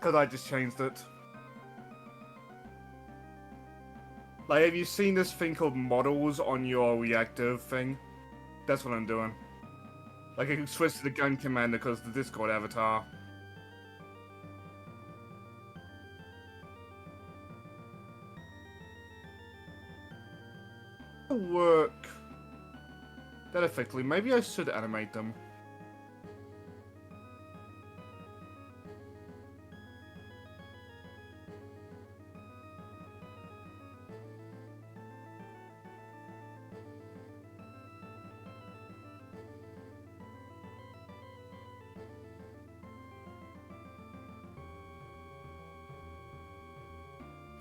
Because I just changed it. Like, have you seen this thing called models on your reactive thing? That's what I'm doing. Like, I can switch to the gun commander because the Discord avatar. Work that effectively. Maybe I should animate them.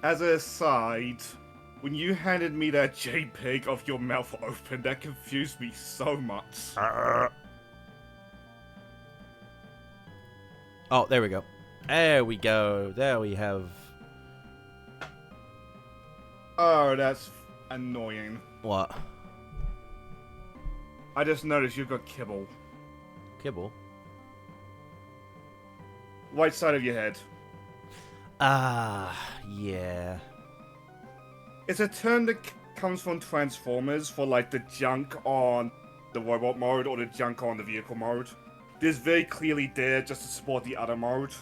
As an aside, when you handed me that JPEG of your mouth open, that confused me so much. Oh, there we go. There we go. There we have... Oh, that's annoying. What? I just noticed you've got kibble. Kibble? Right side of your head. Ah, yeah. It's a term that comes from Transformers for like the junk on the robot mode or the junk on the vehicle mode. This very clearly there just to support the other mode.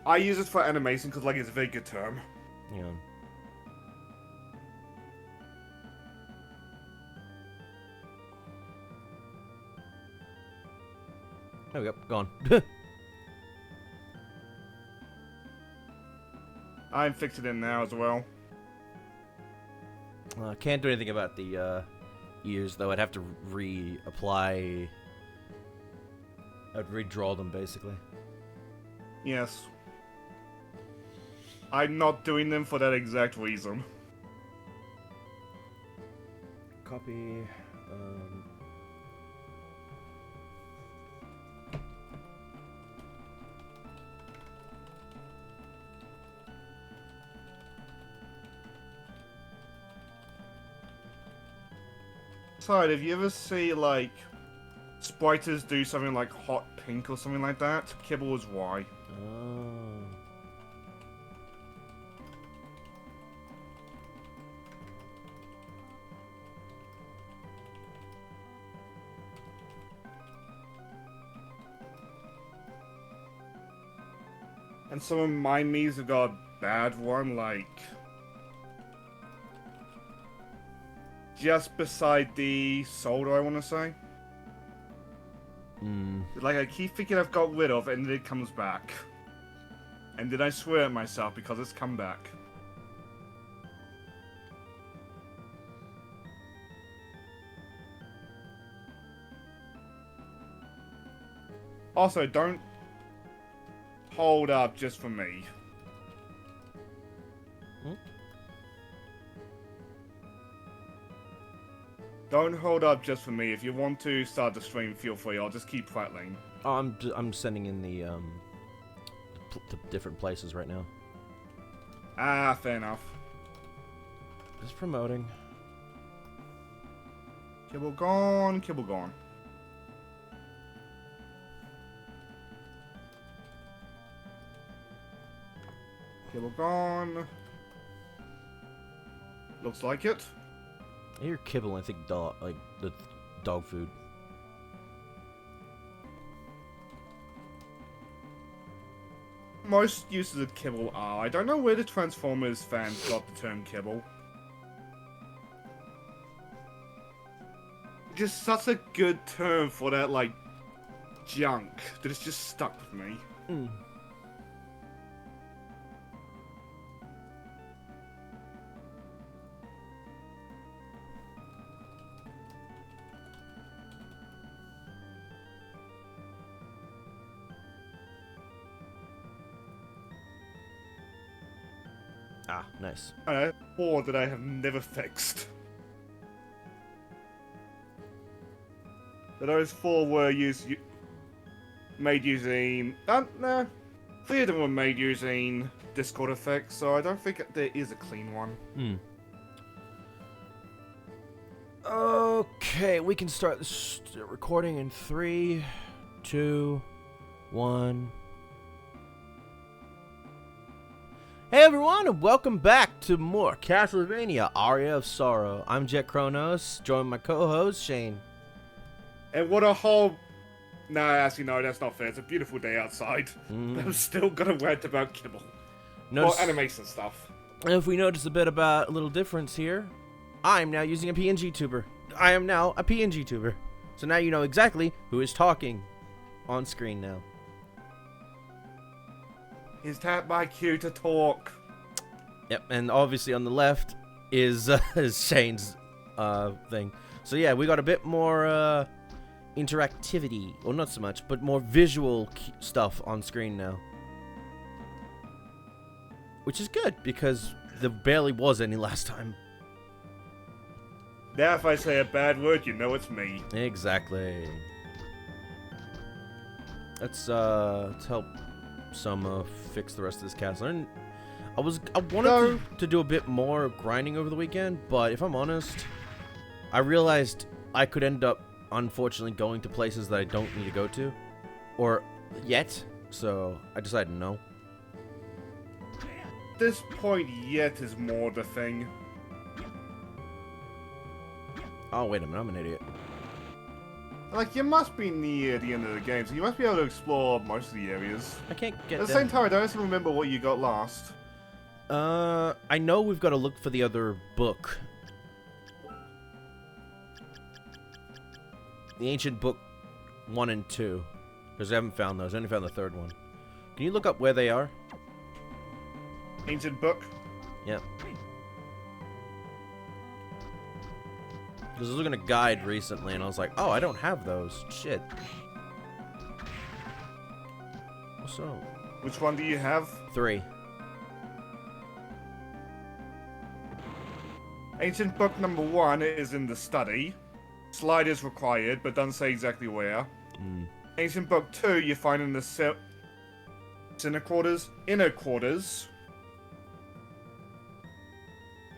I use it for animation because like it's a very good term. Yeah. There we go. Gone. I'm fixing it now as well. Can't do anything about the ears, though. I'd have to reapply... I'd redraw them, basically. Yes. I'm not doing them for that exact reason. Copy... Sorry, if you ever see like spriters do something like hot pink or something like that, kibble is why. Oh. And some of my me's have got a bad one, like just beside the solder, I want to say. Like, I keep thinking I've got rid of, and then it comes back. And then I swear at myself because it's come back. Also, don't hold up just for me. Don't hold up just for me. If you want to start the stream, feel free. I'll just keep prattling. Oh, I'm sending in the different places right now. Ah, fair enough. Just promoting. Kibble gone, kibble gone. Kibble gone. Looks like it. I hear kibble, I think dog, like the dog food. Most uses of kibble are. I don't know where the Transformers fans got the term kibble. Just such a good term for that, like, junk that it's just stuck with me. Ah, nice. 4 that I have never fixed. But those 4 were made using... no. 3 of them were made using Discord effects, so I don't think there is a clean one. Okay, we can start this recording in 3, 2, 1... Hey everyone, and welcome back to more Castlevania Aria of Sorrow. I'm Jet Kronos, joined by my co-host Shane. And what a whole... No, actually, no, that's not fair. It's a beautiful day outside. I'm still gonna rant about kibble. Notice, Or animation stuff. if we notice a bit about a little difference here, I'm now using a PNG tuber. I am now a PNG tuber. So now you know exactly who is talking on screen now. Is that my cue to talk? Yep, and obviously on the left is Shane's thing. So yeah, we got a bit more interactivity, or not so much, but more visual stuff on screen now. Which is good, because there barely was any last time. Now if I say a bad word, you know it's me. Exactly. Let's help some fix the rest of this castle. And I wanted to do a bit more grinding over the weekend, but if I'm honest, I realized I could end up unfortunately going to places that I don't need to go to, or yet. So I decided no. At this point, yet is more the thing. Oh wait a minute, I'm an idiot. Like, you must be near the end of the game, so you must be able to explore most of the areas. I can't get At the down. same time, I don't actually remember what you got last. I know we've got to look for the other book. The ancient book 1 and 2. Because I haven't found those. I only found the third one. Can you look up where they are? Ancient book? Yep. Because I was looking at a guide recently and I was like, oh, I don't have those. Shit. What's up? Which one do you have? 3. Ancient book number 1 is in the study. Slide is required, but doesn't say exactly where. Ancient book 2 you find in the inner quarters.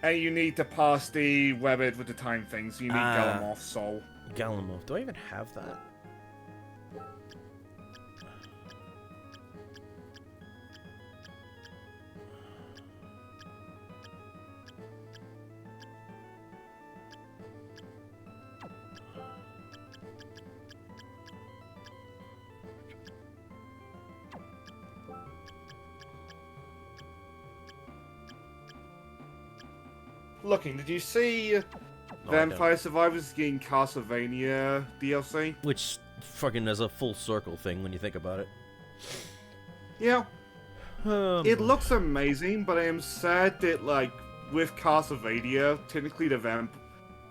And you need to pass the rabbit with the time thing, so you need Galamoth's soul. Galamoth. Do I even have that? Looking, did you see Vampire Survivors getting Castlevania DLC? Which fucking is a full circle thing when you think about it. Yeah. It looks amazing, but I am sad that, like, with Castlevania, technically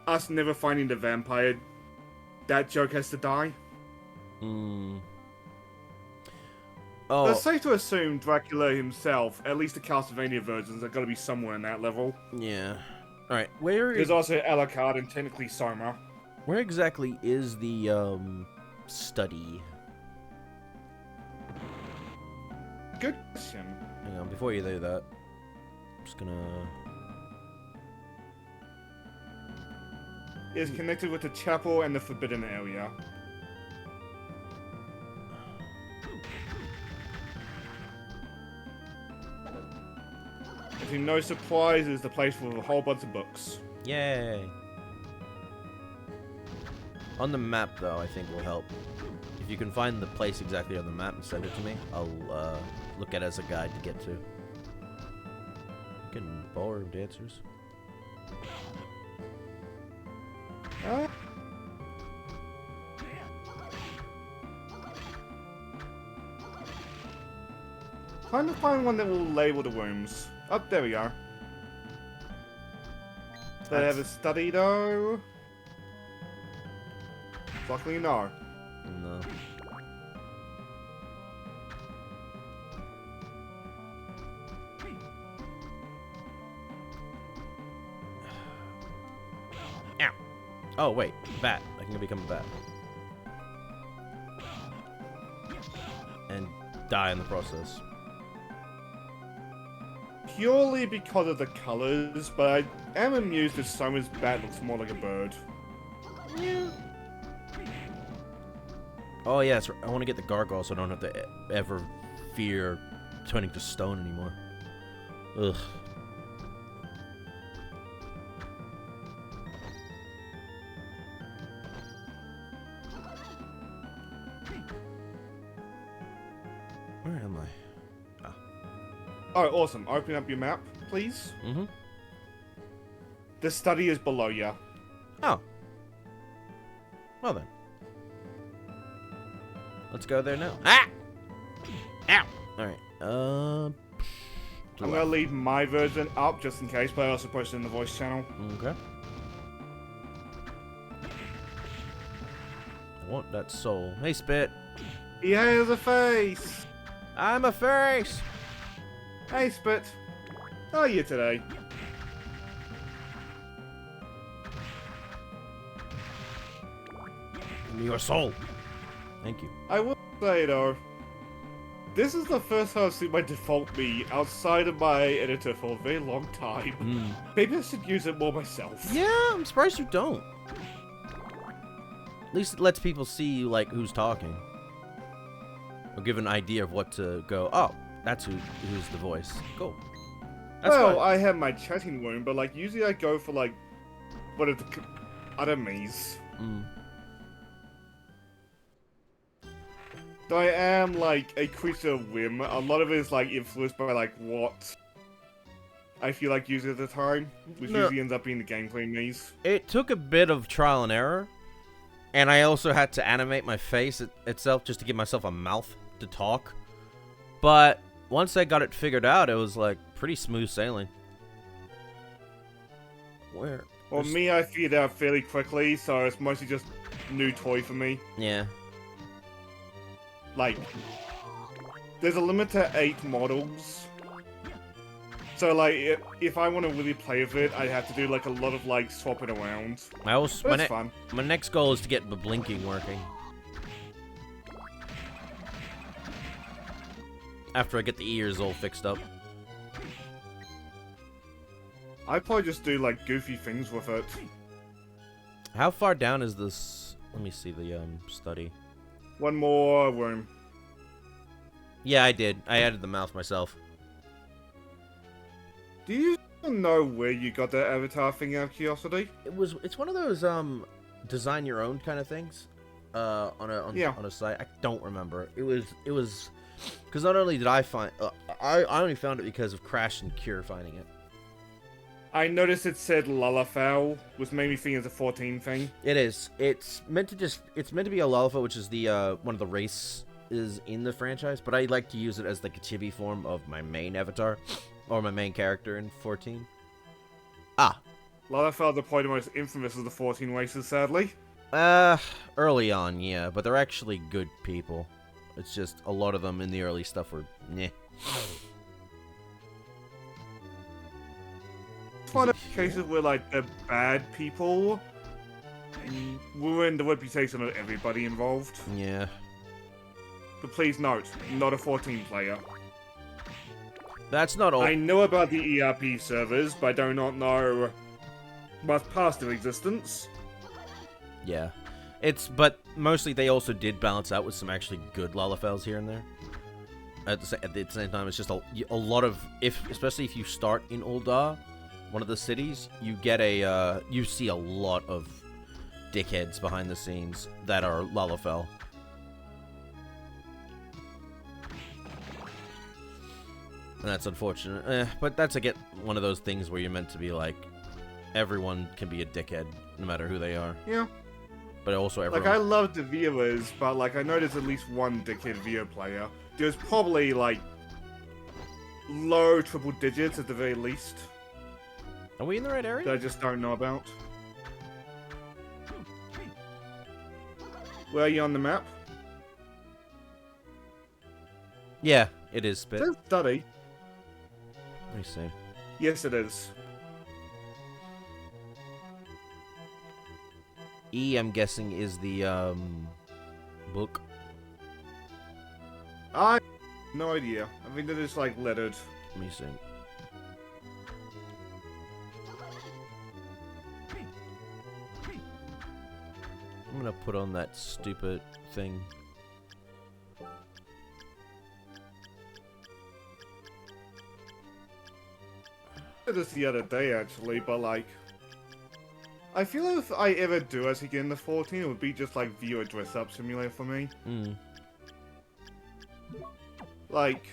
us never finding the vampire, that joke has to die. Oh. It's safe to assume Dracula himself, at least the Castlevania versions, are going to be somewhere in that level. Yeah. Alright, There's also Alucard and technically Soma. where exactly is the, study? Good question. Hang on, before you do that, I'm just gonna... It is connected with the chapel and the forbidden area. To no surprise, it is the place with a whole bunch of books. Yay! On the map, though, I think will help. If you can find the place exactly on the map and send it to me, I'll look at it as a guide to get to. Getting ballroom dancers. Trying to find one that will label the rooms. Oh, there we are. Do they have a study, though? Luckily, no. No. Ow. Oh, wait. Bat. I can become a bat. And die in the process. Purely because of the colors, but I am amused that Soma's bat looks more like a bird. Yeah. Oh, yeah, that's right. I want to get the gargoyle so I don't have to ever fear turning to stone anymore. Ugh. Where am I? Ah. Oh, awesome. Open up your map, please. Mm-hmm. The study is below you. Oh. Well then. Let's go there now. Ah! Ow! Alright. I'm gonna leave my version up just in case, but I also posted in the voice channel. Okay. I want that soul. Hey, Spit. He has a face! I'm a face! Hey, Spit. How are you today? Give me your soul. Thank you. I will say, though, this is the first time I've seen my default me outside of my editor for a very long time. Maybe I should use it more myself. Yeah, I'm surprised you don't. At least it lets people see, like, who's talking. Or give an idea of what to go, oh, that's who's the voice. Cool. That's well, fine. I have my chatting room, but, like, usually I go for, like, one of the other me's. So I am, like, a creature of whim. A lot of it is, like, influenced by, like, what I feel like using at the time, which usually ends up being the gameplay me's. It took a bit of trial and error, and I also had to animate my face itself just to give myself a mouth to talk. But once I got it figured out, it was, like, pretty smooth sailing. Where? Well, me, I figured out fairly quickly, so it's mostly just new toy for me. Yeah. Like, there's a limit to 8 models. So, like, if I want to really play with it, I have to do, like, a lot of, like, swapping around. But it's fun. My next goal is to get the blinking working. After I get the ears all fixed up. I'd probably just do, like, goofy things with it. How far down is this? Let me see the, study. One more room. Yeah, I did. I added the mouth myself. Do you know where you got that avatar thing out of curiosity? It's one of those, design your own kind of things. On a site. I don't remember. It was, because not only did I find, I only found it because of Crash and Cure finding it. I noticed it said Lullafowl, which made me think it's a 14 thing. It is. It's meant to be a Lullafowl, which is the one of the races in the franchise, but I like to use it as like a chibi form of my main avatar, or my main character in 14. Lullafowl are probably the most infamous of the 14 races, sadly. Early on, yeah, but they're actually good people. It's just a lot of them in the early stuff were meh. It's one of the cases where, like, the bad people ruin the reputation of everybody involved. Yeah. But please note, not a 14 player. That's not all. I know about the ERP servers, but I do not know much past their existence. Yeah. But mostly they also did balance out with some actually good Lullafels here and there. At the same time, it's just a lot of, especially if you start in Ul'dah, one of the cities, you see a lot of dickheads behind the scenes that are Lullafel. And that's unfortunate. But that's one of those things where you're meant to be like, everyone can be a dickhead, no matter who they are. Yeah. But also everyone... Like, I love the viewers, but, like, I know there's at least one dickhead video player. There's probably, like, low triple digits at the very least. Are we in the right area? That I just don't know about. Where are you on the map? Yeah, it is Spit. It says study. Let me see. Yes, it is. E, I'm guessing, is the, book. I have no idea. I think they're just, like, lettered. Let me see. I'm gonna put on that stupid thing. did this the other day actually, but like, I feel if I ever do actually get into 14, it would be just like viewer dress-up simulator for me. Like,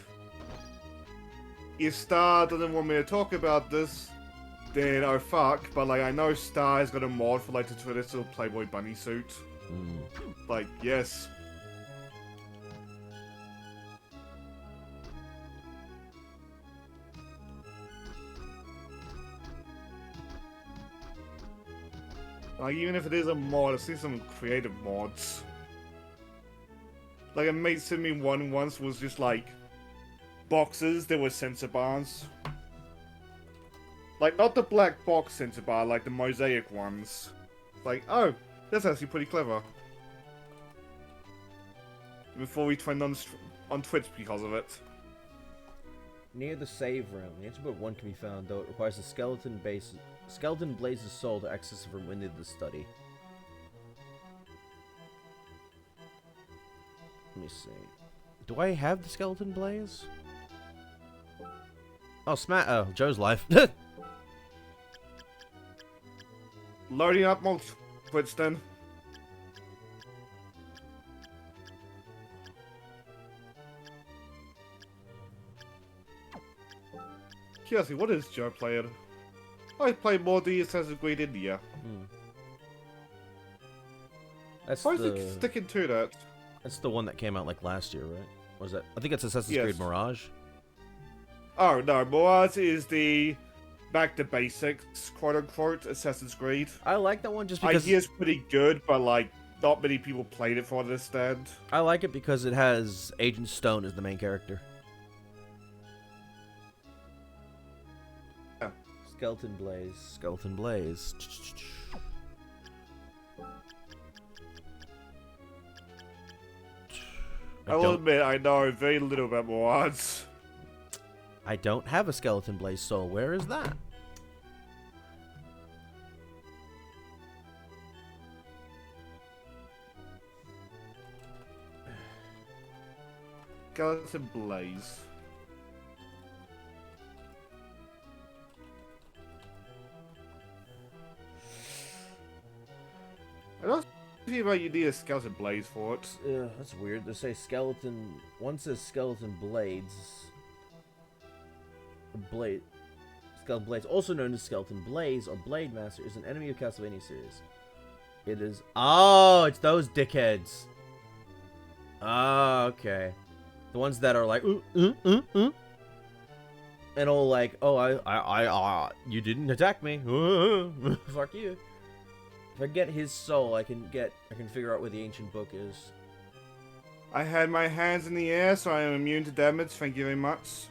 if Star doesn't want me to talk about this, then oh fuck. But like, I know Star has got a mod for like the traditional Playboy bunny suit. Like, yes. Like, even if it is a mod, I've seen some creative mods. Like, a mate sent me one once was just like boxes that were sensor bars. Like, not the black box sensor bar, like the mosaic ones. Like, oh, that's actually pretty clever. Before we trend on Twitch because of it. Near the save room, the antidote 1 can be found, though it requires a skeleton blaze's soul to access it from within the study. Let me see. Do I have the skeleton blaze? Oh, Joe's life. Loading up more Twitch then. Seriously, what is Joe playing? I play more the Assassin's Creed India. Why is it sticking to that? That's the one that came out like last year, right? Was that? I think it's Assassin's Creed Mirage. Oh no, Mirage is the back to basics, quote unquote, Assassin's Creed. I like that one just because I hear it's pretty good, but like not many people played it for this stand. I like it because it has Agent Stone as the main character. Yeah. Skeleton Blaze. I will admit, I know very little about Mirage. I don't have a Skeleton Blaze soul. Where is that? Skeleton Blaze. I don't see why you need a Skeleton Blaze for it. Yeah, that's weird. They say skeleton. One says Skeleton Blades. Skeleton Blades, also known as Skeleton Blaze or Blade Master, is an enemy of Castlevania series. It is. Oh, it's those dickheads. Oh, okay. The ones that are like, and all like, oh, you didn't attack me. Fuck you. If I get his soul, I can figure out where the ancient book is. I had my hands in the air, so I am immune to damage. Thank you very much.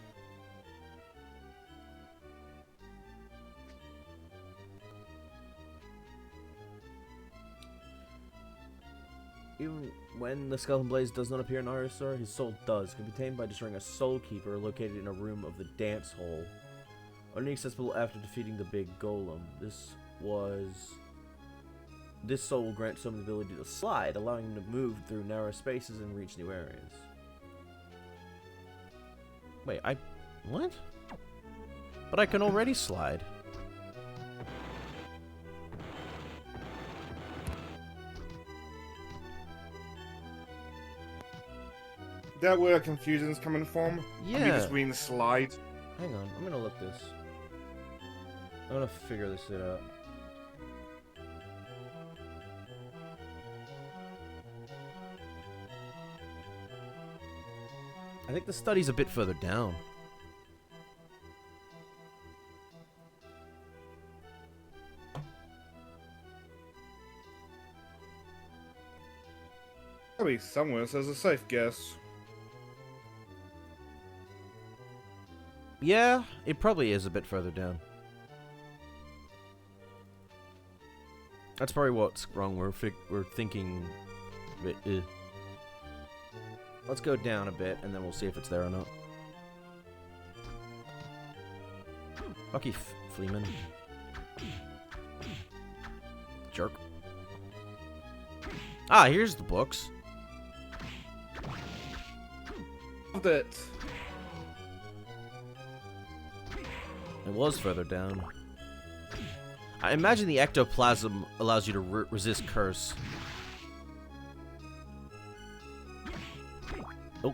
Even when the Skeleton Blaze does not appear in Aria, his soul does. It can be tamed by destroying a soul keeper located in a room of the dance hall. Only accessible after defeating the big golem. This soul will grant someone the ability to slide, allowing him to move through narrow spaces and reach new areas. Wait, what? But I can already slide. That where confusion's coming from? Yeah. You just reading the slide. Hang on, I'm gonna look this. I'm gonna figure this shit out. I think the study's a bit further down. Probably somewhere, so there's a safe guess. Yeah, it probably is a bit further down. That's probably what's wrong. We're thinking a bit. Let's go down a bit, and then we'll see if it's there or not. Fuck you, Fleeman. Jerk. Ah, here's the books. Loved it. It was further down. I imagine the ectoplasm allows you to resist curse. Oh.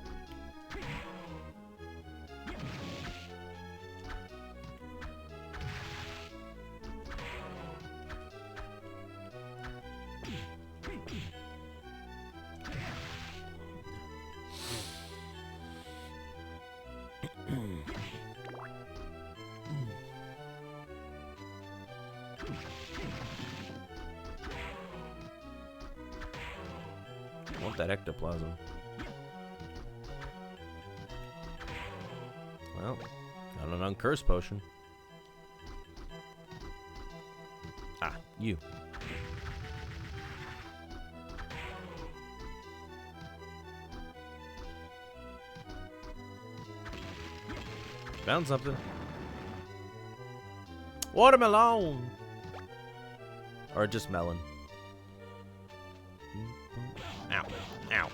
I want that ectoplasm. Well, got an uncurse potion. Ah, you. Found something. Watermelon! Or just melon. Ow. Ow.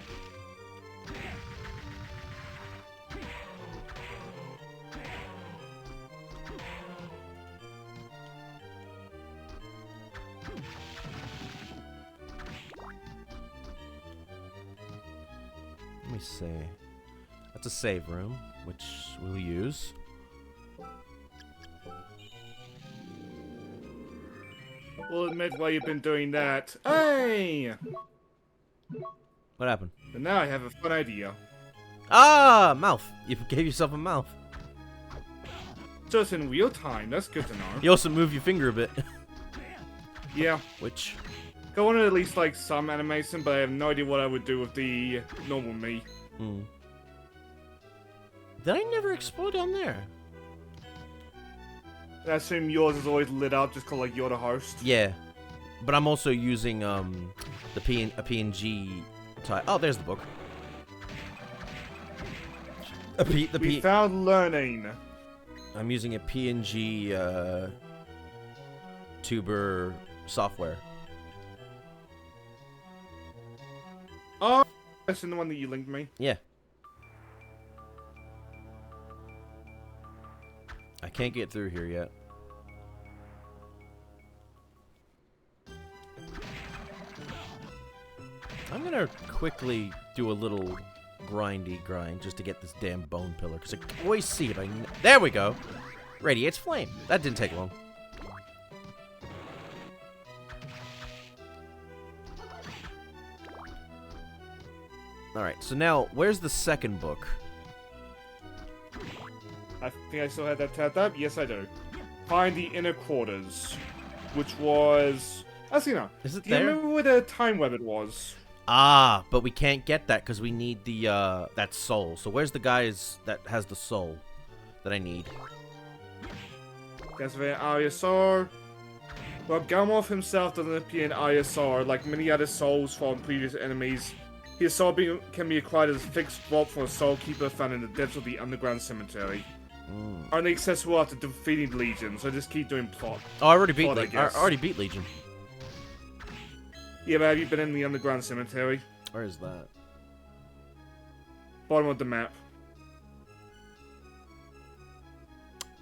Let me see. That's a save room, which we'll use. We'll admit while you've been doing that. Hey! What happened? And now I have a fun idea. Ah! Mouth! You gave yourself a mouth. Just in real time, that's good to know. You also move your finger a bit. Yeah. Which? I wanted at least like some animation, but I have no idea what I would do with the normal me. Hmm. Did I never explode down there? I assume yours is always lit up just cause like you're the host. Yeah. But I'm also using a PNG type. Oh, there's the book. We found learning. I'm using a PNG tuber software. Oh, that's in the one that you linked me. Yeah. I can't get through here yet. I'm gonna quickly do a little grind just to get this damn bone pillar, because I always see it. There we go. Radiates flame. That didn't take long. Alright, so now, where's the second book? I think I still had that tabbed up. Yes, I do. Find the inner quarters, which was... Actually, no. Is it Do you there? remember where the time web it was? Ah, but we can't get that because we need the, that soul. So where's the guys that has the soul that I need? Castlevania Aria of Sorrow. Well, Galmoth himself doesn't appear in Aria of Sorrow. Like many other souls from previous enemies, his soul can be acquired as a fixed drop from a soul keeper found in the depths of the underground cemetery. Only accessible after defeating Legion, so just keep doing plot. Oh, I already beat Plot, I Legion. I guess. already beat Legion. Yeah, but have you been in the underground cemetery? Where is that? Bottom of the map.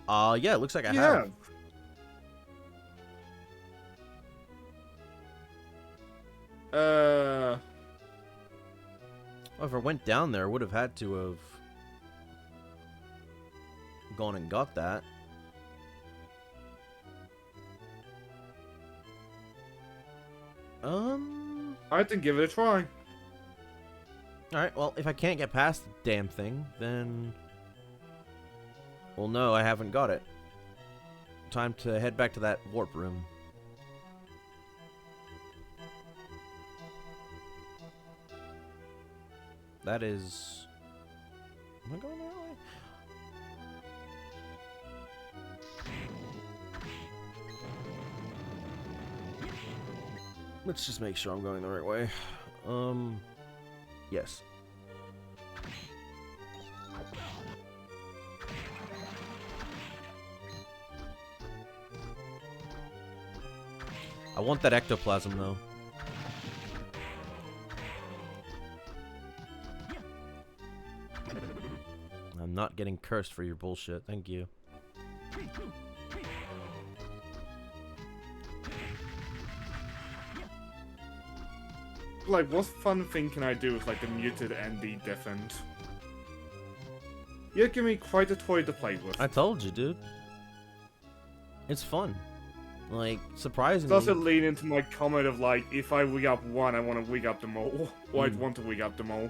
Yeah, it looks like I You have. have. Well, if I went down there, I would have had to have gone and got that. I have to give it a try. Alright, well, if I can't get past the damn thing, then... Well, no, I haven't got it. Time to head back to that warp room. That is... Am I going that way? Let's just make sure I'm going the right way. Yes. I want that ectoplasm, though. I'm not getting cursed for your bullshit. Thank you. like, what fun thing can I do with, like, the muted and the deafened? You're giving me quite a toy to play with. I told you, dude. It's fun. Like, surprisingly. Does it lead into my comment of, like, if I wig up one, I want to wig up them all. Or I'd want to wig up them all.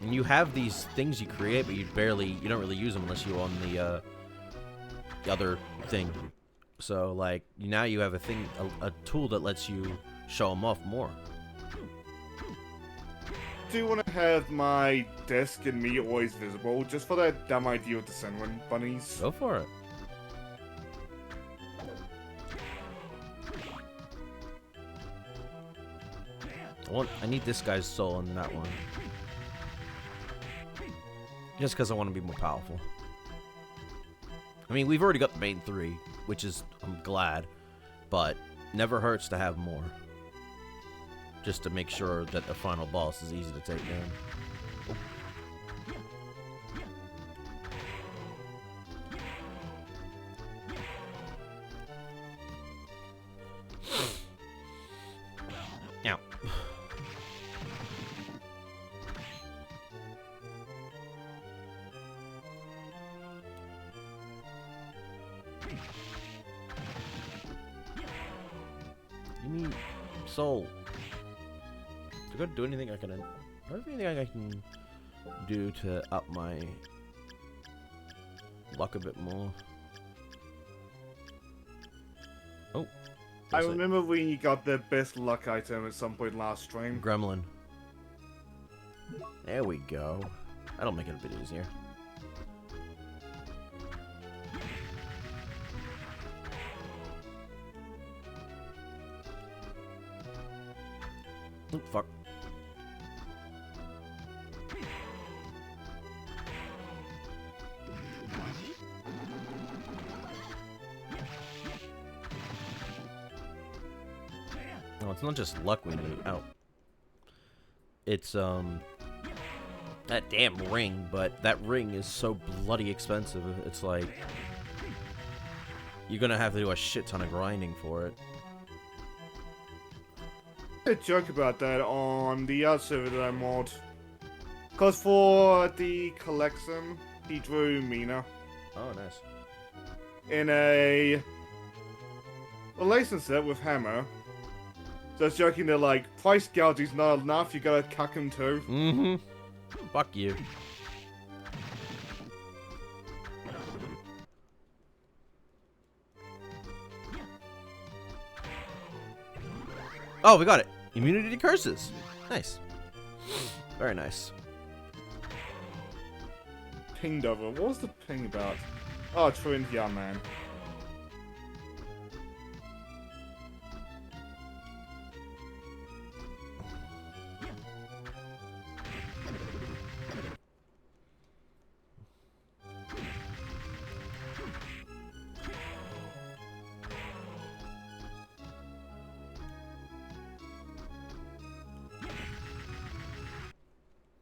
And you have these things you create, but you don't really use them unless you own the other thing. So, like, now you have a tool that lets you show them off more. Do you want to have my desk and me always visible, just for that dumb idea with the Senwen bunnies? Go for it. I need this guy's soul in that one. Just because I want to be more powerful. I mean, we've already got the main 3, which is, I'm glad, but never hurts to have more. Just to make sure that the final boss is easy to take down. Ow. Give me soul. Do I gotta do anything I can? Do I have anything I can do to up my luck a bit more? Oh, I remember when you got the best luck item at some point last stream. Gremlin. There we go. That'll make it a bit easier. Oh, fuck. No, it's not just luck we need. Oh. It's, that damn ring, but that ring is so bloody expensive. It's like, you're gonna have to do a shit ton of grinding for it. A joke about that on the other server that I mod. Cause for the collection, he drew Mina Oh, nice. in a relation set with Hammer. So it's joking that like price gouging's not enough, you gotta cuck him too. Mm-hmm. Fuck you. Oh, we got it. Immunity to curses. Nice. Very nice. Pinged over. What was the ping about? Oh, Twin, yeah, man.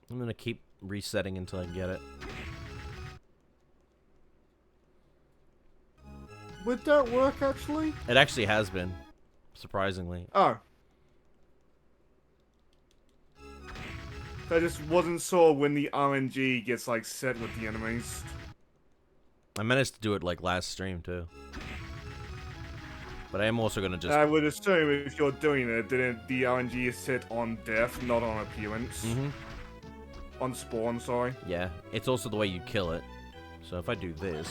I'm gonna keep resetting until I get it. Would that work, actually? It actually has been, surprisingly. Oh. I just wasn't sure when the RNG gets, like, set with the enemies. I managed to do it, like, last stream, too. But I am also gonna just... I would assume if you're doing it, then the RNG is set on death, not on appearance. Mm-hmm. On spawn, sorry. Yeah, it's also the way you kill it. So if I do this,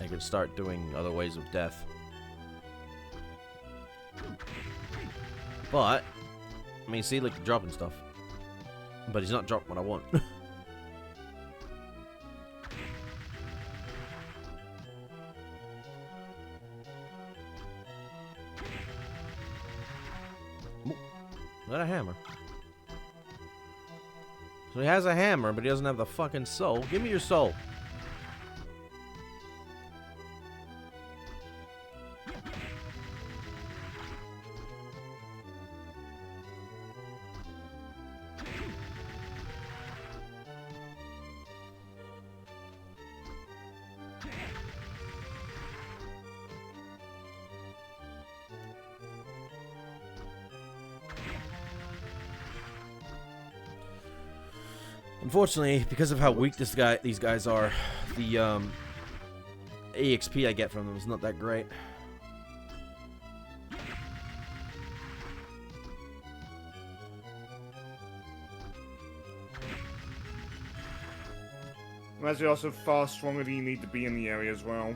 I can start doing other ways of death. But, I mean, see, like, dropping stuff. But he's not dropping what I want. Ooh, is that a hammer? So he has a hammer, but he doesn't have the fucking soul. Give me your soul. Unfortunately, because of how weak these guys are, the EXP I get from them is not that great. As you're also far stronger than you need to be in the area as well.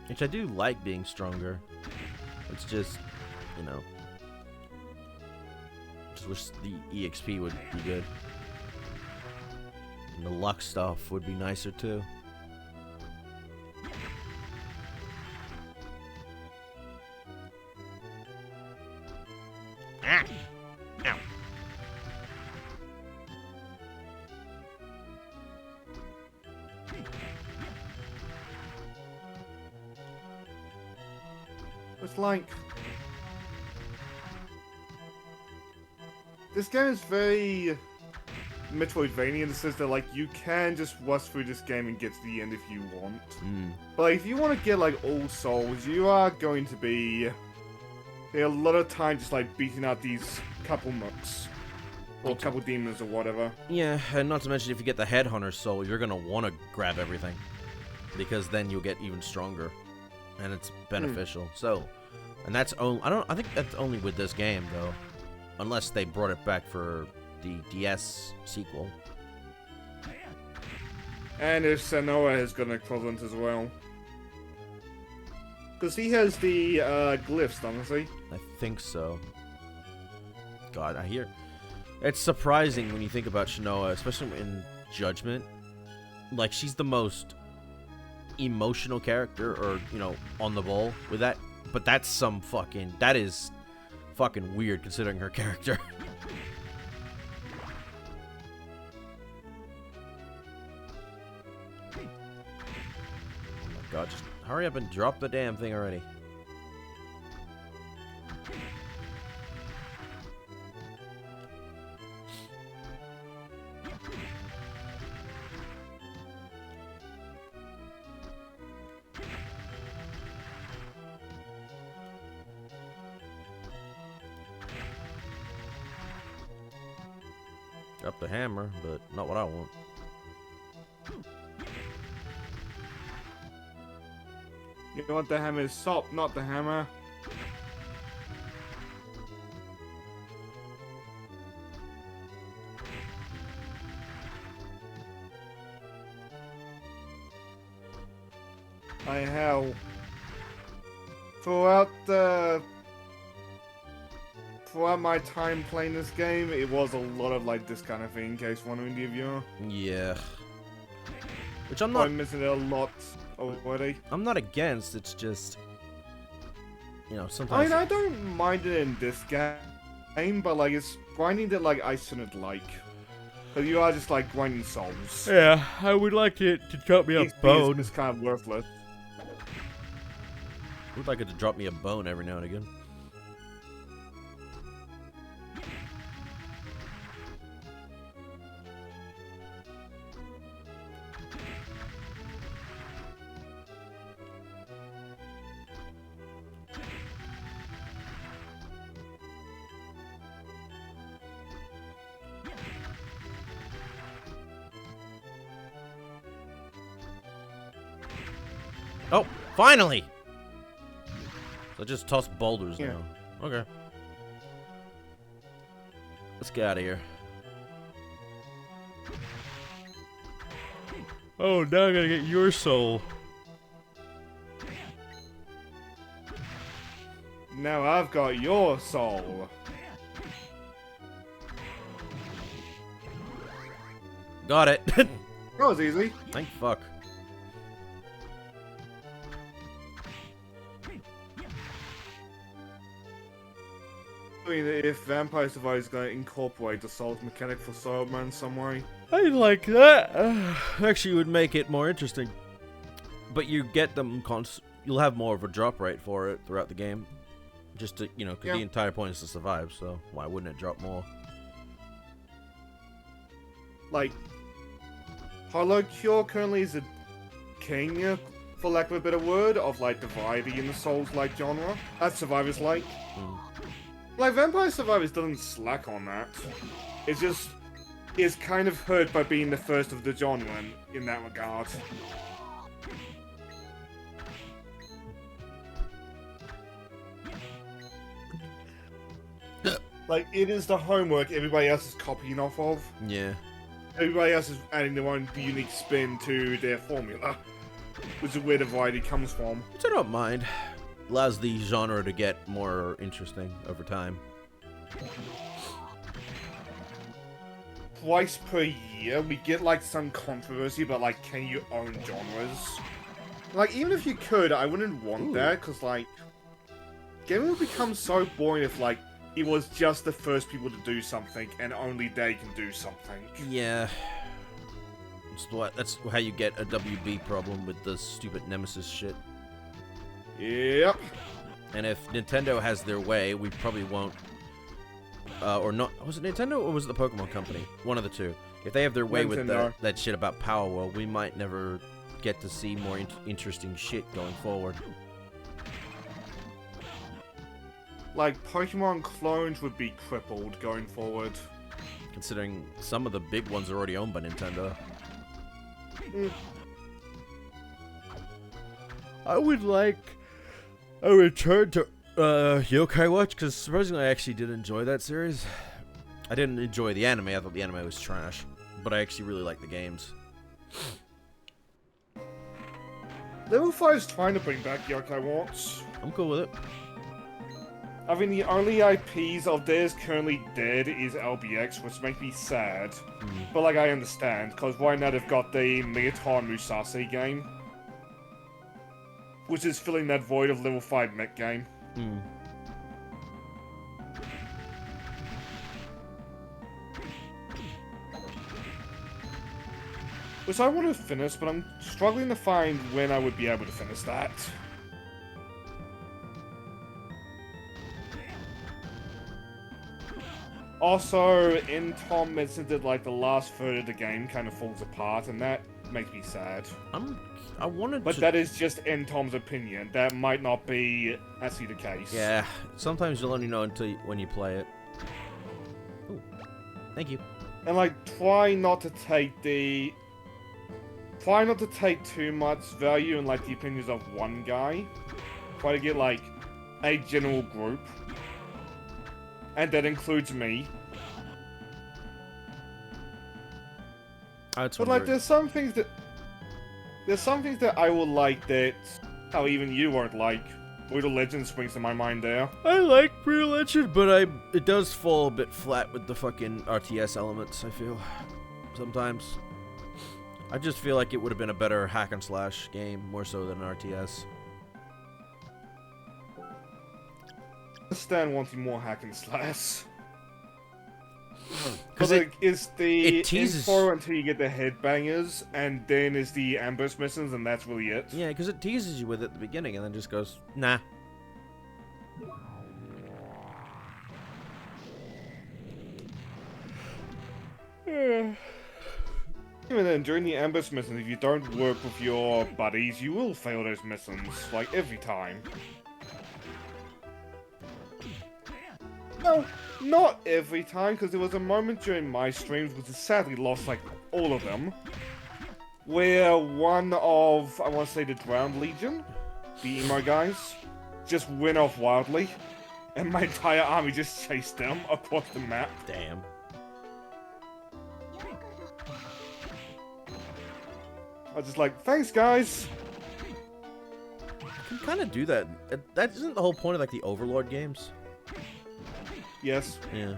Which I do like being stronger. It's just, you know, just wish the EXP would be good. And the luck stuff would be nicer too. Ah! Ow. It's like... This game is very Metroidvania in the sense that, like, you can just rush through this game and get to the end if you want. But if you want to get, like, all souls, you are going to be... a lot of time just, like, beating out these couple mooks. Or couple demons or whatever. Yeah, and not to mention if you get the Headhunter soul, you're gonna want to grab everything. Because then you'll get even stronger. And it's beneficial. So, and that's only... I think that's only with this game, though. Unless they brought it back for the DS sequel. And if Senua has got an equivalent as well. Because he has the glyphs, doesn't he? I think so. God, I hear... It's surprising when you think about Shinoa, especially in Judgment. Like, she's the most emotional character, or, you know, on the ball with that. But that's some fucking... That is fucking weird, considering her character. Oh my god, just hurry up and drop the damn thing already. Drop the hammer, but not what I want. You want the hammer is salt, not the hammer. Hell. Throughout my time playing this game, it was a lot of like this kind of thing, in case one of you. Yeah. Which I'm not... I'm missing it a lot already. I'm not against, it's just... You know, sometimes... I don't mind it in this game, but like, it's grinding that like I shouldn't like. Because you are just like grinding souls. Yeah, I would like it to drop me a bone. It's kind of worthless. I would like it to drop me a bone every now and again. Oh, finally! So just toss boulders now. Okay. Let's get out of here. Oh, now I gotta get your soul. Now I've got your soul. Got it. That was easy. Thank fuck. I mean, if Vampire Survivor is going to incorporate the Souls mechanic for Soulman in some way. I like that. Actually, it would make it more interesting. But you get them you'll have more of a drop rate for it throughout the game. Just to, you know, because the entire point is to survive, so why wouldn't it drop more? Like, Hollow Cure currently is a king, for lack of a better word, of like the variety in the Souls-like genre. As Survivors like. Like, Vampire Survivors doesn't slack on that. It's just... It's kind of hurt by being the first of the genre in that regard. Like, it is the homework everybody else is copying off of. Yeah. Everybody else is adding their own unique spin to their formula, which is where the variety comes from. Which I don't mind. Allows the genre to get more interesting over time. Twice per year, we get, like, some controversy about, like, can you own genres? Like, even if you could, I wouldn't want that, because, like, gaming would become so boring if, like, it was just the first people to do something, and only they can do something. Yeah. That's how you get a WB problem with the stupid Nemesis shit. Yep. And if Nintendo has their way, we probably won't... or not... Was it Nintendo or was it the Pokemon Company? One of the two. If they have their way with that shit about Power World, we might never get to see more interesting shit going forward. Like, Pokemon clones would be crippled going forward. Considering some of the big ones are already owned by Nintendo. I would like a return to Yokai Watch, because surprisingly I actually did enjoy that series. I didn't enjoy the anime, I thought the anime was trash. But I actually really like the games. Level 5's trying to bring back Yokai Watch. I'm cool with it. I mean, the only IPs of theirs currently dead is LBX, which makes me sad. But, like, I understand, because right now they've got the Megaton Musashi game, which is filling that void of level 5 mech game. Which I want to finish, but I'm struggling to find when I would be able to finish that. Also, Tom mentioned that, like, the last third of the game kind of falls apart, and that makes me sad. I wanted But to... that is just Tom's opinion. That might not be actually the case. Yeah, sometimes you'll only know when you play it. Ooh. Thank you. And, like, try not to take too much value in, like, the opinions of one guy. Try to get, like, a general group. And that includes me. But, like, there's some things that I will like that, even you won't like. Brutal Legend springs to my mind there. I like Brutal Legend, but it does fall a bit flat with the fucking RTS elements, I feel. Sometimes. I just feel like it would have been a better hack and slash game, more so than an RTS. I understand wanting more hack and slash. Because it teases info until you get the headbangers, and then is the ambush missions, and that's really it. Yeah, because it teases you with it at the beginning, and then just goes, nah. Even then, during the ambush missions, if you don't work with your buddies, you will fail those missions, like, every time. No, not every time, because there was a moment during my streams, which I sadly lost, like, all of them, where one of, I want to say, the Drowned Legion, the emo guys, just went off wildly, and my entire army just chased them across the map. Damn. I was just like, thanks, guys! You can kind of do that. That isn't the whole point of, like, the Overlord games. Yes. Yeah.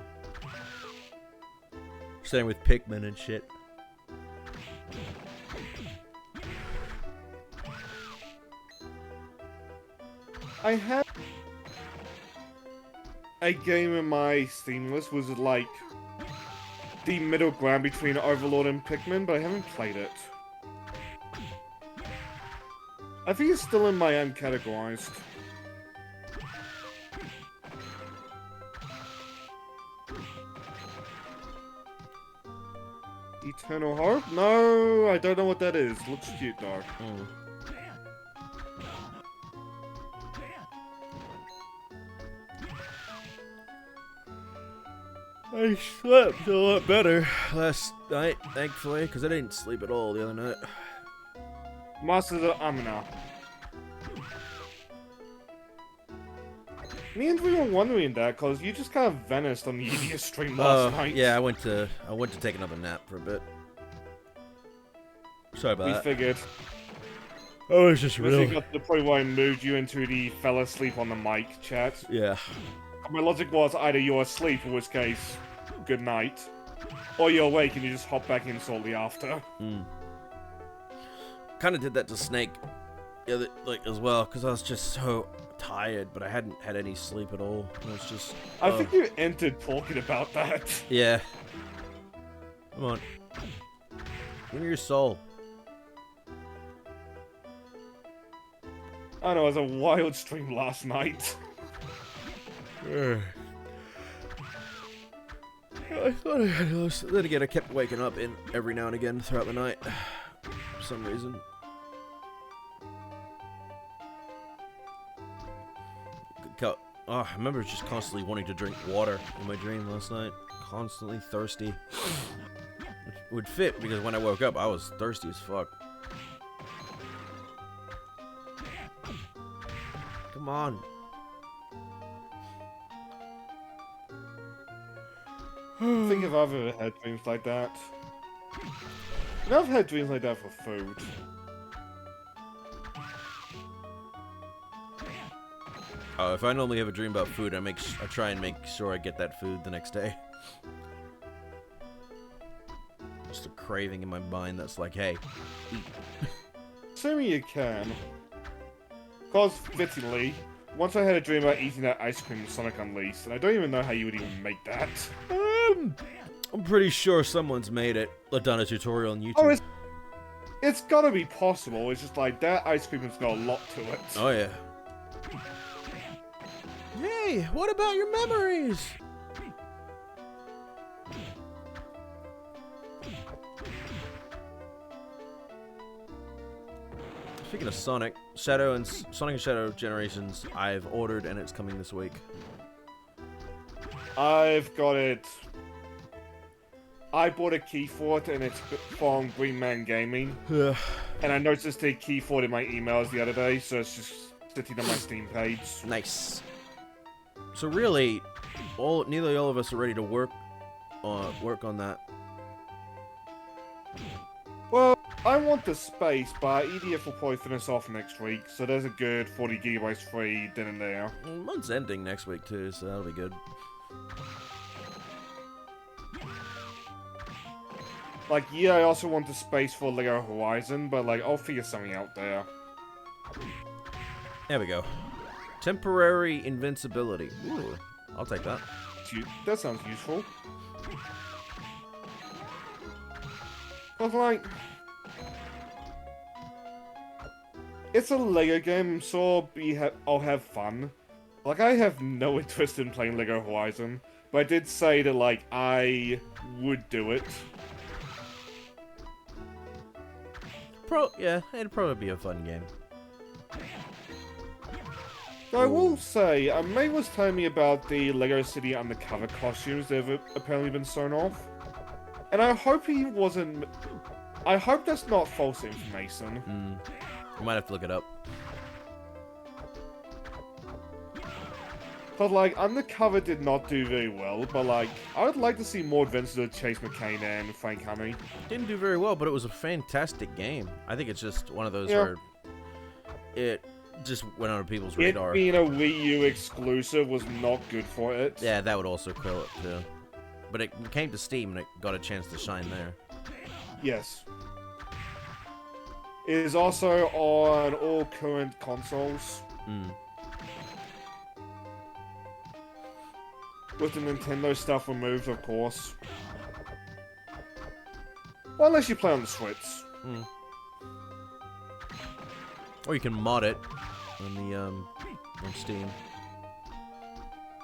Same with Pikmin and shit. I had a game in my Steam list was like the middle ground between Overlord and Pikmin, but I haven't played it. I think it's still in my uncategorized. Eternal Hope? No, I don't know what that is. Looks cute though. I slept a lot better last night, thankfully, because I didn't sleep at all the other night. Masters of Amina. Me and we were wondering that because you just kind of vanished on the EDS stream last night. Yeah, I went to take another nap for a bit. Sorry about that. We figured. I was just We got to the point where I moved you into the fell asleep on the mic chat. Yeah. My logic was either you're asleep, in which case, good night, or you're awake and you just hop back in shortly after. Kind of did that to Snake, like as well, because I was just so tired, but I hadn't had any sleep at all. It was just. I think you entered talking about that. Yeah. Come on. Give me your soul. I know, it was a wild stream last night. I thought I had lost. Then again, I kept waking up every now and again throughout the night, for some reason. I remember just constantly wanting to drink water in my dream last night. Constantly thirsty. Which would fit because when I woke up, I was thirsty as fuck. Come on. Think if I've ever had dreams like that. I've had dreams like that for food. Oh, if I normally have a dream about food, I try and make sure I get that food the next day. Just a craving in my mind that's like, hey, eat. Assuming you can. Because, fittingly, once I had a dream about eating that ice cream in Sonic Unleashed, and I don't even know how you would even make that. I'm pretty sure someone's made it. Done a tutorial on YouTube. Oh, it's gotta be possible. It's just like, that ice cream has got a lot to it. Oh, yeah. Hey, what about your memories? Speaking of Sonic and Shadow Generations, I've ordered and it's coming this week. I've got it. I bought a key for it and it's from Green Man Gaming. Yeah. And I noticed a key for it in my emails the other day, so it's just sitting on my Steam page. Nice. So really, nearly all of us are ready to work on that. Well, I want the space, but EDF will probably finish off next week, so there's a good 40 gigabytes free then and there. Month's ending next week too, so that'll be good. Like, yeah, I also want the space for Lego Horizon, but like, I'll figure something out there. There we go. Temporary invincibility. Ooh, I'll take that. That sounds useful. Cause like, it's a Lego game, so I'll have fun. Like, I have no interest in playing Lego Horizon, but I did say that like I would do it. Yeah, it'd probably be a fun game. I will say, May was telling me about the Lego City Undercover costumes that have apparently been sewn off. And I hope he wasn't... I hope that's not false information. You might have to look it up. But, like, Undercover did not do very well, but, like, I would like to see more adventures of Chase McCain and Frank Honey. Didn't do very well, but it was a fantastic game. I think it's just one of those where it just went under people's radar. It being a Wii U exclusive was not good for it. Yeah, that would also kill it too. But it came to Steam and it got a chance to shine there. Yes. It is also on all current consoles. With the Nintendo stuff removed, of course. Well, unless you play on the Switch. Or you can mod it on the on Steam.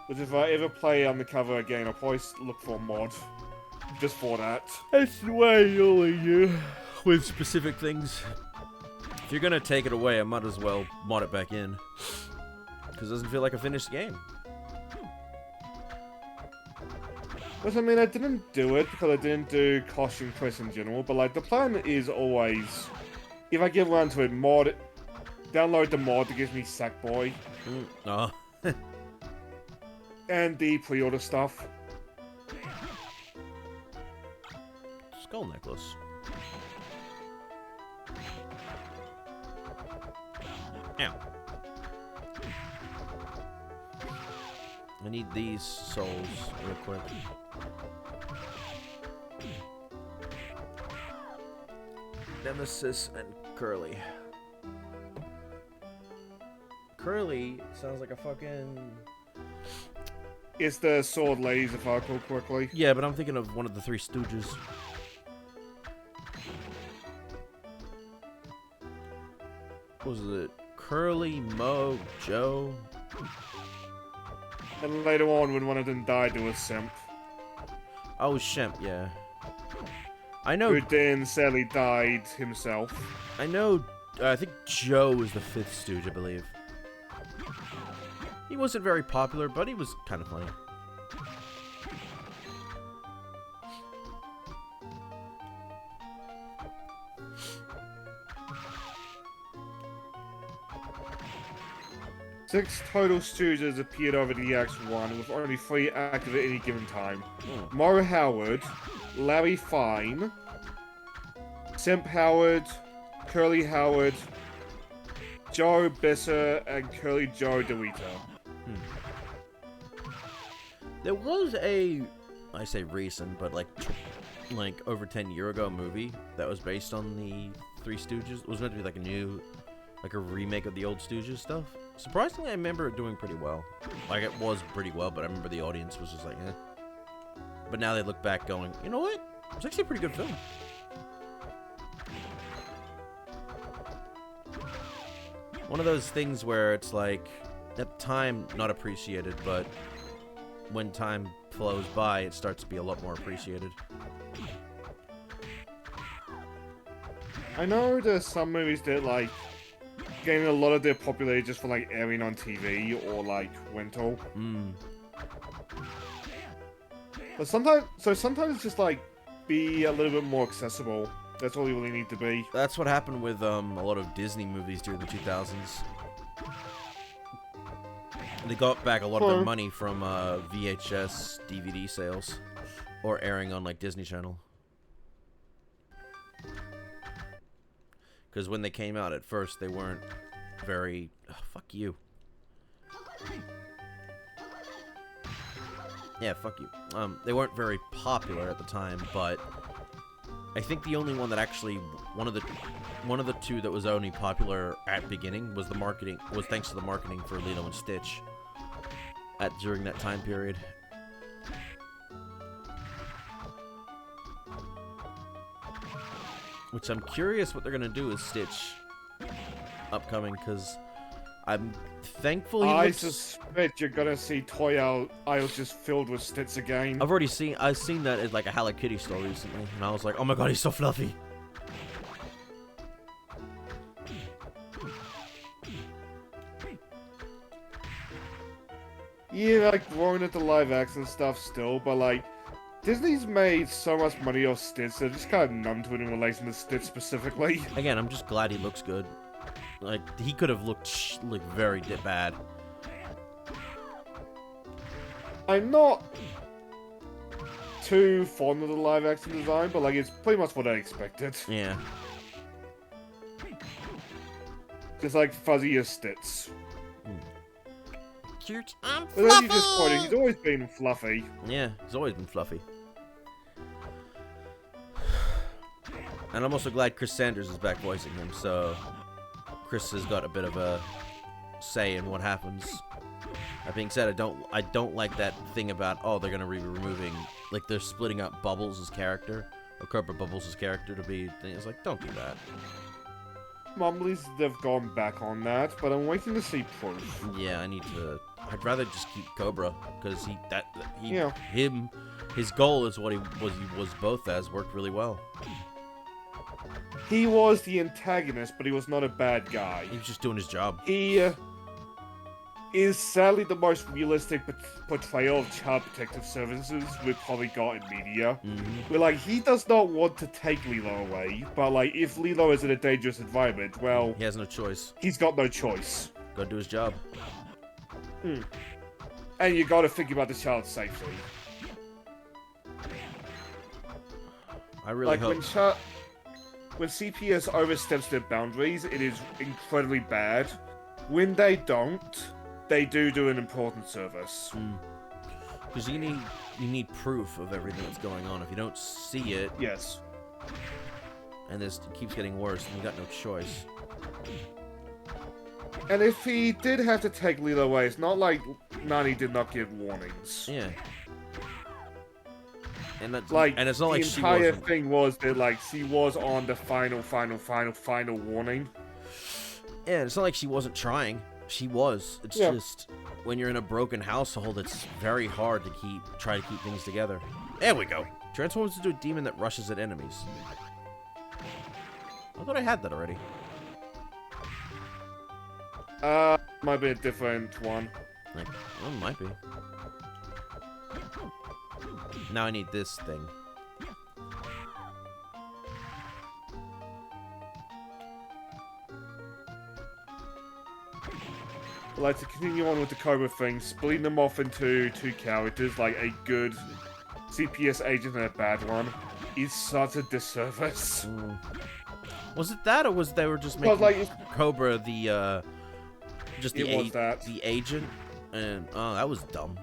But if I ever play Undercover again, I'll probably look for a mod. Just for that. That's the way you only do with specific things. If you're gonna take it away, I might as well mod it back in. Because it doesn't feel like a finished game. Which, I mean, I didn't do it because I didn't do costume quest in general, but, like, the plan is always, if I get around to it, download the mod that gives me Sackboy. Oh. And the pre-order stuff. Skull necklace. Ow. I need these souls real quick. Nemesis and Curly. Curly sounds like a fucking... It's the sword ladies, if I recall correctly. Yeah, but I'm thinking of one of the Three Stooges. What was it? Curly, Mo, Joe? And later on, when one of them died, there was Simp. Oh, Shemp, yeah. I know... Who then sadly died himself. I know... I think Joe was the fifth Stooge, I believe. He wasn't very popular, but he was kind of funny. Six total Stooges appeared over the X1, with only 3 active at any given time. Mo Howard, Larry Fine, Simp Howard, Curly Howard, Joe Besser, and Curly Joe DeWita. There was a, I say recent, but like over 10 year ago movie that was based on the Three Stooges. It was meant to be like a new, like a remake of the old Stooges stuff. Surprisingly, I remember it doing pretty well. Like, it was pretty well, but I remember the audience was just like, eh. But now they look back going, you know what? It's actually a pretty good film. One of those things where it's like, at the time, not appreciated, but when time flows by, it starts to be a lot more appreciated. I know there's some movies that, like, gain a lot of their popularity just for, like, airing on TV or, like, rental. But sometimes it's just, like, be a little bit more accessible. That's all you really need to be. That's what happened with a lot of Disney movies during the 2000s. They got back a lot of their money from VHS DVD sales or airing on like Disney Channel. Because when they came out at first, they weren't very... Oh, fuck you. Yeah, fuck you. They weren't very popular at the time, but I think the only one that actually... One of the two that was only popular at beginning was thanks to the marketing for Lilo and Stitch during that time period. Which I'm curious what they're gonna do with Stitch upcoming, because I'm thankful I suspect you're gonna see toy aisles just filled with Stitch again. I've seen that as like a Hello Kitty store recently, and I was like, oh my god, he's so fluffy. Yeah, like, growing at the live action stuff still, but, like, Disney's made so much money off Stitch, they're just kind of numb to it in relation to Stitch specifically. Again, I'm just glad he looks good. Like, he could have looked, like, very bad. I'm not too fond of the live action design, but, like, it's pretty much what I expected. Yeah. Just like fuzzier Stitch. Cute and fluffy! But as you just pointed, he's always been fluffy. Yeah, he's always been fluffy. And I'm also glad Chris Sanders is back voicing him, so Chris has got a bit of a say in what happens. That being said, I don't like that thing about, oh, they're gonna be removing, like, they're splitting up Bubbles' character, or Cobra Bubbles' character to be, it's like, don't do that. Mumblies, they've gone back on that, but I'm waiting to see proof. Yeah, I'd rather just keep Cobra, because yeah. His goal is what he was both as, worked really well. He was the antagonist, but he was not a bad guy. He was just doing his job. He is sadly the most realistic portrayal of child protective services we've probably got in media. Where, like, he does not want to take Lilo away, but, like, if Lilo is in a dangerous environment, well... He has no choice. He's got no choice. Gotta do his job. And you gotta think about the child's safety. I really hope... When CPS oversteps their boundaries, it is incredibly bad. When they don't, they do an important service. Because you need proof of everything that's going on. If you don't see it... Yes. And this keeps getting worse, and you got no choice. And if he did have to take Lilo away, it's not like Nani did not give warnings. Yeah. And that's like, and it's not like she the entire wasn't. thing was that, like, she was on the final warning. Yeah, it's not like she wasn't trying. She was. It's just when you're in a broken household, it's very hard to try to keep things together. There we go. Transforms into a demon that rushes at enemies. I thought I had that already. Might be a different one. Like, well, it might be. Now I need this thing. Like, to continue on with the Cobra thing, splitting them off into two characters, like a good CPS agent and a bad one, is such a disservice. Was it that, or was they were just making Cobra the agent? And oh, that was dumb.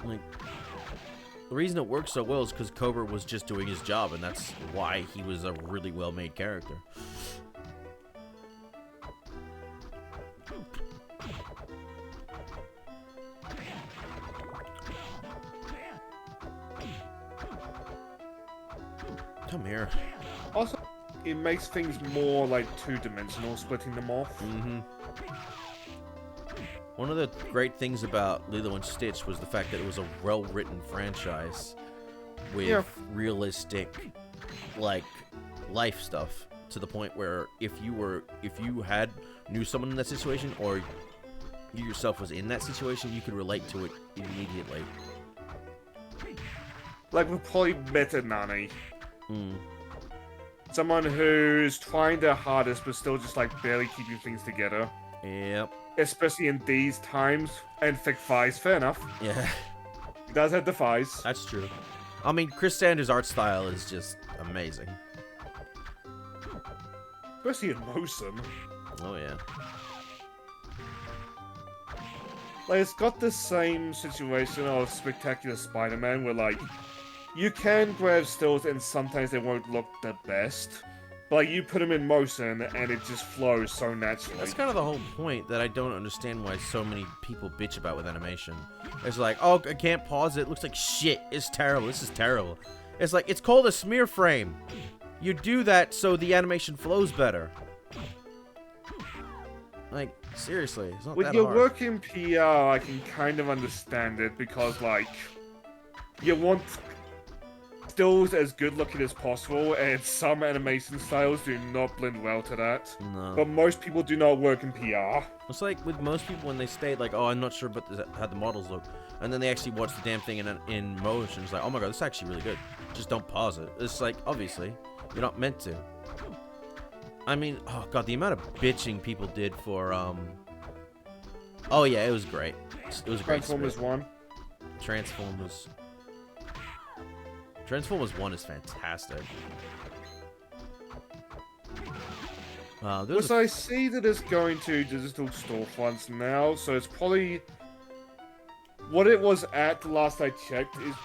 Like, the reason it worked so well is because Cobra was just doing his job, and that's why he was a really well-made character. Come here. Also, it makes things more, like, two-dimensional, splitting them off. One of the great things about Lilo and Stitch was the fact that it was a well-written franchise with realistic, like, life stuff, to the point where if you knew someone in that situation, or you yourself was in that situation, you could relate to it immediately. Like, we probably met a Nani. Someone who's trying their hardest, but still just, like, barely keeping things together. Yep. Especially in these times. And thick thighs, fair enough. Yeah. He does have the thighs. That's true. I mean, Chris Sanders' art style is just amazing. Especially in Motion. Oh, yeah. Like, it's got the same situation of Spectacular Spider-Man, where, like, you can grab stills and sometimes they won't look the best. But, like, you put them in motion and it just flows so naturally. That's kind of the whole point that I don't understand why so many people bitch about with animation. It's like, oh, I can't pause it. It looks like shit. It's terrible. This is terrible. It's like, it's called a smear frame. You do that so the animation flows better. Like, seriously, it's not that hard. When you're working PR, I can kind of understand it because, like, you want stills as good looking as possible, and some animation styles do not blend well to that. No. But most people do not work in PR. It's like with most people when they state, like, oh, I'm not sure about how the models look, and then they actually watch the damn thing in motion. It's like, oh my god, this is actually really good. Just don't pause it. It's like, obviously, you're not meant to. I mean, oh god, the amount of bitching people did for, oh yeah, it was great. It was a great Transformers spit. 1. Transformers 1 is fantastic. I see that it's going to digital storefronts now, so it's probably... What it was at, the last I checked, is...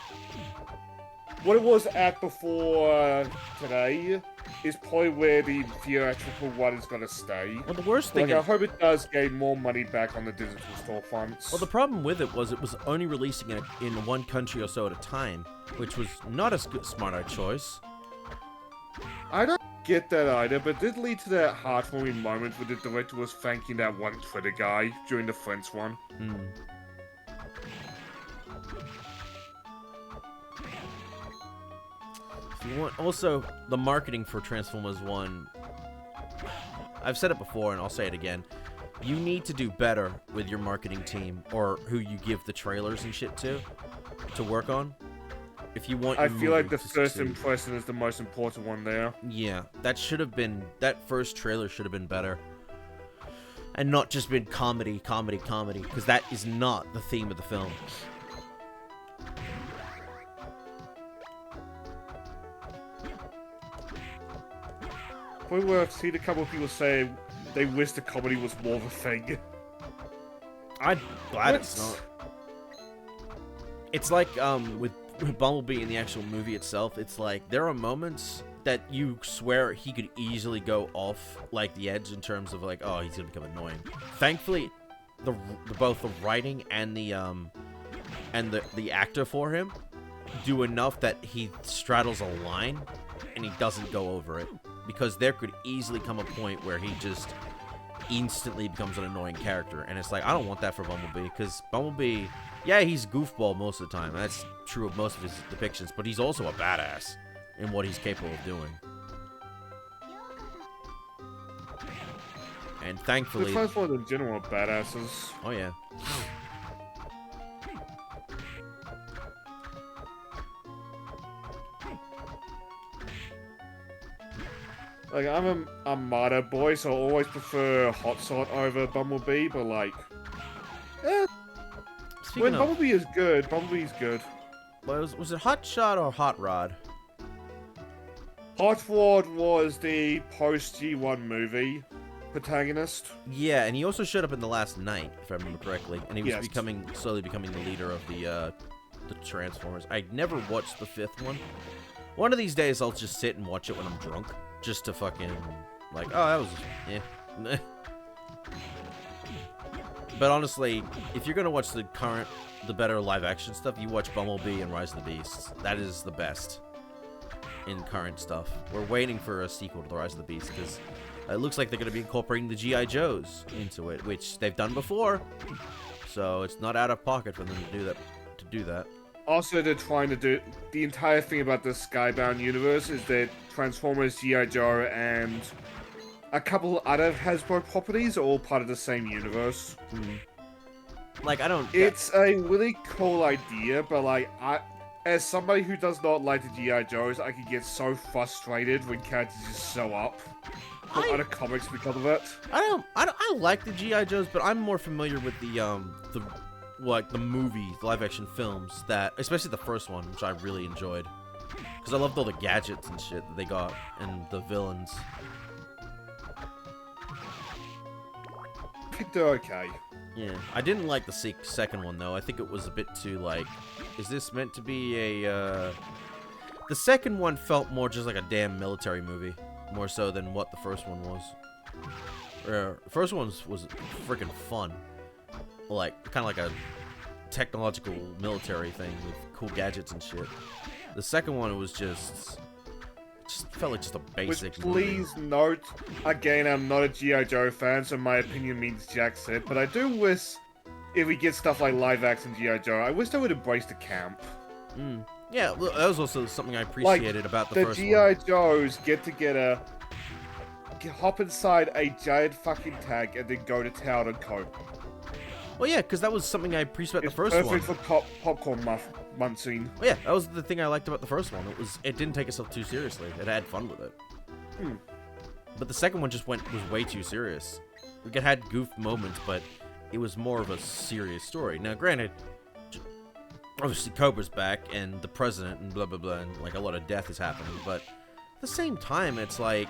What it was at before today is probably where the theatrical one is going to stay. Well, the worst thing... Like, I hope it does gain more money back on the digital storefronts. Well, the problem with it was only releasing it in one country or so at a time, which was not a smart choice. I don't get that either, but it did lead to that heartwarming moment where the director was thanking that one Twitter guy during the French one. Also, the marketing for Transformers 1, I've said it before and I'll say it again, You need to do better with your marketing team or who you give the trailers and shit to work on. If you want, I feel like the to first succeed. impression is the most important one there. Yeah, that first trailer should have been better. And not just been comedy, because that is not the theme of the film. I've seen a couple of people say they wish the comedy was more of a thing. I'm glad it's not. It's like with Bumblebee in the actual movie itself. It's like there are moments that you swear he could easily go off like the edge in terms of like, oh, he's gonna become annoying. Thankfully, both the writing and the actor for him do enough that he straddles a line and he doesn't go over it, because there could easily come a point where he just instantly becomes an annoying character, and it's like, I don't want that for Bumblebee, because Bumblebee, yeah, he's goofball most of the time. That's true of most of his depictions, but he's also a badass in what he's capable of doing. And thankfully... The Transformers in general are badasses. Oh, yeah. Like, I'm a Armada boy, so I always prefer Hotshot over Bumblebee, but like... when Bumblebee is good, Bumblebee's good. Was it Hot Shot or Hot Rod? Hot Rod was the post-G1 movie protagonist. Yeah, and he also showed up in The Last Night, if I remember correctly, and he was Yes. slowly becoming the leader of the Transformers. I never watched the 5th one. One of these days, I'll just sit and watch it when I'm drunk, just to fucking like, oh, that was yeah. But honestly, if you're gonna watch the better live-action stuff, you watch Bumblebee and Rise of the Beasts. That is the best in current stuff. We're waiting for a sequel to the Rise of the Beasts because it looks like they're gonna be incorporating the G.I. Joes into it, which they've done before. So it's not out of pocket for them to do that. Also, they're trying to do... The entire thing about the Skybound universe is that Transformers, G.I. Joe, and a couple other Hasbro properties are all part of the same universe. Like, I don't... It's a really cool idea, but like, as somebody who does not like the G.I. Joes, I can get so frustrated when characters just show up from other comics because of it. I like the G.I. Joes, but I'm more familiar with the movie, the live-action films, that, especially the first one, which I really enjoyed. Because I loved all the gadgets and shit that they got, and the villains. I think they're okay. Yeah, I didn't like the second one, though. I think it was a bit too, like, is this meant to be a, The second one felt more just like a damn military movie, more so than what the first one was. The first one was freaking fun. Like, kind of like a technological military thing with cool gadgets and shit. The second one, it was just felt like just a basic movie. Please note, again, I'm not a G.I. Joe fan, so my opinion means jack shit, but I do wish, if we get stuff like live-action G.I. Joe, I wish they would embrace the camp. Yeah, well, that was also something I appreciated about the first one. The G.I. Joes get together, hop inside a giant fucking tank, and then go to town and cope. Well, yeah, because that was something I appreciated about the first one. It's perfect for popcorn munching. Well, yeah, that was the thing I liked about the first one. It didn't take itself too seriously. It had fun with it. But the second one just was way too serious. Like, it had goof moments, but it was more of a serious story. Now, granted, obviously Cobra's back and the president and blah blah blah, and like a lot of death is happening. But at the same time, it's like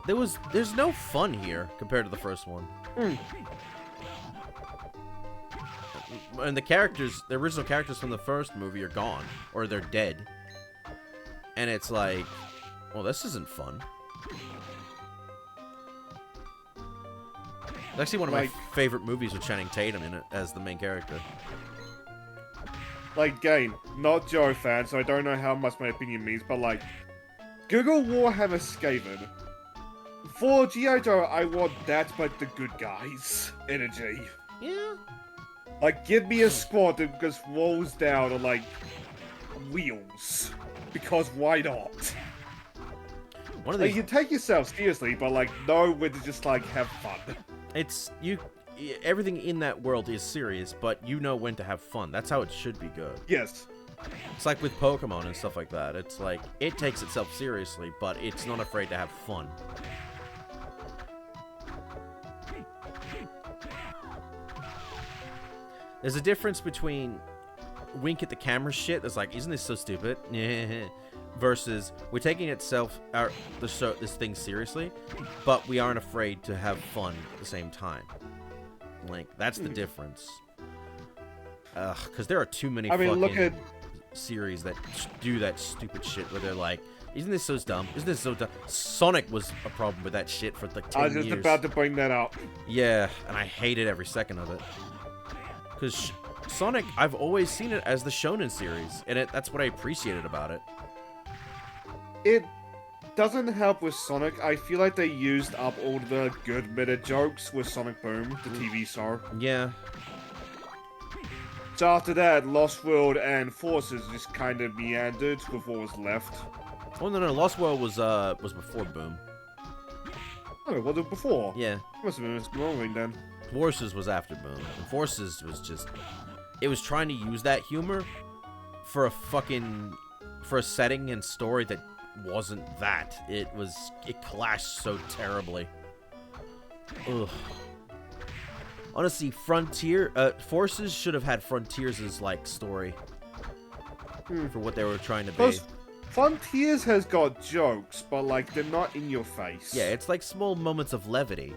there's no fun here compared to the first one. And the original characters from the first movie are gone, or they're dead. And it's like, well, this isn't fun. It's actually one of my favorite movies with Channing Tatum in it as the main character. Like, again, not Joe fan, so I don't know how much my opinion means, but like, Google Warhammer Skaven. For G.I. Joe, I want that, but the good guys energy. Yeah. Like, give me a squad that just rolls down on, like, wheels. Because why not? One of these... Like, you take yourself seriously, but, like, know when to just, like, have fun. It's everything in that world is serious, but you know when to have fun. That's how it should be good. Yes. It's like with Pokemon and stuff like that. It's like, it takes itself seriously, but it's not afraid to have fun. There's a difference between wink at the camera shit that's like, isn't this so stupid? Versus we're taking this thing seriously, but we aren't afraid to have fun at the same time. Like, that's the difference. Because there are too many fucking series that do that stupid shit where they're like, isn't this so dumb? Isn't this so dumb? Sonic was a problem with that shit for like 10 years. I was just about to bring that up. Yeah, and I hated every second of it. Because Sonic, I've always seen it as the shonen series, and that's what I appreciated about it. It doesn't help with Sonic. I feel like they used up all the good meta jokes with Sonic Boom, the TV show. Yeah. So after that, Lost World and Forces just kind of meandered with what was left. Oh no, Lost World was before Boom. Oh, was it before? Yeah. Must have been misremembering then. Forces was after Boom. And Forces was just, it was trying to use that humor for a setting and story that wasn't that. It clashed so terribly. Ugh. Honestly, Forces should have had Frontiers' like story for what they were trying to be. Frontiers has got jokes, but like they're not in your face. Yeah, it's like small moments of levity,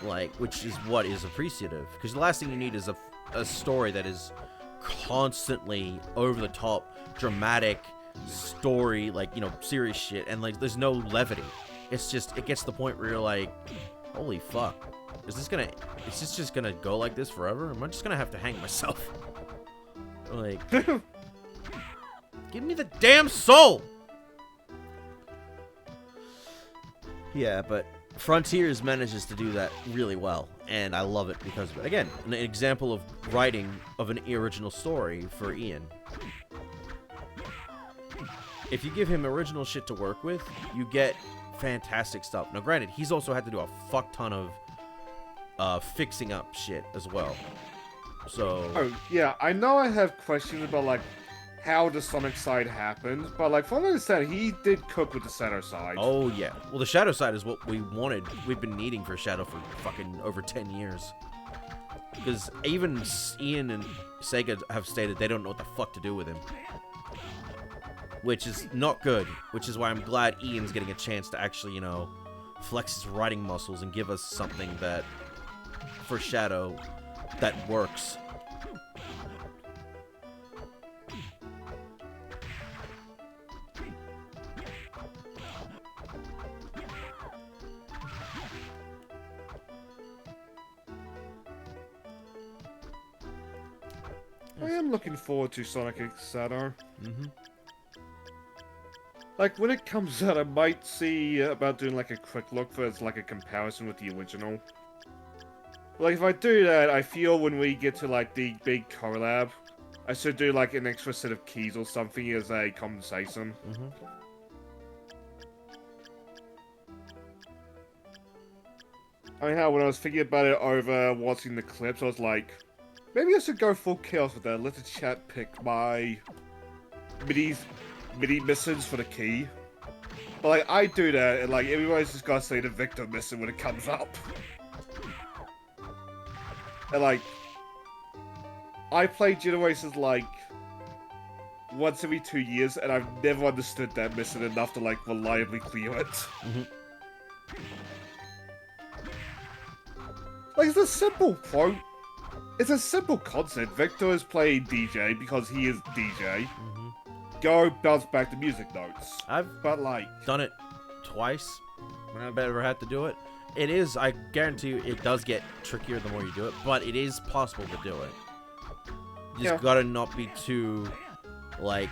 like, which is what is appreciative. Because the last thing you need is a story that is constantly over the top, dramatic story, like, you know, serious shit, and like there's no levity. It's just, it gets to the point where you're like, holy fuck. Is this just gonna go like this forever? Am I just gonna have to hang myself? Like, give me the damn soul! Yeah, but Frontiers manages to do that really well, and I love it because of it. Again, an example of writing of an original story for Ian. If you give him original shit to work with, you get fantastic stuff. Now, granted, he's also had to do a fuck ton of fixing up shit as well. So... Oh, yeah, I know I have questions about, like, how the Sonic side happened, but, like, from what I understand, he did cook with the Shadow side. Oh, yeah. Well, the Shadow side is what we wanted. We've been needing for Shadow for fucking over 10 years. Because even Ian and Sega have stated they don't know what the fuck to do with him. Which is not good. Which is why I'm glad Ian's getting a chance to actually, you know, flex his writing muscles and give us something that, for Shadow, that works. I am looking forward to Sonic X Shadow. Mm-hmm. Like, when it comes out, I might see about doing, like, a quick look for it's like a comparison with the original. Like, if I do that, I feel when we get to, like, the big collab, I should do, like, an extra set of keys or something as a compensation. Mm-hmm. I mean, how when I was thinking about it over watching the clips, I was like, maybe I should go full chaos with that. Let the chat pick my MIDI missions for the key. But, like, I do that, and, like, everybody's just gotta say the Victor mission when it comes up. And, like, I play Generations, like, once every 2 years, and I've never understood that mission enough to, like, reliably clear it. Mm-hmm. Like, it's a simple quote. It's a simple concept. Victor is playing DJ because he is DJ. Mm-hmm. Go bounce back the music notes. But, like, done it twice when I've ever had to do it. It is, I guarantee you, it does get trickier the more you do it, but it is possible to do it. You just gotta not be too, like,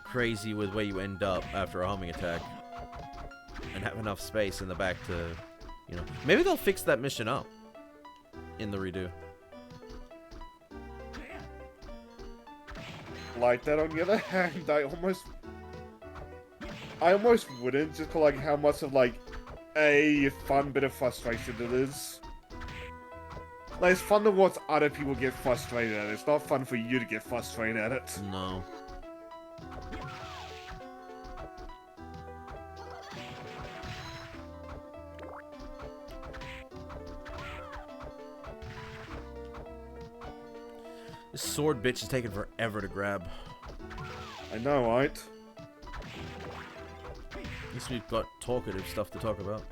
crazy with where you end up after a homing attack. And have enough space in the back to, you know. Maybe they'll fix that mission up in the redo. Like that, on the other hand, I almost wouldn't, just for, like, how much of, like, a fun bit of frustration it is. Like, it's fun to watch other people get frustrated at it. It's not fun for you to get frustrated at it. No. This sword bitch is taking forever to grab. I know, right? At least we've got talkative stuff to talk about.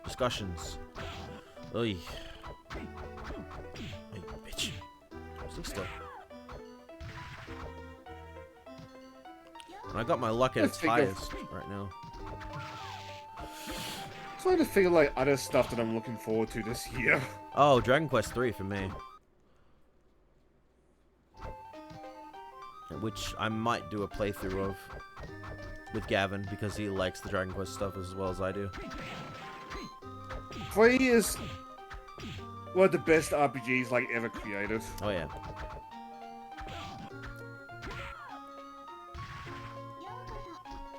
Discussions. Oy. Hey, bitch. Stay still. And I got my luck at its highest right now. I'm trying to figure like other stuff that I'm looking forward to this year. Oh, Dragon Quest 3 for me. Which I might do a playthrough of with Gavin because he likes the Dragon Quest stuff as well as I do. 3 is one of the best RPGs like ever created. Oh yeah.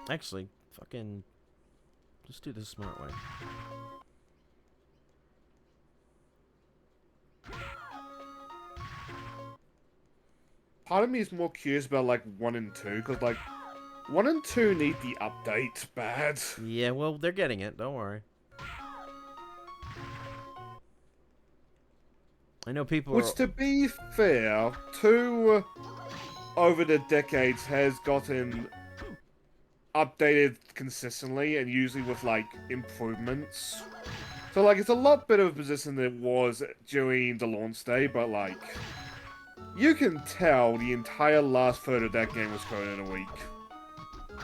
Actually, fucking just do this the smart way. Part of me is more curious about like 1 and 2 because like 1 and 2 need the update bad. Yeah, well, they're getting it. Don't worry. I know people Which, to be fair, 2 over the decades has gotten updated consistently and usually with like improvements. So like it's a lot better of a position than it was during the launch day, but like you can tell the entire last third of that game was coded in a week.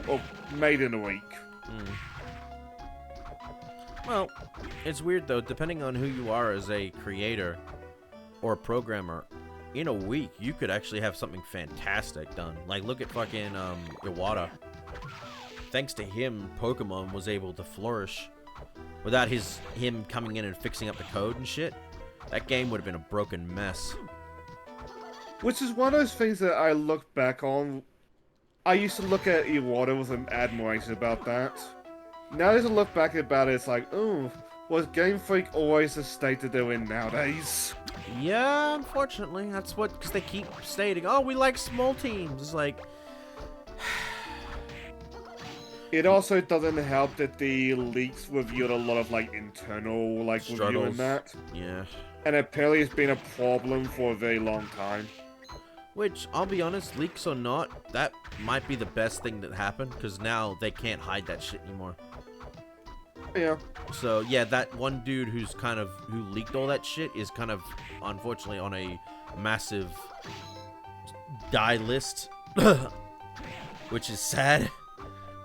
Or made in a week. Mm. Well, it's weird though, depending on who you are as a creator or a programmer, in a week you could actually have something fantastic done. Like look at fucking Iwata. Thanks to him, Pokemon was able to flourish. Without him coming in and fixing up the code and shit, that game would have been a broken mess. Which is one of those things that I look back on. I used to look at Iwata with an admiration about that. Now as I look back about it, it's like, oh, was Game Freak always the state that they're in nowadays? Yeah, unfortunately, that's what, because they keep stating, oh, we like small teams. It's like... It also doesn't help that the leaks revealed a lot of like internal like review in that. Yeah. And apparently it's been a problem for a very long time. Which, I'll be honest, leaks or not, that might be the best thing that happened, because now they can't hide that shit anymore. Yeah. So, yeah, that one dude who leaked all that shit is kind of, unfortunately, on a massive die list, which is sad.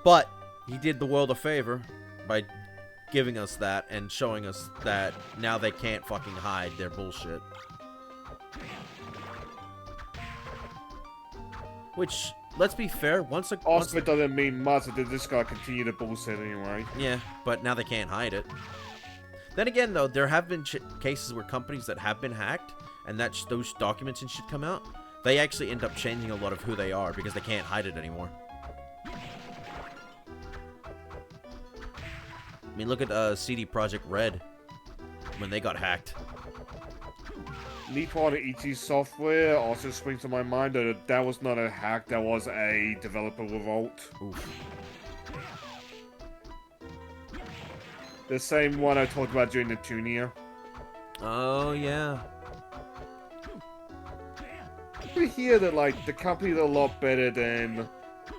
But he did the world a favor by giving us that and showing us that now they can't fucking hide their bullshit. Which, let's be fair, Also, it doesn't mean much that they just gotta continue to bullshit anyway. Yeah, but now they can't hide it. Then again, though, there have been cases where companies that have been hacked and that those documents and shit come out, they actually end up changing a lot of who they are because they can't hide it anymore. I mean, look at CD Projekt Red when they got hacked. Nippon Ichi Software also springs to my mind that that was not a hack, that was a developer revolt. Oof. The same one I talked about during the Tunia. Oh, yeah. We hear that, like, the company's a lot better than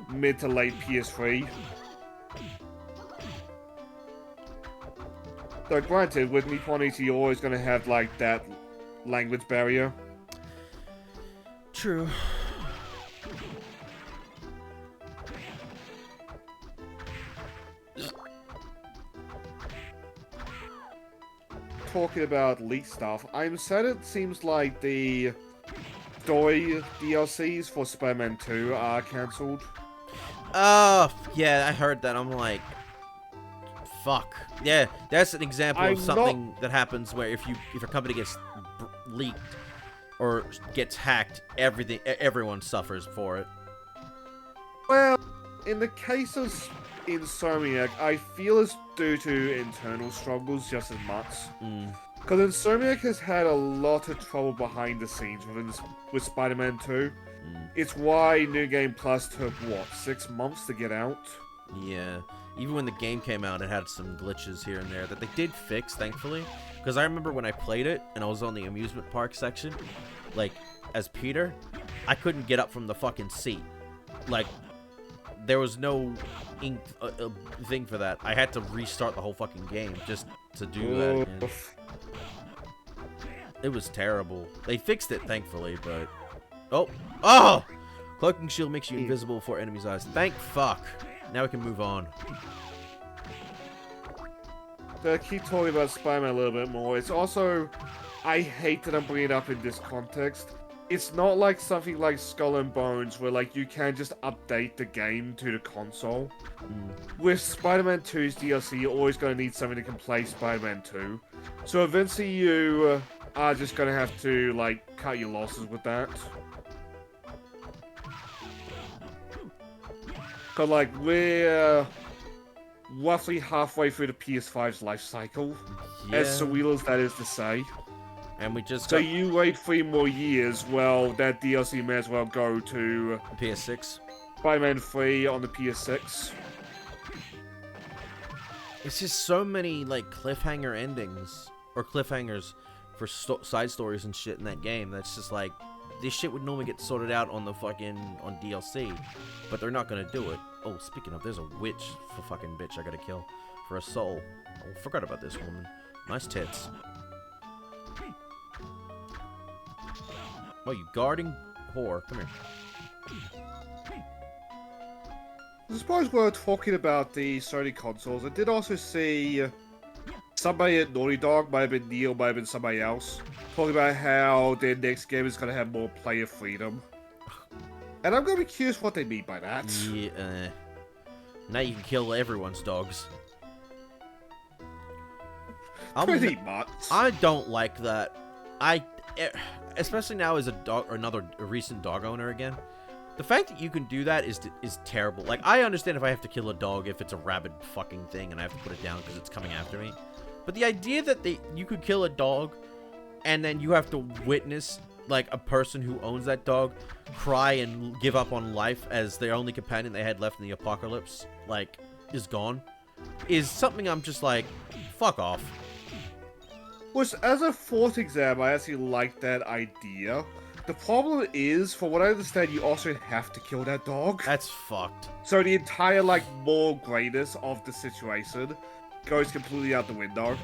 mid to late PS3. Though granted, with Nippon Ichi, you're always gonna have, like, that language barrier. True. Talking about leak stuff, I'm sad it seems like the story DLCs for Spider-Man 2 are cancelled. Oh, yeah, I heard that. I'm like, fuck. Yeah, that's an example of something that happens where if a company gets leaked or gets hacked, everyone suffers for it. Well, in the case of Insomniac, I feel it's due to internal struggles just as much. Because Insomniac has had a lot of trouble behind the scenes with Spider-Man 2. It's why New Game Plus took, what, 6 months to get out? Yeah. Even when the game came out, it had some glitches here and there that they did fix, thankfully. Because I remember when I played it, and I was on the amusement park section, like, as Peter, I couldn't get up from the fucking seat. Like, there was no thing for that. I had to restart the whole fucking game just to do that. And it was terrible. They fixed it, thankfully, but... Oh! Cloaking shield makes you invisible before enemies' eyes. Thank fuck. Now we can move on. To keep talking about Spider-Man a little bit more, it's also... I hate that I'm bringing it up in this context. It's not like something like Skull and Bones where, like, you can just update the game to the console. With Spider-Man 2's DLC, you're always going to need something that can play Spider-Man 2. So eventually you are just going to have to, like, cut your losses with that. Because, like, we're roughly halfway through the PS5's life cycle. Yeah. As surreal as that is to say. And we just So you wait 3 more years, well, that DLC may as well go to... PS6. Spider-Man 3 on the PS6. It's just so many, like, cliffhanger endings. Or cliffhangers for side stories and shit in that game. That's just like... This shit would normally get sorted out on the fucking... on DLC. But they're not gonna do it. Oh, speaking of, there's a witch for fucking bitch I gotta kill. For a soul. Oh, forgot about this woman. Nice tits. Oh, you guarding whore. Come here. I suppose we're talking about the Sony consoles. I did also see somebody at Naughty Dog, might have been Neil, might have been somebody else, talking about how their next game is going to have more player freedom. And I'm going to be curious what they mean by that. Yeah, now you can kill everyone's dogs. Pretty much. I don't like that. Especially now as a recent dog owner again. The fact that you can do that is terrible. Like, I understand if I have to kill a dog if it's a rabid fucking thing and I have to put it down because it's coming after me. But the idea that you could kill a dog and then you have to witness, like, a person who owns that dog cry and give up on life as their only companion they had left in the apocalypse, like, is gone, is something I'm just like, fuck off. Which, as a thought exam, I actually like that idea. The problem is, for what I understand, you also have to kill that dog. That's fucked. So the entire, like, moral greatness of the situation goes completely out the window.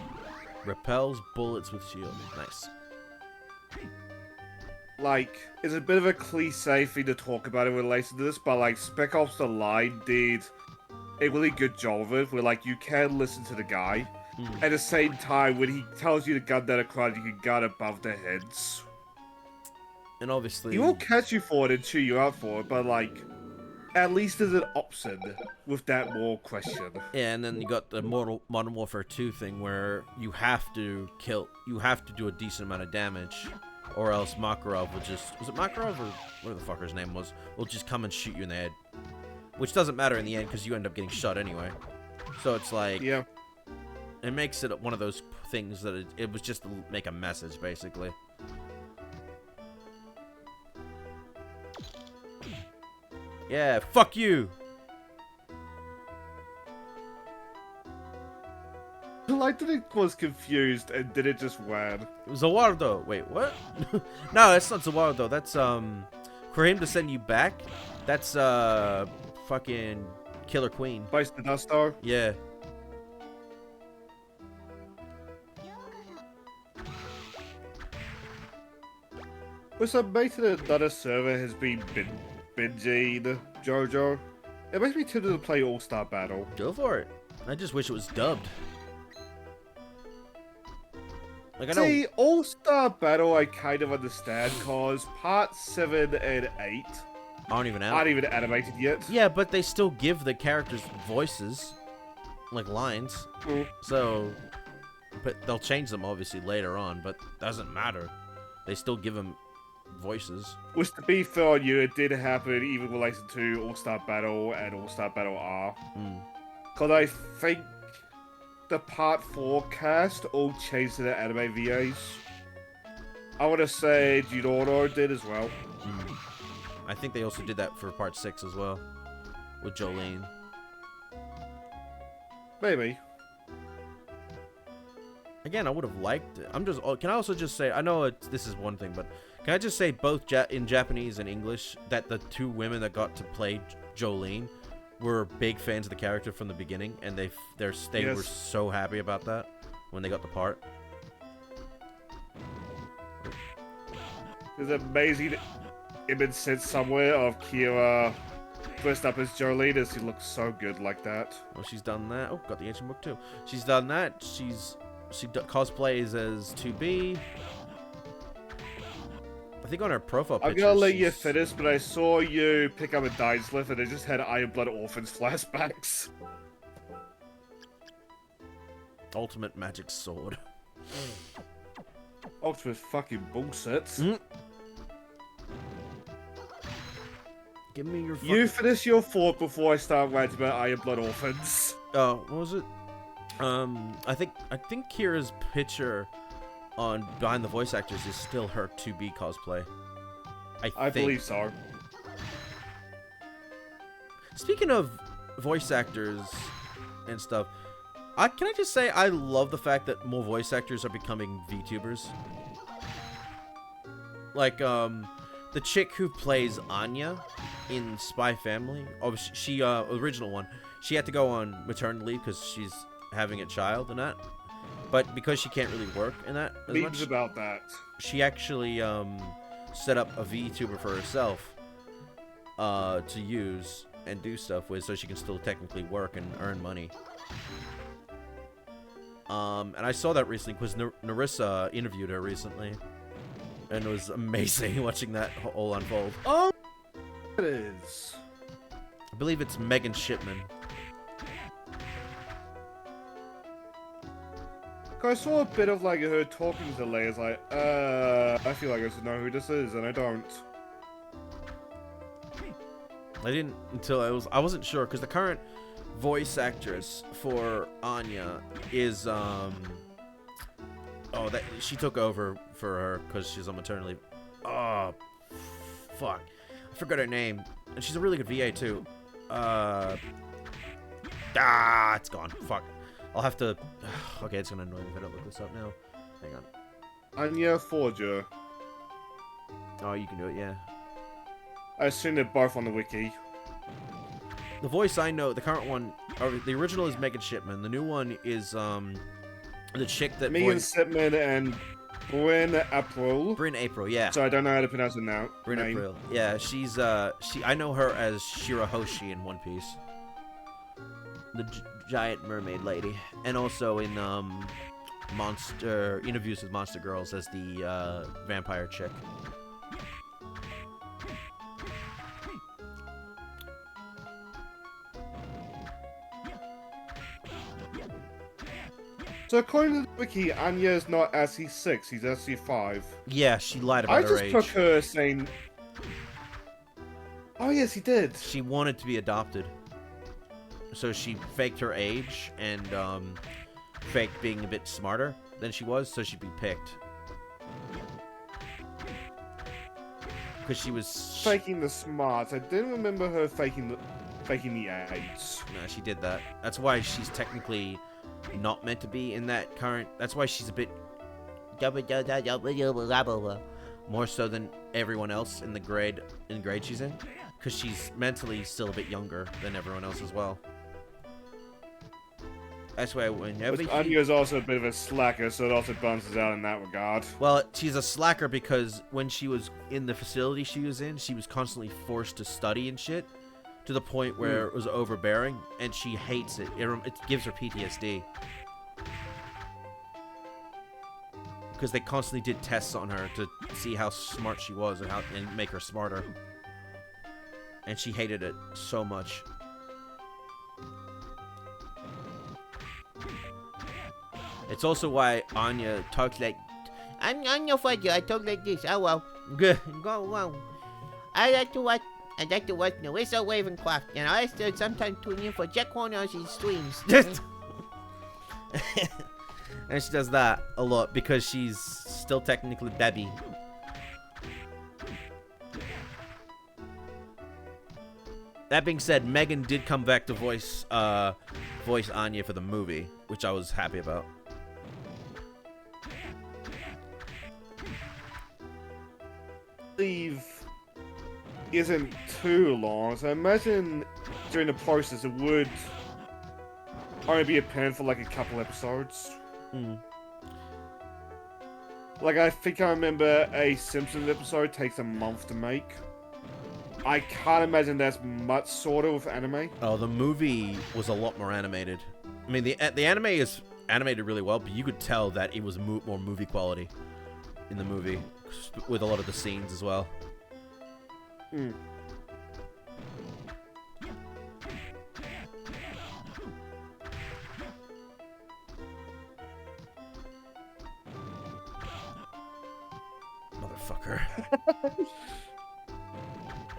Repels bullets with shield. Nice. Like, it's a bit of a cliche thing to talk about in relation to this, but, like, Spec Ops The Line did a really good job of it, where, like, you can listen to the guy. At the same time, when he tells you to gun down a crowd, you can gun above their heads. And obviously... He won't catch you for it and chew you out for it, but, like, at least there's an option with that moral question. Yeah, and then you got the Modern Warfare 2 thing where you have to do a decent amount of damage, or else Makarov will just... Was it Makarov or whatever the fuck his name was? Will just come and shoot you in the head. Which doesn't matter in the end, because you end up getting shot anyway. So it's like... Yeah. It makes it one of those things that it was just to make a message, basically. Yeah, fuck you! I like that it was confused and did it just ran. Zawardo. Wait, what? No, that's not Zawardo. That's, for him to send you back, that's, fucking Killer Queen. Vice the Dust Star? Yeah. With some mate that another server has been binging JoJo, it makes me tempted to play All-Star Battle. Go for it. I just wish it was dubbed. Like, I know... See, All-Star Battle I kind of understand, cause Part 7 and 8 aren't even animated yet. Yeah, but they still give the characters voices. Like, lines. So... But they'll change them, obviously, later on, but doesn't matter. They still give them voices. Which, to be fair on you, it did happen even related to All-Star Battle and All-Star Battle R. Because I think the Part 4 cast all changed to the anime VAs. I want to say Jidoro did as well. I think they also did that for Part 6 as well, with Jolene. Maybe. Again, I would have liked it. Can I also just say, I know this is one thing, but can I just say both in Japanese and English that the two women that got to play Jolene were big fans of the character from the beginning, and they were so happy about that when they got the part. There's an amazing image sent somewhere of Kira dressed up as Jolene, as she looks so good like that. Well, she's done that. Oh, got the ancient book too. She's done that. She cosplays as 2B. I think on her profile picture. I'm gonna let you finish, but I saw you pick up a dice list and it just had Iron Blood Orphans flashbacks. Ultimate magic sword. Ultimate fucking bullshit. Give me your. You finish your thought before I start writing about Iron Blood Orphans. What was it? I think Kira's picture on behind the voice actors is still her 2B cosplay. I believe so. Speaking of voice actors and stuff, can I just say I love the fact that more voice actors are becoming VTubers. Like the chick who plays Anya in Spy Family. Oh, she original one. She had to go on maternity leave because she's having a child and that. But because she can't really work in that as much, about that. She actually set up a VTuber for herself to use and do stuff with, so she can still technically work and earn money. And I saw that recently because Narissa interviewed her recently, and it was amazing watching that all unfold. Oh, it is. I believe it's Megan Shipman. I saw a bit of like her talking to Leia. It's like, I feel like I should know who this is, and I don't. I didn't until I wasn't sure because the current voice actress for Anya is she took over for her because she's on maternity leave. Oh, fuck, I forgot her name, and she's a really good VA too. It's gone. Fuck. I'll have to. Okay, it's gonna annoy me if I don't look this up now. Hang on. Anya Forger. Oh, you can do it, yeah. I assume they're both on the wiki. The voice I know, the current one, or the original is Megan Shipman. The new one is the chick that Megan Shipman and Bryn April. Bryn April, yeah. So I don't know how to pronounce it now. Bryn April, yeah. She's I know her as Shirahoshi in One Piece, the giant mermaid lady, and also in Interviews with Monster Girls as the vampire chick. So according to the wiki, Anya is not actually 6, he's actually 5. Yeah, she lied about her age. I just took her saying... Oh yes, he did. She wanted to be adopted. So she faked her age and faked being a bit smarter than she was, so she'd be picked. Because she was... Faking the smarts. I didn't remember her faking the age. No, she did that. That's why she's technically... not meant to be in that current. That's why she's a bit more so than everyone else in the grade she's in, because she's mentally still a bit younger than everyone else as well. That's why whenever Anya's also a bit of a slacker, so it also balances out in that regard. Well, she's a slacker because when she was in the facility she was in, she was constantly forced to study and shit, to the point where it was overbearing, and she hates it. It gives her PTSD. Because they constantly did tests on her to see how smart she was and make her smarter. And she hated it so much. It's also why Anya talks like, I'm no fudger, I talk like this. Oh well. Good. Go on. I like to watch Narissa Ravencroft, and I still sometimes tune in for Jack Horner's streams. And she does that a lot because she's still technically Bebby. That being said, Megan did come back to voice Anya for the movie, which I was happy about. Leave isn't too long, so I imagine during the process it would only be apparent for like a couple episodes. Like, I think I remember a Simpsons episode takes a month to make. I can't imagine that's much shorter with anime. Oh, the movie was a lot more animated. I mean, the anime is animated really well, but you could tell that it was more movie quality in the movie, with a lot of the scenes as well. Motherfucker.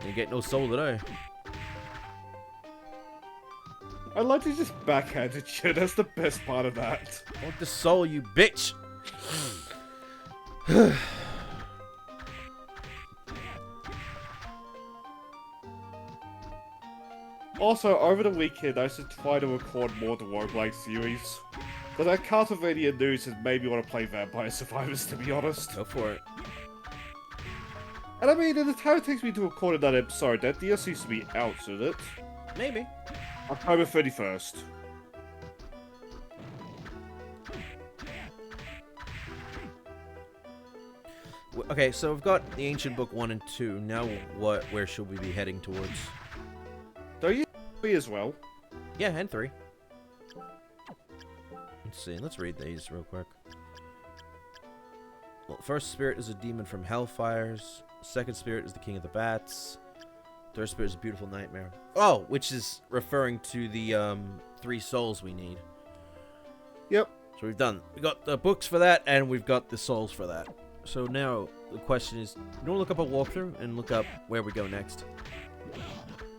You get no soul today. I like to just backhand at you. That's the best part of that. I want the soul, you bitch. Also, over the weekend, I should try to record more of the roguelike series. But that Castlevania news has made me want to play Vampire Survivors, to be honest. Go for it. And I mean, in the time it takes me to record another episode, that DLC used to be out, shouldn't it? Maybe. October 31st. Okay, so we've got the Ancient Book 1 and 2. Now where should we be heading towards? Don't you 3 as well? Yeah, and 3. Let's see, let's read these real quick. Well, first spirit is a demon from Hellfires. Second spirit is the king of the bats. Third spirit is a beautiful nightmare. Oh, which is referring to the 3 souls we need. Yep. So we got the books for that, and we've got the souls for that. So now the question is, you want to look up a walkthrough and look up where we go next?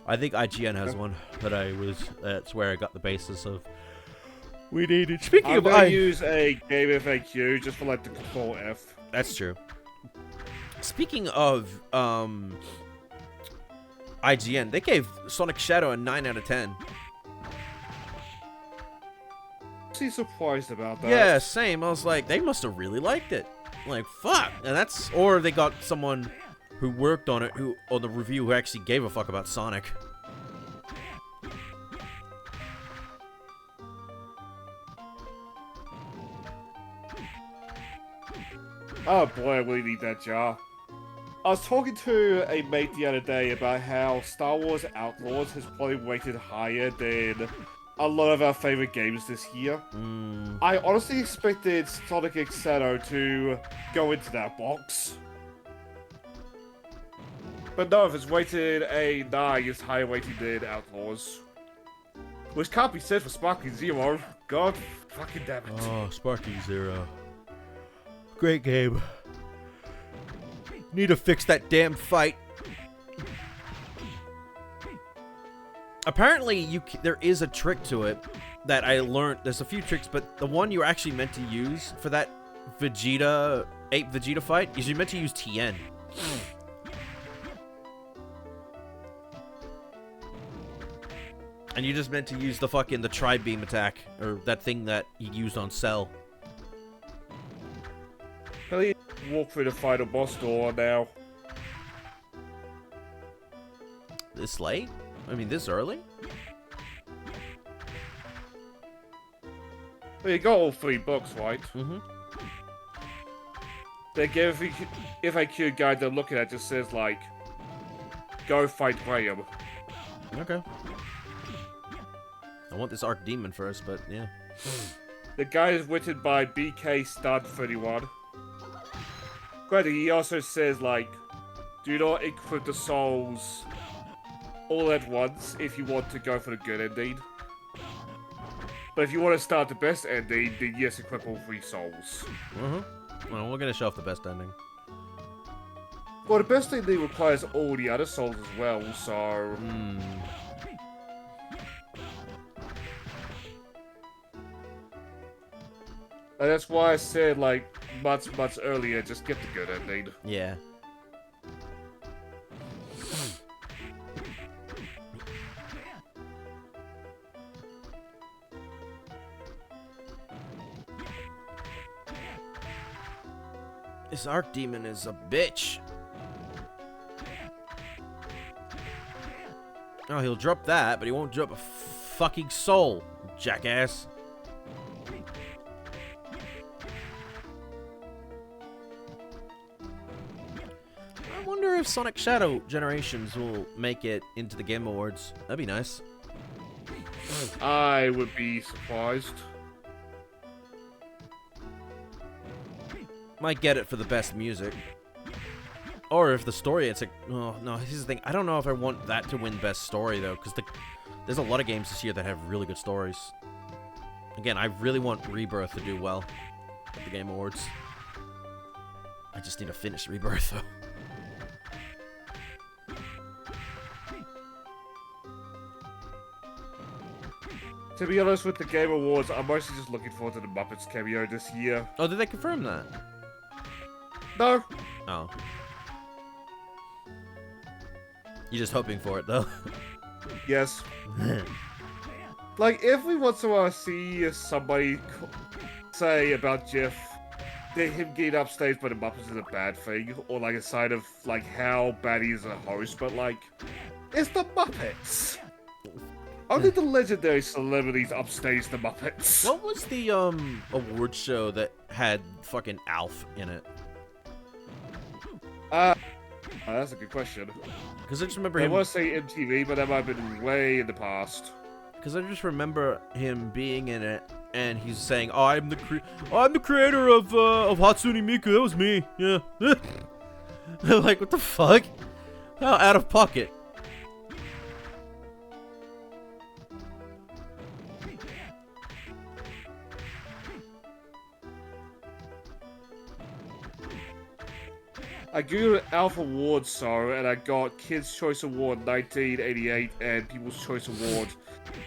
I think IGN has one that's where I got the basis of. We needed. Speaking I'm of, gonna use a game FAQ just for like the Control F. That's true. Speaking of IGN, they gave Sonic Shadow a 9 out of 10. I'm actually surprised about that. Yeah, same. I was like, they must have really liked it. Like, fuck. And that's, or they got someone who worked on it, on the review, who actually gave a fuck about Sonic. Oh boy, I really need that jar. I was talking to a mate the other day about how Star Wars Outlaws has probably rated higher than a lot of our favorite games this year. I honestly expected Sonic X Shadow to go into that box. But no, if it's rated a 9, it's higher rated than Outlaws. Which can't be said for Sparking Zero. God fucking damn it. Oh, Sparking Zero. Great game. Need to fix that damn fight. Apparently, there is a trick to it that I learned. There's a few tricks, but the one you're actually meant to use for that Ape Vegeta fight is you're meant to use Tien. And you just meant to use the Tri-Beam attack, or that thing that you used on Cell. Can you walk through the final boss door now? This late? I mean, this early? Well, you got all 3 books, right? Mm-hmm. They gave a FAQ guide they're looking at just says, like, go fight Graham. Okay. I want this Arc Demon first, but yeah. The guide is written by BK Stud 31. Granted, he also says, like, do not equip the souls all at once if you want to go for the good ending. But if you want to start the best ending, then yes, equip all 3 souls. Well, we're gonna show off the best ending. Well, the best ending requires all the other souls as well, so... And that's why I said, like, months earlier, just get the good ending. Yeah. This Arc Demon is a bitch. Oh, he'll drop that, but he won't drop a fucking soul, jackass. I wonder if Sonic Shadow Generations will make it into the Game Awards. That'd be nice. I would be surprised. Might get it for the best music. Or if the story, it's like, oh, no, here's the thing. I don't know if I want that to win best story, though, because there's a lot of games this year that have really good stories. Again, I really want Rebirth to do well at the Game Awards. I just need to finish Rebirth, though. To be honest, with the Game Awards, I'm mostly just looking forward to the Muppets cameo this year. Oh, did they confirm that? No. Oh. You're just hoping for it, though. Yes. Like, every once in a while I see somebody say about Jeff that him getting upstaged by the Muppets is a bad thing, or like a sign of like how bad he is as a host, but like, it's the Muppets! Only the legendary celebrities upstage the Muppets. What was the award show that had fucking Alf in it? That's a good question. Because I just remember I him. want to say MTV, but that might have been way in the past. Because I just remember him being in it, and he's saying, "Oh, I'm the creator of Hatsune Miku. That was me. Yeah." Like, what the fuck? How out of pocket. I googled Alpha Awards, so, and I got Kids' Choice Award 1988 and People's Choice Award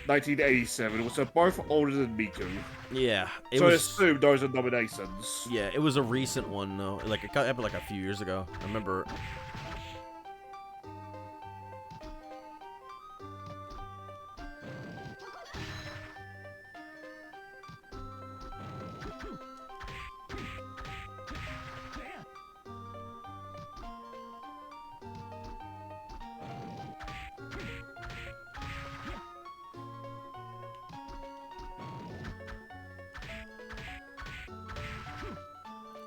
1987, which are both older than Miku. Yeah. So I assume those are nominations. Yeah, it was a recent one, though. Like, it happened like a few years ago. I remember.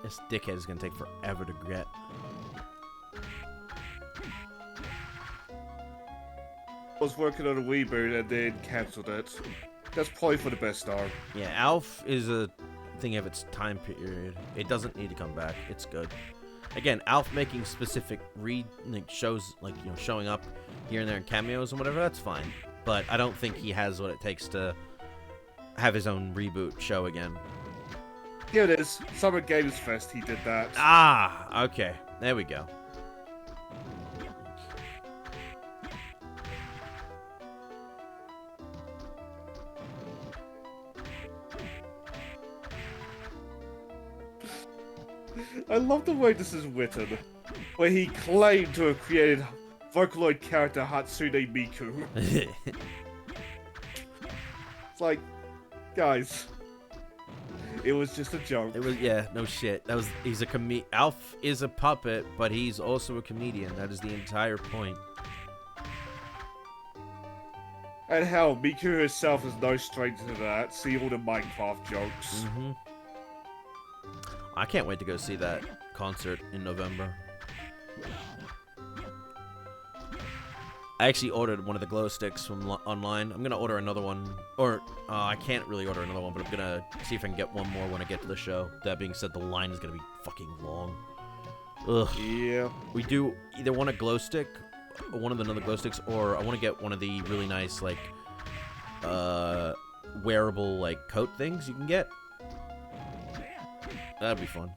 This dickhead is gonna take forever to get. I was working on a reboot and then cancelled it. That's probably for the best star. Yeah, Alf is a thing of its time period. It doesn't need to come back. It's good. Again, Alf making specific shows, like, you know, showing up here and there in cameos and whatever, that's fine. But I don't think he has what it takes to have his own reboot show again. Here it is. Summer Games Fest, he did that. Ah, okay. There we go. I love the way this is written, where he claimed to have created Vocaloid character Hatsune Miku. It's like, guys, it was just a joke. It was, yeah, no shit. Alf is a puppet, but he's also a comedian. That is the entire point. And hell, Miku herself is no stranger to that. See all the Minecraft jokes. Mm-hmm. I can't wait to go see that concert in November. I actually ordered one of the glow sticks from online. I'm gonna order another one, or I can't really order another one, but I'm gonna see if I can get one more when I get to the show. That being said, the line is gonna be fucking long. Ugh. Yeah. We do either want a glow stick, one of the other glow sticks, or I want to get one of the really nice, like, wearable, like, coat things you can get. That'd be fun.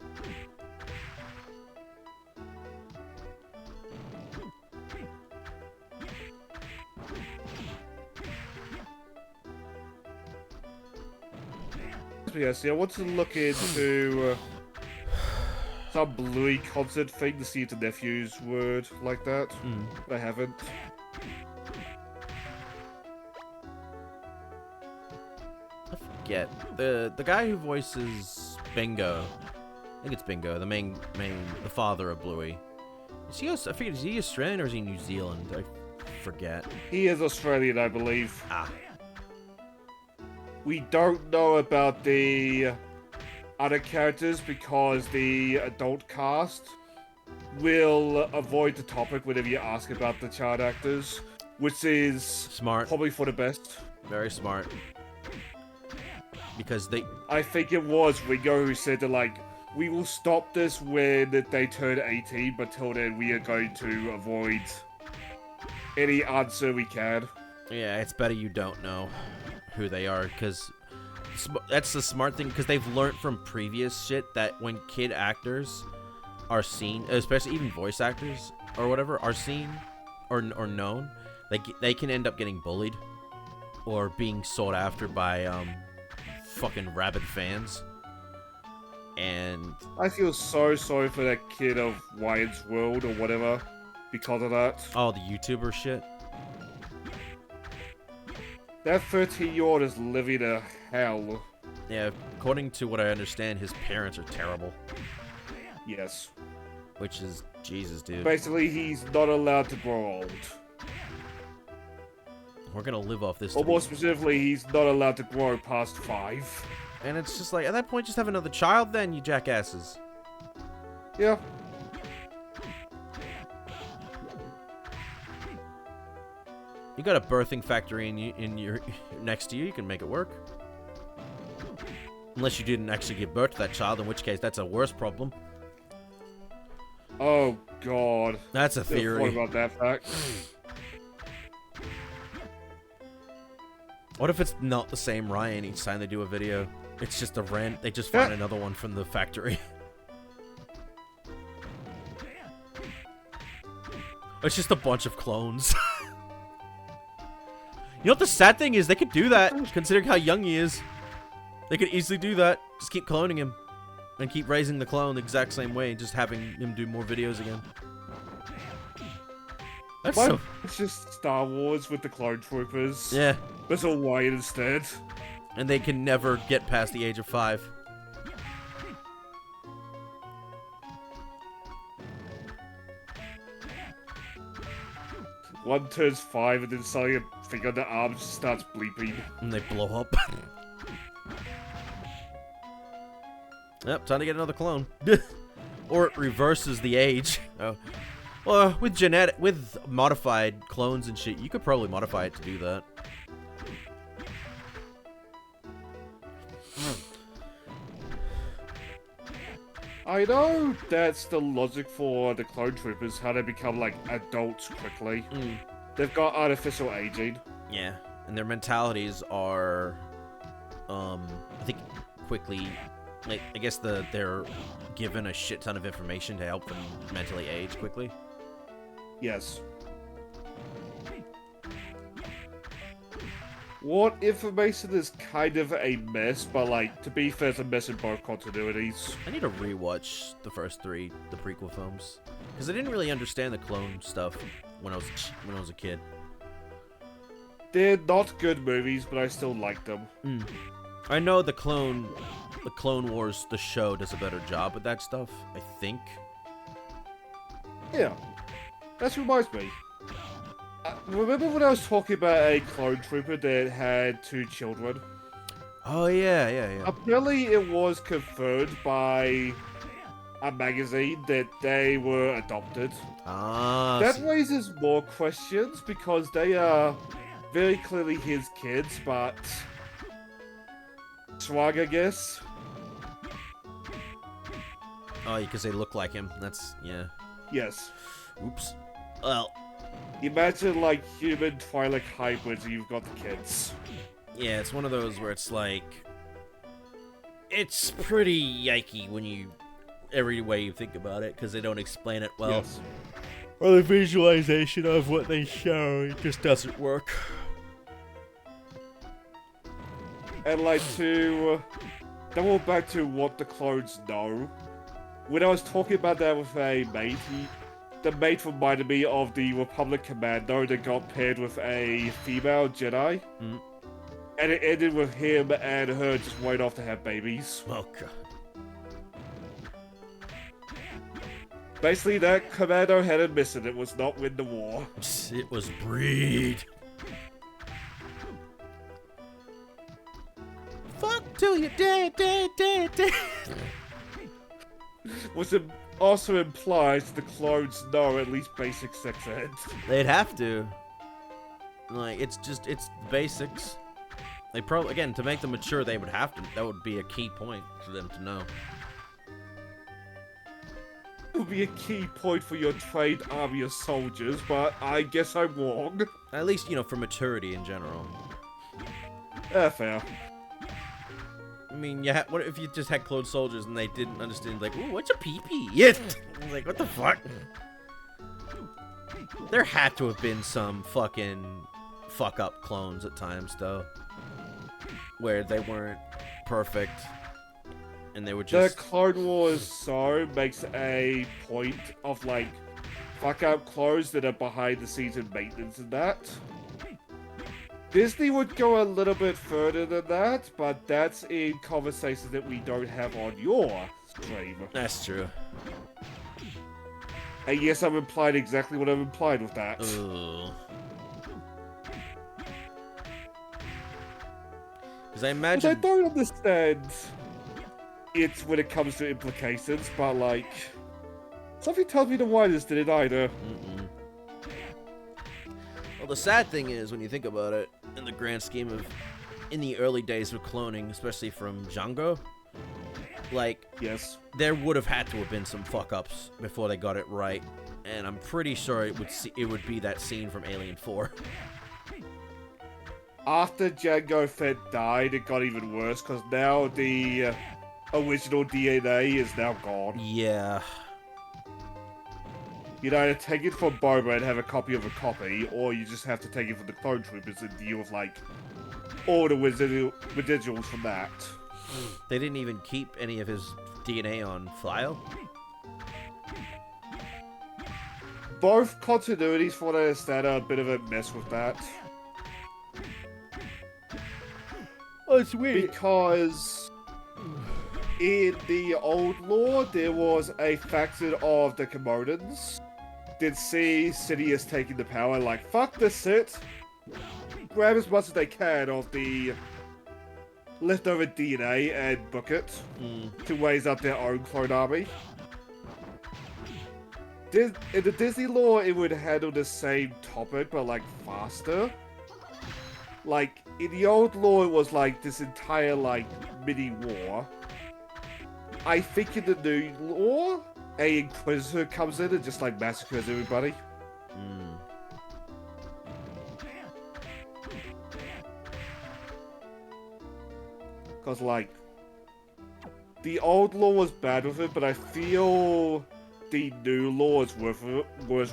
Yes, yeah, I want to look into some Bluey concert thing to see if the nephew's word like that. But I haven't. I forget the guy who voices Bingo. I think it's Bingo, the father of Bluey. Is he? I forget. Is he Australian or is he New Zealand? I forget. He is Australian, I believe. Ah. We don't know about the other characters because the adult cast will avoid the topic whenever you ask about the child actors, which is Smart. Probably for the best. Very smart. Because they... I think it was Ringo who said that, like, we will stop this when they turn 18, but till then we are going to avoid any answer we can. Yeah, it's better you don't know who they are, because that's the smart thing, because they've learned from previous shit that when kid actors are seen, especially even voice actors or whatever, are seen or known, they can end up getting bullied or being sought after by fucking rabid fans. And I feel so sorry for that kid of Wyatt's World or whatever because of that. oh, the YouTuber shit. That 13-year-old is living a hell. Yeah, according to what I understand, his parents are terrible. Yes. Which is Jesus, dude. Basically, he's not allowed to grow old. We're gonna live off this. Or more specifically, he's not allowed to grow past 5. And it's just like, at that point, just have another child then, you jackasses. Yeah. You got a birthing factory in your next to you, you can make it work. Unless you didn't actually give birth to that child, in which case that's a worse problem. Oh, God. That's a theory. What about that fact? What if it's not the same Ryan each time they do a video? It's just a rent. They just find another one from the factory. It's just a bunch of clones. You know what the sad thing is? They could do that, considering how young he is. They could easily do that. Just keep cloning him. And keep raising the clone the exact same way, and just having him do more videos again. That's so... It's just Star Wars with the clone troopers. Yeah. That's all Wyatt instead. And they can never get past the age of 5. One turns 5 and then suddenly a thing on the arm just starts bleeping. And they blow up. Yep, time to get another clone. Or it reverses the age. Oh. Well, with modified clones and shit, you could probably modify it to do that. I know that's the logic for the clone troopers, how they become, like, adults quickly. They've got artificial aging. Yeah, and their mentalities are, I think, quickly, like, I guess they're given a shit ton of information to help them mentally age quickly. Yes. What information is kind of a mess, but, like, to be fair, it's a mess in both continuities. I need to rewatch the first 3, the prequel films, because I didn't really understand the clone stuff when I was a kid. They're not good movies, but I still like them. I know the Clone Wars, the show, does a better job with that stuff, I think. Yeah. That reminds me. Remember when I was talking about a clone trooper that had 2 children? Oh, yeah. Apparently it was confirmed by a magazine that they were adopted. Ah. That raises more questions because they are very clearly his kids, but swag, I guess. Oh, because they look like him. That's, yeah. Yes. Oops. Well. Imagine, like, human Twi'lek hybrids and you've got the kids. Yeah, it's one of those where it's like... It's pretty yikey when you... Every way you think about it, because they don't explain it well. Yes. Or the visualization of what they show, it just doesn't work. And, like, to double back to what the clones know. When I was talking about that with a mate, the mate reminded me of the Republic Commando that got paired with a female Jedi. Mm. And it ended with him and her just waiting off to have babies. Oh, God. Basically, that Commando had a mission. It was not win the war. It was breed. Fuck till you're dead, dead, dead, dead. Which also implies the clones know at least basic sex ed. They'd have to. Like, it's basics. They probably, again, to make them mature, they would have to. That would be a key point for them to know. It would be a key point for your trained army of soldiers, but I guess I'm wrong. At least, you know, for maturity in general. Fair. I mean, yeah. What if you just had clone soldiers and they didn't understand? Like, ooh, what's a pee-pee? Yeah. Like, what the fuck? There had to have been some fucking fuck-up clones at times, though, where they weren't perfect, and they were just... The Clone Wars makes a point of, like, fuck-up clones that are behind the scenes in maintenance and that. Disney would go a little bit further than that, but that's in conversations that we don't have on your stream. That's true. And yes, I'm implying exactly what I'm implying with that. Because I imagine... I don't understand it when it comes to implications, but like... Something tells me the writers didn't either. Well, the sad thing is, when you think about it, in the grand scheme of... In the early days of cloning, especially from Django, like... Yes. There would have had to have been some fuck-ups before they got it right. And I'm pretty sure it would be that scene from Alien 4. After Jango Fett died, it got even worse, because now the original DNA is now gone. Yeah. You'd either take it from Boba and have a copy of a copy, or you just have to take it from the clone troopers and deal with, like, all the residuals from that. They didn't even keep any of his DNA on file? Both continuities, for what I understand, are a bit of a mess with that. Oh, it's weird. Because in the old lore, there was a faction of the Commodans that see Sidious taking the power, like, fuck this shit. Grab as much as they can of the leftover DNA and book it to raise up their own clone army. In the Disney lore, it would handle the same topic, but, like, faster. Like, in the old lore, it was, like, this entire, like, mini-war. I think in the new lore, a Inquisitor comes in and just, like, massacres everybody. Because, like, the old lore was bad with it, but I feel the new lore is worse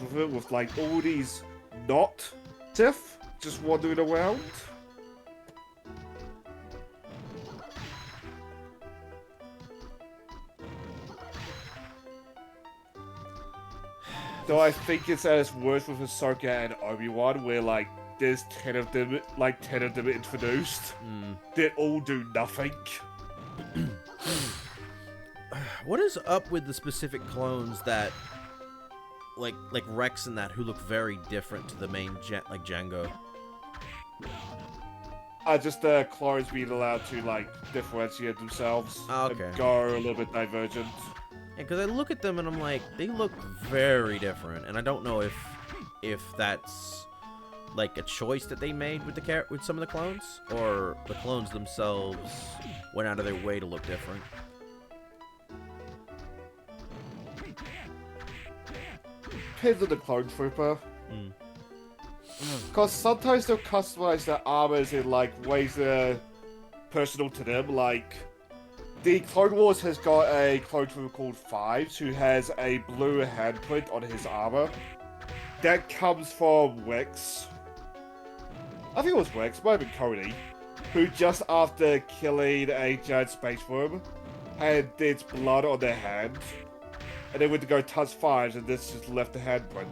with it, with, like, all these not Sith just wandering around. So I think it's at its worst with Ahsoka and Obi-Wan, where, like, there's 10 of them introduced that all do nothing. What is up with the specific clones that, like Rex and that, who look very different to the main, like Django? Just the clones being allowed to, like, differentiate themselves and go a little bit divergent. Yeah, because I look at them and I'm like, they look very different, and I don't know if that's like a choice that they made with with some of the clones, or the clones themselves went out of their way to look different. Depends on the clone trooper. Because sometimes they'll customize their armors in, like, ways that are personal to them. Like, the Clone Wars has got a clone trooper called Fives who has a blue handprint on his armor. That comes from Rex. I think it was Rex, might have been Cody. who just after killing a giant space worm had its blood on their hand, and they went to go touch fives, and this just left the handprint.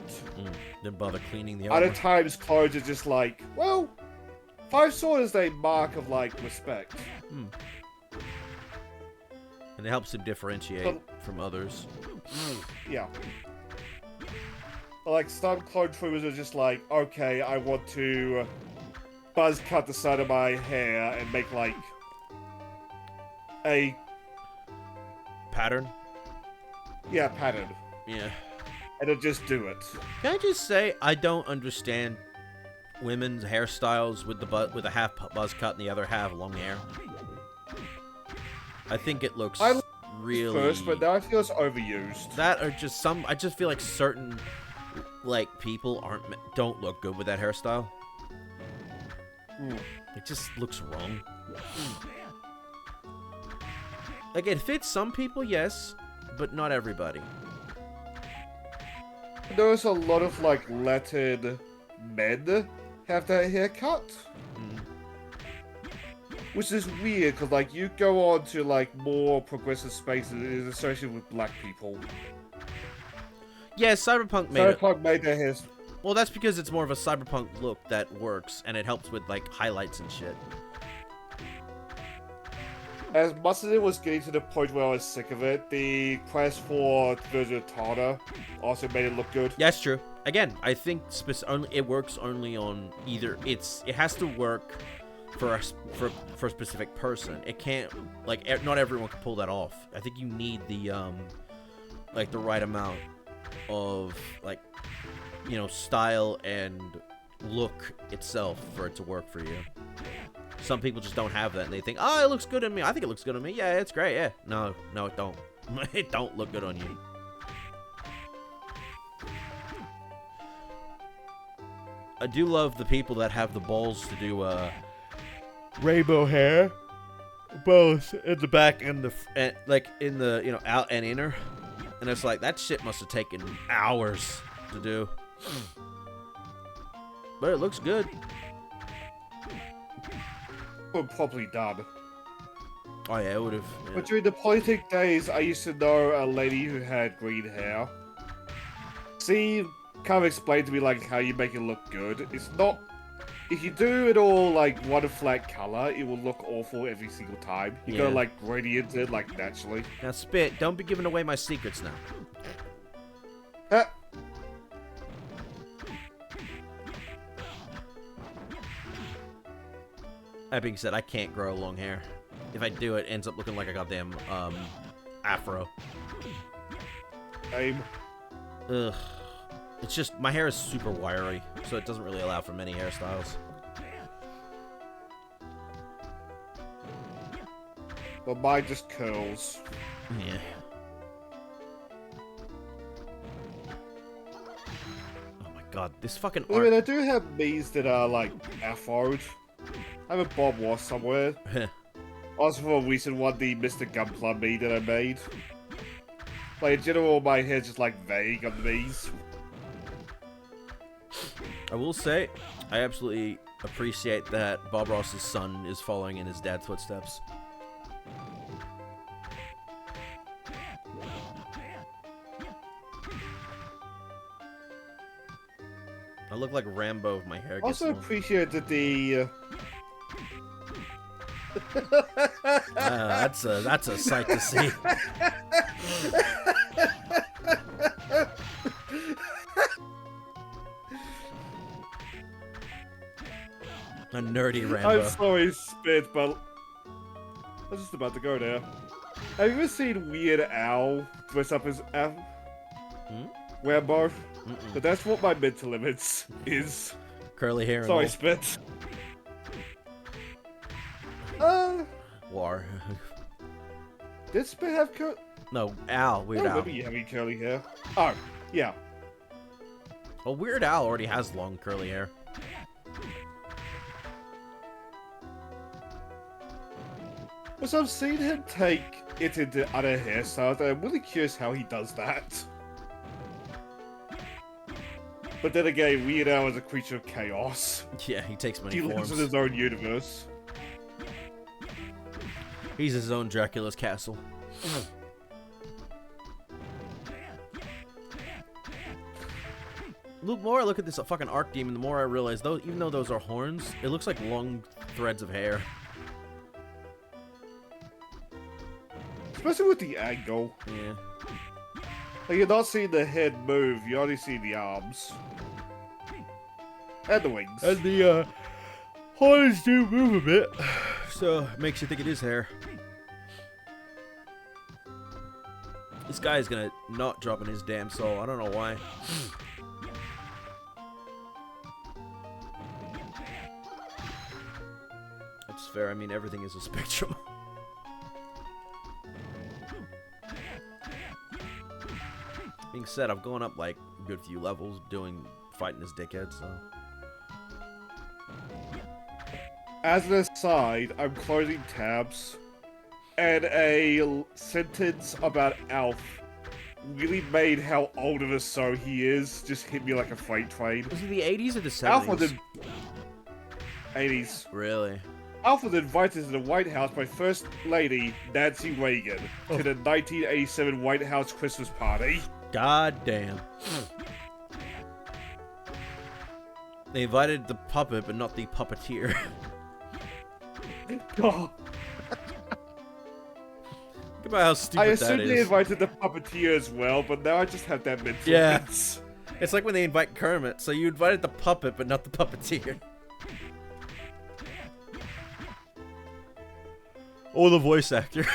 Didn't bother cleaning the Other armor. times, clones are just like, well, 5 sword is a mark of like respect. And it helps him differentiate from others. Yeah. Like, some clone troopers are just like, okay, I want to buzz cut the side of my hair and make, like, a... Pattern? Yeah, pattern. Yeah. And they'll just do it. Can I just say, I don't understand women's hairstyles with the half buzz cut and the other half long hair. I think it looks really... First, but now I feel it's overused. That or just some... I just feel like certain, like, people don't look good with that hairstyle. It just looks wrong. Like, it fits some people, yes, but not everybody. There's a lot of, like, Latin men have that haircut. Which is weird, because, like, you go on to, like, more progressive spaces, it is associated with black people. Yeah, Cyberpunk made it. Cyberpunk made their hair... Well, that's because it's more of a cyberpunk look that works, and it helps with, like, highlights and shit. As much as it was getting to the point where I was sick of it, the quest for version of Tana also made it look good. Yeah, that's true. Again, I think it works only on either... It has to work for a specific person. It can't... Like, not everyone can pull that off. I think you need the, like, the right amount of, like... you know, style and look itself for it to work for you. Some people just don't have that, and they think, oh, it looks good on me. I think it looks good on me. Yeah, it's great, yeah. No, it don't. It don't look good on you. I do love the people that have the balls to do, rainbow hair. Both in the back and like, in the, you know, out and inner. And it's like, that shit must have taken hours to do. But it looks good. Well, probably done. Oh yeah, it would have. Yeah. But during the Polytech days, I used to know a lady who had green hair. She kind of explained to me, like, how you make it look good. It's not... If you do it all, like, one flat color, it will look awful every single time. You gotta, like, gradient it, like, naturally. Now, Spit, don't be giving away my secrets now. That being said, I can't grow long hair. If I do, it ends up looking like a goddamn, afro. Same. Ugh. It's just, my hair is super wiry, so it doesn't really allow for many hairstyles. But mine just curls. Yeah. Oh my god, this fucking art... I mean, I do have me's that are, like, afroed. I have a Bob Ross somewhere. Also for a recent one, the Mr. Gunpla me that I made. Like, in general, my hair's just, like, vague on the knees. I will say, I absolutely appreciate that Bob Ross's son is following in his dad's footsteps. I look like Rambo if my hair gets Also long. appreciate that the... That's a sight to see. A nerdy Rambo. I'm sorry, Spit, but... I was just about to go there. Have you ever seen Weird Al dress up as Rambo? But that's what my mental limits is. Curly hair and Sorry, all. Spit. War. Did Spit have curly... No, Al. Weird I Al. remember you having curly hair. Oh, yeah. Well, Weird Al already has long curly hair. So I've seen him take it into other hairstyles, and I'm really curious how he does that. But then again, Weird Al is a creature of chaos. Yeah, he takes many He forms. lives in his own universe. He's his own Dracula's castle. The more I look at this fucking Arc Demon, the more I realize, though, even though those are horns, it looks like long threads of hair. Especially with the angle. Yeah. Like, you're not seeing the head move, you only see the arms. And the wings. And the horns do move a bit. So, it makes you think it is hair. This guy is gonna not drop in his damn soul. I don't know why. That's fair. I mean, everything is a spectrum. Being said, I've gone up like a good few levels fighting this dickhead, so. As an aside, I'm closing tabs, and a sentence about Alf really made how old of a so he is just hit me like a freight train. Was it the 80s or the 70s? Alf was in 80s. Really? Alf was invited to the White House by First Lady Nancy Reagan to the 1987 White House Christmas party. God damn. They invited the puppet, but not the puppeteer. Oh. Think about how stupid I that assumed is. they invited the puppeteer as well, but now I just have that mental. Yeah. image. It's like when they invite Kermit, so you invited the puppet, but not the puppeteer. Or the voice actor.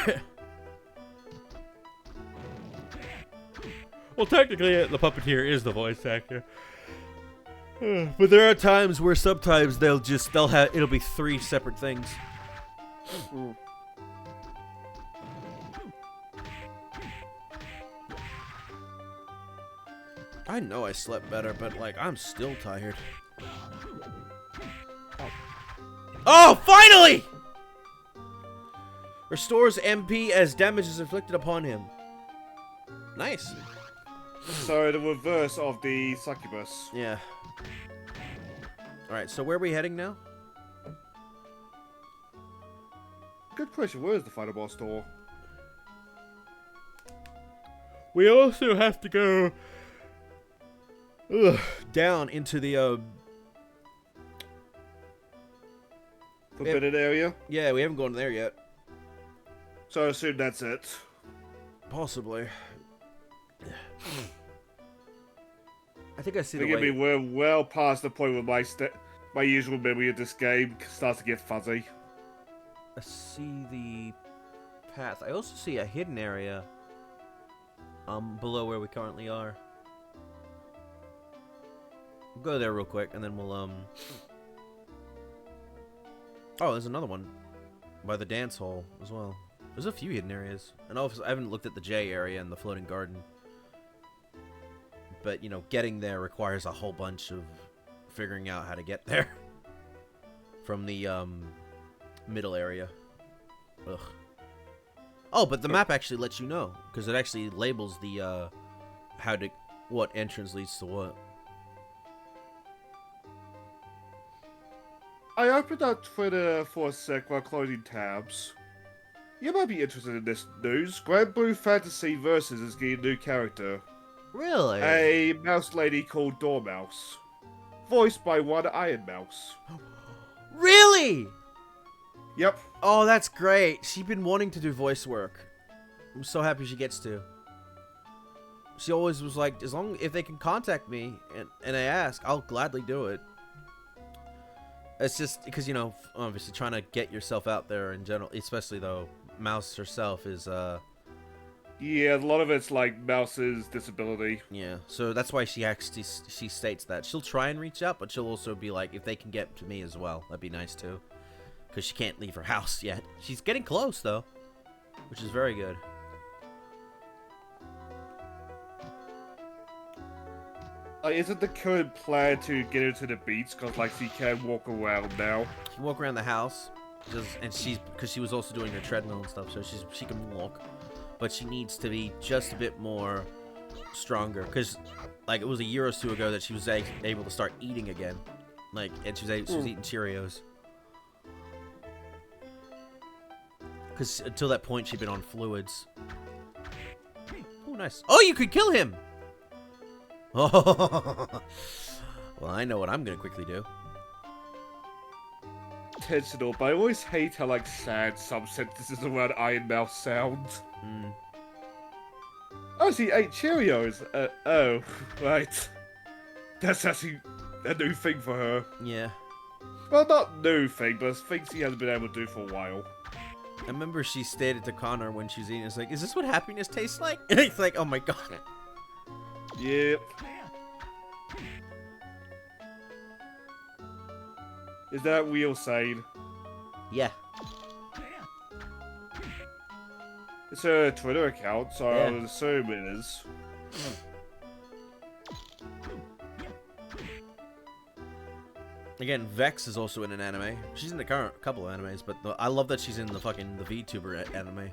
Well, technically, the puppeteer is the voice actor. But there are times where sometimes it'll be 3 separate things. Mm. I know I slept better, but like I'm still tired. Oh, finally! Restores MP as damage is inflicted upon him. Nice. So the reverse of the succubus. Yeah. Alright, so where are we heading now? Good question. Where is the final boss door? We also have to go down into the Forbidden area? yeah, we haven't gone there yet. So I assume that's it. Possibly. I think I see the Forgive me, way. we're well past the point where my usual memory of this game starts to get fuzzy. I see the path. I also see a hidden area below where we currently are. We'll go there real quick and then we'll oh, there's another one by the dance hall as well. There's a few hidden areas. And also, I haven't looked at the J area and the floating garden. But, you know, getting there requires a whole bunch of figuring out how to get there. From the, middle area. Ugh. Oh, but the map actually lets you know. Because it actually labels the, what entrance leads to what. I opened up Twitter for a sec while closing tabs. You might be interested in this news. Grand Blue Fantasy Versus is getting a new character. Really? A mouse lady called Dormouse. Voiced by one Iron Mouse. Really? Yep. Oh, that's great. She's been wanting to do voice work. I'm so happy she gets to. She always was like, if they can contact me and I ask, I'll gladly do it. It's just because, you know, obviously trying to get yourself out there in general, especially though Mouse herself is, Yeah, a lot of it's like Mouse's disability. yeah. So that's why she states that. She'll try and reach out, but she'll also be like, if they can get to me as well, that'd be nice too. Because she can't leave her house yet. She's getting close though, which is very good. Isn't the current plan to get her to the beach? Because, like, she can walk around now. She can walk around the house, because she was also doing her treadmill and stuff, so she can walk, but she needs to be just a bit more stronger. Because, like, it was a year or two ago that she was able to start eating again, like, and she was eating Cheerios. Because until that point, she'd been on fluids. Oh, nice. Oh, you could kill him! Oh, well, I know what I'm gonna quickly do. Intentional, but I always hate how, like, sad some sentences around Iron Mouse sound. Mm. Oh, she ate Cheerios! Oh, right. That's actually a new thing for her. Yeah. Well, not new thing, but it's things she hasn't been able to do for a while. I remember she stated to Connor when she was eating, it's like, is this what happiness tastes like? And it's like, oh my god. Yep. Is that real sane? Yeah. It's her Twitter account, so Yeah. I would assume it is. Again, Vex is also in an anime. She's in the current couple of animes, but I love that she's in the fucking VTuber anime.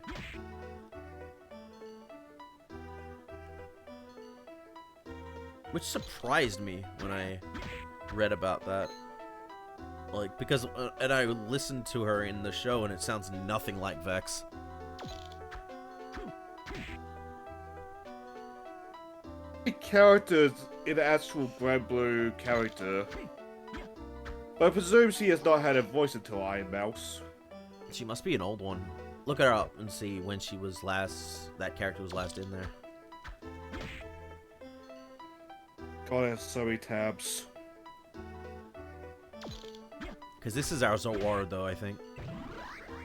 Which surprised me when I read about that. Like, because, and I listened to her in the show and it sounds nothing like Vex. The character's an actual Grand Blue character. But I presume she has not had a voice until Iron Mouse. She must be an old one. Look her up and see when she was last, that character was last in there. God, I have so many tabs. Because this is our Zawardo, I think.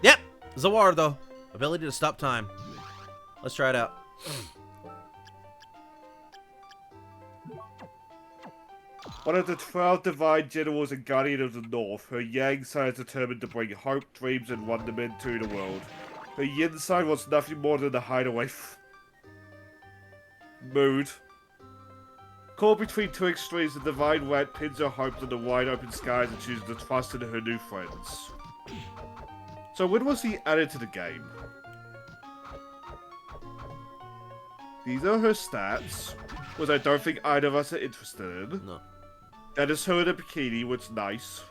Yep! Zawardo! Ability to stop time. Let's try it out. One of the 12 divine generals and guardian of the north, her yang side is determined to bring hope, dreams, and wonderment to the world. Her yin side wants nothing more than a hideaway mood. Caught between two extremes, the divine rat pins her hopes on the wide open skies and chooses to trust in her new friends. So when was he added to the game? These are her stats, which I don't think either of us are interested in. No. That is her in a bikini, which is nice.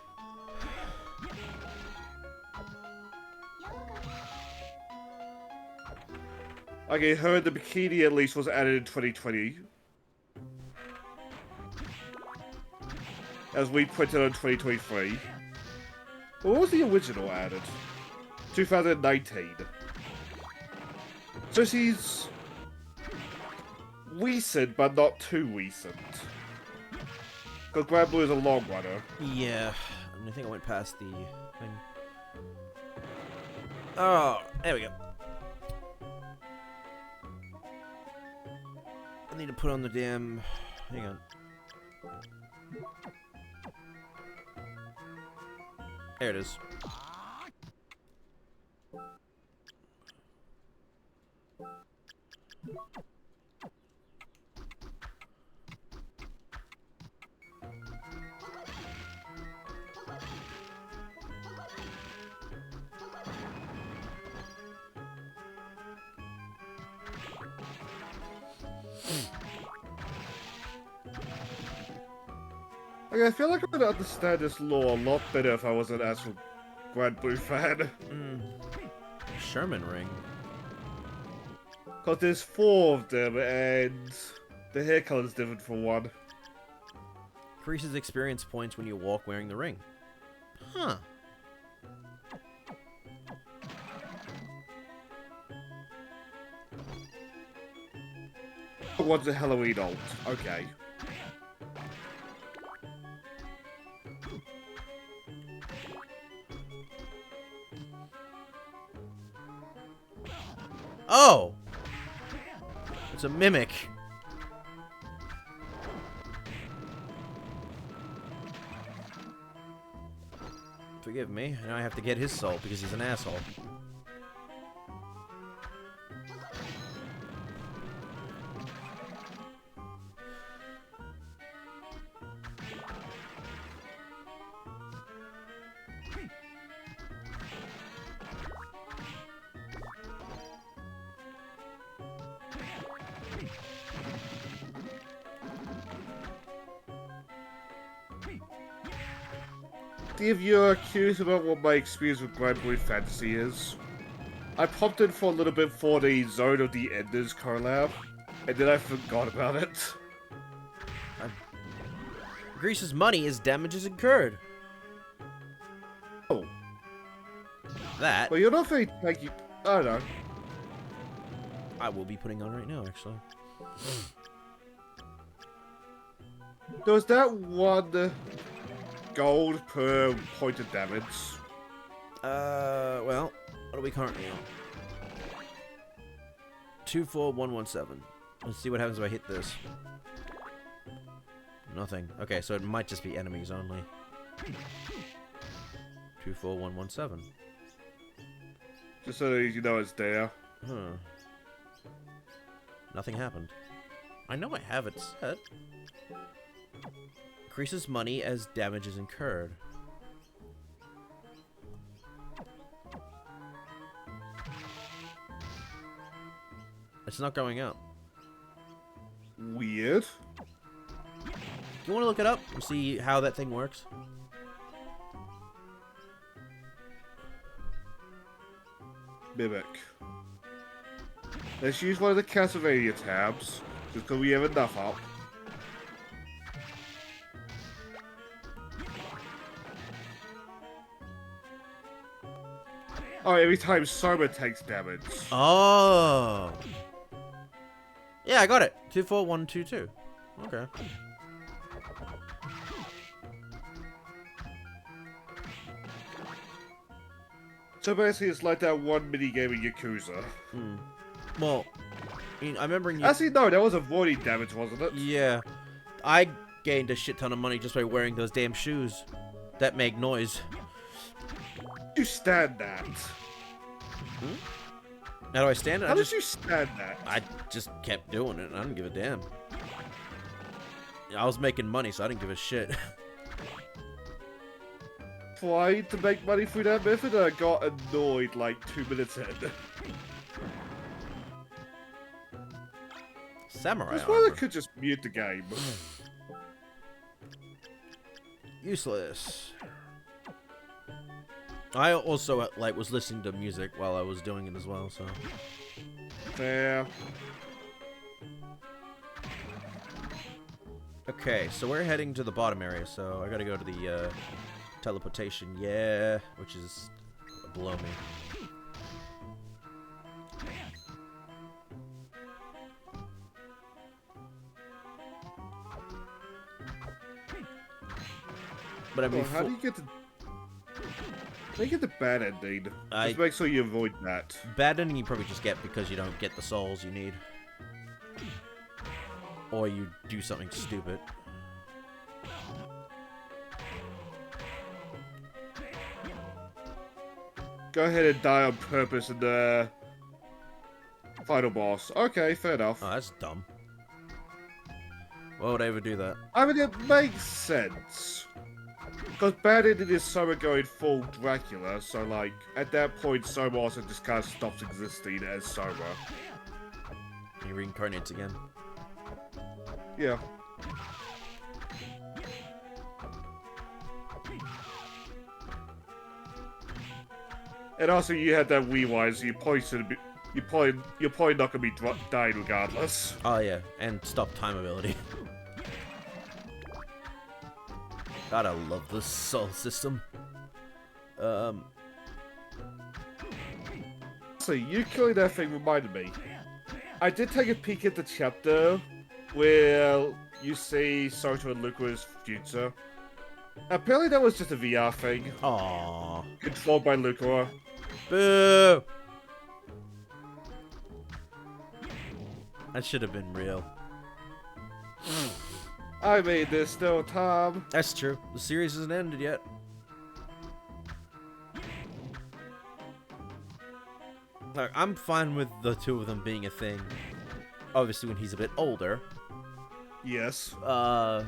Okay, her in the bikini at least was added in 2020. As we printed on 2023. What was the original added? 2019. So she's recent, but not too recent. Because Grand Blue is a long runner. Yeah. I think I went past the thing. Oh, there we go. I need to put on the damn... Hang on. There it is. Okay, I feel like I would understand this lore a lot better if I was an actual Grand Blue fan. Sherman ring. Because there's 4 of them, and the hair color is different for one. Increases experience points when you walk wearing the ring. Huh. One's a Halloween alt. Okay. Oh! It's a mimic. Forgive me. Now I have to get his soul because he's an asshole. If you're curious about what my experience with Grand Blue Fantasy is, I popped in for a little bit for the Zone of the Enders collab, and then I forgot about it. Increases money as damages incurred. Oh. That Well, you're not very tanky. I don't know. I will be putting on right now, actually. There was that one gold per point of damage. Well, what are we currently on? 24117. Let's see what happens if I hit this. Nothing. Okay, so it might just be enemies only. 24117. Just so you know it's there. Huh. Nothing happened. I know I have it set. Increases money as damage is incurred. It's not going up. Weird. You want to look it up and see how that thing works? Mimic. Let's use one of the Castlevania tabs, just because we have enough up. Oh, every time Soma takes damage. Oh. Yeah, I got it. 24122. Okay. So basically, it's like that one minigame in Yakuza. Hmm. Well, I'm remembering you... Actually, no, that was avoiding damage, wasn't it? Yeah. I gained a shit ton of money just by wearing those damn shoes that make noise. You stand that. Hmm? How do I stand it? How did you stand that? I just kept doing it. I didn't give a damn. I was making money, so I didn't give a shit. Tried to make money through that method, and I got annoyed like 2 minutes in. Samurai That's why I armor. could just mute the game. Useless. I also like was listening to music while I was doing it as well, so. Yeah. Okay, so we're heading to the bottom area, so I gotta go to the teleportation, yeah, which is below me. But I mean, Well, how do you get the... How do you get the bad ending? Just make sure you avoid that. bad ending you probably just get because you don't get the souls you need. Or you do something stupid. Go ahead and die on purpose in the final boss. Okay, fair enough. Oh, that's dumb. Why would I ever do that? I mean, it makes sense. Because bad ending is Soma going full Dracula, so like, at that point, Soma also just kind of stops existing as Soma. He reincarnates again. Yeah. And also, you had that Wii-Wise, so you're probably not gonna be dying regardless. Oh yeah, and stop time ability. God, I love this soul system. So, you killing that thing reminded me. I did take a peek at the chapter where you see Soto and Lucra's future. Apparently that was just a VR thing. Aww. Controlled by Lucra. Boo! That should have been real. I mean, there's still time. That's true. The series hasn't ended yet. Like, I'm fine with the two of them being a thing. Obviously, when he's a bit older. Yes. Uh,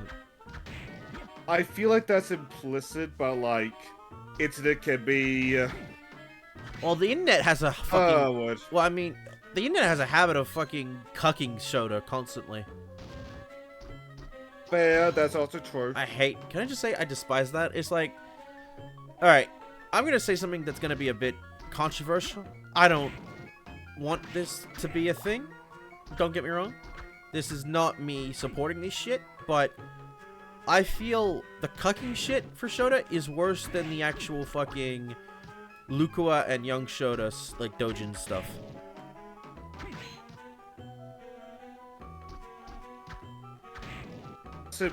I feel like that's implicit, but like, internet can be... well, the internet has a fucking... word. well, I mean, the internet has a habit of fucking cucking Shota constantly. Fair, that's also true. I hate... Can I just say I despise that? It's like... Alright, I'm gonna say something that's gonna be a bit controversial. I don't want this to be a thing. Don't get me wrong. This is not me supporting this shit, but I feel the cucking shit for Shota is worse than the actual fucking Lukua and young Shota, like, Dojin stuff.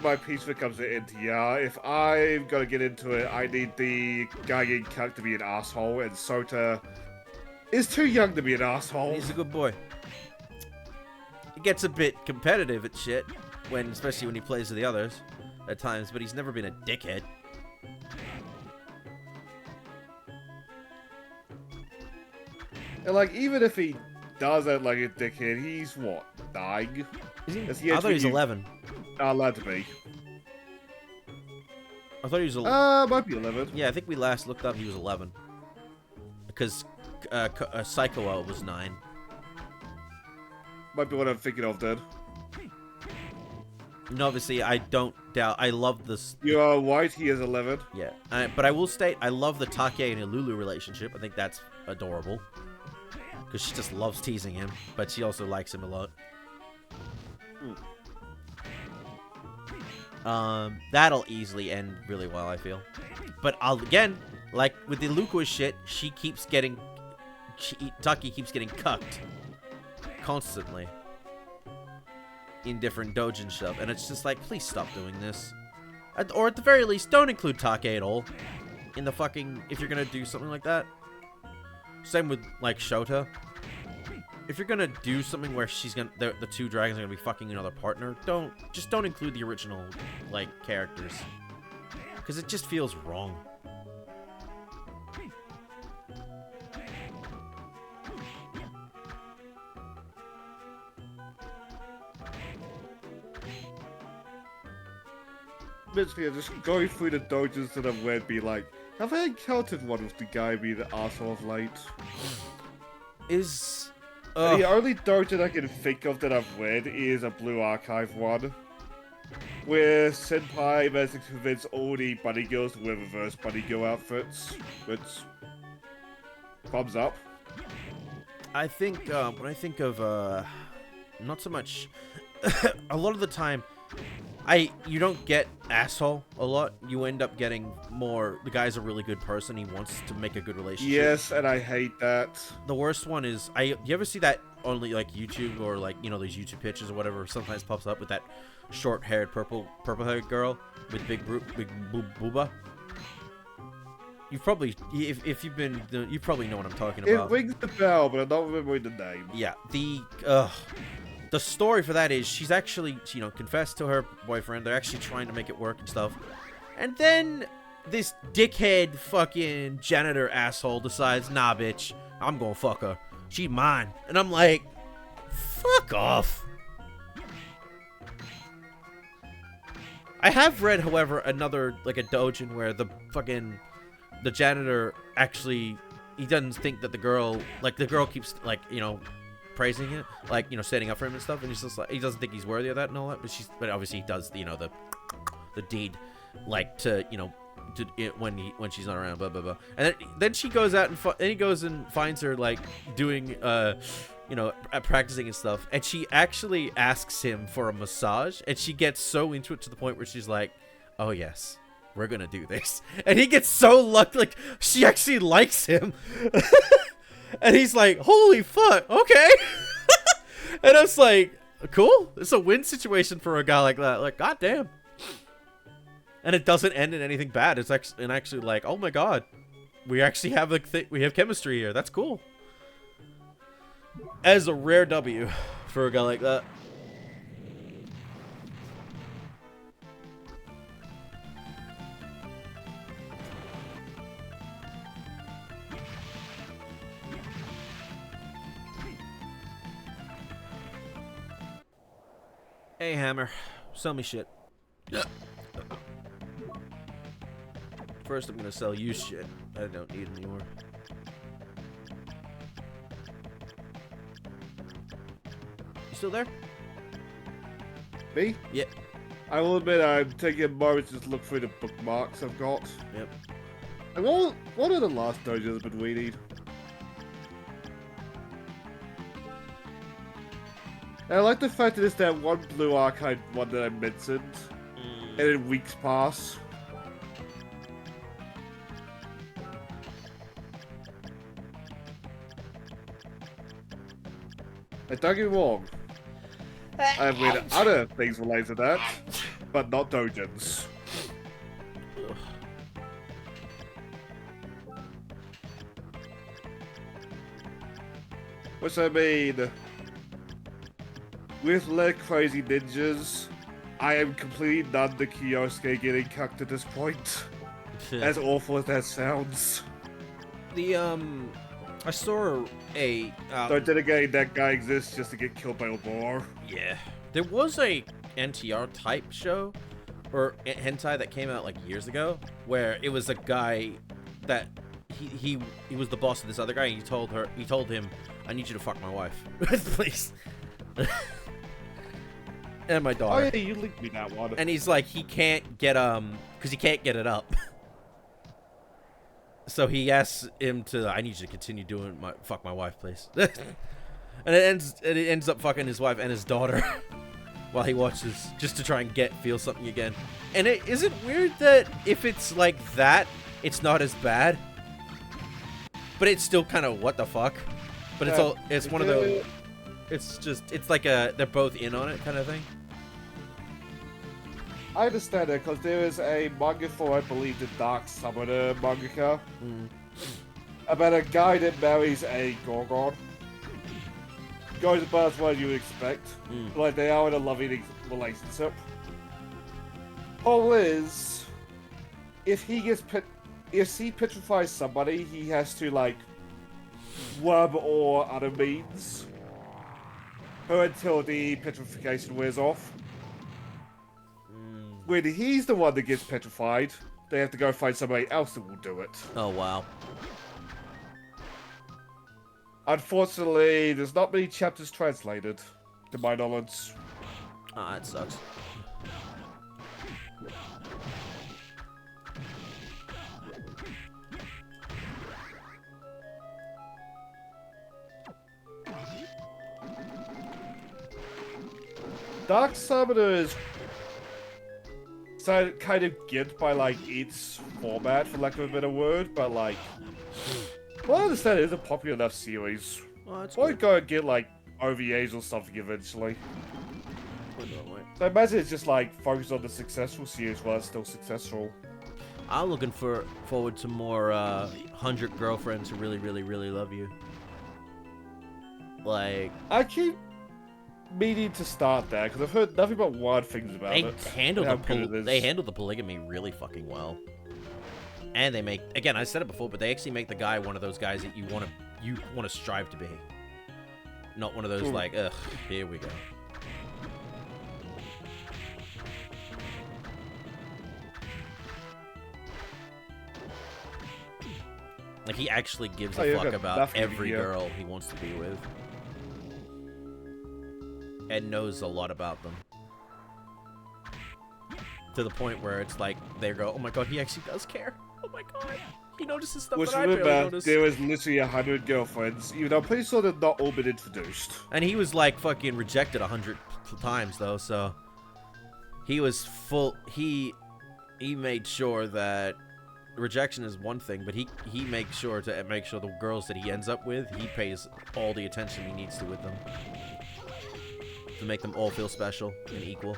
My piece when it comes to NTR. If I'm gonna get into it, I need the guy getting cucked to be an asshole, and Sota is too young to be an asshole. He's a good boy. He gets a bit competitive at shit, especially when he plays with the others at times, but he's never been a dickhead. And like, even if he does act like a dickhead, he's what, 9? Is he? I thought he was 11. Allowed to be. I thought he was 11. Might be 11. Yeah, I think we last looked up he was 11. Because Psycho was 9. Might be what I'm thinking of, then. And obviously, I don't doubt. I love this. You are right, he is 11. Yeah. But I will state, I love the Take and Ilulu relationship. I think that's adorable. Because she just loves teasing him, but she also likes him a lot. That'll easily end really well, I feel. But again, like with the Lukua shit, she keeps getting... Taki keeps getting cucked. Constantly. In different dojin stuff. And it's just like, please stop doing this. Or at the very least, don't include Take at all. In the fucking... If you're gonna do something like that. Same with, like, Shota. If you're gonna do something where she's gonna... The two dragons are gonna be fucking another partner, just don't include the original, like, characters. Because it just feels wrong. Basically, just going through the dojins that I've read, be like, have I encountered one with the guy being the asshole of late? Is... The only dojin I can think of that I've read is a Blue Archive one, where Senpai managed to convince all the bunny girls to wear reverse bunny girl outfits, which... thumbs up. I think, when I think of, not so much... a lot of the time... You don't get asshole a lot. You end up getting more, the guy's a really good person. He wants to make a good relationship. Yes, and I hate that. The worst one is, you ever see that on like YouTube or like, you know, these YouTube pictures or whatever sometimes pops up with that short-haired purple-haired girl with big booba? You've probably, if you've been, you probably know what I'm talking about. It rings the bell, but I don't remember the name. Yeah, the story for that is she's actually, you know, confessed to her boyfriend. They're actually trying to make it work and stuff. And then this dickhead fucking janitor asshole decides, nah, bitch, I'm gonna fuck her. She's mine. And I'm like, fuck off. I have read, however, another, like a dojin where the janitor actually, he doesn't think that the girl keeps, like, you know, praising it, like, you know, standing up for him and stuff, and he's just like, he doesn't think he's worthy of that and all that, but obviously he does, you know, the deed, like, to, you know, to it when she's not around, blah blah blah, and then she goes out and he goes and finds her, like, doing, you know, practicing and stuff, and she actually asks him for a massage, and she gets so into it to the point where she's like, oh yes, we're gonna do this, and he gets so lucky, like, she actually likes him. And he's like, holy fuck, okay. And I was like, cool. It's a win situation for a guy like that. Like, goddamn. And it doesn't end in anything bad. It's actually like, oh my god. We actually have we have chemistry here. That's cool. As a rare W for a guy like that. Hey, Hammer. Sell me shit. First, I'm gonna sell you shit I don't need anymore. You still there? Me? Yep. I will admit I'm taking a moment to just look through the bookmarks I've got. Yep. And what are the last dojos I've been reading? And I like the fact that it's that one blue arcade one that I mentioned, and then weeks pass. And don't get me wrong, I've read other things related to that, but not dojins. Which I mean, with Let Crazy Ninjas, I am completely none the Kyosuke getting cucked at this point. As awful as that sounds. I saw a. So then again, that guy exists just to get killed by Obor. Yeah. There was a NTR type show, or hentai that came out like years ago, where it was a guy that he was the boss of this other guy, and he told him, "I need you to fuck my wife, please." And my daughter. Oh yeah, you linked me that one. And he's like, he can't get because he can't get it up. So he asks him to, I need you to continue doing fuck my wife, please. And it ends up fucking his wife and his daughter while he watches, just to try and feel something again. And is it weird that if it's like that, it's not as bad? But it's still kind of what the fuck? But it's one of those, it's like they're both in on it kind of thing. I understand it, because there is a manga for, I believe, the Dark Summoner mangaka, about a guy that marries a Gorgon. Goes about what you would expect, like they are in a loving relationship. Whole is, if he petrifies somebody, he has to, like, rub or other means her until the petrification wears off. When he's the one that gets petrified, they have to go find somebody else that will do it. Oh, wow. Unfortunately, there's not many chapters translated, to my knowledge. Ah, that sucks. Dark Summoner is so kind of get by like its format, for lack of a better word, but like, well, I understand it is a popular enough series. Well, that's Might good. go and get like OVAs or something eventually. So I imagine it's just like focus on the successful series while it's still successful. I'm looking forward to more 100 girlfriends who really, really, really love you. Like, I keep meaning to start that because I've heard nothing but wild things about they it. handle and how good it is. they handle the polygamy really fucking well. And they make, again, I said it before, but they actually make the guy one of those guys that you want to strive to be. Not one of those like, ugh, here we go. Like, he actually gives a fuck about every girl he wants to be with. And knows a lot about them. To the point where it's like, they go, oh my god, he actually does care. Oh my god, he notices stuff Which that I barely notice. there was literally 100 girlfriends, even though I'm pretty sure they've not all been introduced. And he was like fucking rejected 100 times though, so he was he made sure that rejection is one thing, but he makes sure to make sure the girls that he ends up with, he pays all the attention he needs to with them. To make them all feel special and equal.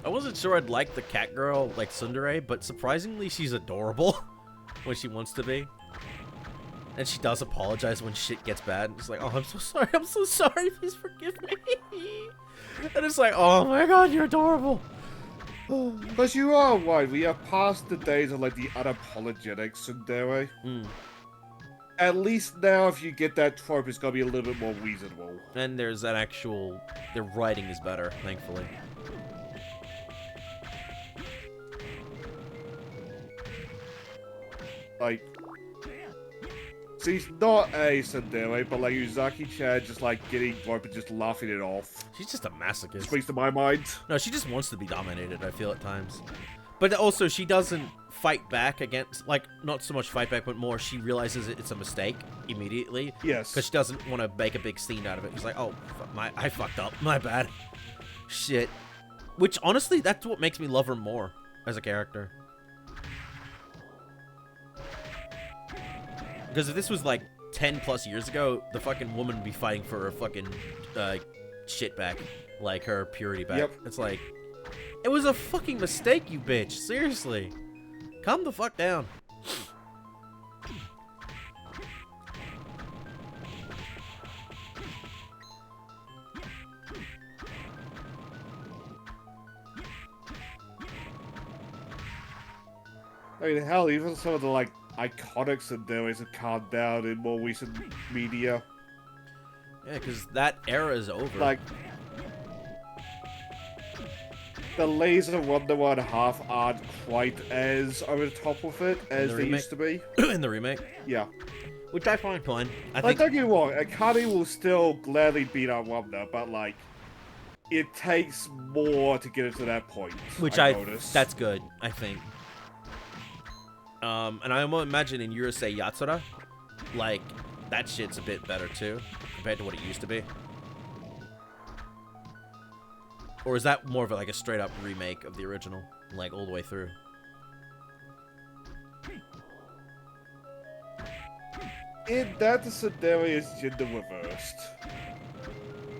I wasn't sure I'd like the cat girl like Tsundere, but surprisingly she's adorable when she wants to be. And she does apologize when shit gets bad. It's like, oh, I'm so sorry, please forgive me. And it's like, oh my god, you're adorable. But you are right, we are past the days of like the unapologetic tsundere. At least now, if you get that trope, it's gonna be a little bit more reasonable. And there's that actual, their writing is better, thankfully. Like, she's not a tsundere, but like Uzaki-chan just like getting rope and just laughing it off. She's just a masochist. Speaks to my mind. No, she just wants to be dominated, I feel at times. But also, she doesn't fight back against, like, not so much fight back, but more she realizes it's a mistake immediately. Yes. Because she doesn't want to make a big scene out of it. She's like, oh, I fucked up. My bad. Shit. Which, honestly, that's what makes me love her more as a character. Because if this was, like, 10 plus years ago, the fucking woman would be fighting for her fucking shit back. Like, her purity back. Yep. It's like, it was a fucking mistake, you bitch. Seriously. Calm the fuck down. I mean, hell, even some of the, like, iconics and theories have calmed down in more recent media. Yeah, because that era is over. Like, the Laser Wonder 1/2 aren't quite as over the top with it as they used to be. In the remake? Yeah. Which I find fine. I Like, think... don't get me wrong, Akane will still gladly beat up Wonder, but, like, it takes more to get it to that point. Which that's good, I think. And I imagine in Urusei Yatsura, like, that shit's a bit better too, compared to what it used to be. Or is that more of like a straight up remake of the original, like all the way through? That scenario is gender reversed.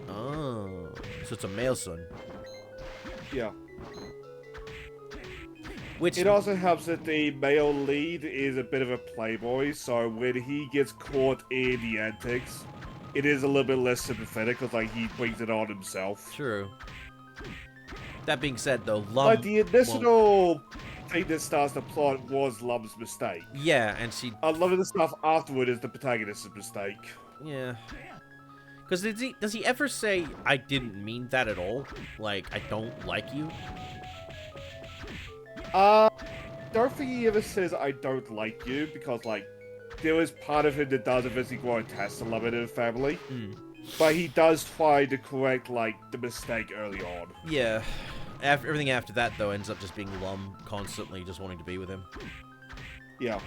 Oh, so it's a male son. Yeah. Which it also helps that the male lead is a bit of a playboy, so when he gets caught in the antics, it is a little bit less sympathetic, because like he brings it on himself. True. That being said, though, Lum... Like, the initial thing that starts the plot was Lum's mistake. Yeah, and she... A lot of the stuff afterward is the protagonist's mistake. Yeah. Because does he ever say, I didn't mean that at all? Like, I don't like you? Don't think he ever says, I don't like you, because, like, there is part of him that does eventually grow attached to Lum in his family. Mm. But he does try to correct, like, the mistake early on. Yeah. Everything after that, though, ends up just being Lum constantly just wanting to be with him. Yeah.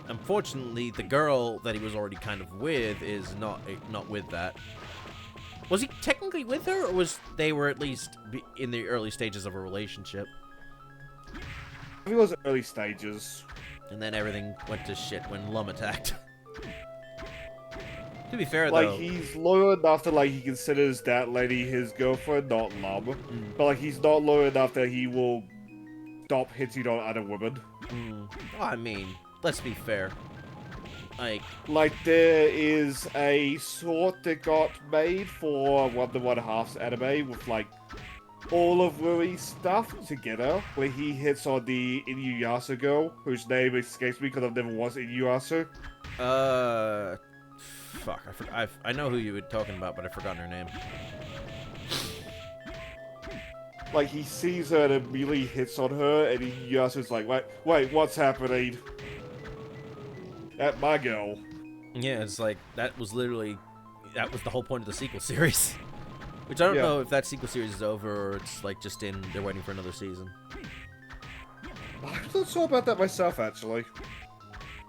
Unfortunately, the girl that he was already kind of with is not with that. Was he technically with her, or was they were at least in the early stages of a relationship? I think it was early stages. And then everything went to shit when Lum attacked. To be fair, like, though... he's loyal enough that, like, he considers that lady his girlfriend, not Lum. Mm. But, like, he's not loyal enough that he will stop hitting on other women. Mm. Well, I mean, let's be fair. Like, there is a sort that got made for Wonder 1/2's anime with, like, all of Rui's stuff together, where he hits on the Inuyasha girl, whose name escapes me because I've never watched Inuyasha. Fuck, I know who you were talking about, but I've forgotten her name. Like, he sees her and immediately hits on her, and Inuyasha's like, wait, what's happening? At my girl. Yeah, it's like, that was the whole point of the sequel series. Which I don't know if that sequel series is over, or it's like just they're waiting for another season. I'm not sure about that myself, actually.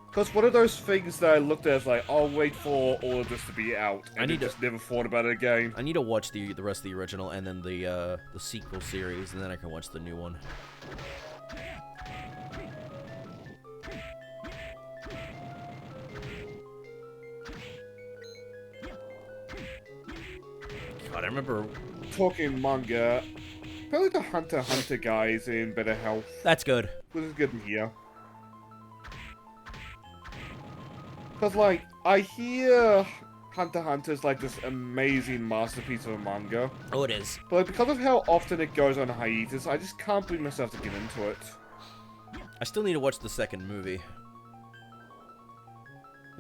Because one of those things that I looked at is like, I'll wait for all of this to be out, and I just never thought about it again. I need to watch the rest of the original and then the sequel series, and then I can watch the new one. God, I remember... Talking manga, apparently the Hunter x Hunter guy is in better health. That's good. Which is good to hear. Because, like, I hear Hunter x Hunter is like this amazing masterpiece of a manga. Oh, it is. But like, because of how often it goes on hiatus, I just can't bring myself to get into it. I still need to watch the second movie.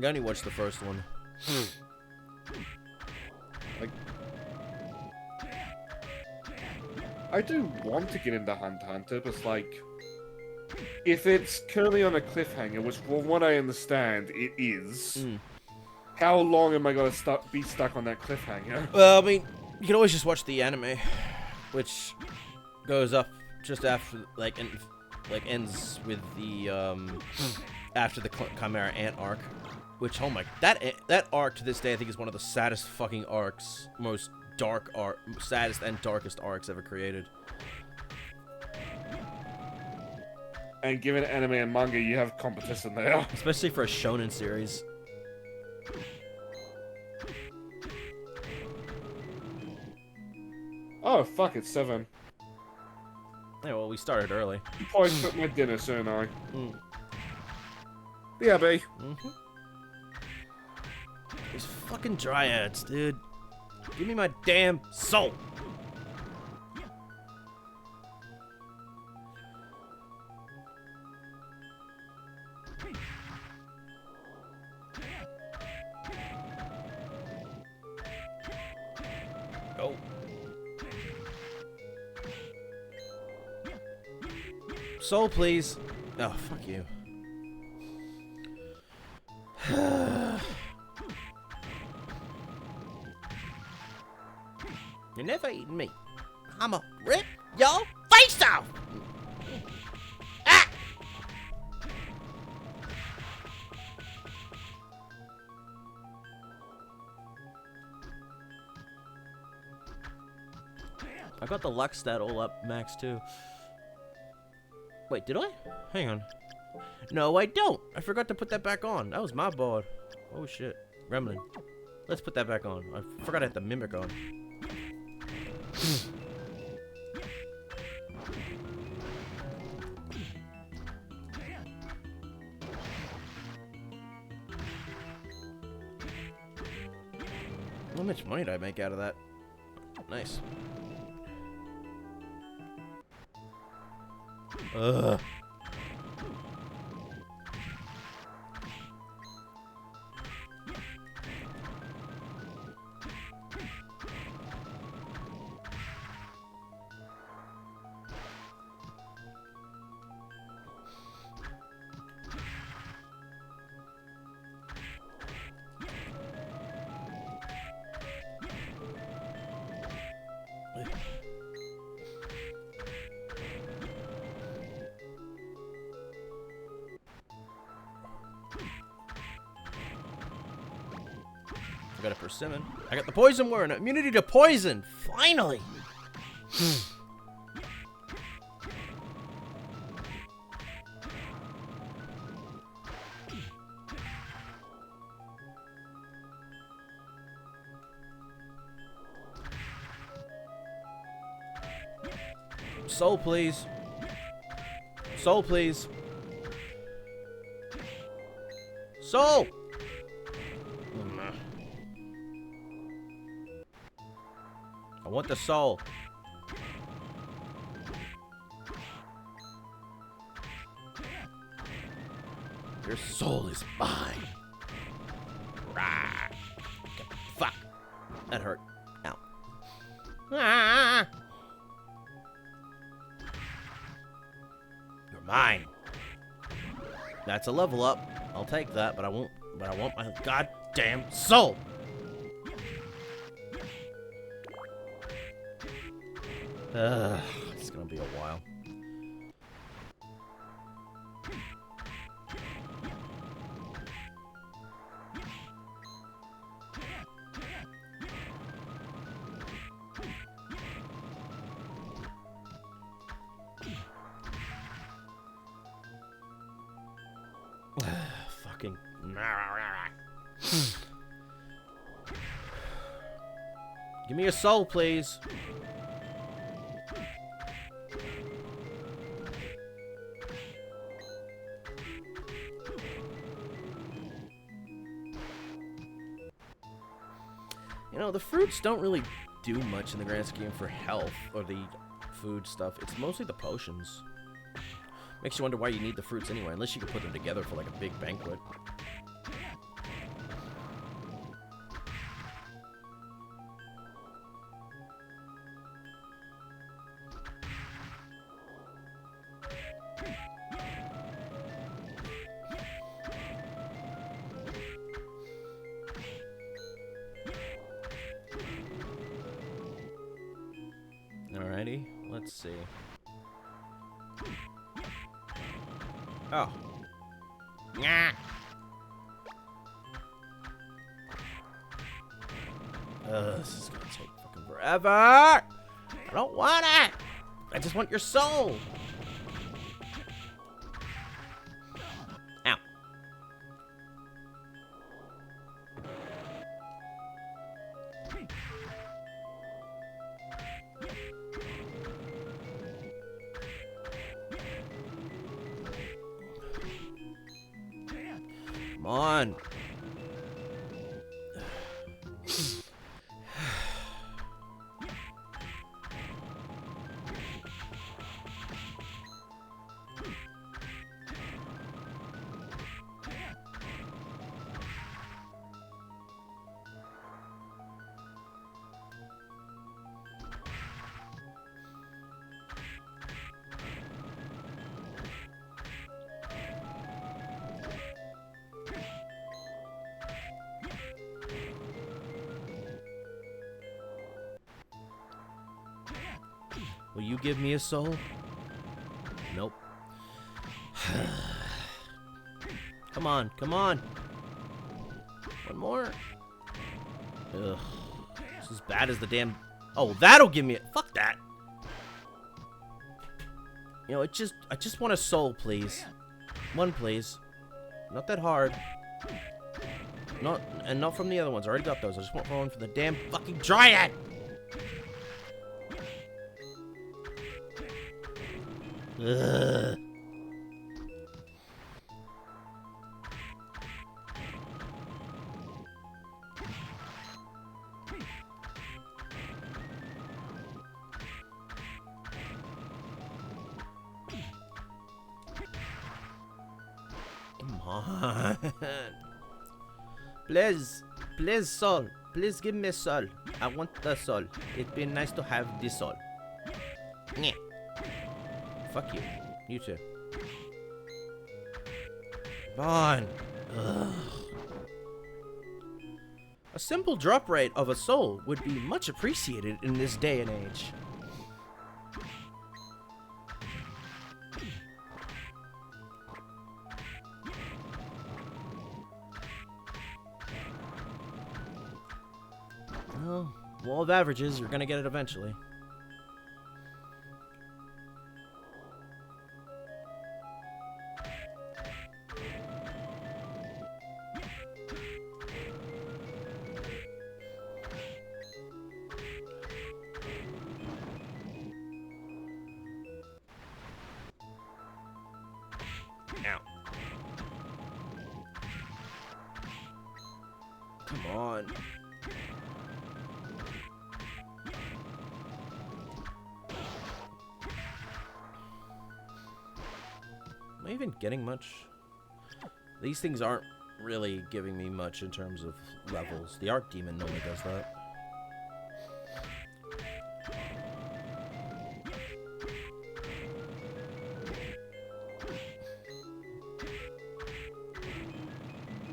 I only watched the first one. Like, I do want to get into Hunter x Hunter, but it's like, if it's currently on a cliffhanger, which from what I understand, it is, how long am I going to be stuck on that cliffhanger? Well, I mean, you can always just watch the anime, which goes up just after, like, like ends with the after the Chimera Ant arc, which, oh my, that arc to this day I think is one of the saddest fucking arcs, most dark arc, saddest and darkest arcs ever created. And given anime and manga, you have competition there. Especially for a shonen series. Oh, fuck, it's 7. Yeah, well, we started early. You probably cooked my dinner, soon I. Mm. Yeah, B. Mm-hmm. These fucking dryads, dude. Give me my damn soul. Go. Soul, please. Oh, fuck you. You're never eating me. I'ma rip your face off! Ah! I got the luck stat all up max too. Wait, did I? Hang on. No, I don't. I forgot to put that back on. That was my board. Oh shit. Gremlin. Let's put that back on. I forgot I had the mimic on. How much money did I make out of that? Nice. Ugh. I got a persimmon. I got the poison word. Immunity to poison. Finally. Soul, please. Soul, please. Soul. I want the soul. Your soul is mine. Rah. Fuck. That hurt. Ow. Ah. You're mine. That's a level up. I'll take that, but I won't. But I want my goddamn soul. It's gonna be a while. Fucking. Give me a soul, please. You know, the fruits don't really do much in the grand scheme for health or the food stuff. It's mostly the potions. Makes you wonder why you need the fruits anyway, unless you can put them together for like a big banquet. Alrighty, let's see. Oh. Nyah. This is gonna take fucking forever. I don't want it. I just want your soul. Ow. Come on. Will you give me a soul? Nope. Come on, come on. One more. Ugh. It's as bad as the damn... Oh, that'll give me... Fuck that. You know, I just want a soul, please. One, please. Not that hard. Not from the other ones. I already got those. I just want one for the damn fucking Dryad. Ugh. Come on. Please. Please, soul. Please give me soul. I want the soul. It'd be nice to have the soul. Nyeh. Fuck you. You too. Come on. Ugh. A simple drop rate of a soul would be much appreciated in this day and age. Well, law of averages, you're gonna get it eventually. Ow. Come on. Am I even getting much? These things aren't really giving me much in terms of levels. The Art Demon normally does that.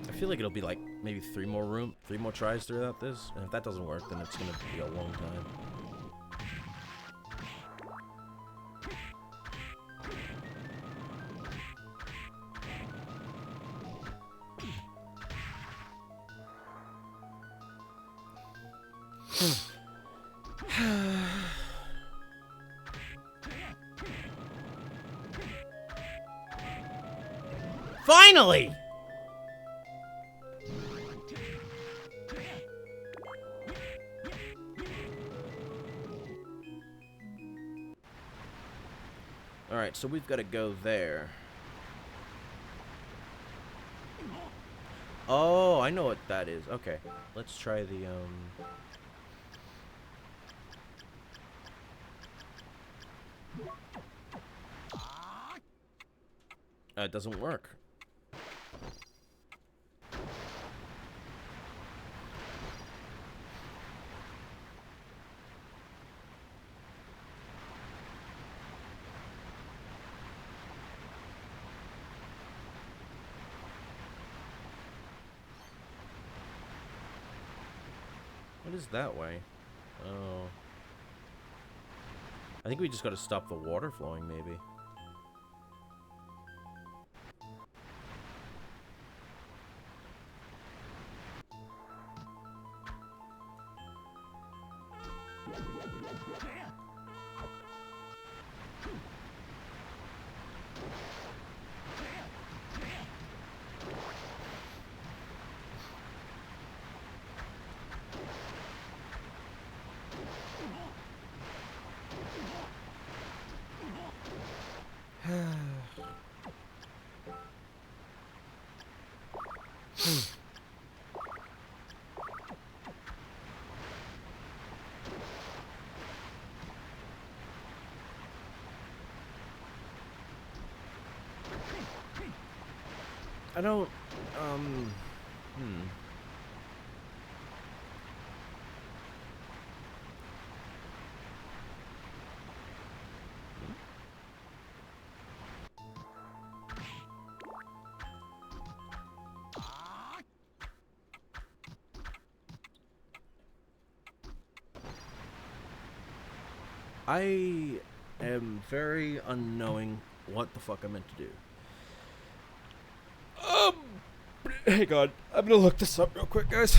I feel like it'll be like maybe three more tries throughout this, and if that doesn't work, then it's gonna be a long time. Finally! Alright, so we've got to go there. Oh, I know what that is. Okay, let's try the, it doesn't work. What is that way? Oh. I think we just gotta stop the water flowing, maybe. I don't, I am very unknowing what the fuck I meant to do. Hang on. I'm gonna look this up real quick, guys.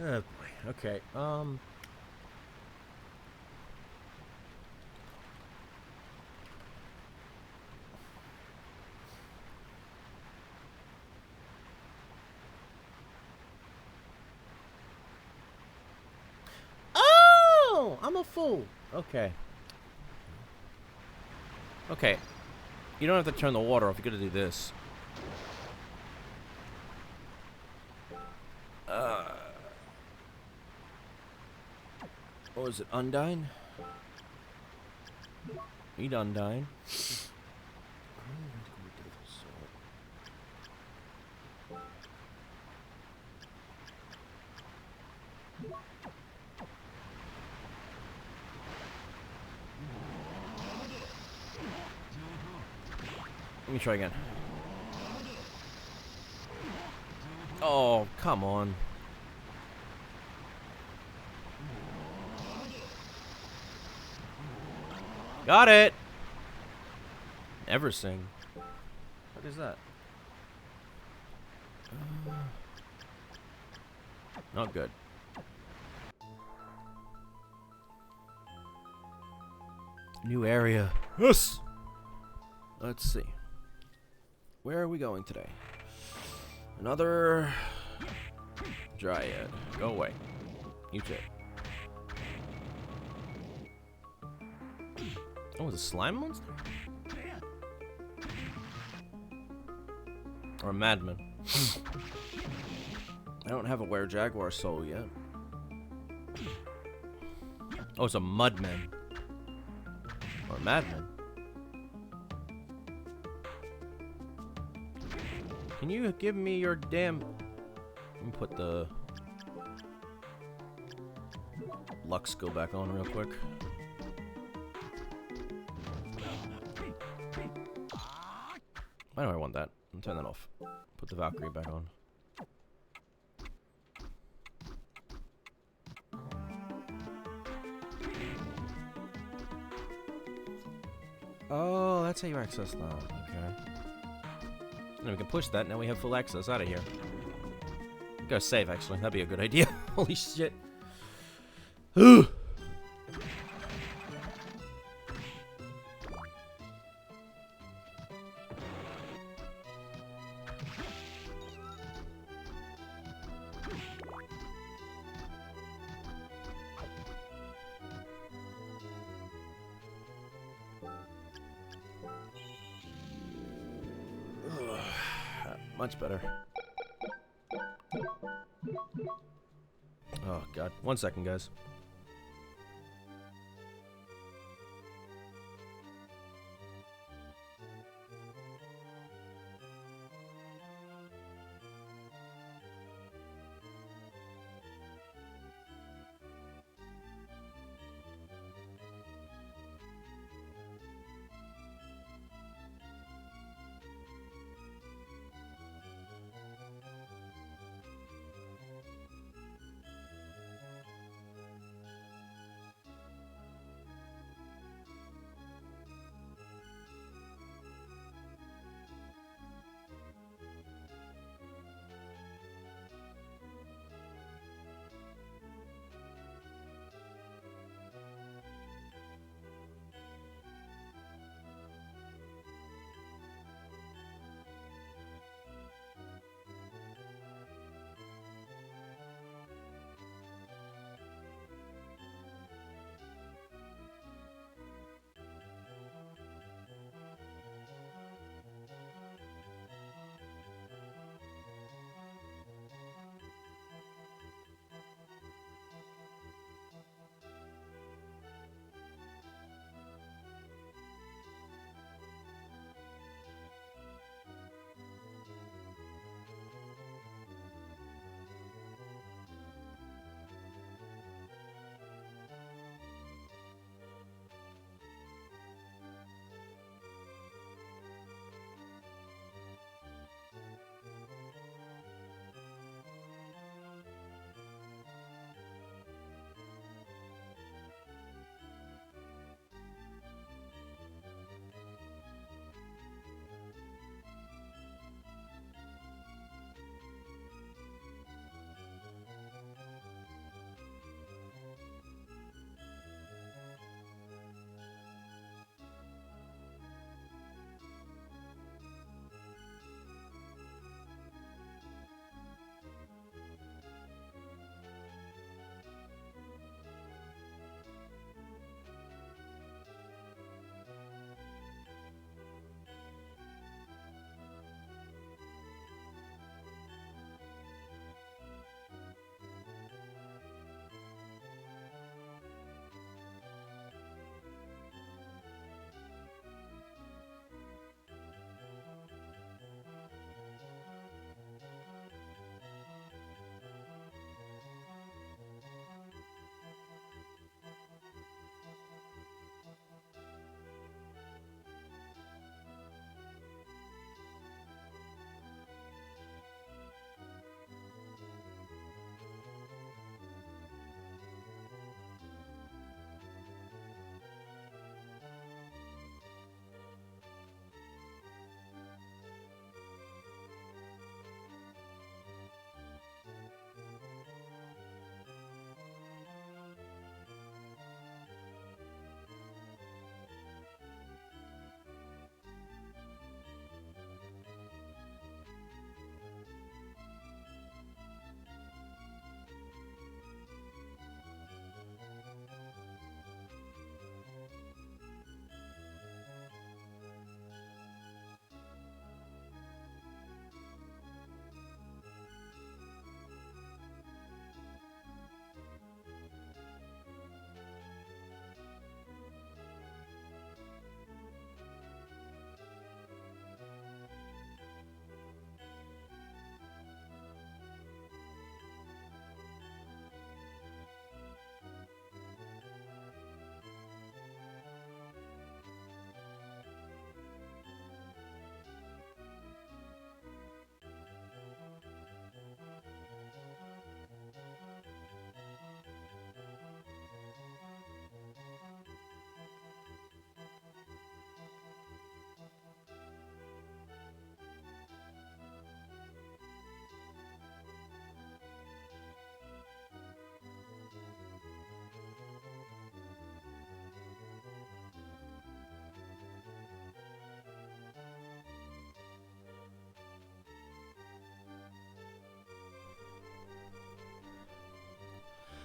Oh boy. Okay. Oh, I'm a fool. Okay. Okay. You don't have to turn the water off. You gotta do this. What was it? Undyne? Eat Undyne. Let me try again. Oh, come on. Got it! Never sing. What is that? Not good. New area. Yes! Let's see. Where are we going today? Another Dryad. Go away. You too. Oh, it's a slime monster? Or a madman. I don't have a were-jaguar soul yet. Oh, it's a mudman. Or a madman. Can you give me your damn... Let me put the... Lux skill back on real quick. Why do I want that? I'll turn that off. Put the Valkyrie back on. Oh, that's how you access that. Okay. And we can push that. Now we have full access out of here. Go save, actually. That'd be a good idea. Holy shit. Much better. Oh, God. 1 second, guys.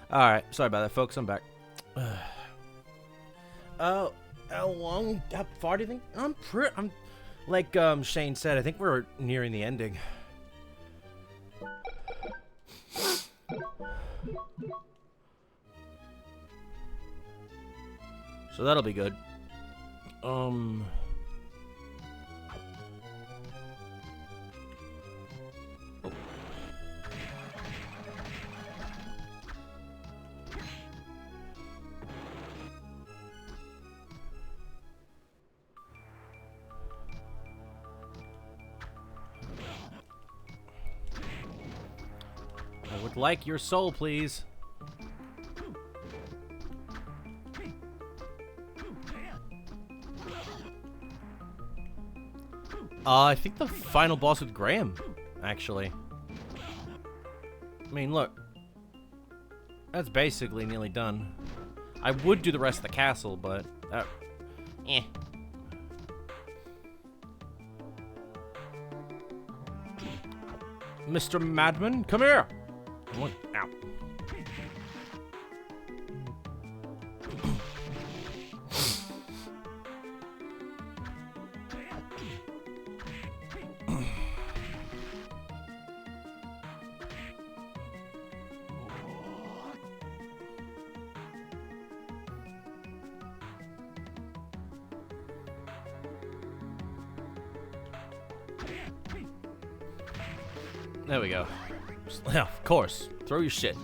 All right, sorry about that, folks. I'm back. How far do you think? I'm like Shane said. I think we're nearing the ending. So that'll be good. I would like your soul, please. I think the final boss with Graham, actually. I mean, look. That's basically nearly done. I would do the rest of the castle, but... eh. Mr. Madman, come here! Ow. There we go. Yeah, of course. Throw your shit.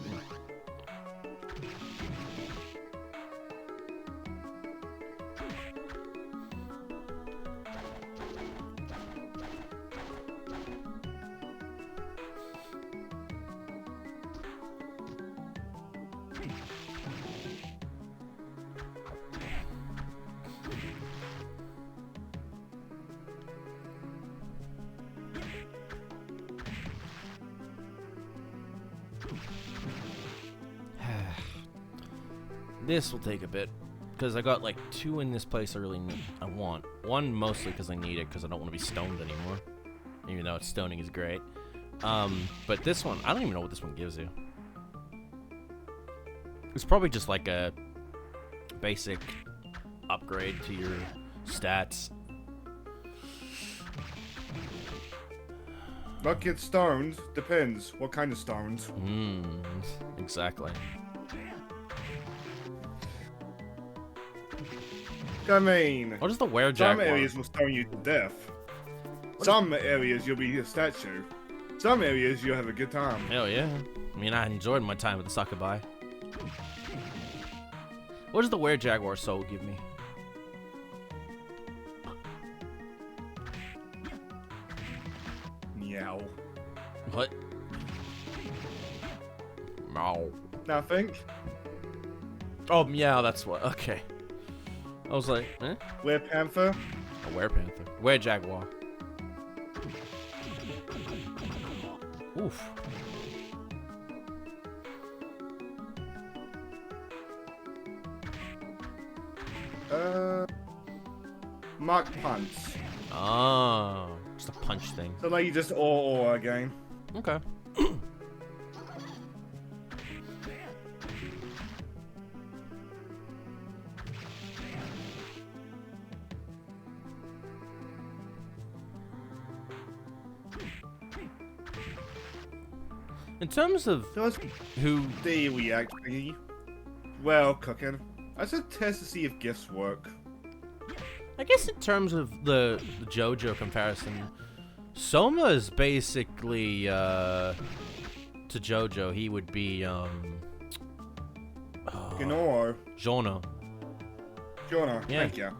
This will take a bit, because I got like 2 in this place I want. 1 mostly because I need it, because I don't want to be stoned anymore. Even though stoning is great. But this one, I don't even know what this one gives you. It's probably just like a basic upgrade to your stats. Not get stoned. Depends. What kind of stoned? Exactly. I mean... What is the werejaguar? Some areas will stone you to death. Some areas you'll be a statue. Some areas you'll have a good time. Hell yeah. I mean, I enjoyed my time with the Succubi. What does the werejaguar soul give me? Meow. What? Meow. Nothing. Oh, meow, that's what. Okay. I was like, eh? Werepanther. A werepanther. Werejaguar. Oof. Mark Punch. Oh, just a punch thing. So like you just or again. Okay. In terms of who we actually well cooking. I should test to see if gifts work. I guess in terms of the JoJo comparison, Soma is basically to JoJo. He would be Ginoro. Jono. Jono. Yeah. Thank you.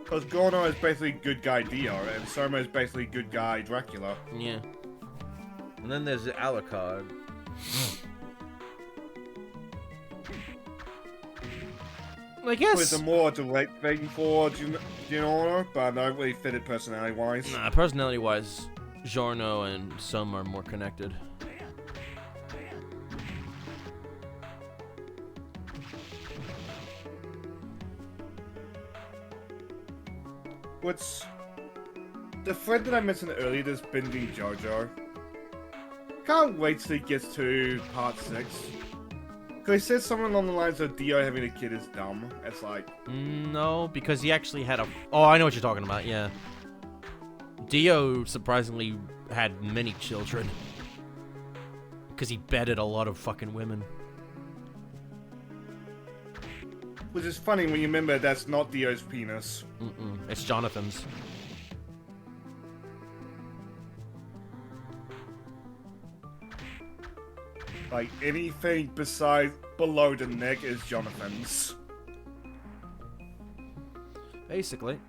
Because Gorno is basically good guy Dio, and Soma is basically good guy Dracula. Yeah. And then there's Alucard. I guess With a more direct thing for Ginoro, but I don't really fit it personality-wise. Nah, personality-wise, Giorno and Soma are more connected. What's the friend that I mentioned earlier that's binging JoJo? Can't wait till he gets to part 6. Because he said something along the lines of Dio having a kid is dumb. It's like... No, because he actually had a... Oh, I know what you're talking about, yeah. Dio surprisingly had many children. Because he bedded a lot of fucking women. Which is funny when you remember that's not Dio's penis. It's Jonathan's. Like, anything besides below the neck is Jonathan's. Basically.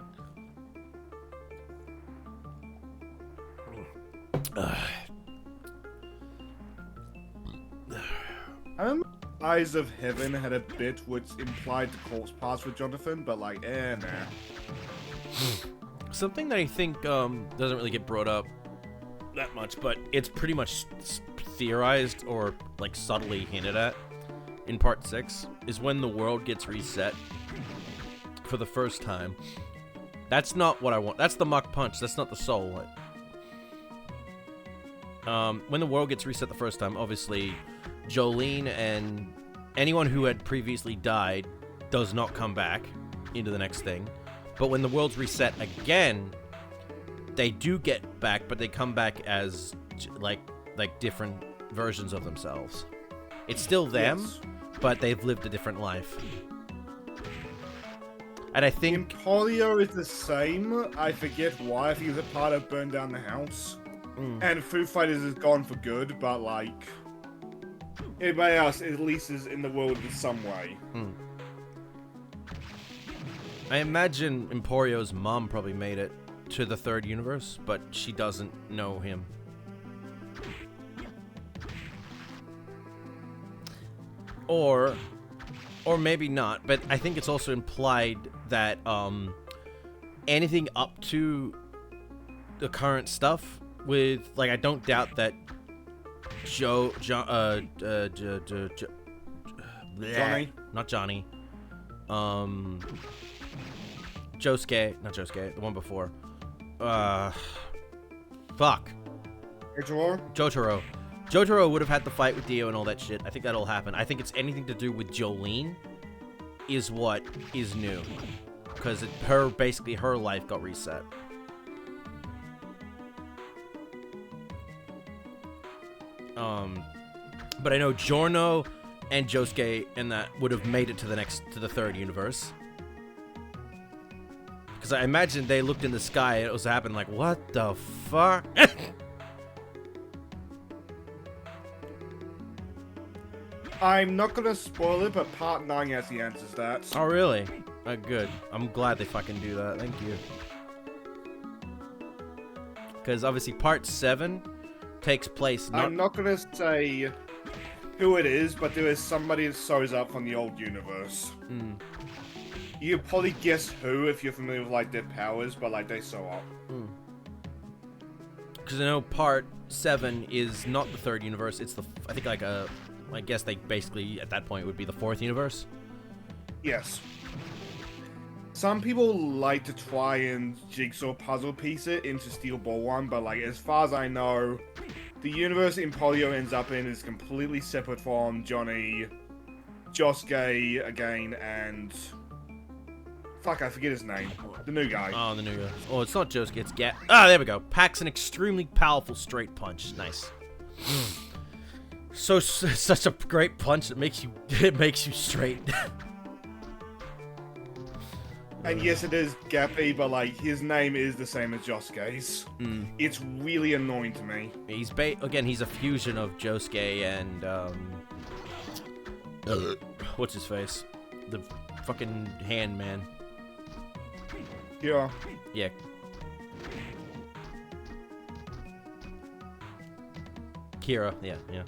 I remember Eyes of Heaven had a bit which implied the corpse parts with Jonathan, but like, nah. Something that I think doesn't really get brought up that much, but it's pretty much theorized or like subtly hinted at in part 6 is when the world gets reset for the first time. That's not what I want. That's the Mach Punch. That's not the soul. When the world gets reset the first time, obviously Jolene and anyone who had previously died does not come back into the next thing. But when the world's reset again, they do get back, but they come back as like different versions of themselves. It's still them, yes, but they've lived a different life. And I think Emporio is the same. I forget why. I think it's a part of Burn Down the House. And Foo Fighters is gone for good, but like everybody else at least is in the world in some way. I imagine Emporio's mom probably made it to the third universe, but she doesn't know him. Or maybe not, but I think it's also implied that anything up to the current stuff with, like, I don't doubt that Johnny, not Johnny, Josuke, not Josuke, the one before, fuck, Jotaro would have had the fight with Dio and all that shit. I think that'll happen. I think it's anything to do with Jolene is what is new, because basically her life got reset. But I know Giorno and Josuke and that would have made it to the third universe. Because I imagine they looked in the sky and it was happening like, what the fuck? I'm not gonna spoil it, but part 9 actually answers that. Oh, really? Good. I'm glad they fucking do that. Thank you. Because obviously part 7 takes place... I'm not gonna say who it is, but there is somebody that shows up from the old universe. You can probably guess who if you're familiar with like their powers, but like they show up. Because I know part 7 is not the third universe. It's I think like I guess they basically at that point would be the fourth universe. Yes. Some people like to try and jigsaw puzzle piece it into Steel Ball 1, but like as far as I know, the universe Emporio ends up in is completely separate from Johnny, Josuke again, and fuck, I forget his name. The new guy. Oh, the new guy. Oh, it's not Josuke, it's there we go. Packs an extremely powerful straight punch. Nice. Such a great punch that makes you straight. And yes, it is Gappy, but like his name is the same as Josuke's. It's really annoying to me. He's he's a fusion of Josuke and what's his face? The fucking hand man. Yeah. Yeah. Kira, yeah.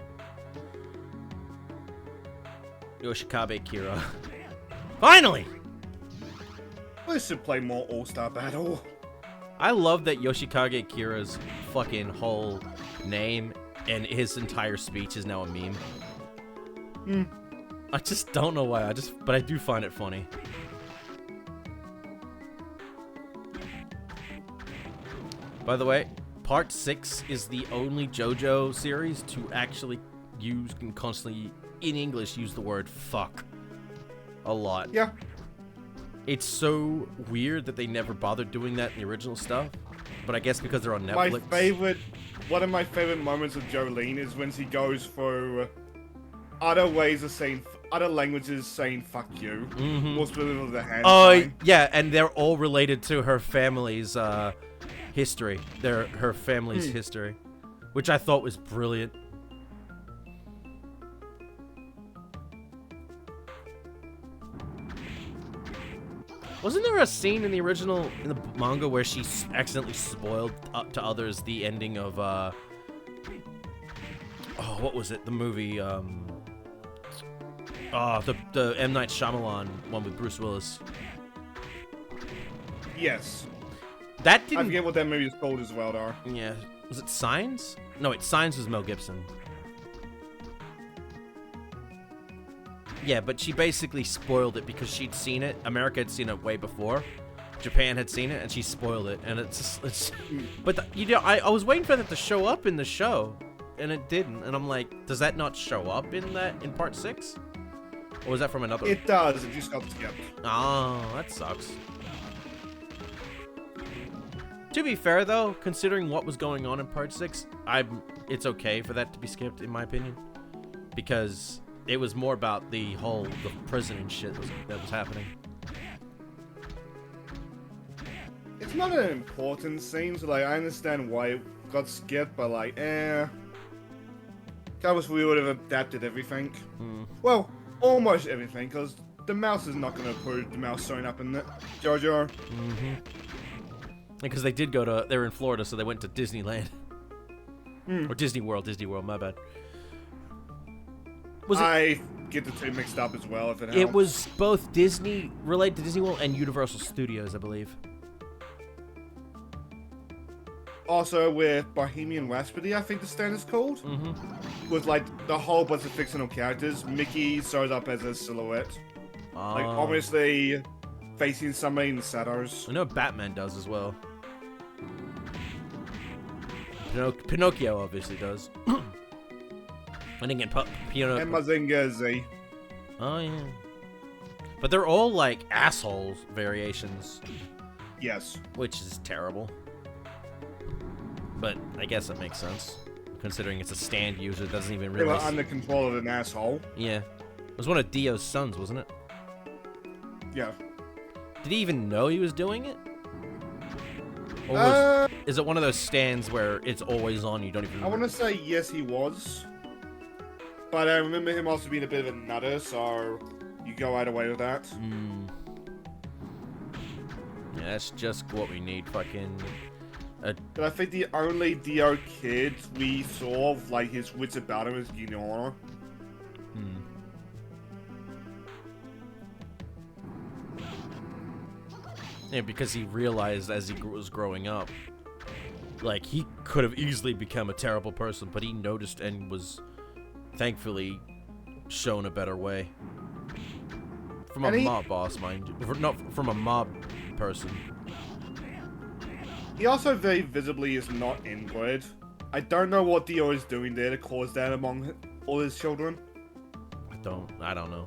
Yoshikabe Kira. Finally! We should play more All-Star Battle. I love that Yoshikage Kira's fucking whole name and his entire speech is now a meme. I just don't know why, but I do find it funny. By the way, Part 6 is the only JoJo series to actually use and constantly, in English, use the word fuck a lot. Yeah. It's so weird that they never bothered doing that in the original stuff, but I guess because they're on Netflix. One of my favorite moments of Jolene is when she goes through other ways of saying, other languages saying "fuck you." More specifically, the hand Oh, sign. yeah, and they're all related to her family's history. Her family's history, which I thought was brilliant. Wasn't there a scene in the original, in the manga, where she accidentally spoiled up to others the ending of, oh, what was it? The movie, the M. Night Shyamalan one with Bruce Willis. Yes. That didn't... I forget what that movie is called as well, though. Yeah. Was it Signs? No, wait, Signs was Mel Gibson. Yeah, but she basically spoiled it because she'd seen it. America had seen it way before. Japan had seen it, and she spoiled it. And it's but you know, I was waiting for that to show up in the show, and it didn't. And I'm like, does that not show up in part 6? Or was that from another? It does. It just got skipped. Oh, that sucks. To be fair, though, considering what was going on in part 6, it's okay for that to be skipped, in my opinion, because it was more about the prison and shit that was happening. It's not an important scene, so like I understand why it got skipped, but like, I wish we would have adapted everything. Well, almost everything, because the mouse is not going to approve the mouse showing up in JoJo. Because they did they were in Florida, so they went to Disneyland. Or Disney World, my bad. I get the two mixed up as well, if it helps. It was both Disney, related to Disney World, and Universal Studios, I believe. Also with Bohemian Rhapsody, I think the stand is called. With like the whole bunch of fictional characters. Mickey shows up as a silhouette. Like obviously facing somebody in the shadows. I know Batman does as well. Pinocchio obviously does. And again, And Mazinga Z. Oh, yeah. But they're all, like, assholes variations. Yes. Which is terrible. But I guess that makes sense. Considering it's a stand user that doesn't even realize... They were under control of an asshole. Yeah. It was one of Dio's sons, wasn't it? Yeah. Did he even know he was doing it? Or is it one of those stands where it's always on, you don't even... I want to say yes, he was. But I remember him also being a bit of a nutter, so you go either way with that. Yeah, that's just what we need, fucking... But I think the only Dio kid we saw, like, his wits about him is Ginora. Yeah, because he realized as he was growing up, like, he could have easily become a terrible person, but he noticed and was... thankfully shown a better way from a mob boss, mind you. Not from a mob person. He also very visibly is not inbred. I don't know what Dio is doing there to cause that among all his children. I don't know.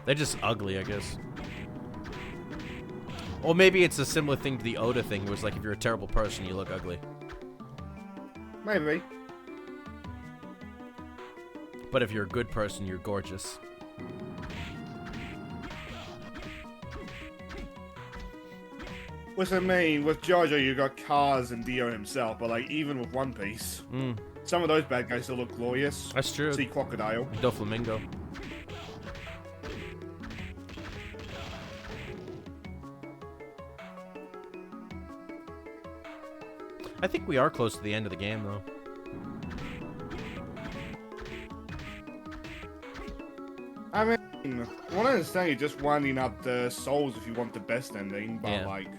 They're just ugly, I guess. Or maybe it's a similar thing to the Oda thing, where it's like if you're a terrible person, you look ugly. Maybe. But if you're a good person, you're gorgeous. Which I mean, with JoJo you got Kaz and Dio himself, but like even with One Piece, some of those bad guys still look glorious. That's true. See Crocodile. Doflamingo. I think we are close to the end of the game, though. I mean, from what I understand, you're just winding up the souls if you want the best ending, but like,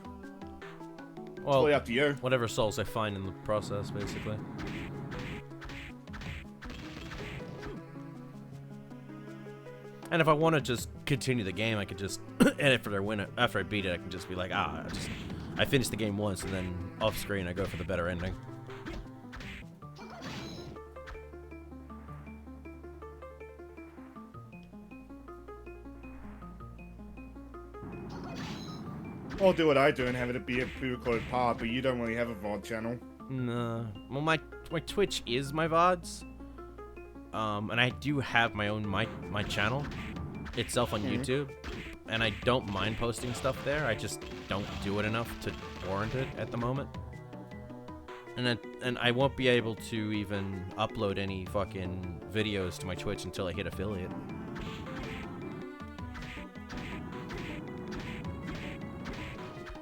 it's totally up to you. Whatever souls I find in the process, basically. And if I want to just continue the game, I could just after I beat it, I can just be like, I finished the game once, and then off screen I go for the better ending. I'll do what I do and have it be a pre-recorded part, but you don't really have a VOD channel. No. Well, my Twitch is my VODs. and I do have my own my channel itself on YouTube, and I don't mind posting stuff there. I just don't do it enough to warrant it at the moment. And I won't be able to even upload any fucking videos to my Twitch until I hit affiliate.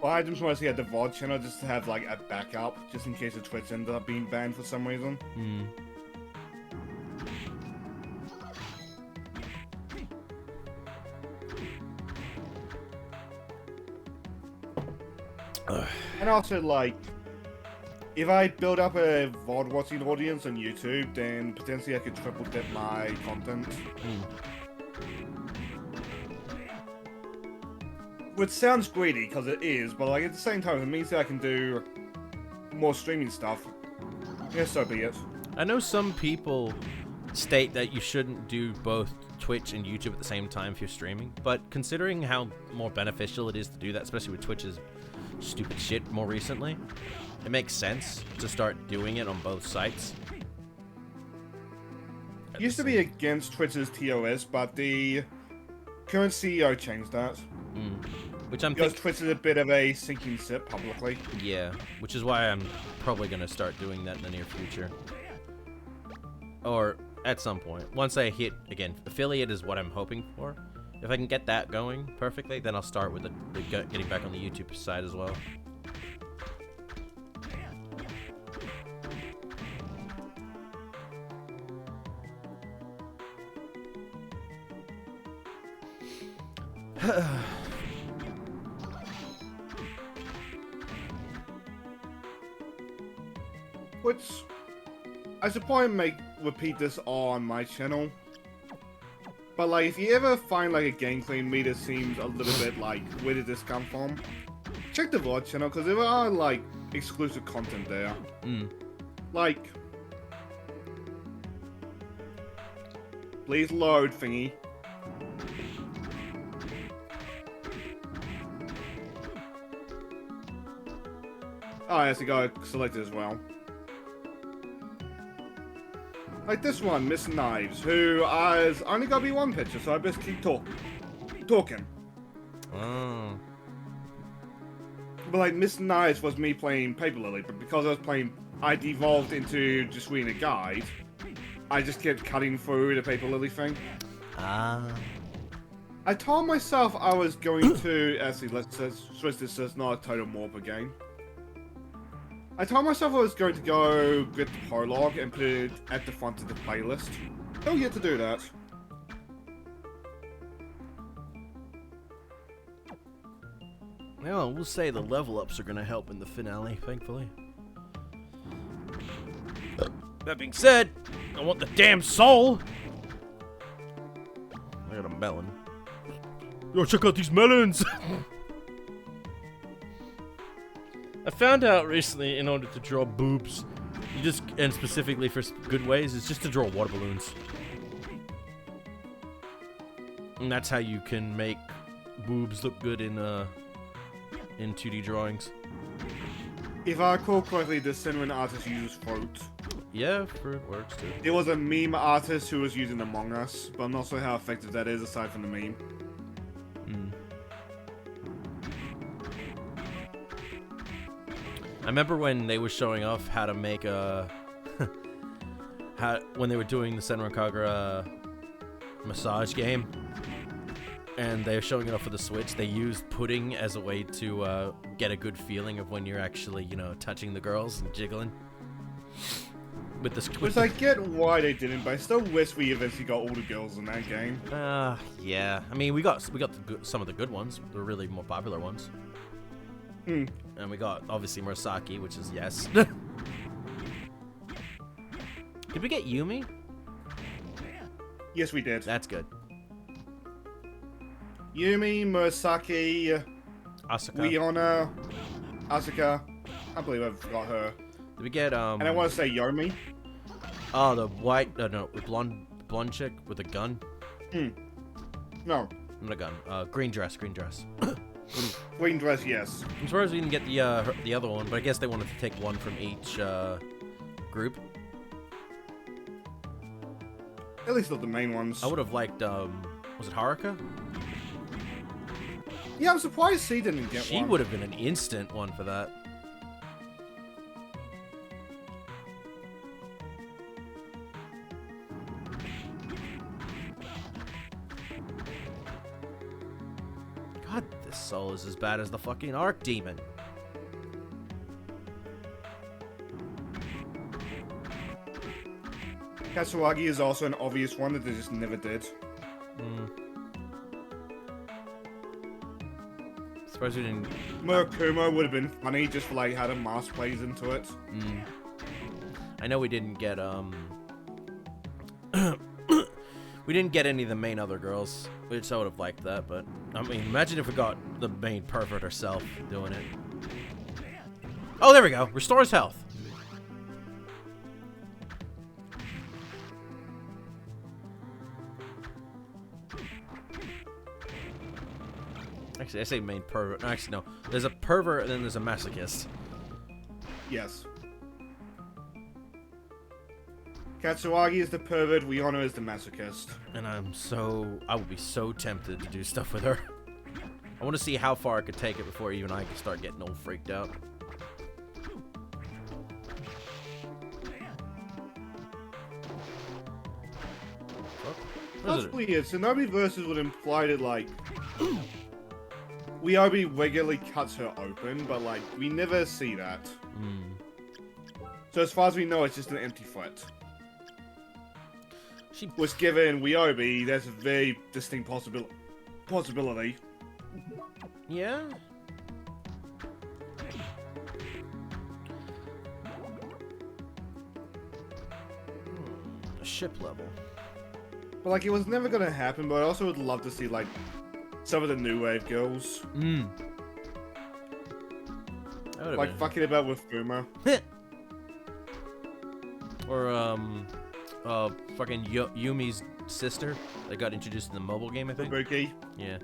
Well, I just want to see at the VOD channel just to have like a backup, just in case the Twitch ended up being banned for some reason. And also, like, if I build up a VOD watching audience on YouTube, then potentially I could triple dip my content. Which sounds greedy, because it is, but like at the same time, it means that I can do more streaming stuff. Yeah, so be it. I know some people state that you shouldn't do both Twitch and YouTube at the same time if you're streaming, but considering how more beneficial it is to do that, especially with Twitch's stupid shit more recently, it makes sense to start doing it on both sites. Used to be against Twitch's TOS, but the current CEO changed that. Which I'm because Twitch is a bit of a sinking ship publicly. Yeah, which is why I'm probably going to start doing that in the near future. Or at some point. Once I hit, again, affiliate is what I'm hoping for. If I can get that going perfectly, then I'll start with the getting back on the YouTube side as well. Which I should probably repeat this on my channel. But like, if you ever find like a gameplay in me that seems a little bit like, where did this come from? Check the VOD channel, because there are like exclusive content there. Like, please load thingy. Oh, I have to go select it as well. Like this one, Miss Knives, who has only got to be one picture, so I best keep talking. Oh. But like, Miss Knives was me playing Paper Lily, but because I was playing, I devolved into just reading a guide. I just kept cutting through the Paper Lily thing. I told myself I was going to... Actually, let's switch this so it's not a total morph game. I told myself I was going to go get the prologue and put it at the front of the playlist. Don't get to do that. Well, we'll say the level ups are going to help in the finale, thankfully. That being said, I want the damn soul! I got a melon. Yo, check out these melons! I found out recently, in order to draw boobs, and specifically for good ways, is just to draw water balloons. And that's how you can make boobs look good in 2D drawings. If I recall correctly, the Cinnamon artist uses fruit. Yeah, fruit works too. There was a meme artist who was using Among Us, but I'm not sure how effective that is aside from the meme. I remember when they were showing off how to make when they were doing the Senran Kagura massage game, and they were showing it off for the Switch. They used pudding as a way to get a good feeling of when you're actually, touching the girls and jiggling. With the Which I get why they didn't, but I still wish we eventually got all the girls in that game. Yeah. I mean, we got some of the good ones, the really more popular ones. And we got, obviously, Murasaki, which is yes. Did we get Yumi? Yes, we did. That's good. Yumi, Murasaki, Asuka. Leona, Asuka. I believe I forgot her. Did we get, And I want to say Yomi. Oh, the white, no, the blonde chick with a gun? No. Not a gun. Green dress. Green dress, yes. I'm surprised we didn't get the other one, but I guess they wanted to take one from each group. At least not the main ones. I would have liked, was it Haruka? Yeah, I'm surprised she didn't get one. She would have been an instant one for that. God, this soul is as bad as the fucking Arc Demon. Katsuragi is also an obvious one that they just never did. Suppose we didn't. Murakumo would have been funny just for like how the mask plays into it. I know we didn't get we didn't get any of the main other girls, which I would have liked that. But I mean, imagine if we got the main pervert herself doing it. Oh, there we go. Restores health. Actually, I say main pervert. No, actually, no. There's a pervert and then there's a masochist. Yes. Katsuragi is the pervert, Rihanna is the masochist. And I would be so tempted to do stuff with her. I want to see how far I could take it before even I could start getting all freaked out. That's weird. Shinobi Versus would imply that, like, Ryobi regularly cuts her open, but, like, we never see that. So as far as we know, it's just an empty threat. Which, given Ryobi, there's a very distinct possibility. Yeah? A ship level. But, like, it was never gonna happen, but I also would love to see, like, some of the new wave girls. Like, fucking about with Fuma. Or, fucking Yumi's sister that got introduced in the mobile game, I think. Fubuki. Yeah.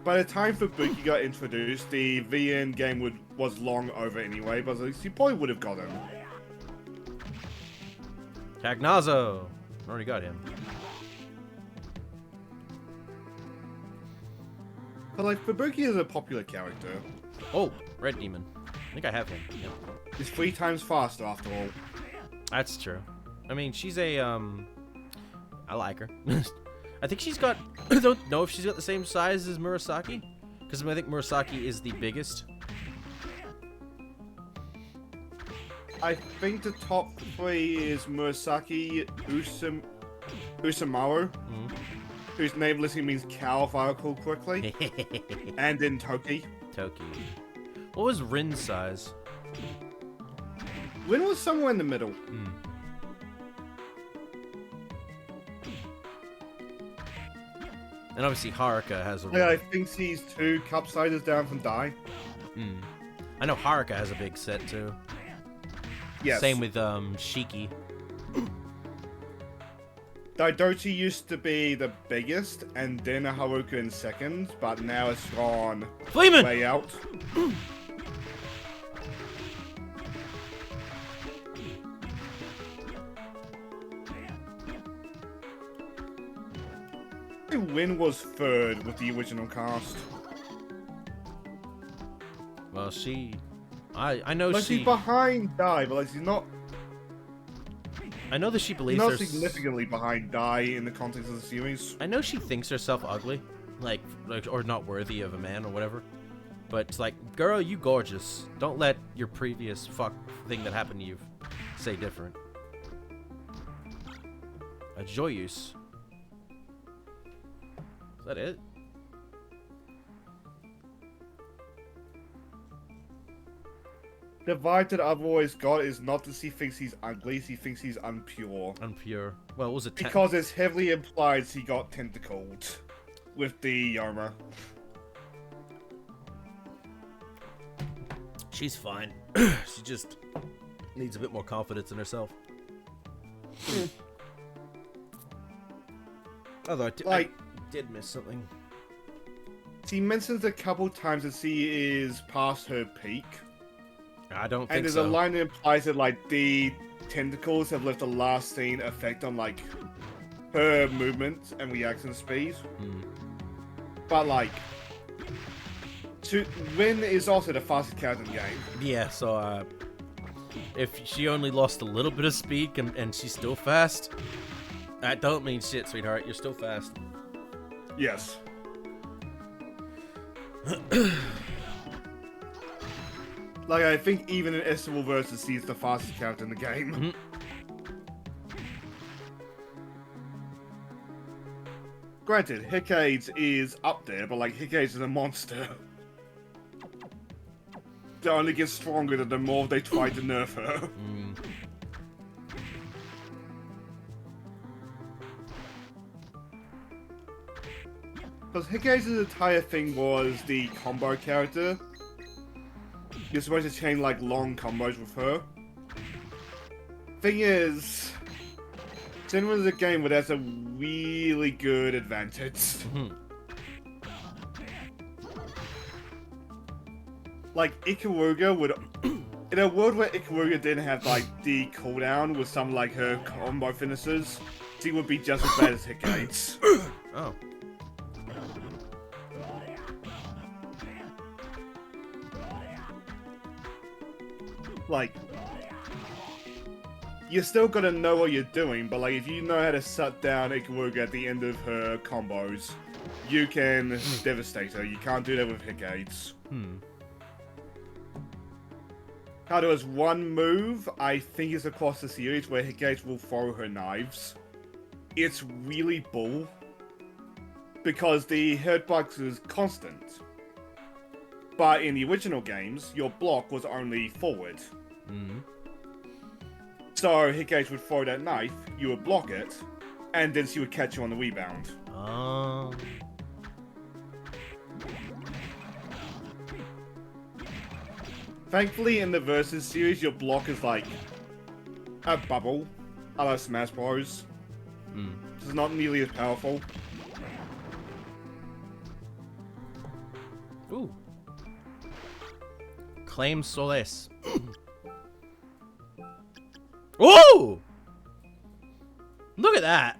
By the time Fubuki got introduced, the VN game was long over anyway, but at least you probably would have got him. Cagnazo! Already got him. But, like, Fubuki is a popular character. Oh, Red Demon. I think I have him. Yep. He's 3 times faster, after all. That's true. I mean, she's a, I like her. I think she's got... I don't know if she's got the same size as Murasaki. Because I think Murasaki is the biggest. I think the top 3 is Murasaki, Usamaru, whose name listing means cow if I recall correctly, and then Toki. Toki. What was Rin's size? Rin was somewhere in the middle. And obviously Haruka has a... Yeah, I think she's 2 cup sizes down from Dai. I know Haruka has a big set too. Yes. Same with Shiki. Daidochi used to be the biggest, and then Haruka in second, but now it's gone Fleeman! way out. Rin was 3rd with the original cast. Well, I know like, she's behind Dai, but like she's not. I know that she believes not significantly behind Dai in the context of the series. I know she thinks herself ugly, like or not worthy of a man or whatever. But it's like, girl, you gorgeous. Don't let your previous thing that happened to you say different. A Julius. Is that it? The vibe that I've always got is not that she thinks he's ugly, she thinks he's unpure. Unpure. Well, was it because it's heavily implied he got tentacled with the Yoma. She's fine. She just needs a bit more confidence in herself. Although I did miss something. She mentions a couple times that she is past her peak. I don't And think there's so. a line that implies that like the tentacles have left a lasting effect on like her movement and reaction speed. But like, Rin is also the fastest character in the game. Yeah, so if she only lost a little bit of speed and she's still fast, that don't mean shit, sweetheart. You're still fast. Yes. Like, I think even in Estival versus she's the fastest character in the game. Granted, Hicades is up there, but like, Hicades is a monster. They only get stronger the more they try to nerf her. Because Hicades' entire thing was the combo character. You're supposed to chain like long combos with her. Thing is, Cinema is a game where that's a really good advantage. Like, Ikaruga would... In a world where Ikaruga didn't have, like, the cooldown with some, like, her combo finishers, she would be just as bad as Hicades. Oh. Like, you still gotta know what you're doing, but, like, if you know how to shut down Ikaruga at the end of her combos, you can devastate her. You can't do that with Hicades. There is one move, I think is across the series, where Hicades will throw her knives. It's really bull. Because the hitbox is constant. But in the original games, your block was only forward. So Hicades would throw that knife, you would block it, and then she would catch you on the rebound. Oh. Thankfully, in the Versus series, your block is like a bubble, a la Smash Bros. It's not nearly as powerful. Ooh. Claim Solace. Ooh! Look at that!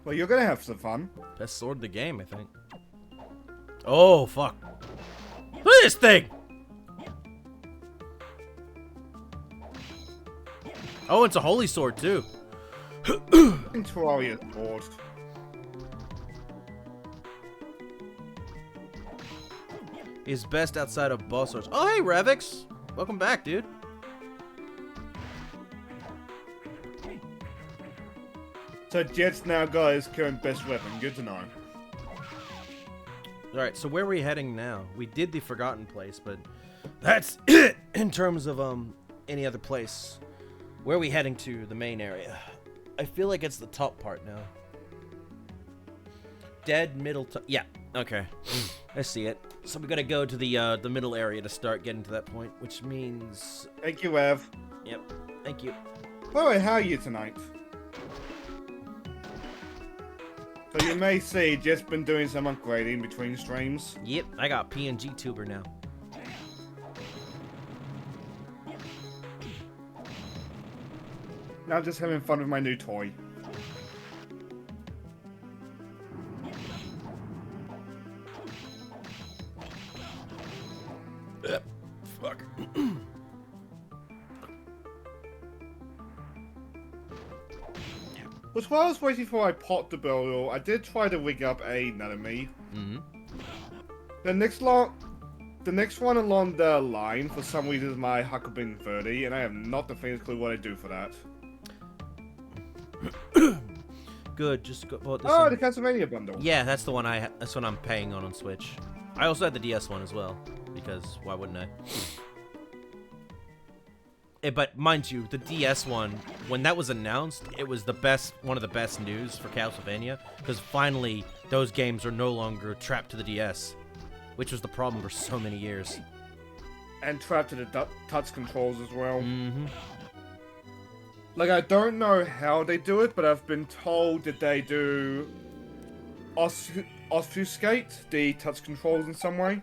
Well, you're gonna have some fun. Best sword in the game, I think. Oh, fuck. Look at this thing! Oh, it's a holy sword, too. Terraria's bored. Is best outside of boss swords. Oh, hey, Ravix! Welcome back, dude. So Jet's now got his current best weapon. Good to know. Alright, so where are we heading now? We did the Forgotten Place, but that's it in terms of any other place. Where are we heading to? The main area. I feel like it's the top part now. Dead middle yeah, okay. I see it. So we gotta go to the middle area to start getting to that point, which means... Thank you, Ev. Yep, thank you. By the way, how are you tonight? So you may see Jet's been doing some upgrading between streams. Yep, I got PNG Tuber now. Now just having fun with my new toy. Fuck. But while I was waiting for my pot to build, I did try to rig up another me. The next one along the line, for some reason, is my Huckleberry 30, and I have not the faintest clue what I do for that. Good, just go bought this. Oh, the Castlevania bundle. Yeah, that's the one that's what I'm paying on Switch. I also had the DS one as well, because why wouldn't I? But mind you, the DS one, when that was announced, it was one of the best news for Castlevania, because finally those games are no longer trapped to the DS, which was the problem for so many years. And trapped to the touch controls as well. Like, I don't know how they do it, but I've been told that they do obfuscate the touch controls in some way.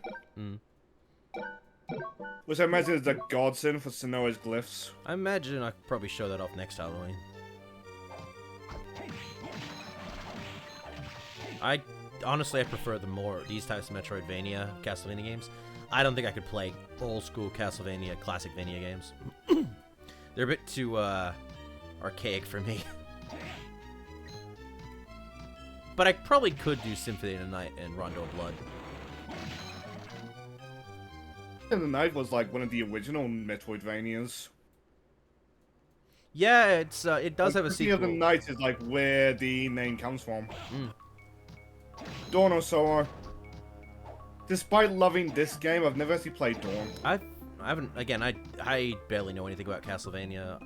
which I imagine is a godsend for Sonora's glyphs. I imagine I could probably show that off next Halloween. Honestly, I prefer these types of Metroidvania, Castlevania games. I don't think I could play old school Castlevania, classic Vania games. They're a bit too archaic for me. But I probably could do Symphony of the Night and Rondo of Blood. And the Night was like one of the original Metroidvanias. Yeah, it does have a Symphony of the sequel. Night is like where the name comes from. Mm. Dawn of Sorrow. Despite loving this game, I've never actually played Dawn. I haven't. Again, I barely know anything about Castlevania.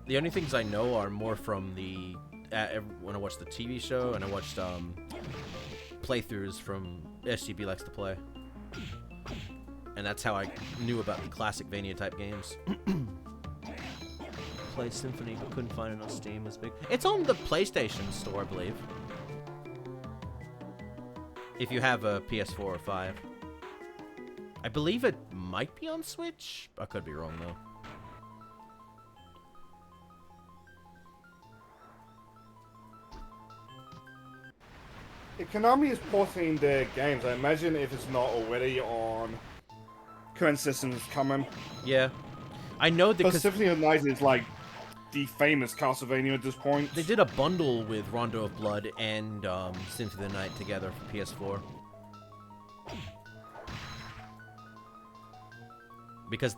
The only things I know are more from when I watched the TV show and I watched playthroughs from SGB Likes to Play, and that's how I knew about the classic Vania type games. Played Symphony, but couldn't find it on Steam. It's big. It's on the PlayStation Store, I believe. If you have a PS4 or 5. I believe it might be on Switch. I could be wrong, though. If Konami is porting their games, I imagine if it's not already on current systems, it's coming. Yeah. I know that because Symphony of the Night is like the famous Castlevania at this point. They did a bundle with Rondo of Blood and Symphony of the Night together for PS4. Because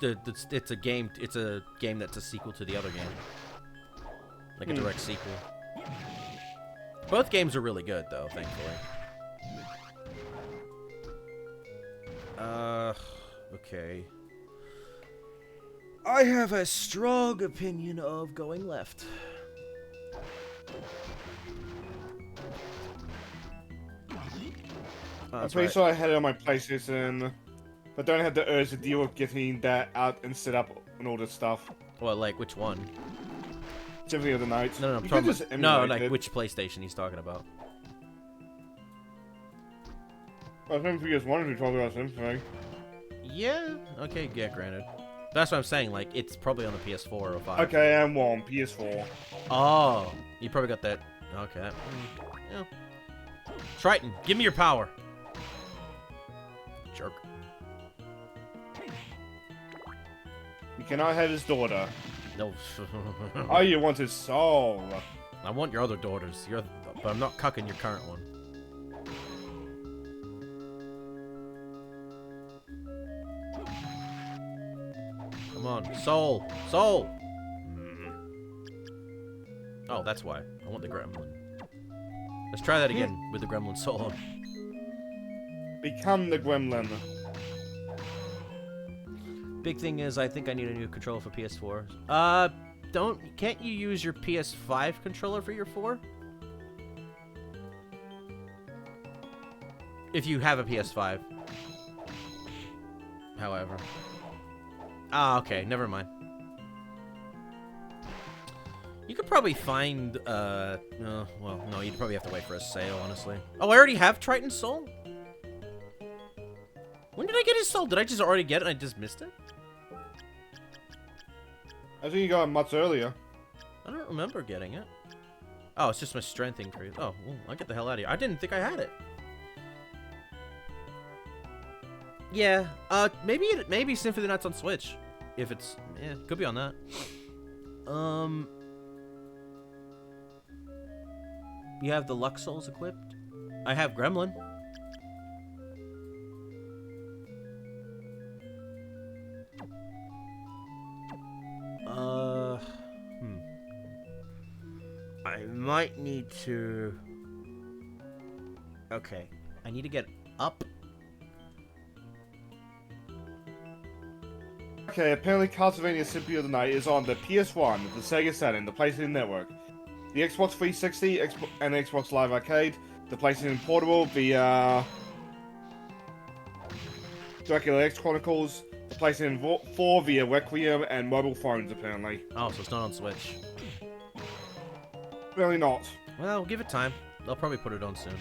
it's a game that's a sequel to the other game, like a direct sequel. Both games are really good, though, thankfully. Okay. I have a strong opinion of going left. I'm pretty sure I had it on my PlayStation, but don't have the urge to deal with getting that out and set up and all this stuff. Well, like, which one? Symphony of the Night. No, I'm talking about... No, like, which PlayStation he's talking about. I think PS1 if you're talking about Symphony. Yeah, okay, yeah, granted. That's what I'm saying, like, it's probably on the PS4 or 5. Okay, I'm one, PS4. Oh, you probably got that. Okay. Yeah. Triton, give me your power. Jerk. You cannot have his daughter. No. Oh, you want his soul. I want your other daughters. But I'm not cucking your current one. Come on, soul, soul. Oh, that's why. I want the gremlin. Let's try that again with the gremlin soul. Become the gremlin. Big thing is, I think I need a new controller for PS4. Can't you use your PS5 controller for your 4? If you have a PS5. However. Ah, okay, never mind. You could probably find, well, no, you'd probably have to wait for a sale, honestly. Oh, I already have Triton Soul? When did I get his soul? Did I just already get it and I just missed it? I think you got it much earlier. I don't remember getting it. Oh, it's just my strength increase. Oh, well, I'll get the hell out of here. I didn't think I had it. Yeah, maybe Symphony of the Night's on Switch. If it's, yeah, could be on that. You have the Lux Souls equipped? I have Gremlin. I might need to... Okay, I need to get up. Okay, apparently Castlevania Symphony of the Night is on the PS1, the Sega Saturn, the PlayStation Network, the Xbox 360, and Xbox Live Arcade, the PlayStation Portable via Dracula X Chronicles, the PlayStation 4 via Requiem, and mobile phones, apparently. Oh, so it's not on Switch. Really not. Well, give it time. They'll probably put it on soon.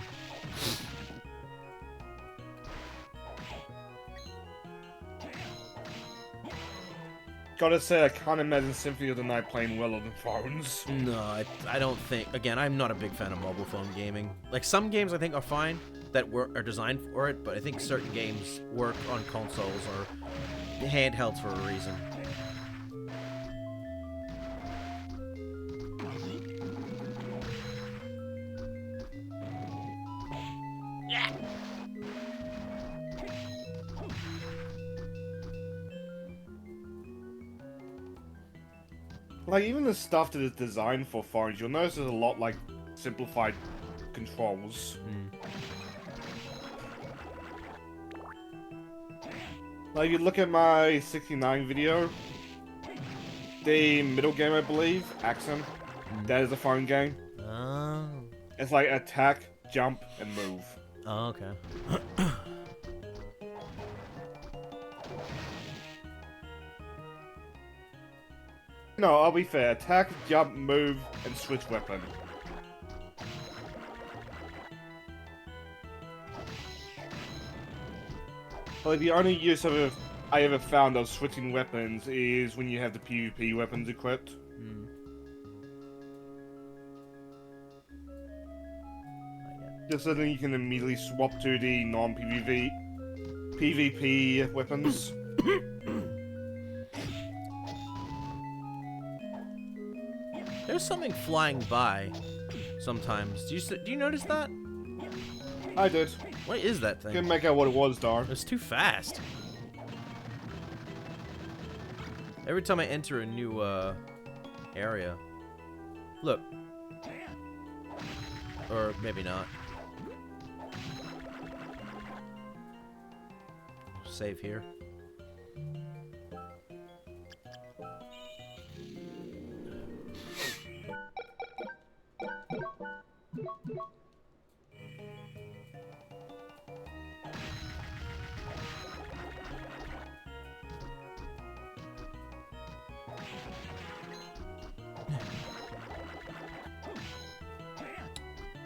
Gotta say, I can't imagine Symphony of the Night playing well on the phones. No, I don't think. Again, I'm not a big fan of mobile phone gaming. Like, some games I think are fine that are designed for it, but I think certain games work on consoles or handhelds for a reason. Like, even the stuff that is designed for phones, you'll notice there's a lot, like, simplified controls. Like, you look at my 69 video, the middle game, I believe, Axum, that is a phone game. Oh. It's like attack, jump, and move. Oh, okay. No, I'll be fair. Attack, jump, move, and switch weapon. Like, the only use I ever found of switching weapons is when you have the PvP weapons equipped. Just so then you can immediately swap to the PvP weapons. There's something flying by sometimes. Do you notice that? I did. What is that thing? Couldn't make out what it was, though. It's too fast. Every time I enter a new area. Look. Or maybe not. Save here.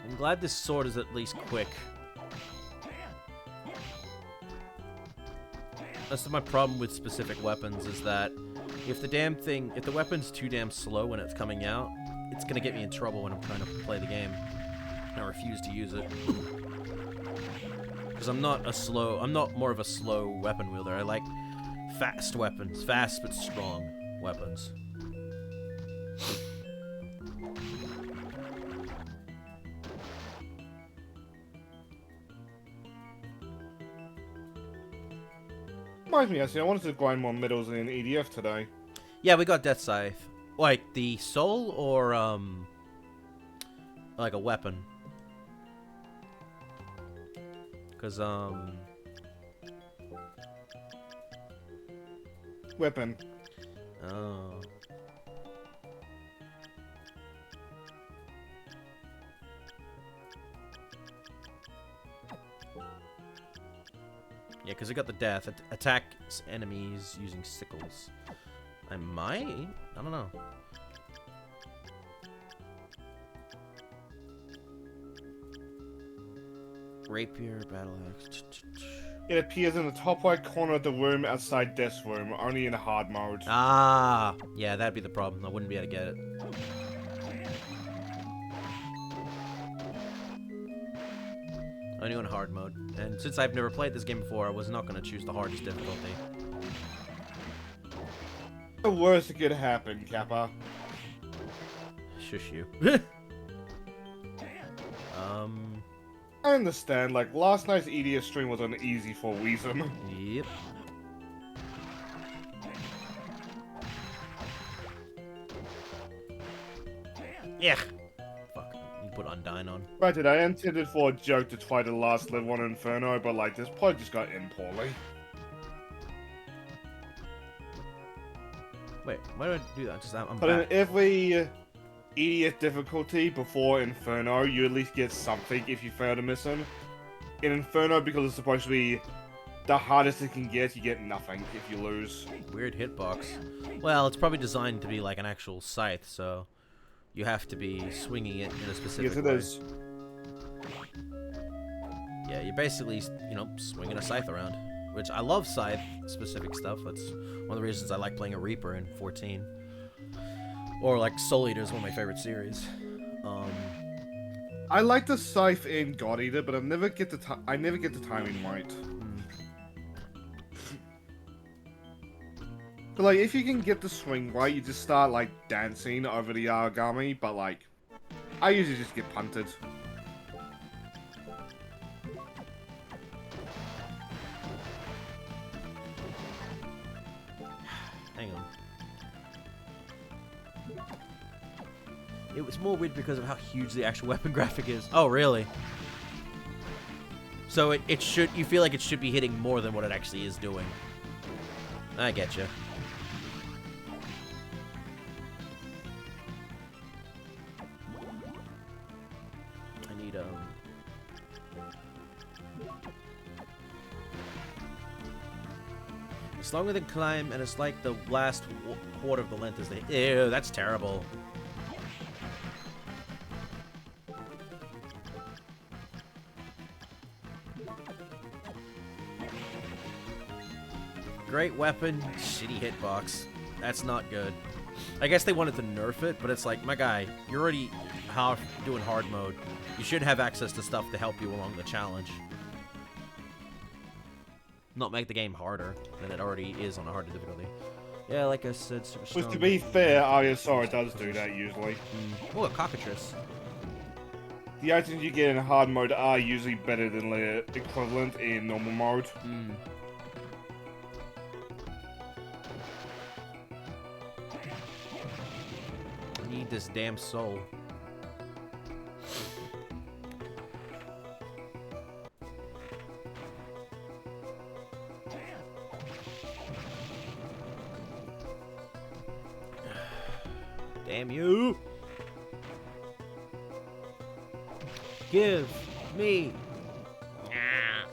I'm glad this sword is at least quick. That's my problem with specific weapons, is that if the weapon's too damn slow when it's coming out, it's gonna get me in trouble when I'm trying to play the game. And I refuse to use it. Because I'm not more of a slow weapon wielder. I like fast weapons. Fast but strong weapons. Reminds me, actually, I wanted to grind more medals in EDF today. Yeah, we got Death Scythe. Like, the soul or, like a weapon? Because, Weapon. Oh. Yeah, because I got the death. Attacks enemies using sickles. I might? I don't know. Rapier, battle axe. It appears in the top right corner of the room outside Death's room, only in hard mode. Ah! Yeah, that'd be the problem. I wouldn't be able to get it. Only on hard mode. And since I've never played this game before, I was not going to choose the hardest difficulty. The worst that could happen, Kappa. Shush you. I understand, like, last night's EDF stream was uneasy for a reason. Yep. Yeah. Fuck. You put Undyne on. Granted, I intended for a joke to try to last level on Inferno, but, like, this probably just got in poorly. Wait, why do I do that? Just I'm But in back. every EDF difficulty before Inferno, you at least get something if you fail to miss him. In Inferno, because it's supposed to be the hardest it can get, you get nothing if you lose. Weird hitbox. Well, it's probably designed to be like an actual scythe, so you have to be swinging it in a specific Yes, it way. is. Yeah, you're basically, you know, swinging a scythe around which I love Scythe specific stuff. That's one of the reasons I like playing a Reaper in 14. Or like Soul Eater is one of my favorite series. I like the Scythe in God Eater, but I never get the timing right. But like, if you can get the swing right, you just start like dancing over the Aragami. But like, I usually just get punted. Hang on. It was more weird because of how huge the actual weapon graphic is. Oh, really? So it should, you feel like it should be hitting more than what it actually is doing. I get you. I need it's longer than climb, and it's like the last quarter of the length is the. Ew, that's terrible. Great weapon, shitty hitbox. That's not good. I guess they wanted to nerf it, but it's like, my guy, you're already doing hard mode. You should have access to stuff to help you along the challenge. Not make the game harder than it already is on a harder difficulty. Yeah, like I said, super strong. Which, to be fair, Aria of Sorrow does do that usually. Oh, a cockatrice. The items you get in hard mode are usually better than their equivalent in normal mode. I need this damn soul. Damn you! Give me. I'm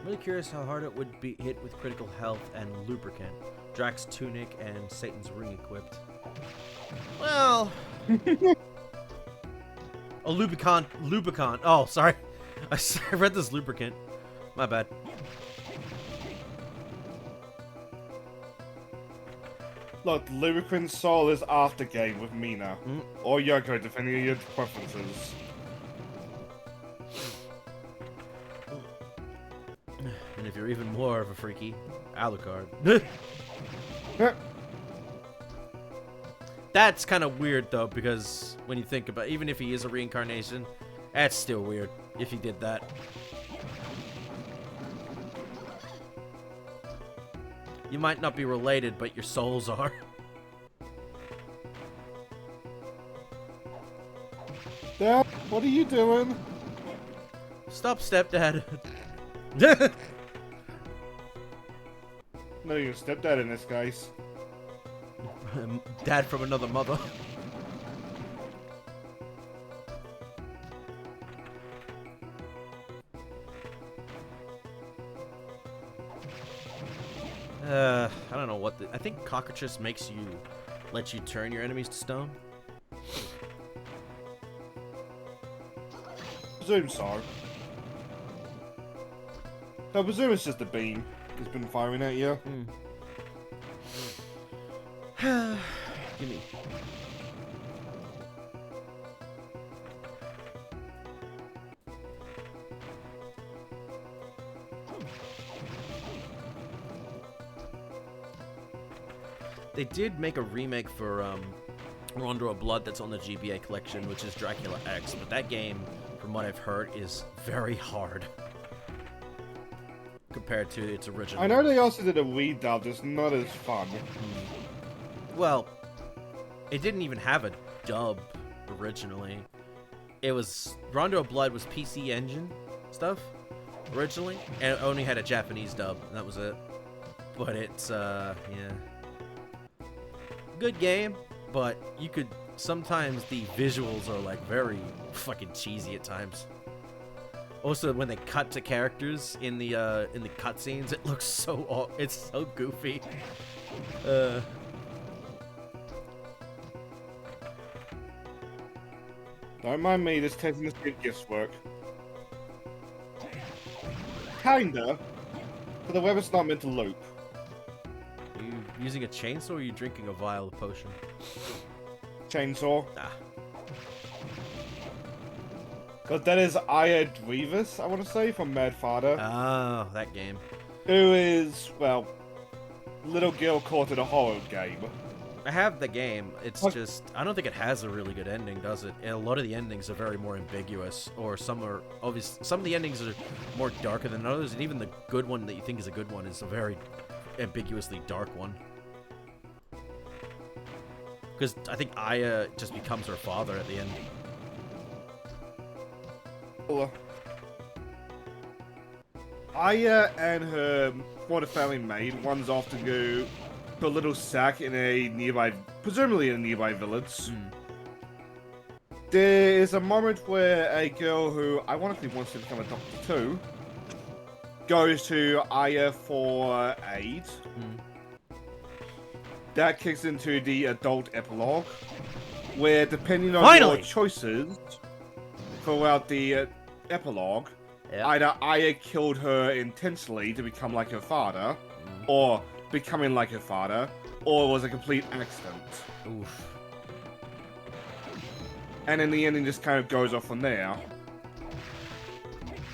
really curious how hard it would be hit with critical health and lubricant. Drax's tunic and Satan's ring equipped. Well, a lubricant. Oh, sorry. I read this lubricant. My bad. Look, Lubricant Soul is after game with Mina. Or Yoko, depending on your preferences. And if you're even more of a freaky, Alucard. That's kind of weird, though, because when you think about it, even if he is a reincarnation, that's still weird if he did that. You might not be related, but your souls are. Dad, what are you doing? Stop, stepdad. No, your stepdad in this case. Dad from another mother. I don't know what I think Cockatrice lets you turn your enemies to stone. Presume so. I presume it's just a beam he's been firing at you. Gimme. They did make a remake for Rondo of Blood that's on the GBA collection, which is Dracula X, but that game, from what I've heard, is very hard compared to its original. I know they also did a redub that's not as fun. Well, it didn't even have a dub originally. It was Rondo of Blood was PC Engine stuff originally, and it only had a Japanese dub, and that was it. But it's yeah. Good game, but you could sometimes the visuals are like very fucking cheesy at times. Also, when they cut to characters in the cutscenes, it looks so it's so goofy. Don't mind me, this testing this good guesswork. Kinda. But the weapon's not meant to loop. Are you using a chainsaw or are you drinking a vial of potion? Chainsaw. Ah. Because that is Aya Drevis, I want to say, from Mad Father. Oh, that game. Who is, well, little girl caught in a horror game. I have the game. It's What? just I don't think it has a really good ending, does it? And a lot of the endings are very more ambiguous, or some are obvious. Some of the endings are more darker than others, and even the good one that you think is a good one is a very ambiguously dark one. Because I think Aya just becomes her father at the end. Aya and her quarter family maid runs off to go to a little sack in a nearby, presumably in a nearby village. There is a moment where a girl who ironically wants to become a doctor too goes to Aya for aid. That kicks into the adult epilogue, where depending on your choices throughout the epilogue, either Aya killed her intentionally to become like her father, or becoming like her father, or it was a complete accident. Oof. And then the ending just kind of goes off from there.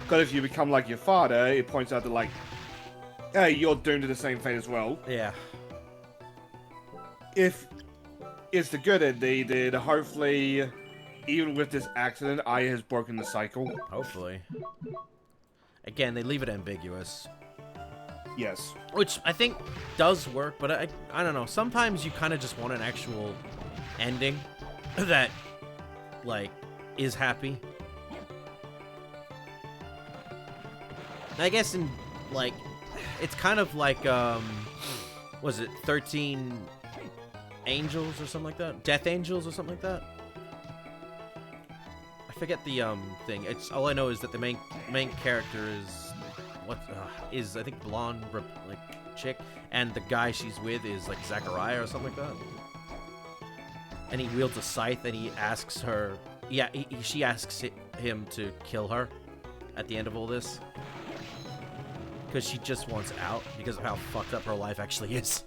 Because if you become like your father, it points out that, like, hey, you're doomed to the same fate as well. Yeah. If it's the good ending, then hopefully, even with this accident, Aya has broken the cycle. Hopefully. Again, they leave it ambiguous. Yes. Which I think does work, but I don't know. Sometimes you kind of just want an actual ending that, like, is happy. I guess in, like, it's kind of like, was it 13 Angels or something like that? Death Angels or something like that? I forget the, thing. It's, all I know is that the main character is, is I think blonde, like, chick, and the guy she's with is, like, Zachariah or something like that. And he wields a scythe, and he asks her, yeah, she asks him to kill her at the end of all this. Because she just wants out, because of how fucked up her life actually is.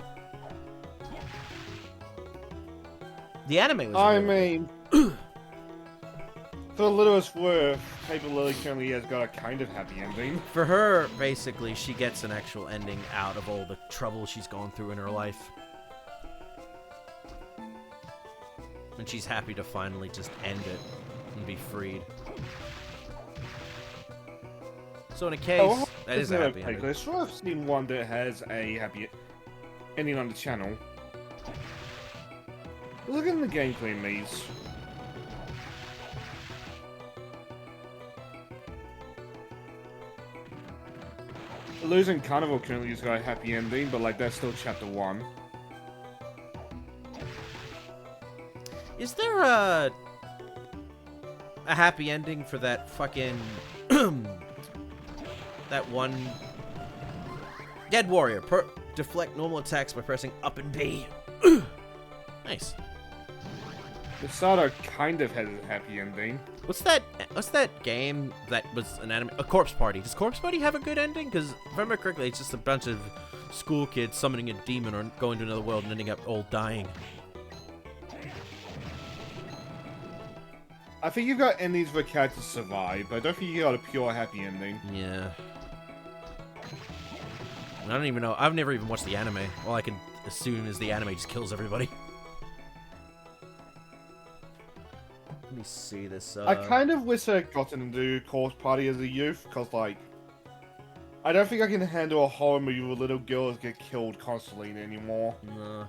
The anime was I mean, for little it's worth, Paper Lily currently has got a kind of happy ending. For her, basically, she gets an actual ending out of all the trouble she's gone through in her life. And she's happy to finally just end it and be freed. So in a case, that is a happy ending. I'm sure I've seen one that has a happy ending on the channel. Look at the gameplay in these. Losing Carnival currently has got a happy ending, but like that's still chapter 1. Is there a happy ending for that fucking that one Dead Warrior? Deflect normal attacks by pressing up and B. Nice. Misato kind of has a happy ending. What's that game that was an anime? A Corpse Party. Does Corpse Party have a good ending? Because if I remember correctly, it's just a bunch of school kids summoning a demon or going to another world and ending up all dying. I think you've got endings where characters survive, but I don't think you got a pure happy ending. Yeah. I don't even know. I've never even watched the anime. All I can assume is the anime just kills everybody. Let me see this. I kind of wish I had gotten into Corpse Party as a youth, because, like, I don't think I can handle a horror movie where little girls get killed constantly anymore. No.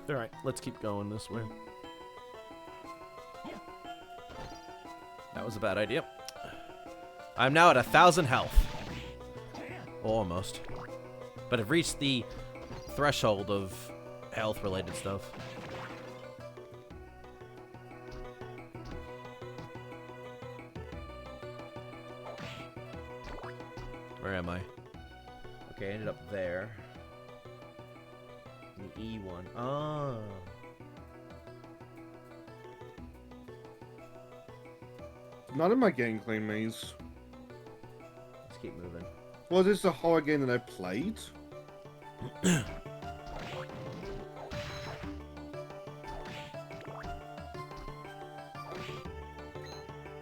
Alright, let's keep going this way. That was a bad idea. I'm now at 1,000 health. Almost. But I've reached the threshold of health-related stuff. Where am I? Okay, I ended up there. The E1. Oh. None of my game clean maze. Let's keep moving. Was this a horror game that I played?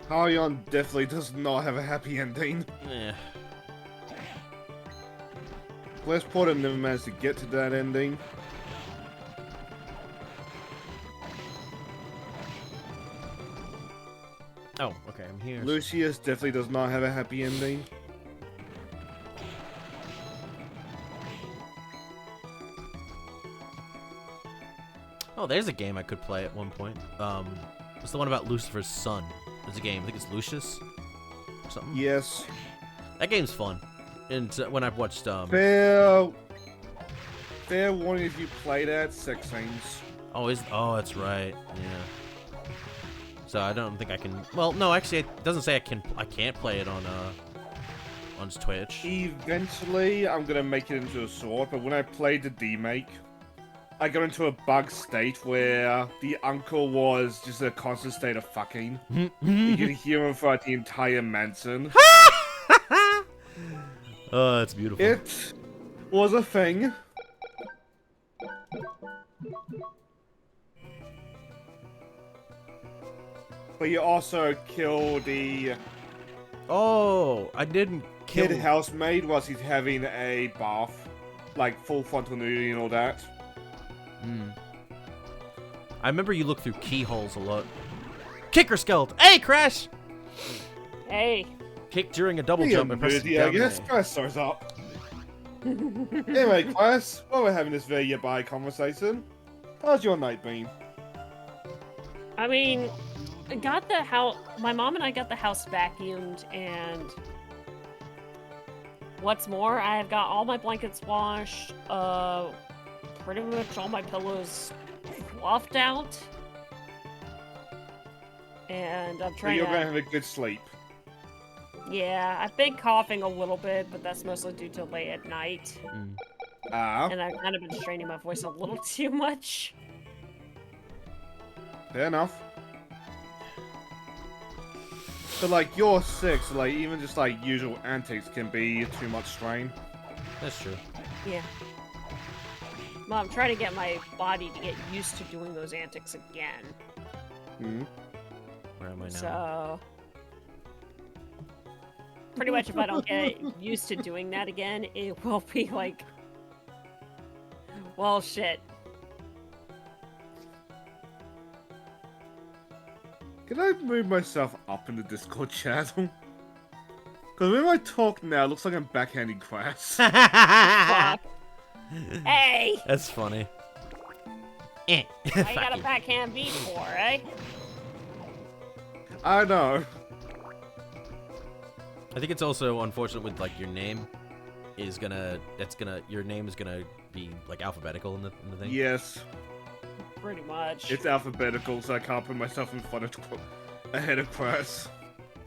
Harion definitely does not have a happy ending. Yeah. Westport never managed to get to that ending. Oh, okay, I'm here. Lucius definitely does not have a happy ending. Oh, there's a game I could play at one point. It's the one about Lucifer's son. There's a game. I think it's Lucius or something. Yes. That game's fun. And when I've watched Fair warning if you play that, sex scenes. oh that's right. Yeah. So I don't think I can. Well, no, actually, it doesn't say I can't play it on Twitch. Eventually, I'm gonna make it into a sword, but when I played the demake, I got into a bug state where the uncle was just a constant state of fucking. You could hear him throughout the entire mansion. Oh, that's beautiful. It was a thing. But you also kill the Oh, I didn't kill kid housemaid whilst he's having a bath. Like full frontal nudity and all that. I remember you look through keyholes a lot. Kicker skeleton. Hey, Crash! Hey. Kick during a double Hey, jump and press nudity, I down guess. there. Class starts up. Anyway, class, while we're having this very bye conversation, how's your night been? I mean, I got the house. My mom and I got the house vacuumed, and what's more, I have got all my blankets washed. Pretty much all my pillows fluffed out, and I'm So trying you're to. gonna have a good sleep. Yeah, I've been coughing a little bit, but that's mostly due to late at night, and I've kind of been straining my voice a little too much. Fair enough. But like, you're sick, so like, even just like usual antics can be too much strain. That's true. Yeah. Well, I'm trying to get my body to get used to doing those antics again. Where am I now? So, pretty much if I don't get used to doing that again, it will be like, well, shit. Can I move myself up in the Discord channel? Because when I talk now, it looks like I'm backhanding Crash. Fuck. Hey! That's funny. I got a backhand beat for, eh? I know. I think it's also unfortunate with like your name is your name is gonna be like alphabetical in the thing. Yes. Pretty much. It's alphabetical, so I can't put myself in front of ahead of Crash.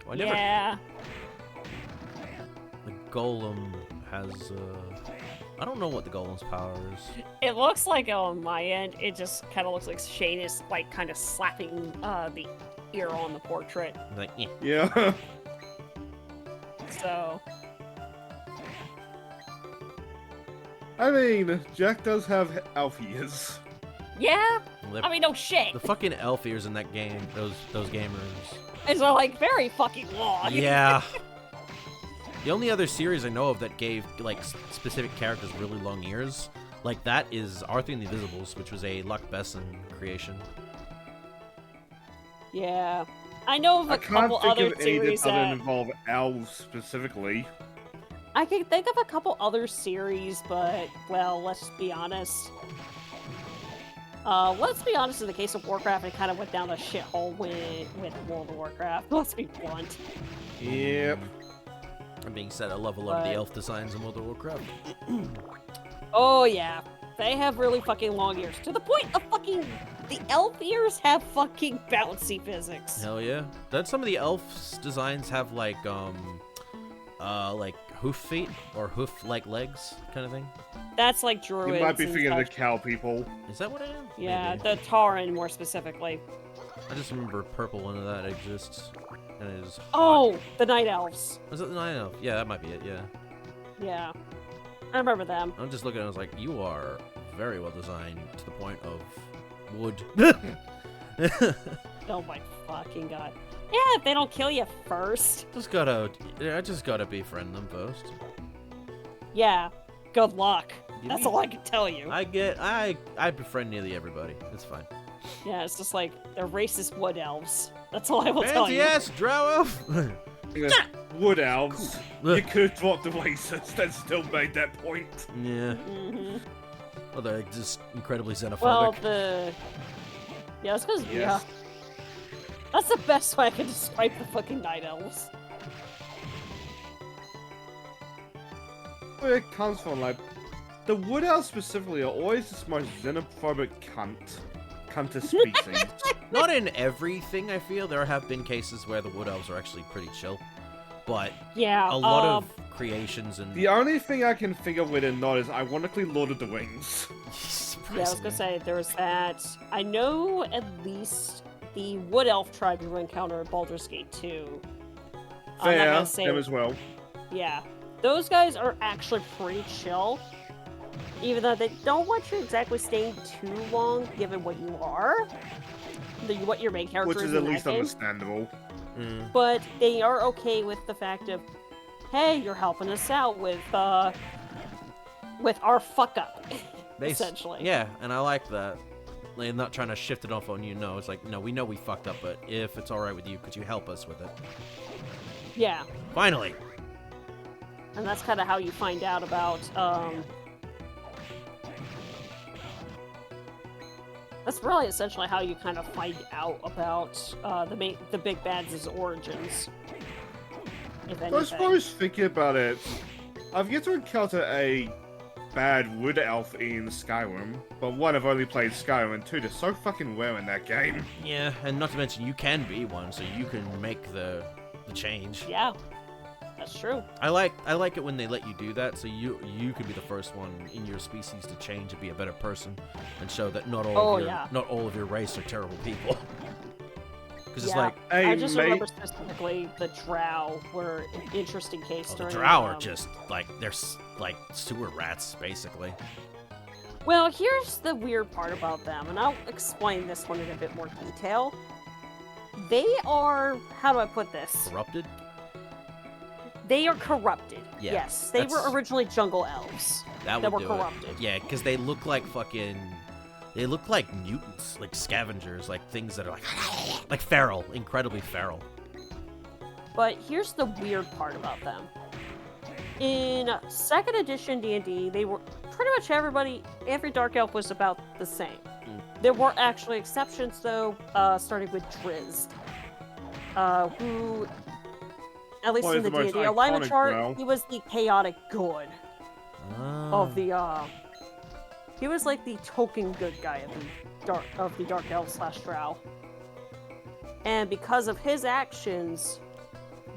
Well, I never, yeah. The golem has I don't know what the golem's power is. It looks like on my end, it just kind of looks like Shane is like kind of slapping the ear on the portrait. Like, eh. Yeah. So. I mean, Jack does have elf ears. Yeah. Well, I mean, no shit. the fucking elf ears in that game, those gamers. It's like very fucking long. Yeah. The only other series I know of that gave like specific characters really long ears, like that, is Arthur and the Invisibles, which was a Luck Besson creation. Yeah. I know of I a can't couple think other of any series that that doesn't involve elves specifically. I can think of a couple other series, but well, let's be honest. Let's be honest, in the case of Warcraft, it kind of went down a shithole with World of Warcraft. Let's be blunt. Yep. That being said, I love a lot of the elf designs in World of Warcraft. Oh yeah, they have really fucking long ears, to the point of fucking the elf ears have fucking bouncy physics. Hell yeah. Don't some of the elves designs have like hoof feet or hoof-like legs kind of thing? That's like druids. You might be and thinking of the such. cow people. Is that what I am? Yeah, Maybe. the Tauren more specifically. I just remember a purple one of that exists and it is hot. Oh, the Night Elves. Was it the Night Elf? Yeah, that might be it, yeah. Yeah. I remember them. I'm just looking at it, I was like, you are very well designed to the point of wood. Oh my fucking god. Yeah, if they don't kill you first. I just gotta befriend them first. Yeah. Good luck. That's all I can tell you. I befriend nearly everybody. It's fine. Yeah, it's just like they're racist wood elves. That's all I will tell you. Yes, drow elf. Wood elves. You could have dropped the racist and still made that point. Yeah. Well, they're just incredibly xenophobic. Well, yeah, it's because yeah. That's the best way I can describe the fucking Night Elves. Where it comes from, like, the Wood Elves specifically are always the most xenophobic cuntest species. Not in everything, I feel. There have been cases where the Wood Elves are actually pretty chill. But yeah, a lot of creations and... The only thing I can think of with it not is, ironically, Lord of the Rings. Yeah, I was gonna say, there was that. I know at least the Wood Elf tribe you encounter at Baldur's Gate 2. Fair, them as well. Yeah. Those guys are actually pretty chill. Even though they don't want you exactly staying too long, given what you are. What your main character Which is at least understandable. But they are okay with the fact of, hey, you're helping us out with our fuck up, essentially. Yeah, and I like that. Like, not trying to shift it off on you, no. It's like, no, we know we fucked up, but if it's alright with you, could you help us with it? Yeah. Finally! And that's kind of how you find out about, that's really essentially how you kind of find out about the big bad's origins. If anything. I suppose thinking about it, I've yet to encounter a bad wood elf in Skyrim, but one, I've only played Skyrim, and two, they're so fucking rare in that game. Yeah, and not to mention you can be one, so you can make the change. Yeah. That's true. I like it when they let you do that, so you could be the first one in your species to change and be a better person, and show that not all of your race are terrible people. Because it's like, hey, I just remember specifically the drow were an interesting case. The drow are just like they're like sewer rats, basically. Well, here's the weird part about them, and I'll explain this one in a bit more detail. They are, how do I put this? Corrupted? They are corrupted. Yeah, yes, they were originally jungle elves that were corrupted. Yeah, because they look like fucking... They look like mutants, like scavengers, like things that are like feral, incredibly feral. But here's the weird part about them. In 2nd edition D&D, they were pretty much every dark elf was about the same. There were actually exceptions though, starting with Drizzt, who, at least in the D&D alignment chart, he was the chaotic good of the, he was like the token good guy of the dark elf / drow. And because of his actions,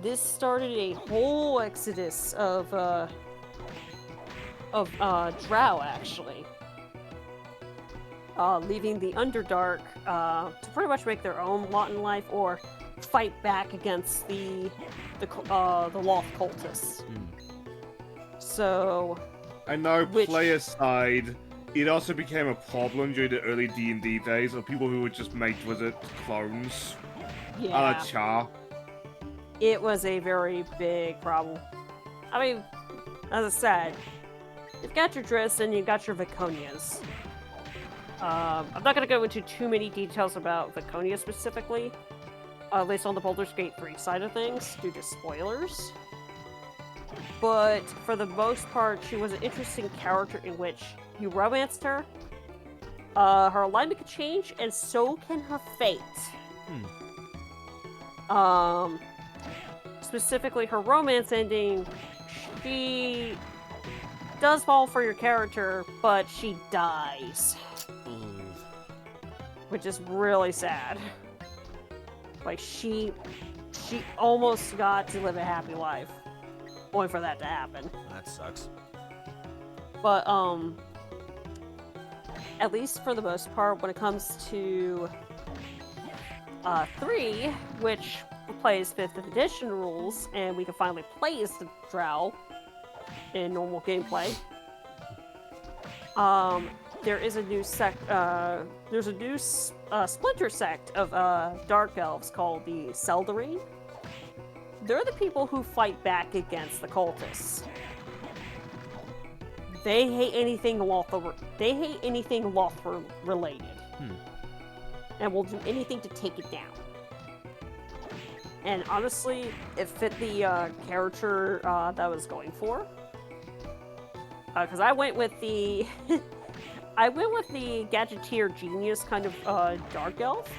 this started a whole exodus of drow, actually. Leaving the Underdark to pretty much make their own lot in life or fight back against the Loth cultists. So... I know, player side, it also became a problem during the early D&D days of people who would just make wizard clones. Yeah. Char. It was a very big problem. I mean, as I said, you've got your Drizzt and you've got your Viconias. I'm not going to go into too many details about Viconia specifically, at least on the Baldur's Gate 3 side of things, due to spoilers. But for the most part, she was an interesting character in which you romanced her. Her alignment could change, and so can her fate. Specifically, her romance ending, she does fall for your character, but she dies. Which is really sad. Like, she almost got to live a happy life. Only for that to happen. That sucks. But, at least for the most part, when it comes to 3, which play as 5th edition rules, and we can finally play as the Drow in normal gameplay. There is a new there's a new splinter sect of Dark Elves called the Seldarine. They're the people who fight back against the cultists. They hate anything Lothar related. And will do anything to take it down. And honestly, it fit the character that I was going for. Because I went with the gadgeteer genius kind of dark elf.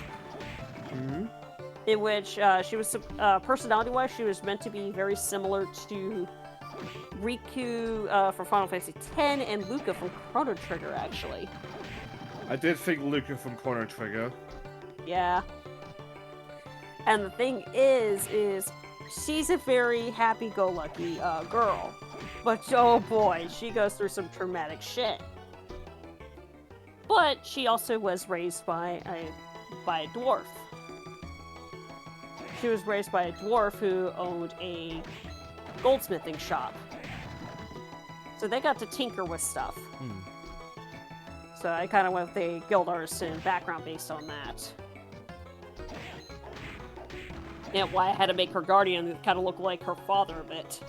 In which she was personality-wise, she was meant to be very similar to Riku from Final Fantasy X and Luca from Chrono Trigger, actually. I did think Luca from Chrono Trigger. Yeah. And the thing is she's a very happy-go-lucky girl. But oh boy, she goes through some traumatic shit. But she also was raised by a dwarf. She was raised by a dwarf who owned a goldsmithing shop. So they got to tinker with stuff. So I kind of went with the guild artisan background based on that. And why I had to make her guardian kind of look like her father a bit.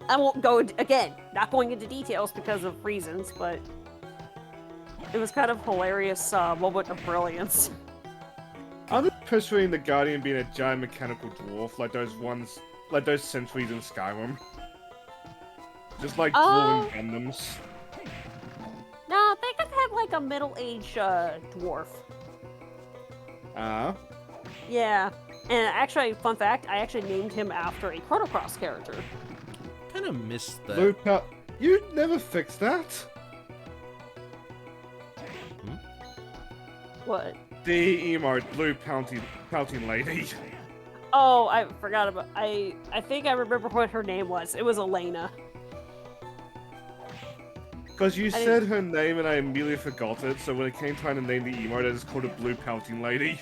I won't go, again, not going into details because of reasons, but it was kind of hilarious moment of brilliance. I'm just picturing the Guardian being a giant mechanical dwarf, like those sentries in Skyrim. Just like dwarven Gundams. No, they could have like a middle-aged dwarf. Yeah. And actually, fun fact, I actually named him after a Chrono Cross character. Kind of missed that. Luca, you never fixed that. What? The emote, blue pouting lady. Oh, I forgot about. I think I remember what her name was. It was Elena. Because you said her name and I immediately forgot it, so when it came time to name the emote, I just called it blue pouting lady.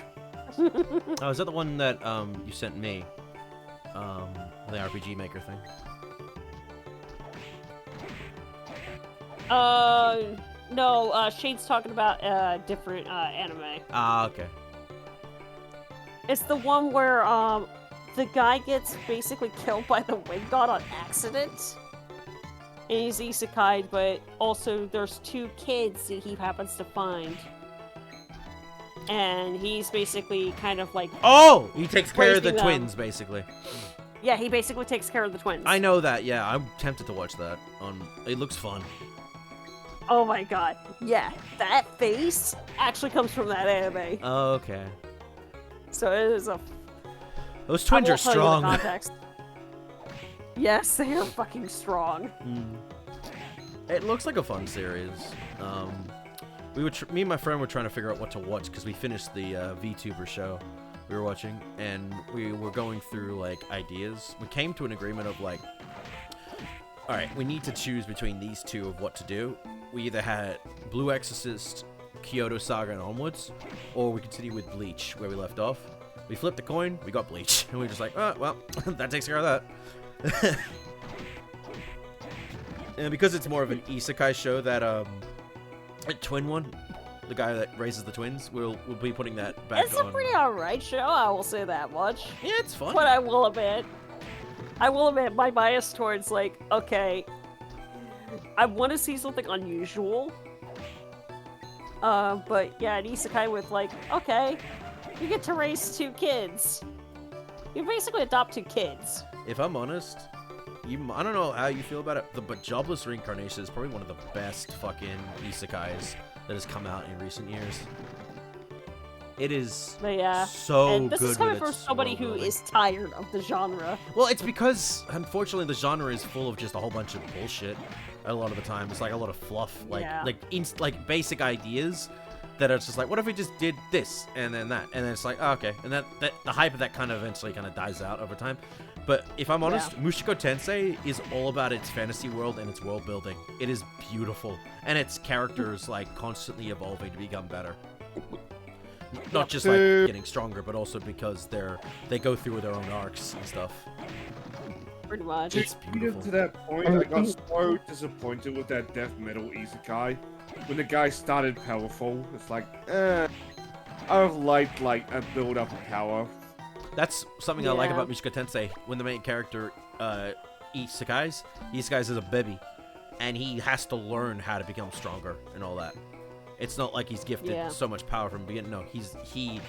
Oh, is that the one that you sent me? The RPG Maker thing. No, Shade's talking about a different anime. Ah, okay. It's the one where the guy gets basically killed by the wind god on accident. And he's isekai, but also there's 2 kids that he happens to find. And he's basically kind of like... Oh! He takes care of the twins, basically. Yeah, he basically takes care of the twins. I know that, yeah. I'm tempted to watch that. It looks fun. Oh my god. Yeah, that face actually comes from that anime. Oh, okay. So it is a... Those twins are strong. Yes, they are fucking strong. It looks like a fun series. Me and my friend were trying to figure out what to watch because we finished the VTuber show we were watching, and we were going through like ideas. We came to an agreement of like, all right, we need to choose between these 2 of what to do. We either had Blue Exorcist, Kyoto Saga, and onwards, or we continue with Bleach where we left off. We flipped the coin, we got Bleach, and we were just like, oh well, that takes care of that. And because it's more of an isekai show, that a twin one, the guy that raises the twins, we'll be putting that back on. It's a pretty alright show, I will say that much. Yeah, it's fun. But I will admit my bias towards like, okay, I want to see something unusual. But yeah, an isekai with like, okay, you get to raise 2 kids. You basically adopt 2 kids. If I'm honest, I don't know how you feel about it, but Jobless Reincarnation is probably one of the best fucking isekais that has come out in recent years. It is so and this good. Is coming from somebody who is tired of the genre. Well, it's because, unfortunately, the genre is full of just a whole bunch of bullshit. A lot of the time, it's like a lot of fluff, like basic ideas that are just like, what if we just did this and then that, and then it's like, oh, okay, and that the hype of that kind of eventually kind of dies out over time. But if I'm honest, Mushoku Tensei is all about its fantasy world and its world building. It is beautiful, and its characters like constantly evolving to become better. Not just like getting stronger, but also because they go through their own arcs and stuff. Pretty much. It's beautiful. To that point, I got so disappointed with that death metal isekai. When the guy started powerful, it's like, I would like a build up of power. That's something I like about Mushoku Tensei. When the main character isekais is a baby, and he has to learn how to become stronger and all that. It's not like he's gifted so much power from the beginning. No, he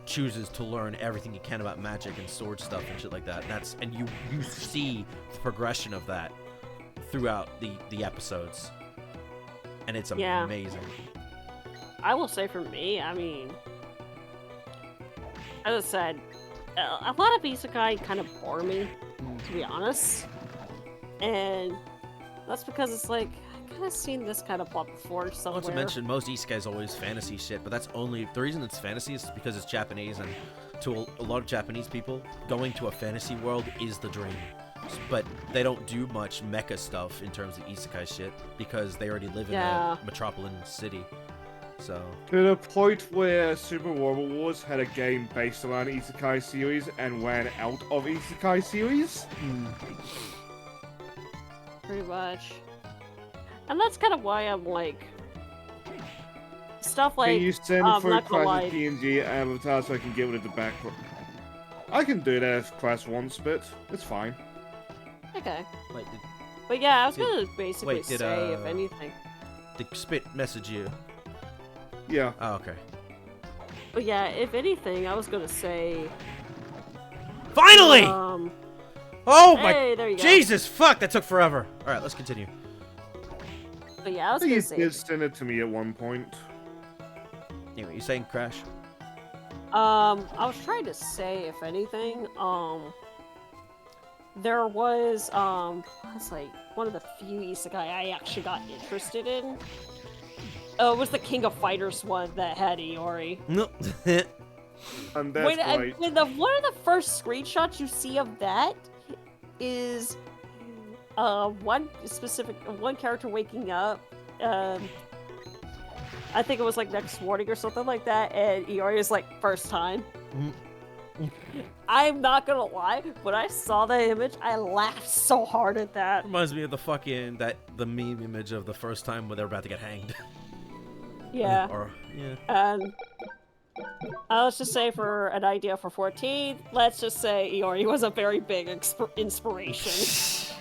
chooses to learn everything he can about magic and sword stuff and shit like that. And you see the progression of that throughout the episodes, and it's amazing. I will say for me, I mean, as I said, a lot of isekai kind of bore me, to be honest, and that's because it's like I've kind of seen this kind of plot before somewhere. Not to mention, most isekai is always fantasy shit, but that's only the reason it's fantasy is because it's Japanese, and to a lot of Japanese people, going to a fantasy world is the dream. But they don't do much mecha stuff in terms of isekai shit because they already live in a metropolitan city. So to the point where Super Robot Wars had a game based around isekai series and ran out of isekai series. Pretty much. And that's kind of why I'm like stuff like can you send for Crash PNG avatar so I can get rid of the background? I can do that if Crash wants, but it's fine. Okay. Wait, but yeah, I was gonna basically say if anything. Did Spit message you? Yeah. Oh, okay. But yeah, if anything, I was gonna say. Finally! Oh my! Hey, there you go. Jesus, fuck! That took forever. All right, let's continue. But yeah, I was gonna say. You did send it to me at one point. Anyway, you saying Crash? I was trying to say, if anything, there was it's like one of the few isekai I actually got interested in. It was the King of Fighters one that had Iori. Nope. And that's right. One of the first screenshots you see of that is one character waking up. I think it was like next morning or something like that, and Iori is like first time. I'm not gonna lie, when I saw that image, I laughed so hard at that. Reminds me of the meme image of the first time where they're about to get hanged. Yeah. Yeah. And let's just say for an idea for 14, let's just say Iori was a very big inspiration.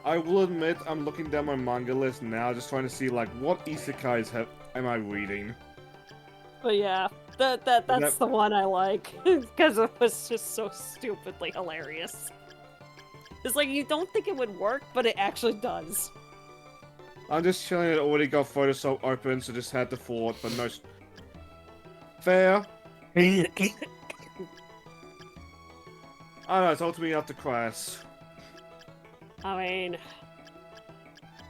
I will admit, I'm looking down my manga list now, just trying to see like what isekais am I reading. But yeah, that's the one I like because it was just so stupidly hilarious. It's like you don't think it would work, but it actually does. I'm just chilling. It already got Photoshop open, so just had to forward, but no. Fair. I don't know. It's ultimately up to Crash. I mean,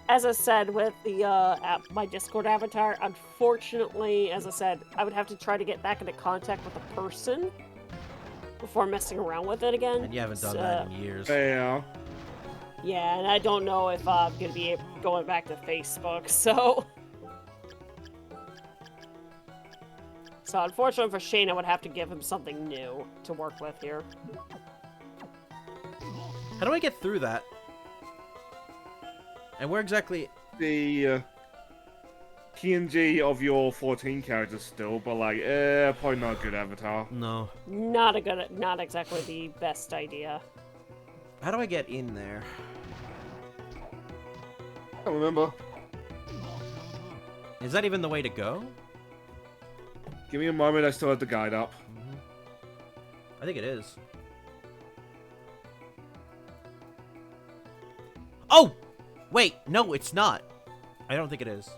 as I said with the my Discord avatar, unfortunately, as I said, I would have to try to get back into contact with the person before messing around with it again. And you haven't done that in years. Fair. Yeah, and I don't know if I'm gonna be going back to Facebook, so. So unfortunately for Shane, I would have to give him something new to work with here. How do I get through that? And where exactly? The PNG of your 14 characters still, but like, probably not a good avatar. No. Not exactly the best idea. How do I get in there? I don't remember. Is that even the way to go? Give me a moment, I still have the guide up. I think it is. Oh! Wait, no, it's not. I don't think it is.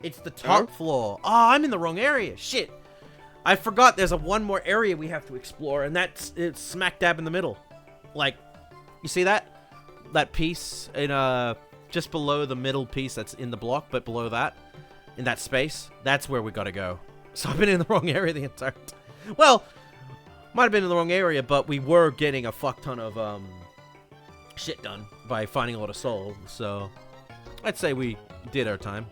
It's the top floor. Oh, I'm in the wrong area. Shit. I forgot there's one more area we have to explore, and it's smack dab in the middle. Like, you see that? That piece in just below the middle piece that's in the block, but below that, in that space, that's where we gotta go. So I've been in the wrong area the entire time. Well, might have been in the wrong area, but we were getting a fuck ton of shit done by finding a lot of souls. So I'd say we did our time.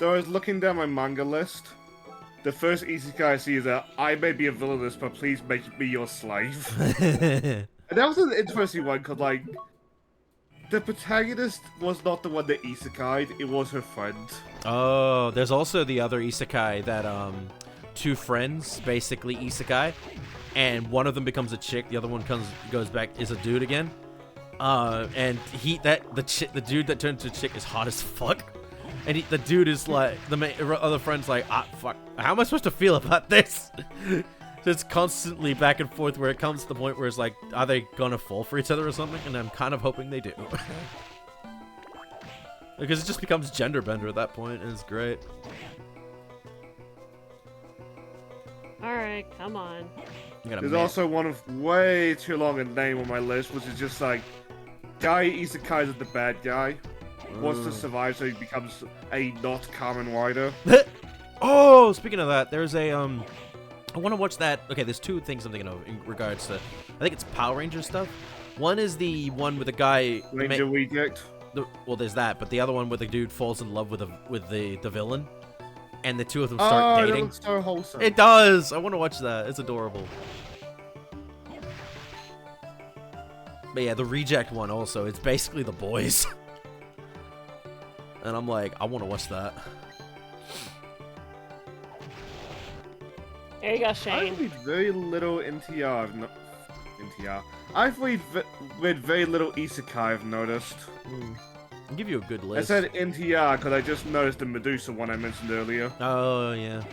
Though I was looking down my manga list, the first isekai I see is that I may be a villainess, but please make me your slave. And that was an interesting one, because, like, the protagonist was not the one that isekai'd, it was her friend. Oh, there's also the other isekai that, two friends basically isekai, and one of them becomes a chick, the other one goes back, is a dude again. And the dude that turned to a chick is hot as fuck. And the dude is like, the other friend's like, fuck, how am I supposed to feel about this? So it's constantly back and forth where it comes to the point where it's like, are they gonna fall for each other or something? And I'm kind of hoping they do. Because it just becomes gender bender at that point, and it's great. Alright, come on. There's also one of way too long a name on my list, which is just like, guy isekais is the bad guy. Wants to survive, so he becomes a not Kamen Rider. Oh, speaking of that, there's a, I want to watch that. Okay, there's two things I'm thinking of in regards to, I think it's Power Ranger stuff. One is the one with the guy... Ranger Reject. Well, there's that, but the other one where the dude falls in love with the villain. And the two of them start dating. That looks so wholesome. It does! I want to watch that. It's adorable. But yeah, the Reject one also, it's basically the boys. And I'm like, I want to watch that. There you go, Shane. I read very little NTR. I've read very little isekai, I've noticed. I'll give you a good list. I said NTR because I just noticed the Medusa one I mentioned earlier. Oh, yeah.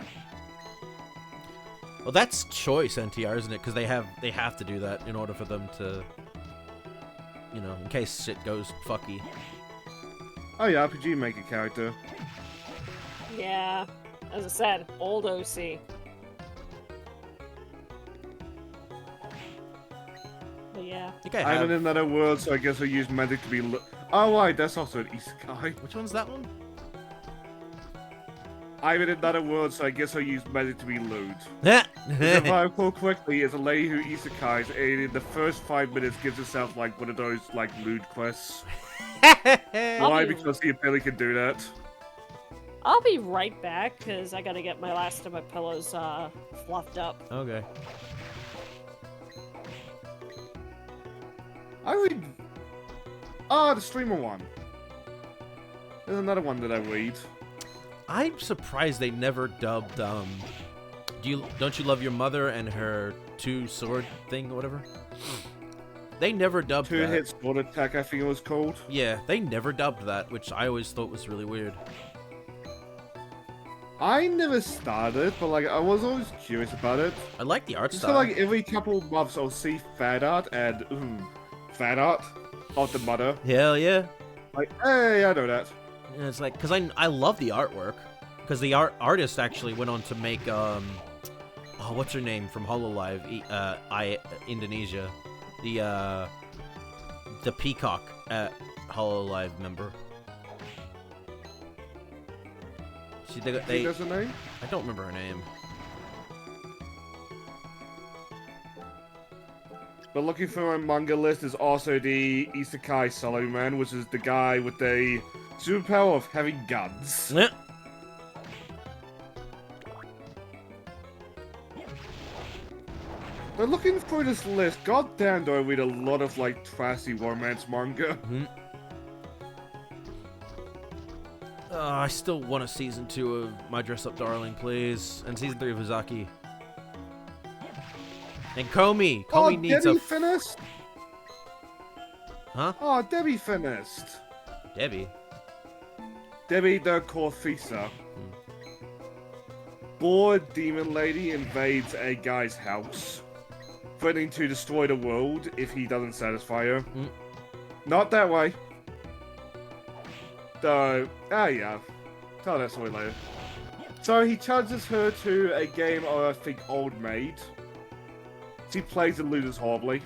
Well, that's choice NTR, isn't it? Because they have to do that in order for them to, you know, in case shit goes fucky. Oh yeah, RPG Maker character. Yeah, as I said, old OC. But yeah. I'm in another world, so I guess I'll use magic to be. Oh right, that's also an isekai. Which one's that one? I'm in another world, so I guess I'll use magic to be lewd. Yeah. If I recall correctly, it's a lady who isekais, and in the first 5 minutes gives herself like one of those like lewd quests. Why? Because the ability can do that. I'll be right back, because I gotta get my last of my pillows fluffed up. Okay. I read... the streamer one. There's another one that I read. I'm surprised they never dubbed, Don't You Love Your Mother and her two-sword thing or whatever? They never dubbed that. Two-hit sword attack, I think it was called. Yeah, they never dubbed that, which I always thought was really weird. I never started, but like I was always curious about it. I like the art Just style. so, like every couple of months I'll see fan art and fan art of the mother. Hell yeah. Like, hey, I know that. And it's like, because I love the artwork. Because the artist actually went on to make, oh, what's her name from Hololive, Indonesia. The Peacock at Hololive member. They does her name? I don't remember her name. But looking for my manga list is also the Isekai Solo Man, which is the guy with the superpower of having guns. Yeah. But looking through this list, goddamn do I read a lot of like trashy romance manga. I still want a season 2 of My Dress Up Darling, please, and season 3 of Uzaki. And Komi needs Debbie a. finished. Huh? Oh, Debbie finished. Debbie. Debbie the Corfisa. Bored demon lady invades a guy's house, threatening to destroy the world if he doesn't satisfy her. Not that way. So, yeah. Tell that story later. So he charges her to a game of, I think, Old Maid. She plays and loses horribly.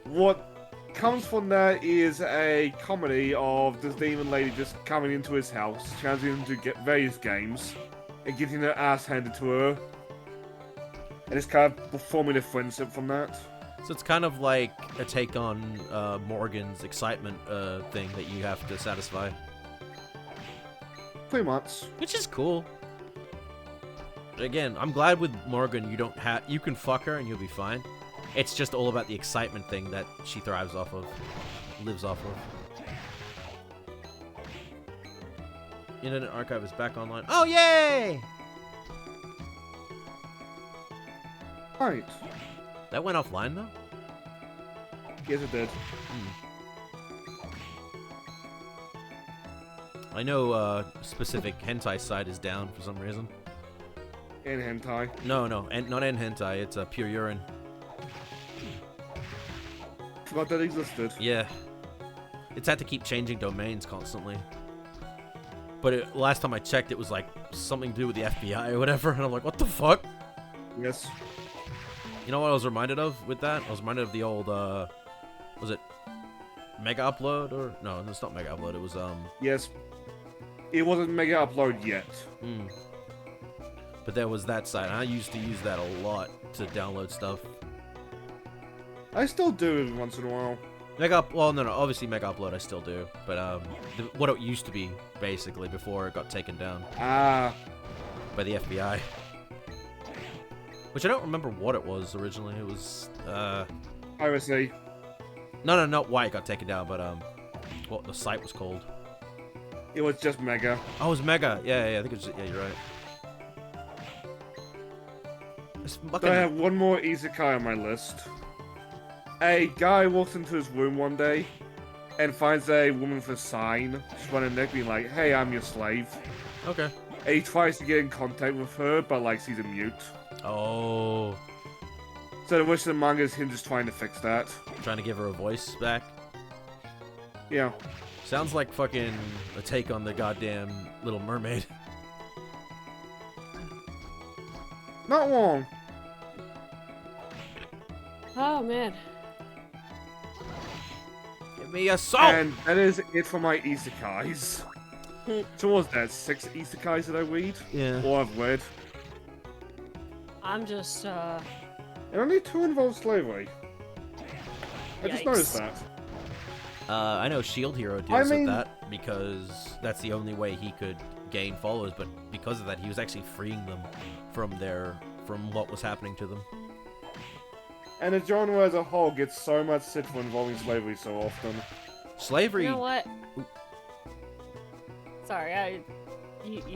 What comes from that is a comedy of this demon lady just coming into his house, challenging him to get various games, and getting her ass handed to her. And it's kind of forming a friendship from that. So it's kind of like a take on Morgan's excitement thing that you have to satisfy. pretty much. Which is cool. Again, I'm glad with Morgan you can fuck her and you'll be fine. It's just all about the excitement thing that she thrives off of, lives off of. Internet Archive is back online. Oh, yay! Right. That went offline, though? Yes, it did. I know specific hentai site is down for some reason. And hentai. No, and not in hentai, it's pure urine. Forgot that existed. Yeah. It's had to keep changing domains constantly. But last time I checked, it was like something to do with the FBI or whatever, and I'm like, what the fuck? Yes. You know what I was reminded of with that? I was reminded of the old, was it Mega Upload? Or no, it's not Mega Upload, it was, Yes. It wasn't Mega Upload yet. But there was that site, and I used to use that a lot to download stuff. I still do it once in a while. Well, no, obviously Mega Upload I still do, but what it used to be, basically, before it got taken down Ah. by the FBI. Which I don't remember what it was originally. It was, Piracy. No, not why it got taken down, but, what the site was called. It was just Mega. Oh, it was Mega. Yeah, I think it was, yeah, you're right. It's fucking... I have one more isekai on my list. A guy walks into his room one day and finds a woman with a sign just around her neck being like, hey, I'm your slave. Okay. And he tries to get in contact with her, but like she's a mute. Oh. So the rest of the manga is him just trying to fix that. Trying to give her a voice back. Yeah. Sounds like fucking a take on the goddamn Little Mermaid. Not wrong. Oh man. Give me a salt! And that is it for my isekais. So what was that, 6 isekais that I read? Yeah. Or I've read. I'm just And only 2 involve slavery. I just Yikes. noticed that. I know Shield Hero deals with that because that's the only way he could gain followers, but because of that, he was actually freeing them from what was happening to them. And the genre as a whole gets so much shit for involving slavery so often. Slavery. You know what? Sorry,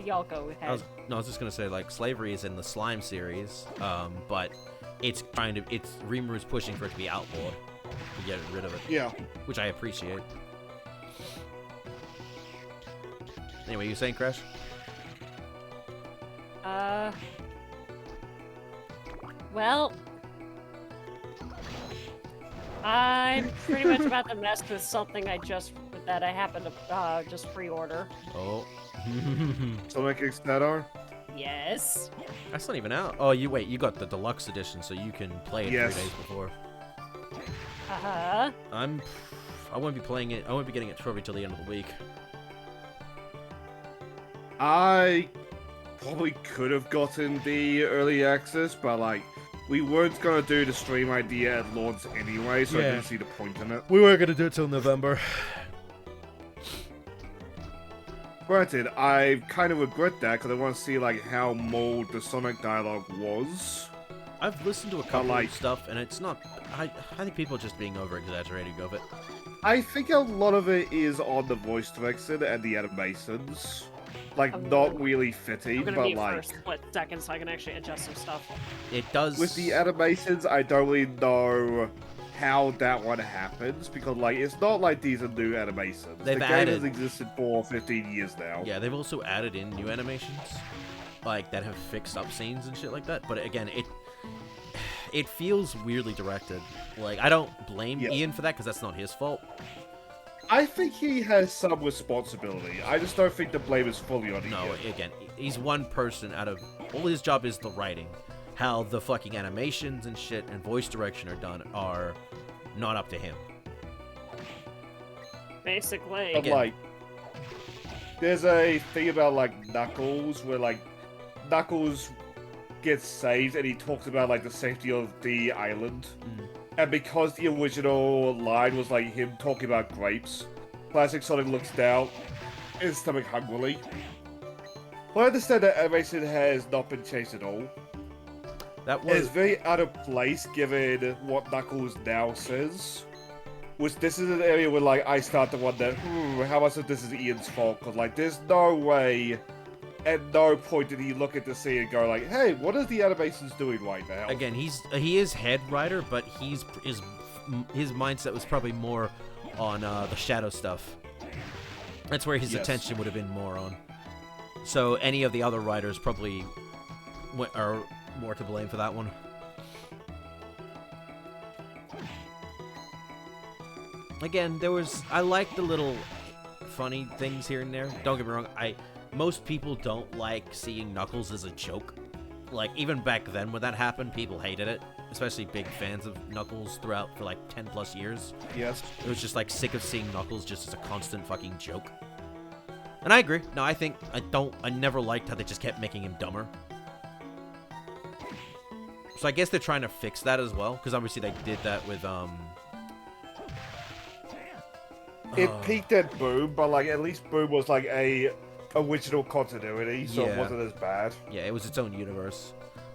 y'all go ahead. I was just gonna say, like, slavery is in the Slime series, but it's Rimuru's pushing for it to be outlawed to get rid of it. Yeah. Which I appreciate. Anyway, you saying, Crash? Well, I'm pretty much about to mess with something that I happened to just pre-order. Oh. Sonic X-Nadar? Yes. That's not even out. Oh, you got the deluxe edition, so you can play it Yes. 3 days before. Uh-huh. I won't be playing it. I won't be getting it probably till the end of the week. I probably could have gotten the early access, but like, we weren't gonna do the stream idea at launch anyway, so I Yeah. didn't see the point in it. We weren't gonna do it till November. Granted, I kind of regret that because I want to see like how mold the Sonic dialogue was. I've listened to a couple like- of stuff, and it's not. I think people are just being over-exaggerating of it. I think a lot of it is on the voice direction and the animations. Like, I'm not gonna- really fitting, I'm gonna but mute for a like... split second so I can actually adjust some stuff. It does. With the animations, I don't really know how that one happens, because like, it's not like these are new animations. They've the game added- has existed for 15 years now. Yeah, they've also added in new animations, like that have fixed up scenes and shit like that. But again, it feels weirdly directed. Like, I don't blame Yeah. Ian for that because that's not his fault. I think he has some responsibility. I just don't think the blame is fully on him. No, again, he's one person out of all his job is the writing. How the fucking animations and shit and voice direction are done are not up to him. Basically. But like, there's a thing about like Knuckles where like Knuckles gets saved and he talks about like the safety of the island. And because the original line was like him talking about grapes, Classic Sonic looks down, his stomach hungrily. Well, I understand that animation has not been changed at all. That It's was very out of place given what Knuckles now says. Which this is an area where, like, I start to wonder, how much of this is Ian's fault? Because, like, there's no way, at no point did he look at the scene and go, like, hey, what are the animations doing right now? again, he is head writer, but his mindset was probably more on the shadow stuff. That's where his attention would have been more on. So any of the other writers probably are more to blame for that one. Again, I like the little funny things here and there. Don't get me wrong, most people don't like seeing Knuckles as a joke. Like, even back then when that happened, people hated it. Especially big fans of Knuckles throughout for like 10 plus years. Yes. It was just like sick of seeing Knuckles just as a constant fucking joke. And I agree. No, I never liked how they just kept making him dumber. So I guess they're trying to fix that as well, because obviously they did that with, It peaked at Boom, but, like, at least Boom was, like, a original continuity, so it wasn't as bad. Yeah, it was its own universe.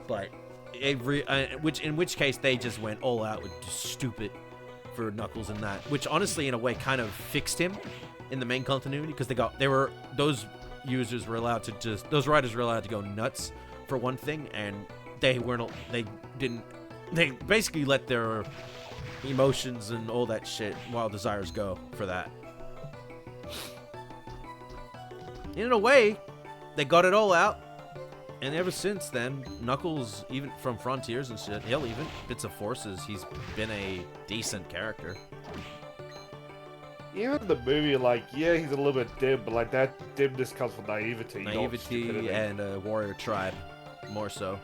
But, in which case they just went all out with just stupid for Knuckles in that. Which, honestly, in a way, kind of fixed him in the main continuity, because those writers were allowed to go nuts for one thing, and they basically let their emotions and all that shit, wild desires, go for that. In a way, they got it all out, and ever since then, Knuckles, even from Frontiers and shit, hell, even Bits of Forces, he's been a decent character. Even the movie, like, yeah, he's a little bit dim, but, like, that dimness comes from naivety and a warrior tribe, more so.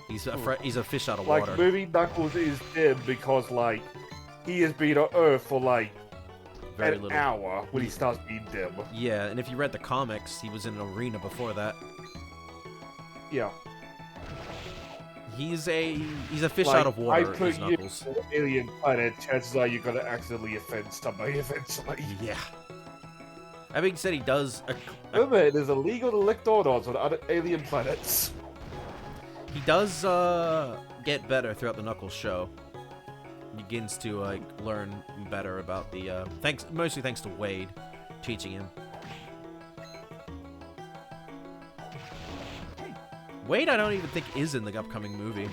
He's a fish out of like, water. Like, movie Knuckles is dim because, like, he has been on Earth for, like, an hour when he starts being dim. Yeah, and if you read the comics, he was in an arena before that. Yeah. He's a fish out of water, I put is Knuckles. You on an alien planet, chances are you're gonna accidentally offend somebody eventually. Yeah. I mean, he said he does... Remember, it is illegal to lick doorknobs on other alien planets. He does get better throughout the Knuckles show. He begins to like learn better about the mostly thanks to Wade teaching him. Wade, I don't even think is in the upcoming movie.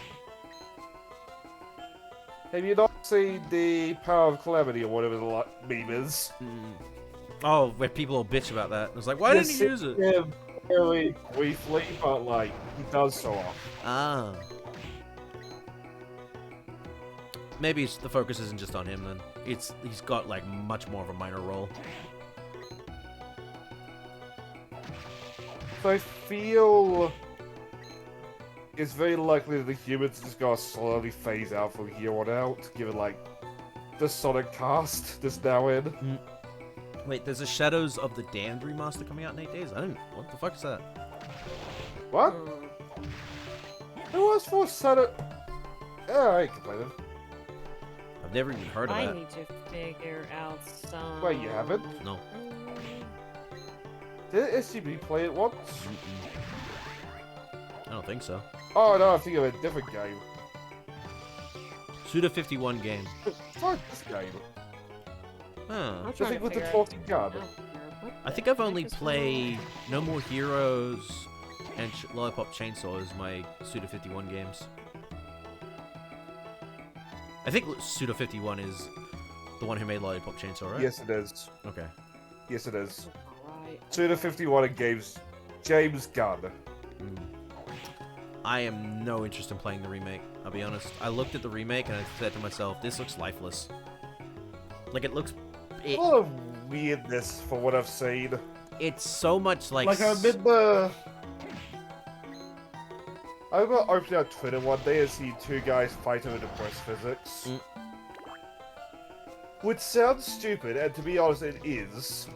Have you not seen the Power of Calamity or whatever the meme is? Oh, where people will bitch about that. I was like, why didn't he use it? Very briefly, but like he does so often. Ah. Maybe the focus isn't just on him then. He's got like much more of a minor role. So I feel it's very likely that the humans just gonna slowly phase out from here on out, given like the Sonic cast that's now in. Wait, there's a Shadows of the Damned remaster coming out in 8 days? What the fuck is that? What? It was for Sonic. Yeah, I ain't complaining. I've never even heard of that. I need to figure out some... Wait, you haven't? No. Did SCB play it once? I don't think so. Oh no, I think of a different game. Suda 51 game. Fuck this game. Huh. I think with the talking gun. I think I've only played No More Heroes and Lollipop Chainsaw as my Suda 51 games. I think Suda 51 is the one who made Lollipop Chainsaw, right? Yes, it is. Okay. Yes, it is. Right. Suda 51 and games. James Gunn. I am no interest in playing the remake, I'll be honest. I looked at the remake and I said to myself, this looks lifeless. Like, it looks... A lot of weirdness for what I've seen. It's so much like... Like, I remember opening up Twitter one day and seeing two guys fight over the breast physics. Which sounds stupid, and to be honest, it is.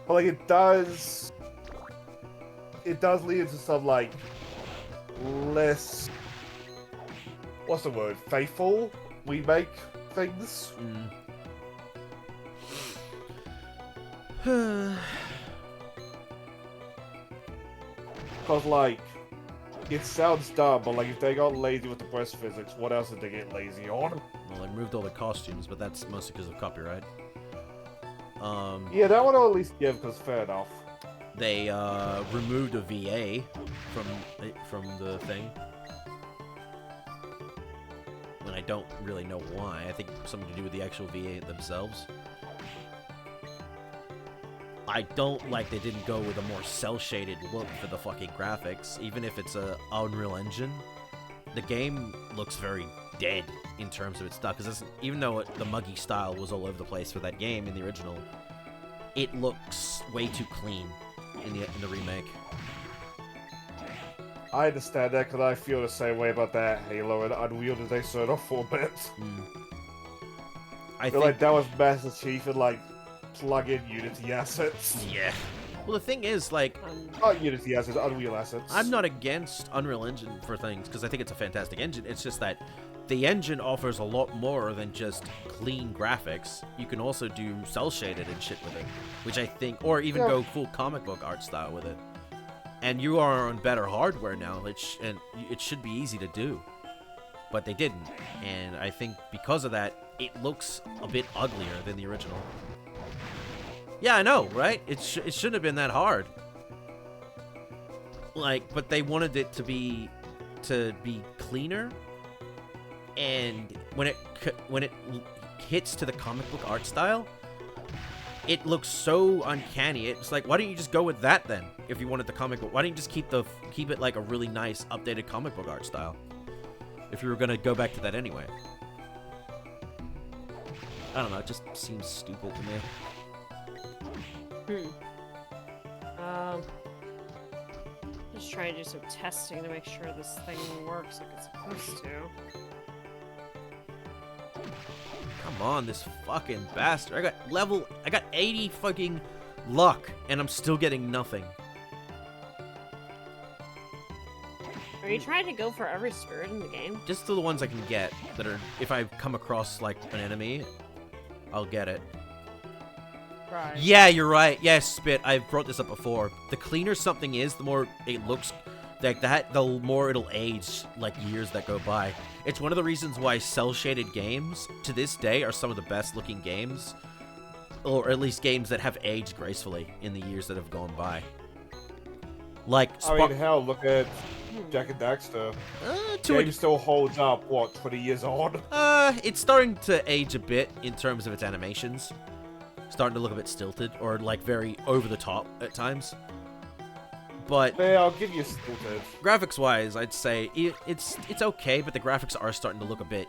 But, like, it does lead into some, like, less... what's the word? Faithful remake things. Cause like, it sounds dumb, but like if they got lazy with the breast physics, what else did they get lazy on? Well, they removed all the costumes, but that's mostly because of copyright. Yeah, that one I'll at least give, because fair enough. They removed a VA from the thing. And I don't really know why. I think something to do with the actual VA themselves. I don't like they didn't go with a more cel-shaded look for the fucking graphics. Even if it's a Unreal Engine, the game looks very dead in terms of its stuff. Because even though the muggy style was all over the place for that game in the original, it looks way too clean in the remake. I understand that, because I feel the same way about that Halo and Unreal that they sort of 4 bits. I feel think like that was Master Chief and like plug-in Unity assets. yeah. Well, the thing is, like, Not Unity assets, Unreal assets. I'm not against Unreal Engine for things, because I think it's a fantastic engine. It's just that the engine offers a lot more than just clean graphics. You can also do cel-shaded and shit with it, which I think, or even go full comic book art style with it. And you are on better hardware now, and it should be easy to do. But they didn't, and I think because of that, it looks a bit uglier than the original. Yeah, I know, right? It shouldn't have been that hard. Like, but they wanted it to be cleaner, and when it hits to the comic book art style, it looks so uncanny. It's like, why don't you just go with that then? If you wanted the comic book, why don't you just keep it like a really nice updated comic book art style? If you were gonna go back to that anyway. I don't know. It just seems stupid to me. Just trying to do some testing to make sure this thing works like it's supposed to. Come on, this fucking bastard. I got 80 fucking luck, and I'm still getting nothing. Are you trying to go for every spirit in the game? Just the ones I can get that are, if I come across, like, an enemy, I'll get it. Right. Yeah, you're right. Yes, Spit, I've brought this up before. The cleaner something is, the more it looks like that, the more it'll age, like, years that go by. It's one of the reasons why cel-shaded games, to this day, are some of the best-looking games, or at least games that have aged gracefully in the years that have gone by. Like, I mean, hell, look at Jak and Daxter. Game still holds up, what, 20 years on? It's starting to age a bit in terms of its animations. Starting to look a bit stilted, or, like, very over-the-top at times. But yeah, I'll give you stilted. Graphics-wise, I'd say it's okay, but the graphics are starting to look a bit,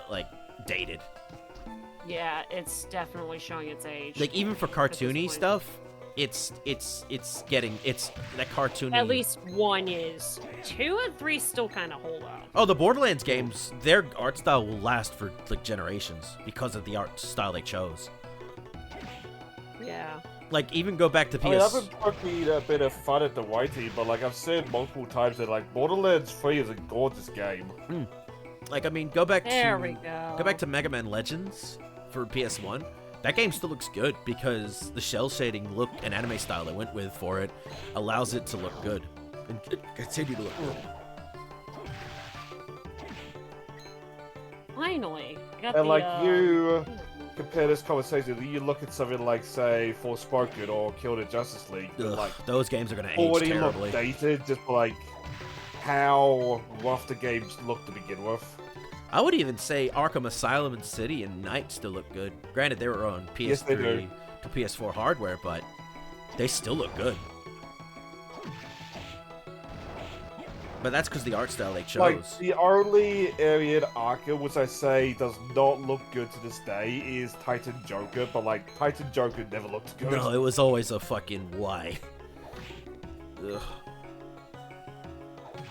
like, dated. Yeah, it's definitely showing its age. Like, even for cartoony stuff, it's getting that cartoony. At least 1 is. 2 and 3 still kind of hold up. Oh, the Borderlands games, their art style will last for, like, generations because of the art style they chose. Yeah. Like, even go back to PS... I mean, I've been poking a bit of fun at the Whitey, but, like, I've said multiple times that, like, Borderlands 3 is a gorgeous game. Like, I mean, go back to Mega Man Legends for PS1. That game still looks good because the shell shading look and anime style they went with for it allows it to look good and continue to look good. Finally. I got And, like, you compare this conversation, you look at something like, say, Forspoken or Killed in Justice League, and, like, those games are going to age already terribly. look dated, just like how rough the games look to begin with. I would even say Arkham Asylum and City and Night still look good. Granted, they were on PS3 to PS4 hardware, but they still look good. But that's because the art style they chose. Like, the only area in Arkham which I say does not look good to this day is Titan Joker, but, like, Titan Joker never looked good. No, it was always a fucking why. Ugh.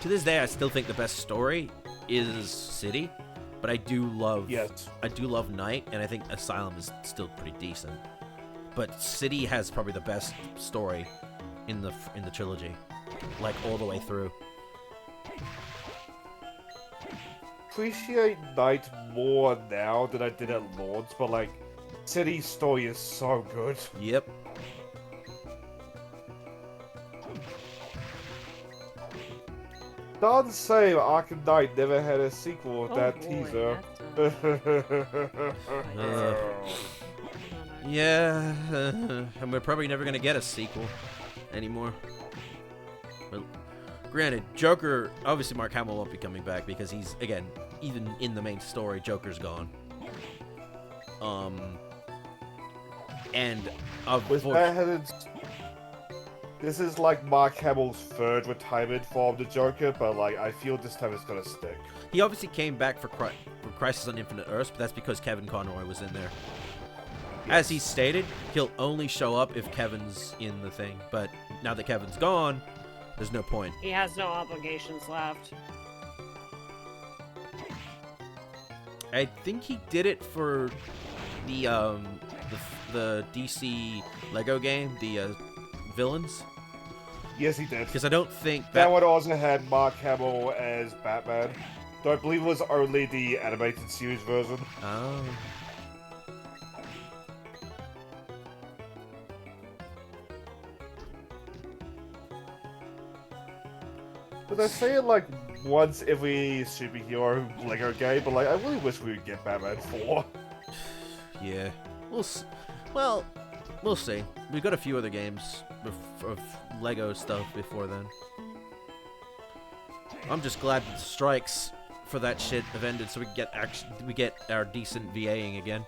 To this day, I still think the best story is City, but I do love Night, and I think Asylum is still pretty decent. But City has probably the best story in the trilogy, like all the way through. Appreciate Night more now than I did at Lords, but, like, City's story is so good. Yep. Darn shame Arkham Knight never had a sequel with that boy, teaser. Yeah, and we're probably never gonna get a sequel anymore. But granted, Joker, obviously Mark Hamill won't be coming back because he's, again, even in the main story, Joker's gone. And this is like Mark Hamill's third retirement from the Joker, but like I feel this time it's gonna stick. he obviously came back for Crisis on Infinite Earths, but that's because Kevin Conroy was in there. As he stated, he'll only show up if Kevin's in the thing, but now that Kevin's gone, there's no point. He has no obligations left. I think he did it for the DC Lego game, the villains. Yes, he did. Because I don't think that one also had Mark Hamill as Batman. Though I believe it was only the animated series version. Oh. But I say it like once every superhero Lego game, but like I really wish we would get Batman 4. Yeah. Well, we'll see. We've got a few other games of Lego stuff before then. I'm just glad that the strikes for that shit have ended, so we get our decent VAing again.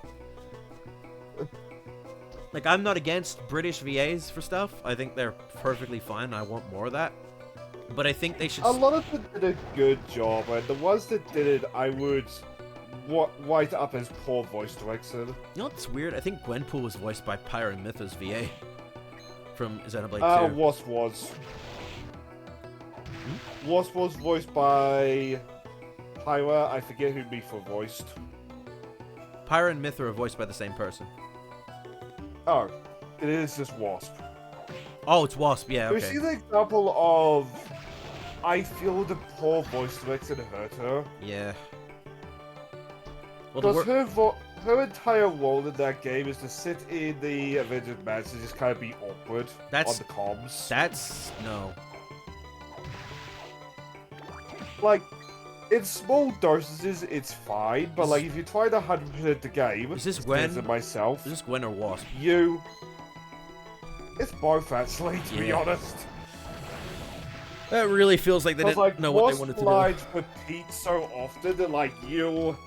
Like, I'm not against British VAs for stuff. I think they're perfectly fine. I want more of that. But I think they should... A lot of them did a good job, and the ones that did it, I would write up as poor voice direction. You know what's weird? I think Gwenpool was voiced by Pyra Mythos VA from Xenoblade 2. Wasp was. Wasp was voiced by Pyra. I forget who Mithra voiced. Pyra and Mithra are voiced by the same person. Oh, it is just Wasp. Oh, it's Wasp, yeah, okay. We see the example of... I feel the poor voice direction hurt her. Yeah. Well, because her entire role in that game is to sit in the Avengers match and just kind of be awkward on the comms. No. Like, in small dosages, it's fine, but like, if you try to 100% the game... Is this Gwen? Myself, is this Gwen or Wasp? It's both, actually, to be honest. That really feels like they didn't know what they wanted to do. Lines repeat so often that, like, you'll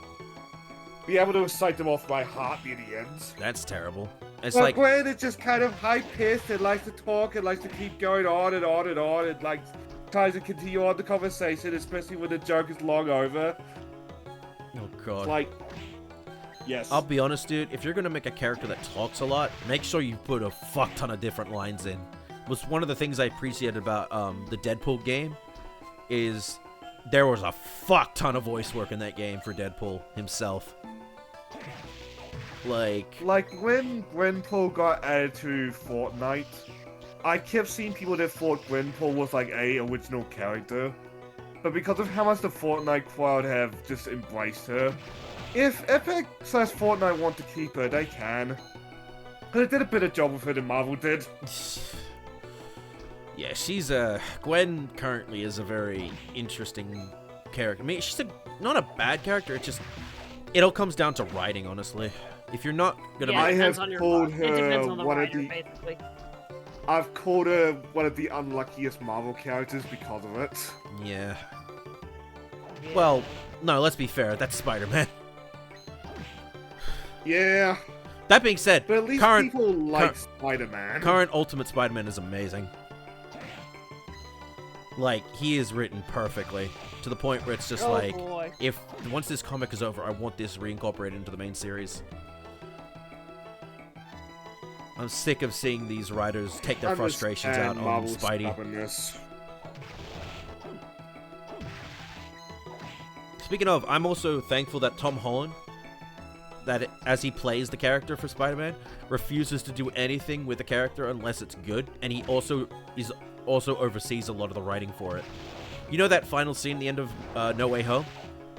be able to recite them off by heart near the end. That's terrible. It's but like... Gwen is just kind of high-paced and likes to talk and likes to keep going on and on and on and, like, tries to continue on the conversation, especially when the joke is long over. Oh, God. It's like... Yes. I'll be honest, dude. If you're gonna make a character that talks a lot, make sure you put a fuck ton of different lines in. Was one of the things I appreciated about the Deadpool game is there was a fuck ton of voice work in that game for Deadpool himself. Like when Gwenpool got added to Fortnite, I kept seeing people that thought Gwenpool was like a original character, but because of how much the Fortnite crowd have just embraced her. If Epic/Fortnite want to keep her, they can. But they did a better job with her than Marvel did. Yeah, she's Gwen currently is a very interesting character. I mean, she's not a bad character. It all comes down to writing, honestly. If you're not gonna, I have called her it depends on the one writer, of the. basically. I've called her one of the unluckiest Marvel characters because of it. Yeah. Well, no. Let's be fair. That's Spider-Man. Yeah. That being said, but at least people like Spider-Man. Current Ultimate Spider-Man is amazing. Like, he is written perfectly to the point where it's just boy. if once this comic is over, I want this reincorporated into the main series. I'm sick of seeing these writers take their frustrations out on Spidey. Speaking of, I'm also thankful that Tom Holland, as he plays the character for Spider-Man, refuses to do anything with the character unless it's good, and he also oversees a lot of the writing for it. You know that final scene at the end of No Way Home,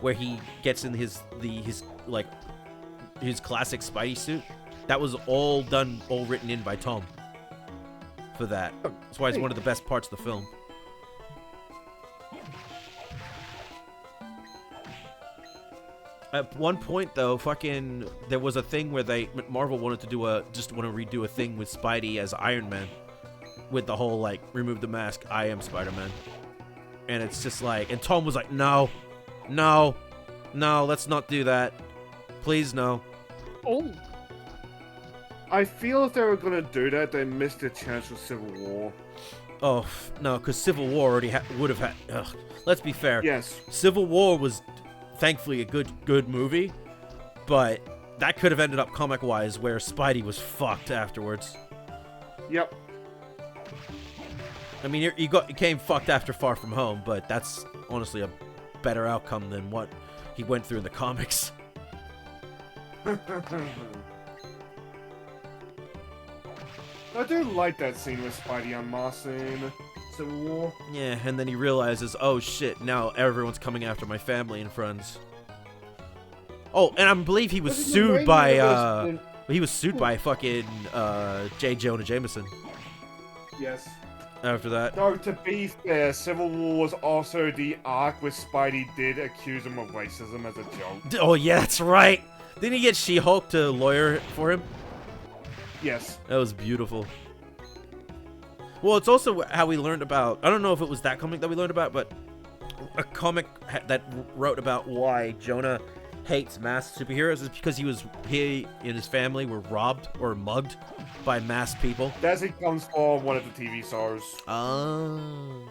where he gets in his classic Spidey suit? That was all written in by Tom. For that, that's why it's one of the best parts of the film. At one point, though, fucking, there was a thing where Marvel wanted to redo a thing with Spidey as Iron Man, with the whole like remove the mask, I am Spider-Man, and it's just like, and Tom was like, no, let's not do that, please, no. Oh. I feel if they were gonna do that, they missed a chance with Civil War. Oh no, because Civil War already would have had. Ugh. Let's be fair. Yes. Civil War was thankfully a good movie, but that could have ended up comic-wise where Spidey was fucked afterwards. Yep. I mean, you came fucked after Far From Home, but that's honestly a better outcome than what he went through in the comics. I do like that scene with Spidey unmasking Civil War. Yeah, and then he realizes, oh shit, now everyone's coming after my family and friends. Oh, and I believe he was sued by fucking J. Jonah Jameson. Yes. After that. No, to be fair, Civil War was also the arc where Spidey did accuse him of racism as a joke. Oh yeah, that's right. Didn't he get She-Hulk to lawyer for him? Yes. That was beautiful. Well, it's also how we learned about, I don't know if it was that comic that we learned about, but a comic that wrote about why Jonah hates masked superheroes is because he and his family were robbed or mugged by masked people. That comes from one of the TV shows. Oh.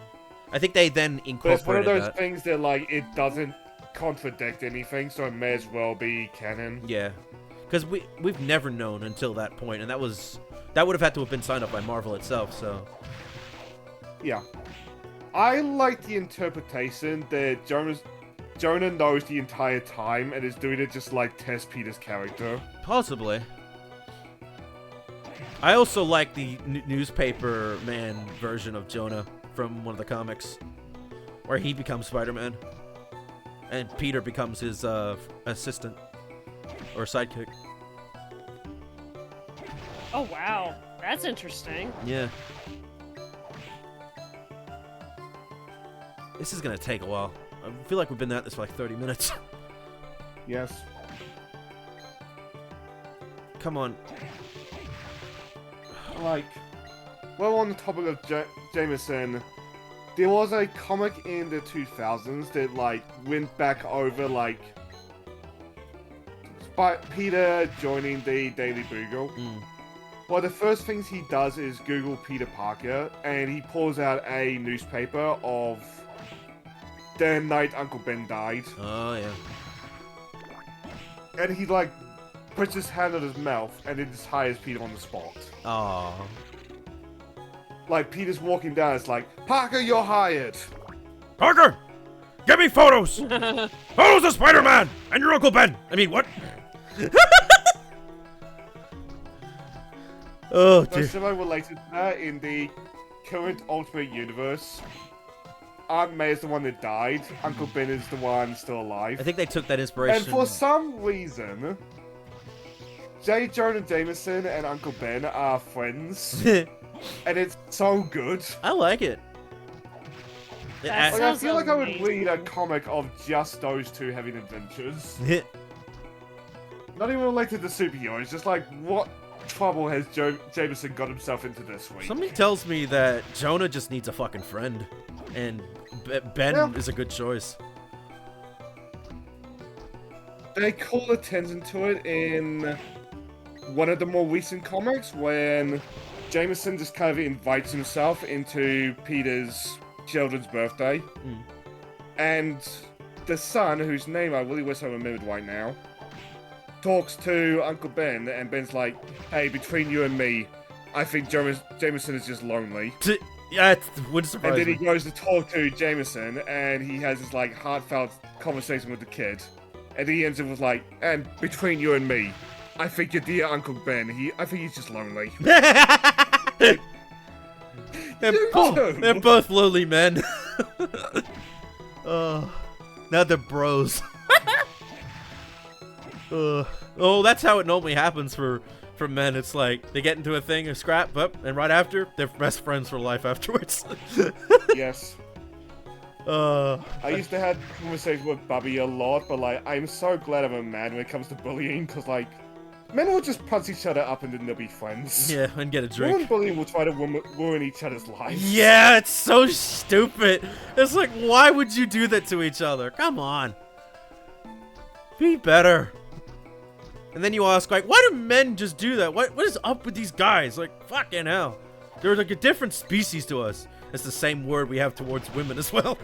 I think they then But it's one of incorporated those that. things that, like, it doesn't contradict anything, so it may as well be canon. Yeah. Because we've never known until that point, and that would have had to have been signed up by Marvel itself, so. Yeah. I like the interpretation that Jonah knows the entire time and is doing it just like test Peter's character. Possibly. I also like the newspaper man version of Jonah from one of the comics, where he becomes Spider-Man, and Peter becomes his assistant or sidekick. Oh wow, that's interesting. Yeah. This is gonna take a while. I feel like we've been at this for like 30 minutes. Yes. Come on. Like, well, on the topic of Jameson, there was a comic in the 2000s that, like, went back over, like, Peter joining the Daily Bugle. Well, the first things he does is Google Peter Parker, and he pulls out a newspaper of the night Uncle Ben died. Oh, yeah. And he, like, puts his hand on his mouth, and then just hires Peter on the spot. Aww. Like, Peter's walking down, it's like, Parker, you're hired! Parker! Get me photos! Photos of Spider-Man! And your Uncle Ben! I mean, what? Oh, So dear. similar related to that, in the current Ultimate Universe, Aunt May is the one that died, Uncle Ben is the one still alive. I think they took that inspiration. And for some reason, J. Jonah Jameson and Uncle Ben are friends, and it's so good. I like it. That's Like, so- I feel like I would amazing. read a comic of just those two having adventures. Not even related to superheroes, just like, what trouble has Jameson got himself into this week? Something tells me that Jonah just needs a fucking friend, and Ben Yeah. is a good choice. They call attention to it in one of the more recent comics when Jameson just kind of invites himself into Peter's children's birthday. And the son, whose name I really wish I remembered right now, talks to Uncle Ben, and Ben's like, hey, between you and me, I think Jameson is just lonely. Yeah, it wouldn't surprise And then he me. goes to talk to Jameson, and he has this, like, heartfelt conversation with the kid. And he ends up with, like, and between you and me, I think your dear Uncle Ben, I think he's just lonely. They're both lonely men. Now they're bros. Oh, that's how it normally happens for men. It's like they get into a thing, a scrap, and right after, they're best friends for life afterwards. Yes. I used to have conversations with Bubby a lot, but like, I'm so glad I'm a man when it comes to bullying, because like, men will just punch each other up and then they'll be friends. Yeah, and get a drink. Women bullying will try to ruin each other's lives. Yeah, it's so stupid. It's like, why would you do that to each other? Come on. Be better. And then you ask, like, why do men just do that? What is up with these guys? Like, fucking hell. They're like a different species to us. It's the same word we have towards women as well.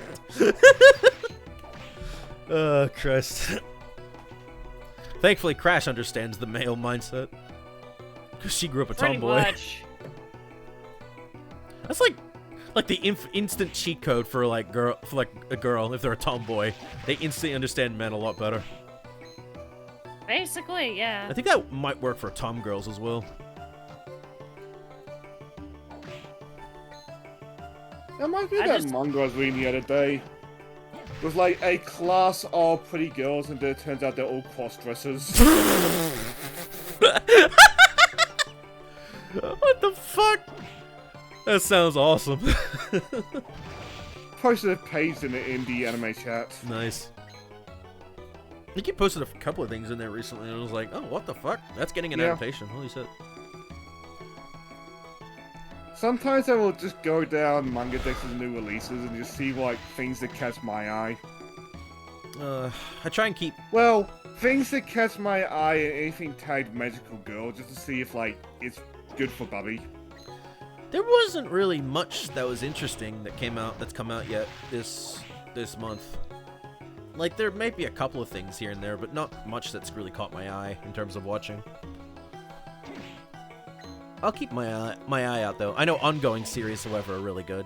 Oh, Christ. Thankfully, Crash understands the male mindset. Because she grew up a tomboy. Pretty much. That's like the instant cheat code for like a girl if they're a tomboy. They instantly understand men a lot better. Basically, yeah. I think that might work for tom girls as well. That might be that manga I was reading the other day. It was like a class of pretty girls, and then it turns out they're all cross-dressers. What the fuck? That sounds awesome. Posted a page in the anime chat. Nice. I think you posted a couple of things in there recently, and I was like, oh, what the fuck? That's getting an adaptation. Holy shit. Sometimes I will just go down manga decks with new releases and just see like things that catch my eye. I try and keep... Well, things that catch my eye and anything tagged magical girl, just to see if like it's good for Bubby. There wasn't really much that was interesting that's come out yet this month. Like, there may be a couple of things here and there, but not much that's really caught my eye in terms of watching. I'll keep my eye out, though. I know ongoing series, however, are really good.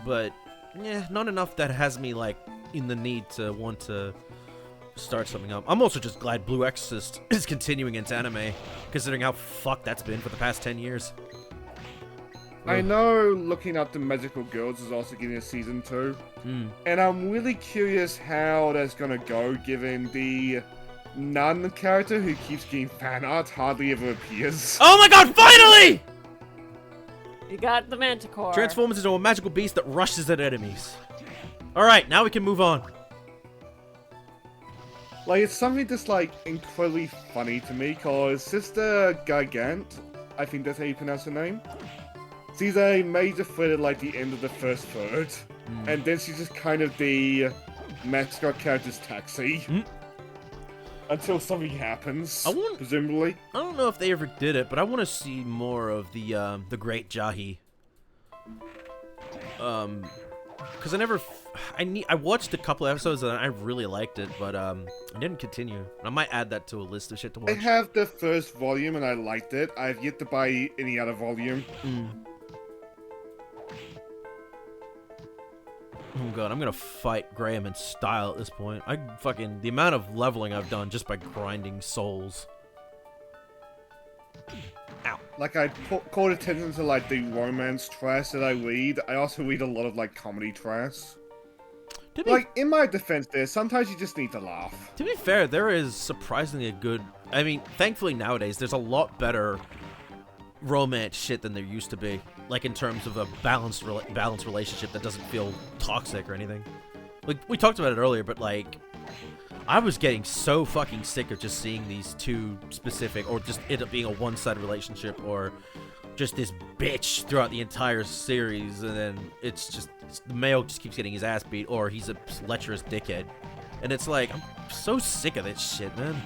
But, yeah, not enough that has me, like, in the need to want to start something up. I'm also just glad Blue Exorcist is continuing into anime, considering how fucked that's been for the past 10 years. I know Looking Up the Magical Girls is also getting a season 2. And I'm really curious how that's gonna go, given the nun character who keeps getting fan art hardly ever appears. Oh my god, finally! You got the Manticore. Transforms into a magical beast that rushes at enemies. Alright, now we can move on. Like, it's something that's, like, incredibly funny to me, cause Sister Gigant, I think that's how you pronounce her name, she's a major threat at, like, the end of the first third, and then she's just kind of the mascot character's taxi. Until something happens, presumably. I don't know if they ever did it, but I want to see more of the Great Jahi. Because I watched a couple episodes and I really liked it, but I didn't continue. I might add that to a list of shit to watch. I have the first volume and I liked it. I've yet to buy any other volume. Oh god, I'm gonna fight Graham in style at this point. The amount of leveling I've done just by grinding souls. Ow. Like, I called attention to, like, the romance trash that I read. I also read a lot of, like, comedy trash. Like, in my defense there, sometimes you just need to laugh. To be fair, there is surprisingly a good... I mean, thankfully nowadays, there's a lot better romance shit than there used to be. Like, in terms of a balanced relationship that doesn't feel toxic or anything. Like, we talked about it earlier, but, like, I was getting so fucking sick of just seeing these two specific, or just it being a one-sided relationship, or just this bitch throughout the entire series, and then the male just keeps getting his ass beat, or he's a lecherous dickhead. And it's like, I'm so sick of this shit, man.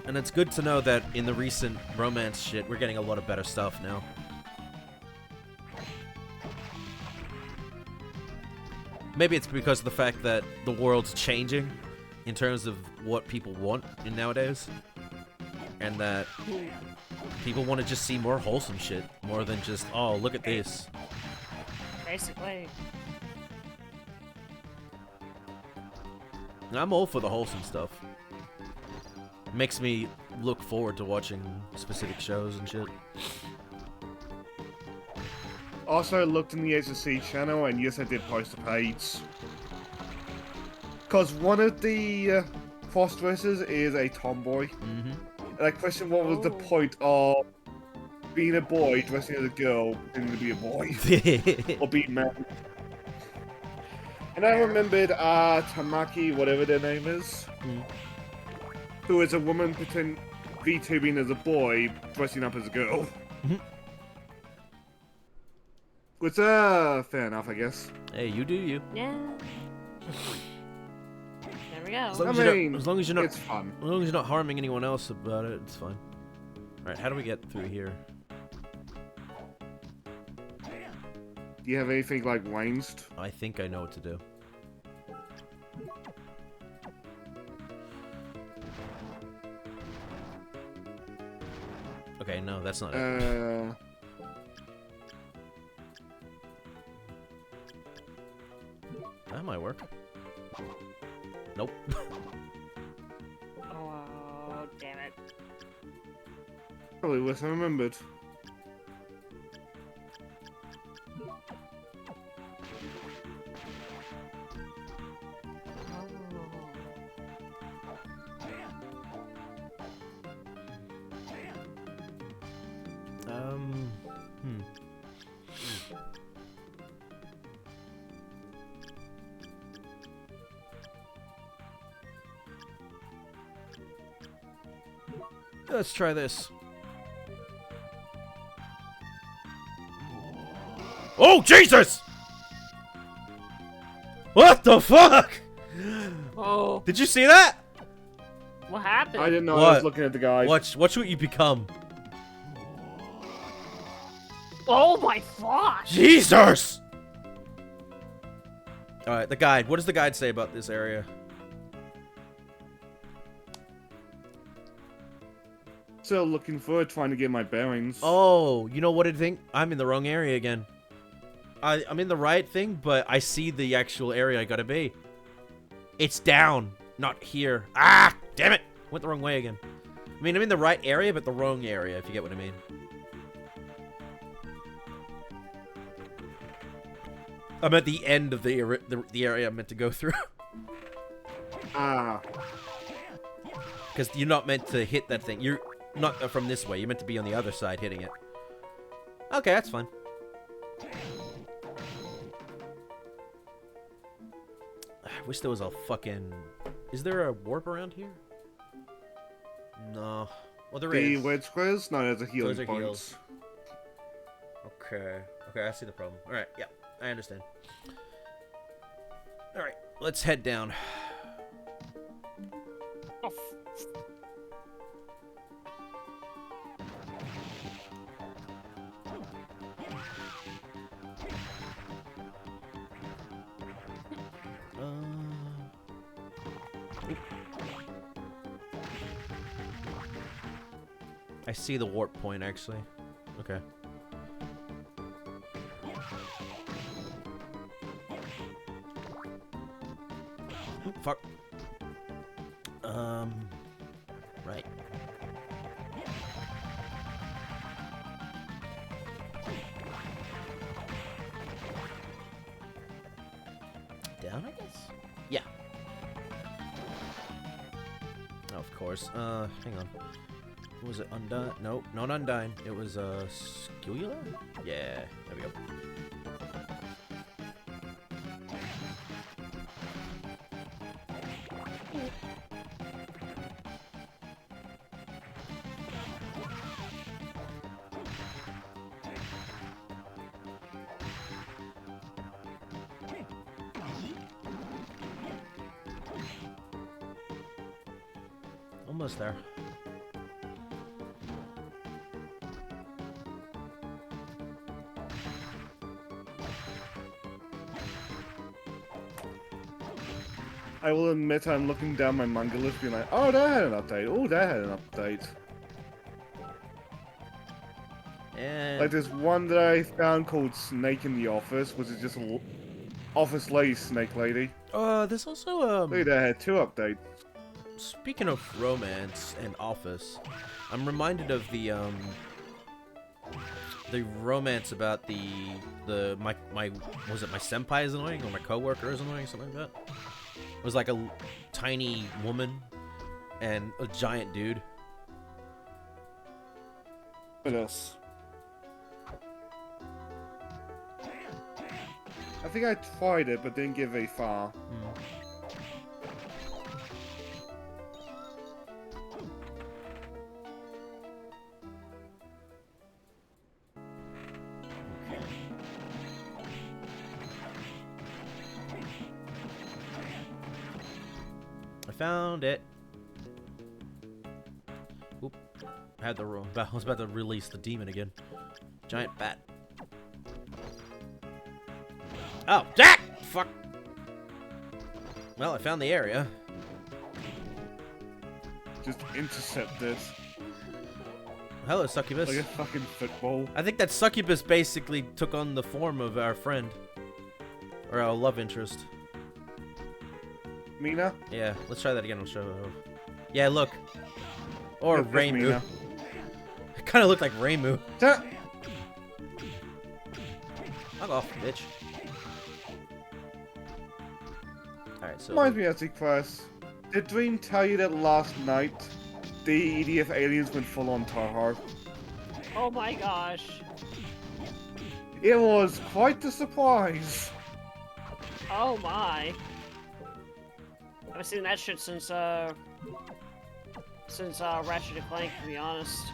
And it's good to know that in the recent romance shit, we're getting a lot of better stuff now. Maybe it's because of the fact that the world's changing in terms of what people want in nowadays. And that people want to just see more wholesome shit, more than just, oh, look at this. Basically. I'm all for the wholesome stuff. Makes me look forward to watching specific shows and shit. Also looked in the HSC channel, and yes, I did post a page. Because one of the cross-dressers is a tomboy. And I question what was the point of being a boy, dressing as a girl, pretending to be a boy. Or being man. And I remembered Tamaki, whatever their name is, who is a woman VTubing as a boy, dressing up as a girl. Which, fair enough, I guess. Hey, you do you. Yeah. There we go. As long as you're not, it's fun. As long as you're not harming anyone else about it, it's fine. All right, how do we get through here? Do you have anything like ranged? I think I know what to do. Okay, no, that's not it. That might work. Nope. Oh, damn it. Probably worse than I remembered. Let's try this. Oh, Jesus! What the fuck? Oh. Did you see that? What happened? I didn't know What? I was looking at the guy. Watch what you become. Oh my gosh! Jesus! Alright, the guide. What does the guide say about this area? Still looking for it, trying to get my bearings. Oh, you know what I think? I'm in the wrong area again. I'm in the right thing, but I see the actual area I gotta be. It's down, not here. Ah, damn it! Went the wrong way again. I mean, I'm in the right area, but the wrong area, if you get what I mean. I'm at the end of the area I'm meant to go through. Ah. Because you're not meant to hit that thing. You're not from this way. You're meant to be on the other side hitting it. Okay, that's fine. I wish there was a fucking... Is there a warp around here? No. Well, there is. The red squares? No, there's a healing Those are point. heals. Okay. Okay, I see the problem. Alright, yeah. I understand. Alright, let's head down. Oh, I see the warp point, actually. Okay. Fuck. Right. Down, I guess? Yeah. Oh, of course. Hang on. Was it Undyne? No, not Undyne. It was, Skula? Yeah, there we go. Almost there. I will admit I'm looking down my manga list being like, oh, that had an update. Oh, that had an update. And Like there's one that I found called Snake in the Office, which is just a office lady snake lady. there's also, Look at that, had 2 updates. speaking of romance and office, I'm reminded of the romance about my was it my senpai is annoying or my coworker is annoying, something like that. It was like a tiny woman and a giant dude. What else? I think I tried it, but didn't get very far. I found it. Oop. I had the wrong. I was about to release the demon again. Giant bat. Oh, Jack! Fuck. Well, I found the area. Just intercept this. Hello, Succubus. Like a fucking football. I think that Succubus basically took on the form of our friend. Or our love interest. Mina? Yeah, let's try that again. I'll show you. Yeah, look. Or Yep, that's Reimu. Mina. It kind of looked like Reimu. Ta- Fuck off, bitch. Alright, so... Reminds me of the quest. Did Dream tell you that last night the EDF aliens went full on Tarhar? Oh my gosh. It was quite the surprise. Oh my. I haven't seen that shit since Ratchet and Clank, to be honest.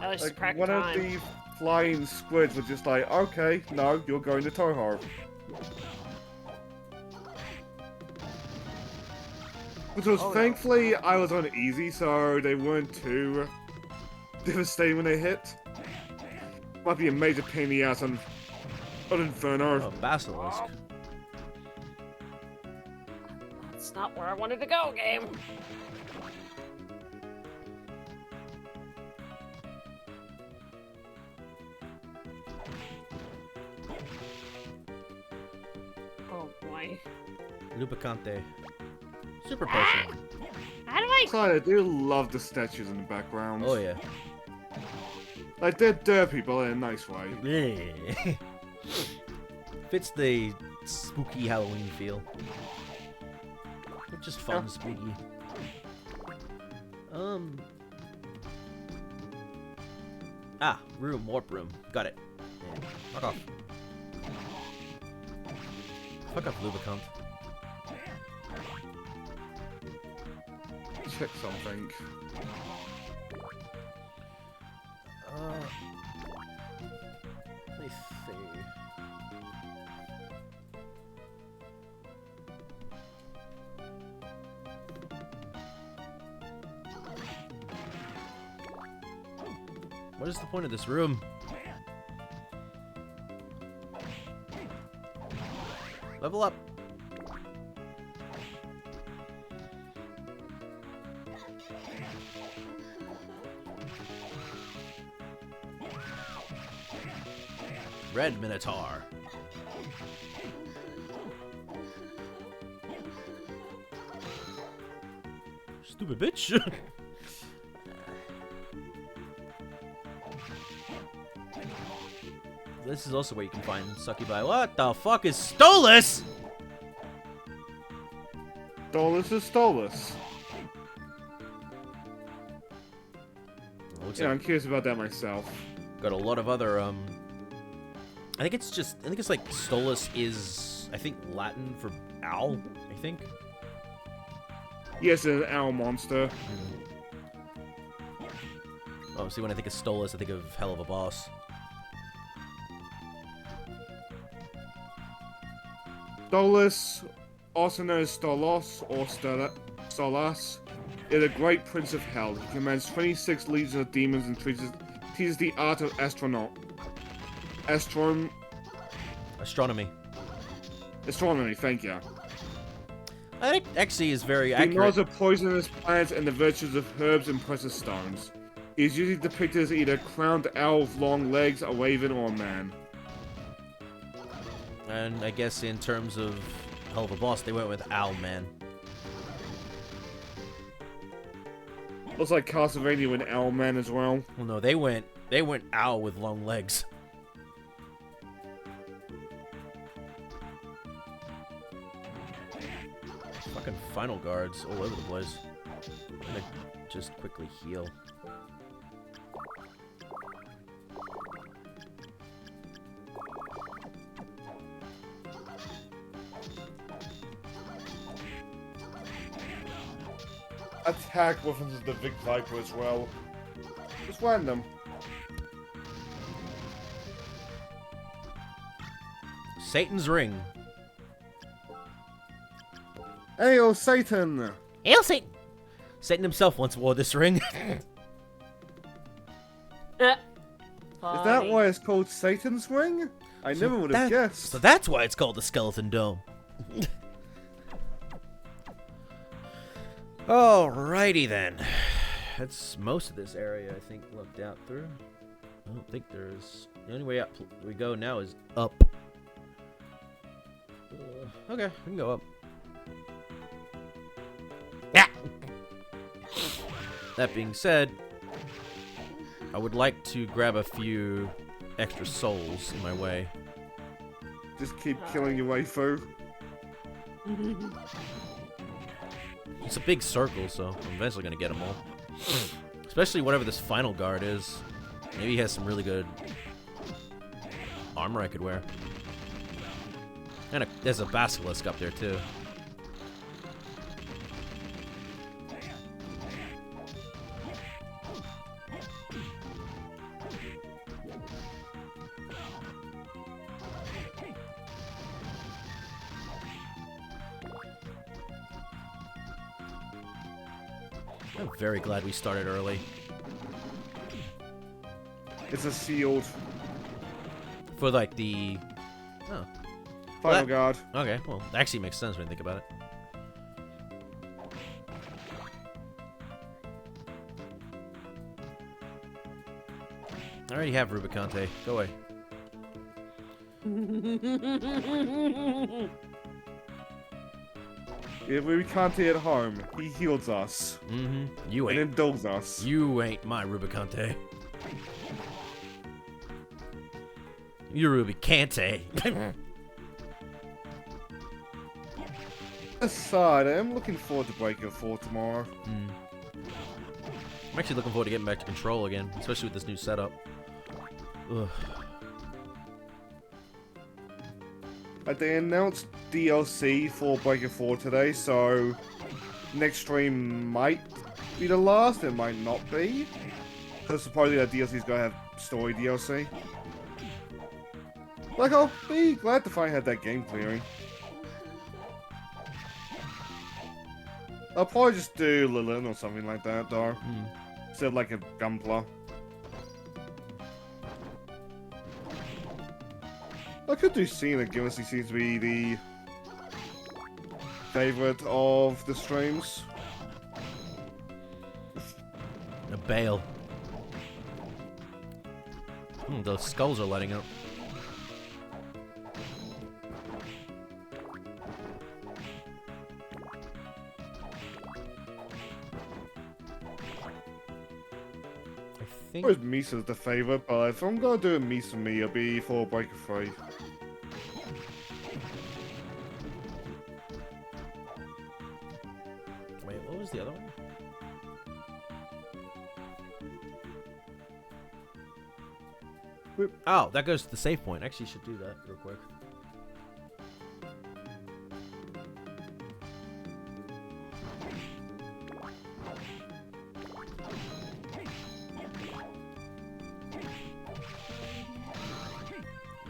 At least Like, crack one of time. the flying squids was just like, okay, no, you're going to Tarhar. Which was, thankfully, I was on easy, so they weren't too devastating when they hit. Might be a major pain in the ass on Inferno. Oh, Basilisk. That's not where I wanted to go, game. Oh boy. Lupicante. Super potion. How do I... I do love the statues in the background. Oh, yeah. Like, they're derpy, but in a nice way. Yeah. Fits the spooky Halloween feel. Just fun, spooky. Ah, room, warp room. Got it. Yeah. Fuck off. Fuck off, Lubicant. Check something. Let me see. What is the point of this room? Level up. Red Minotaur. Stupid bitch. This is also where you can find Succubi. What the fuck is Stolas? Stolus is Stolus. Looks Yeah, I'm like curious about that myself. got a lot of other I think it's like Stolas is Latin for owl, I think. Yes, it's an owl monster. Oh, see, when I think of Stolas, I think of Hell of a Boss. Stolus, also known as Stolos or Stolas, is a great prince of hell. He commands 26 legions of demons and teaches the art of Astronomy. astronomy, thank you. I think Xe is very He accurate. knows of poisonous plants and the virtues of herbs and precious stones. He is usually depicted as either a crowned owl with long legs, a raven, or a man. And I guess in terms of Hell of a Boss, they went with Owl Man. Looks like Castlevania with Owl Man as well. Well, no, they went Owl with long legs. Fucking final guards all over the place. I'm gonna just quickly heal. attack weapons of the Vic Viper as well. Just random. Satan's ring. Hail Satan! Hail Satan! Satan himself once wore this ring. Eh. Is that why it's called Satan's Ring? I never would have guessed. So that's why it's called the Skeleton Dome. Alrighty then. That's most of this area, I think, looked out through. I don't think there's... The only way up we go now is up. Okay, we can go up. Yeah. That being said, I would like to grab a few extra souls in my way. Just keep killing your way through. It's a big circle, so I'm eventually gonna get them all. Especially whatever this final guard is. Maybe he has some really good armor I could wear. And there's a basilisk up there too. I'm very glad we started early. It's a sealed For like the... Oh. final guard. Okay, well, that actually makes sense when you think about it. I already have Rubicante. Go away. If we can't at home, he heals us. Mm-hmm. You And ain't. indulges us. You ain't my Rubicante. You're Rubicante. Aside, I am looking forward to Breaker 4 tomorrow. I'm actually looking forward to getting back to Control again, especially with this new setup. Ugh. They announced DLC for Breaker 4 today, so next stream might be the last, it might not be. Because supposedly that DLC is going to have story DLC. Like, I'll be glad to finally have that game clearing. I'll probably just do Lilin or something like that, though. Instead of like a Gunpla. I could do Cena, given he seems to be the favorite of the streams. A bale. Those skulls are lighting up. I think... Always Misa's the favorite, but if I'm gonna do a Misa me, it'll be for Breaker 3. Wait, what was the other one? Whoop. Oh, that goes to the save point. Actually, you should do that real quick.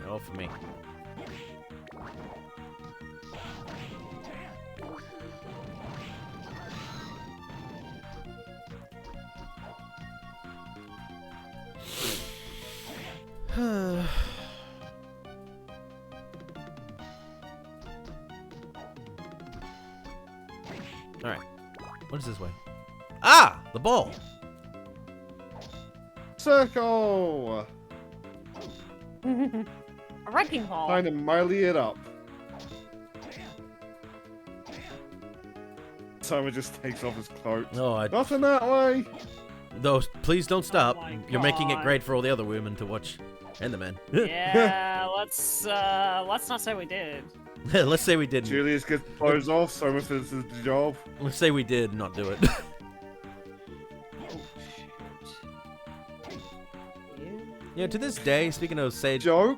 No, for me. Alright. What is this way? Ah! The ball! Circle! A wrecking ball. Trying to miley it up. Simon just takes off his cloak. No, Nothing that way! though, please don't stop. my You're making it God. great for all the other women to watch. And the men. Yeah, let's not say we did. Let's say we didn't. Julius gets clothes off, Simon finishes the job. Let's say we did not do it. Yeah, to this day, speaking of Sage... Joke?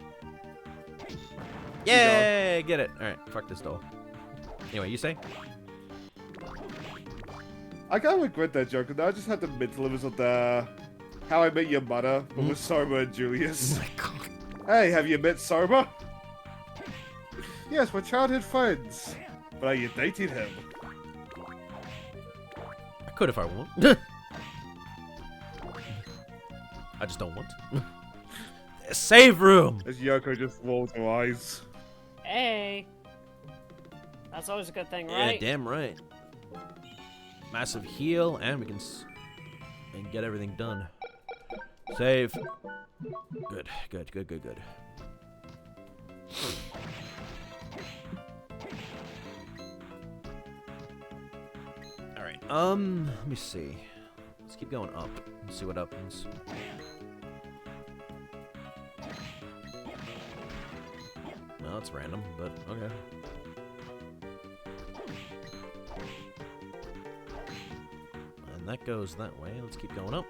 Yay! Get it. Alright, fuck this doll. Anyway, you say? I kind of regret that joke, and I just had the mental image of the How I Met Your Mother, but with Soma and Julius. Oh my god. Hey, have you met Soma? Yes, we're childhood friends. But are you dating him? I could if I want. I just don't want. Save room! As Yoko just rolls her eyes. Hey. That's always a good thing, Yeah, right? damn right. Massive heal, and we can and get everything done. Save. Good, good, good, good, good. Alright, let me see. Let's keep going up and see what happens. No, it's random, but okay. And that goes that way. Let's keep going up.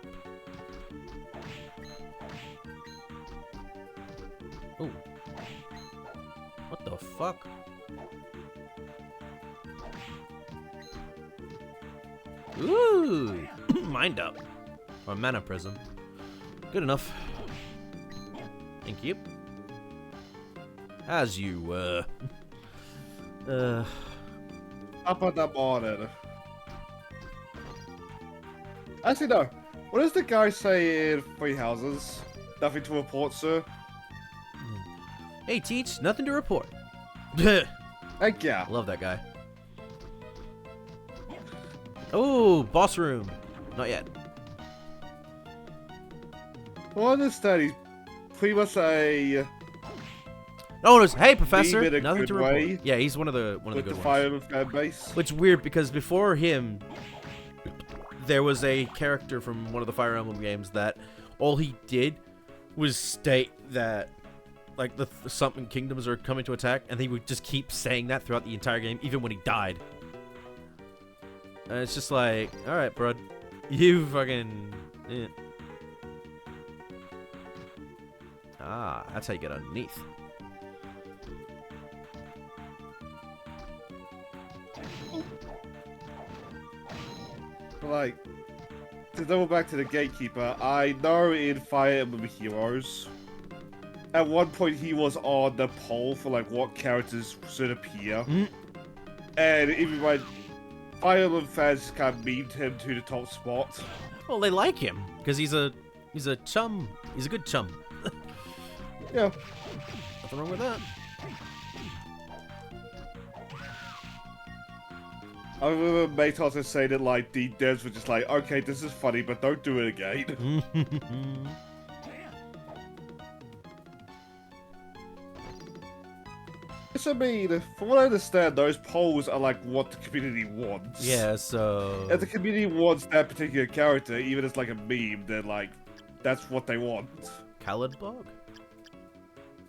Ooh. What the fuck? Ooh! Mind up. Or mana prism. Good enough. Thank you. As you, Up and up on it. Actually, no. What does the guy say in Three Houses? Nothing to report, sir. Hey, Teach, nothing to report. Heck yeah. Love that guy. Oh, boss room. Not yet. Well, I understand he's pretty much a Oh, no, hey, Professor. in a Nothing good to report. way Yeah, he's one of the with good the ones. Fire Emblem fan base. Which is weird because before him, there was a character from one of the Fire Emblem games that all he did was state that, like, the something kingdoms are coming to attack, and he would just keep saying that throughout the entire game, even when he died. And it's just like, all right, bro, you fucking. Eh. Ah, that's how you get underneath. But, like, to double back to the Gatekeeper, I know in Fire Emblem Heroes, at one point he was on the poll for, like, what characters should appear. And even my Fire Emblem fans kind of memed him to the top spot. Well, they like him because he's a chum. He's a good chum. Yeah. Nothing wrong with that. I remember Matos was saying that, like, the devs were just like, okay, this is funny, but don't do it again. Yes, I mean, from what I understand, those polls are like what the community wants. Yeah, so. If the community wants that particular character, even as like a meme, then like, that's what they want. Caladbog?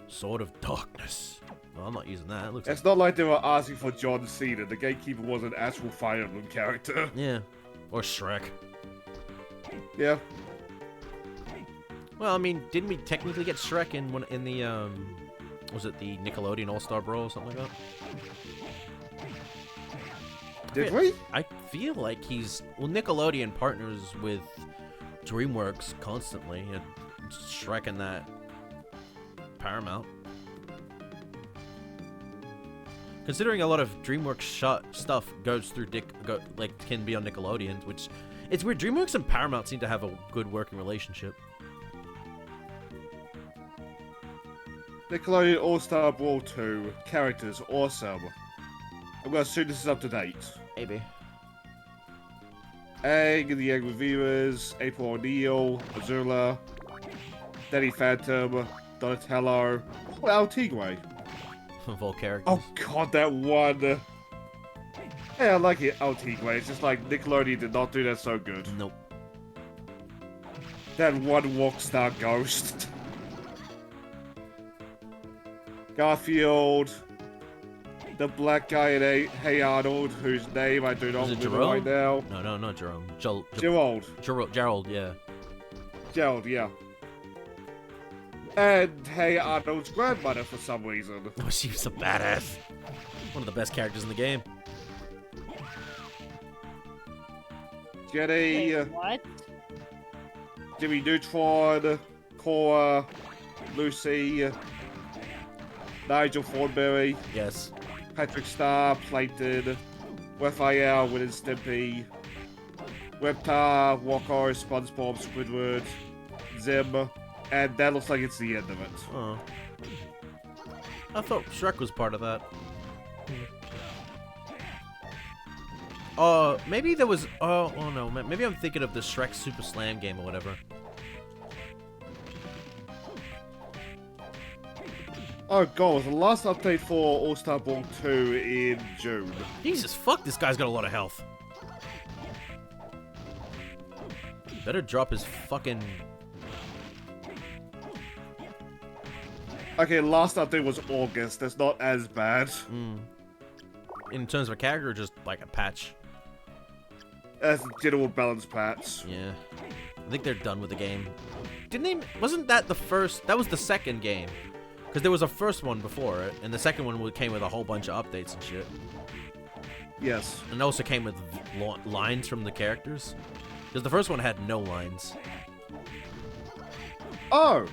Sword of Darkness. Well, I'm not using that. It looks It's not like they were asking for John Cena. The Gatekeeper was an actual Fire Emblem character. Yeah. Or Shrek. Yeah. Well, I mean, didn't we technically get Shrek in the, was it the Nickelodeon All-Star Brawl or something like that? Did we? I feel like well, Nickelodeon partners with DreamWorks constantly, and Shrek and that Paramount. Considering a lot of DreamWorks stuff goes through can be on Nickelodeon, which it's weird. DreamWorks and Paramount seem to have a good working relationship. Nickelodeon All-Star Brawl 2. Characters. Awesome. I'm gonna assume this is up to date. Maybe. Egg, the Egg Reviewers, April O'Neil, Azula, Danny Phantom, Donatello, El Tigre. Of all characters. Oh god, that one. Hey, I like it, El Tigre. It's just like Nickelodeon did not do that so good. Nope. That one Rockstar Ghost. Garfield. The black guy in Hey Arnold, whose name I do not remember right now. No, not Jerome. Gerald, yeah. Gerald, yeah. And Hey Arnold's grandmother for some reason. Oh, she was a badass. One of the best characters in the game. Jenny, Wait, what? Jimmy Neutron, Cora, Lucy, Nigel Thornberry, Yes. Patrick Star, Plankton, Raphael, Win and Stimpy, Reptar, Walker, SpongeBob, Squidward, Zim, and that looks like it's the end of it. Oh. I thought Shrek was part of that. Maybe there was. Oh no. Maybe I'm thinking of the Shrek Super Slam game or whatever. Oh god, the last update for All-Star Brawl 2 in June. Jesus, fuck, this guy's got a lot of health. Better drop his fucking... Okay, last update was August. That's not as bad. In terms of a character, or just like a patch? As a general balance patch. Yeah. I think they're done with the game. Didn't they... Wasn't that the first... That was the second game. Because there was a first one before it, and the second one came with a whole bunch of updates and shit. Yes. And it also came with lines from the characters. Because the first one had no lines. Oh!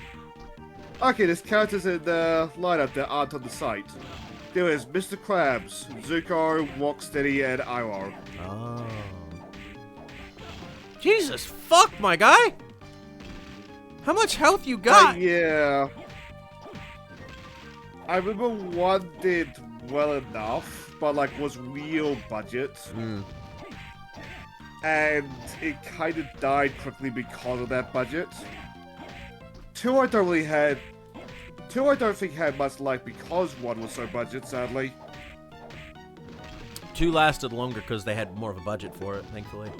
Okay, there's characters in the lineup that aren't on the site. There is Mr. Krabs, Zuko, Rocksteady, and Iroh. Oh. Jesus, fuck, my guy! How much health you got? Yeah. I remember one did well enough, but like was real budget. And it kind of died quickly because of that budget. Two I don't think had much life because one was so budget, sadly. 2 lasted longer because they had more of a budget for it, thankfully.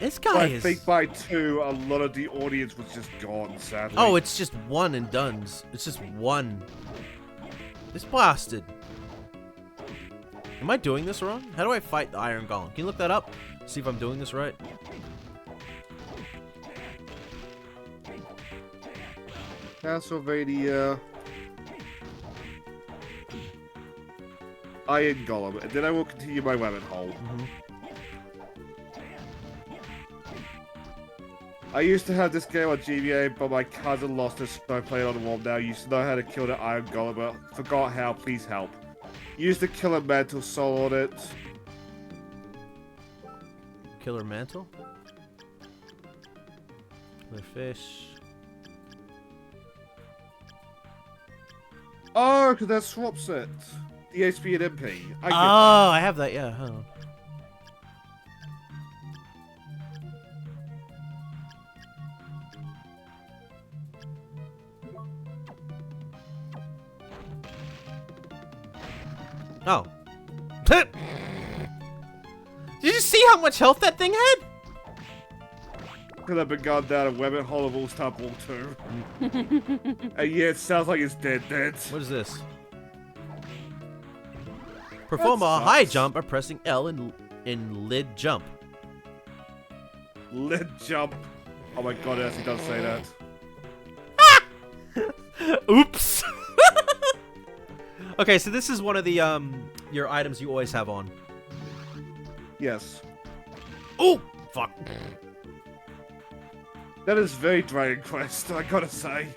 This guy But I is... think by 2, a lot of the audience was just gone, sadly. Oh, it's just one and done's. It's just one. This bastard. Am I doing this wrong? How do I fight the Iron Golem? Can you look that up? See if I'm doing this right. Castlevania Iron Golem, and then I will continue my rabbit hole. I used to have this game on GBA, but my cousin lost it, so I play it on the wall now. Used to know how to kill the Iron Golem, but forgot how. Please help. Used the Killer Mantle Soul on it. Killer Mantle? Killer Fish. Oh, because that swaps it. The HP and MP. I get that. I have that, yeah. Hold on. Oh. Did you see how much health that thing had? Could have been gone down a rabbit hole of All-Star Brawl 2. And yeah, it sounds like it's dead. What is this? Perform a high jump by pressing L in lid jump. Lid jump. Oh my god, it actually does say that. Oops. Okay, so this is one of the your items you always have on. Yes. Oh, fuck. That is very Dragon Quest, I gotta say.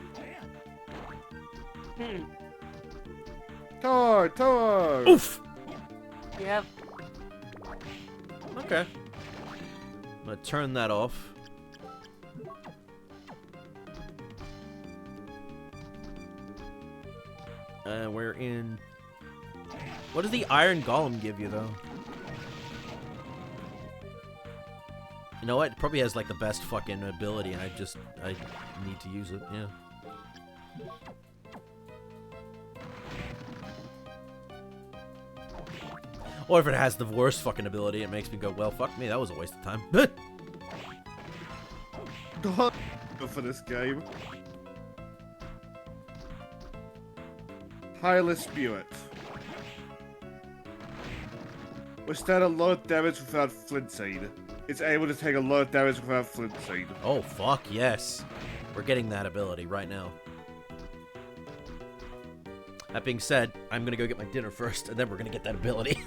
Tower! Oof. Yep. Okay. I'm gonna turn that off. We're in... What does the Iron Golem give you, though? You know what? It probably has, like, the best fucking ability, and I need to use it, yeah. Or if it has the worst fucking ability, it makes me go, well, fuck me, that was a waste of time. For this game. Tireless Spewit. Withstand a lot of damage without Flint Seed. It's able to take a lot of damage without Flint Seed. Oh, fuck, yes. We're getting that ability right now. That being said, I'm gonna go get my dinner first, and then we're gonna get that ability.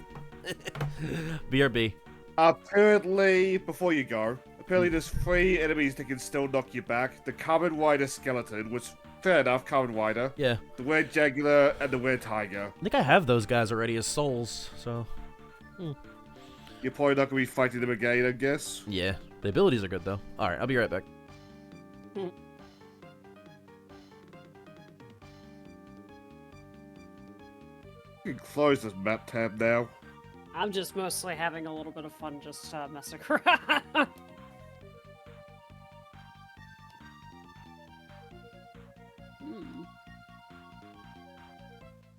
BRB. Apparently, before you go, there's 3 enemies that can still knock you back. The Kamen Rider Skeleton, which, fair enough, Kamen Rider. Yeah. The Red Jaguar, and the Red Tiger. I think I have those guys already as souls, so... You're probably not going to be fighting them again, I guess. Yeah. The abilities are good, though. Alright, I'll be right back. You can close this map tab now. I'm just mostly having a little bit of fun just messing around.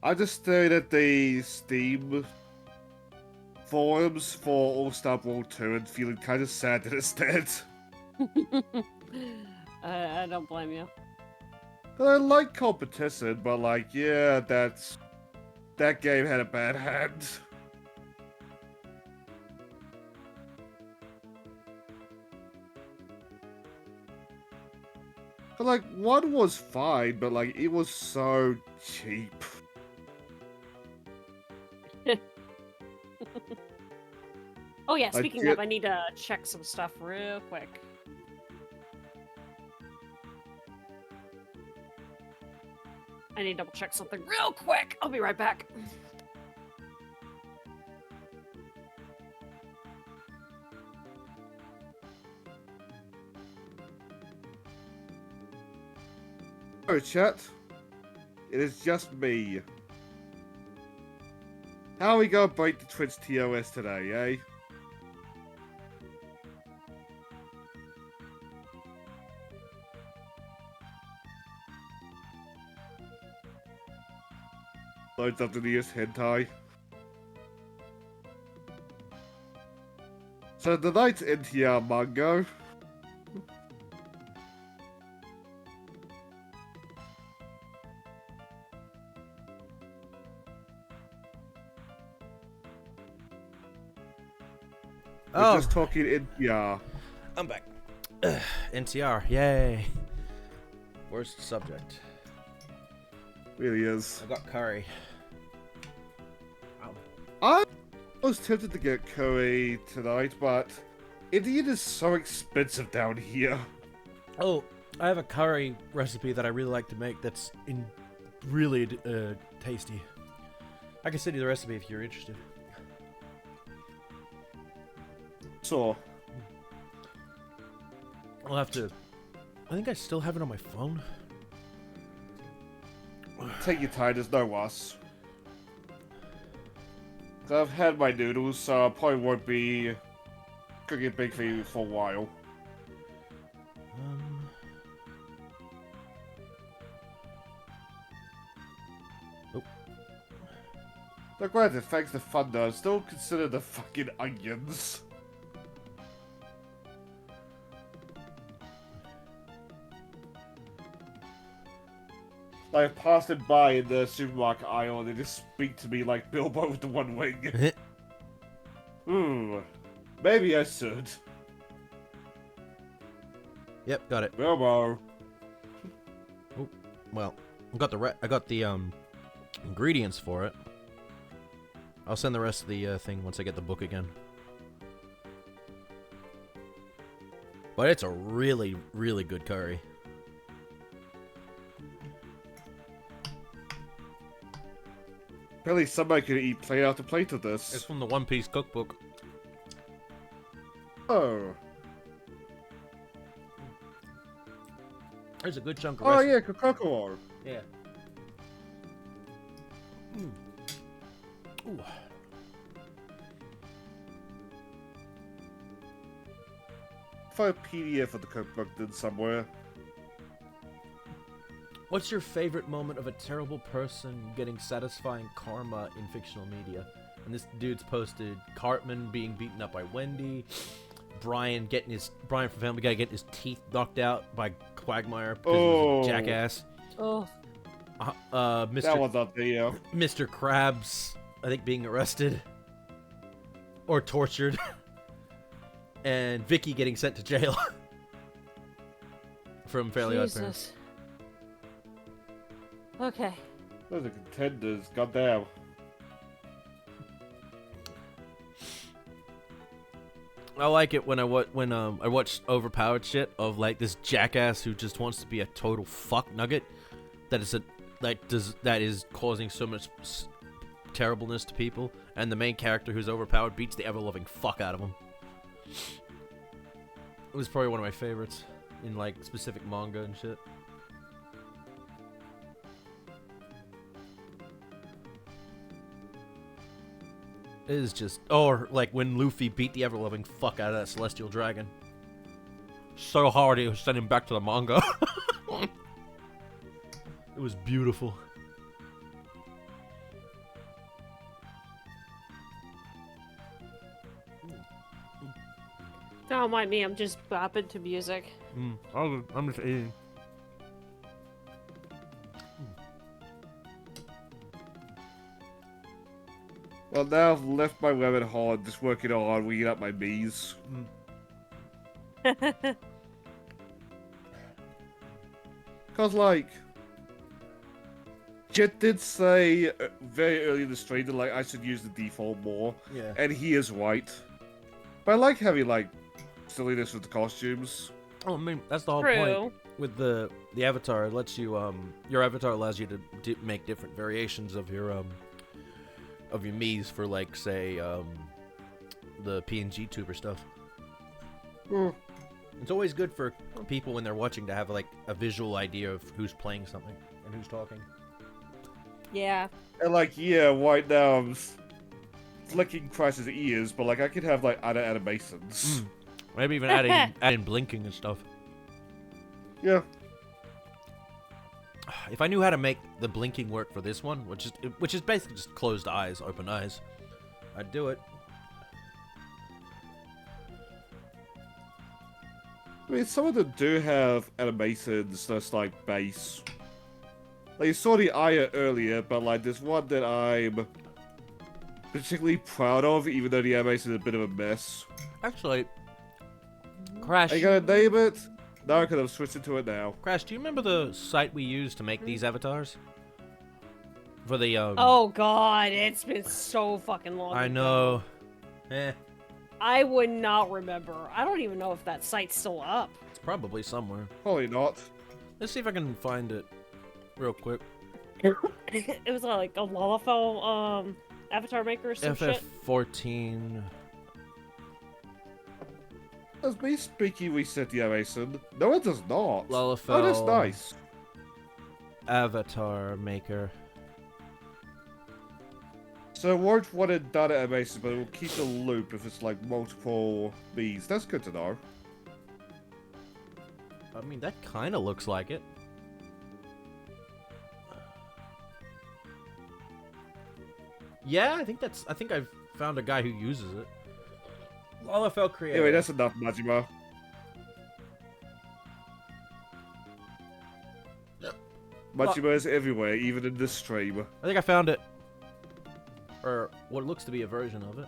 I just stared at the Steam forums for All-Star Brawl 2 and feeling kind of sad that it's dead. I don't blame you. I like competition, but like, yeah, that game had a bad hand. But like, 1 was fine, but like, it was so cheap. Oh yeah, speaking of, I need to check some stuff real quick. I need to double check something real quick. I'll be right back. Oh, chat. It is just me. How are we gonna break the Twitch TOS today, eh? Loads up the nearest hentai. So tonight's NTR manga. We're just talking NTR. I'm back. NTR, yay. Worst subject. Really is. I got curry. I was tempted to get curry tonight, but Indian is so expensive down here. Oh, I have a curry recipe that I really like to make that's really tasty. I can send you the recipe if you're interested. So, I'll have to... I think I still have it on my phone. take your time, there's no rush. I've had my noodles, so I probably won't be cooking big for you for a while. Oh. Now granted, thanks to Thunder, I still consider the fucking onions. I passed it by in the supermarket aisle and they just speak to me like Bilbo with the one wing. Maybe I should. Yep, got it. Bilbo. Oh, well, I got the ingredients for it. I'll send the rest of the thing once I get the book again. But it's a really, really good curry. Apparently somebody could eat plate after plate of this. It's from the One Piece cookbook. Oh. There's a good chunk of Oh recipe. yeah, Kokoro. Yeah. Ooh. I found a PDF of the cookbook did somewhere. What's your favorite moment of a terrible person getting satisfying karma in fictional media? And this dude's posted Cartman being beaten up by Wendy, Brian from Family Guy getting his teeth knocked out by Quagmire because he was a jackass. Oh. That was up there. Mr. Krabs, I think, being arrested or tortured, and Vicky getting sent to jail from Fairly Odd Parents. Okay. Those are contenders, goddamn. I like it when I watch overpowered shit of like this jackass who just wants to be a total fuck nugget that is causing so much terribleness to people, and the main character who's overpowered beats the ever-loving fuck out of him. It was probably one of my favorites in like specific manga and shit. It is just, or like when Luffy beat the ever-loving fuck out of that celestial dragon. So hard it was sent him back to the manga. It was beautiful. Don't mind me, I'm just bopping to music. I'm just eating. Well, now I've left my lemon hard, just working on weeding up my bees. Cause like, Jet did say very early in the stream that like I should use the default more, Yeah. and he is right. But I like having like silliness with the costumes. Oh, I mean, that's the whole True. point with the avatar. It lets you your avatar allows you to make different variations of your Miis for like say the PNG tuber stuff. It's always good for people when they're watching to have like a visual idea of who's playing something and who's talking. Yeah. And like, yeah, right now I'm flicking Crash's ears, but like I could have like other animations. Maybe even adding blinking and stuff. Yeah. If I knew how to make the blinking work for this one, which is basically just closed eyes, open eyes, I'd do it. I mean, some of them do have animations that's like base. Like you saw the Aya earlier, but like there's one that I'm particularly proud of, even though the animation is a bit of a mess. Actually, Crash. Are you gonna name it? No, I could have switched into it now. Crash, do you remember the site we used to make these avatars? For the Oh god, it's been so fucking long. I ago. know. I would not remember. I don't even know if that site's still up. It's probably somewhere. Probably not. Let's see if I can find it real quick. It was like a Lalafell avatar maker or some shit. FF14. As me speaking, we set the animation. No, it does not. Lalafell. Oh, that's nice. Avatar maker. So it won't want it done animations, but it will keep the loop if it's like multiple bees. That's good to know. I mean, that kind of looks like it. Yeah, I think I've found a guy who uses it. Lalafell creator. Anyway, that's enough, Majima. Majima is everywhere, even in this stream. I think I found it. Or what looks to be a version of it.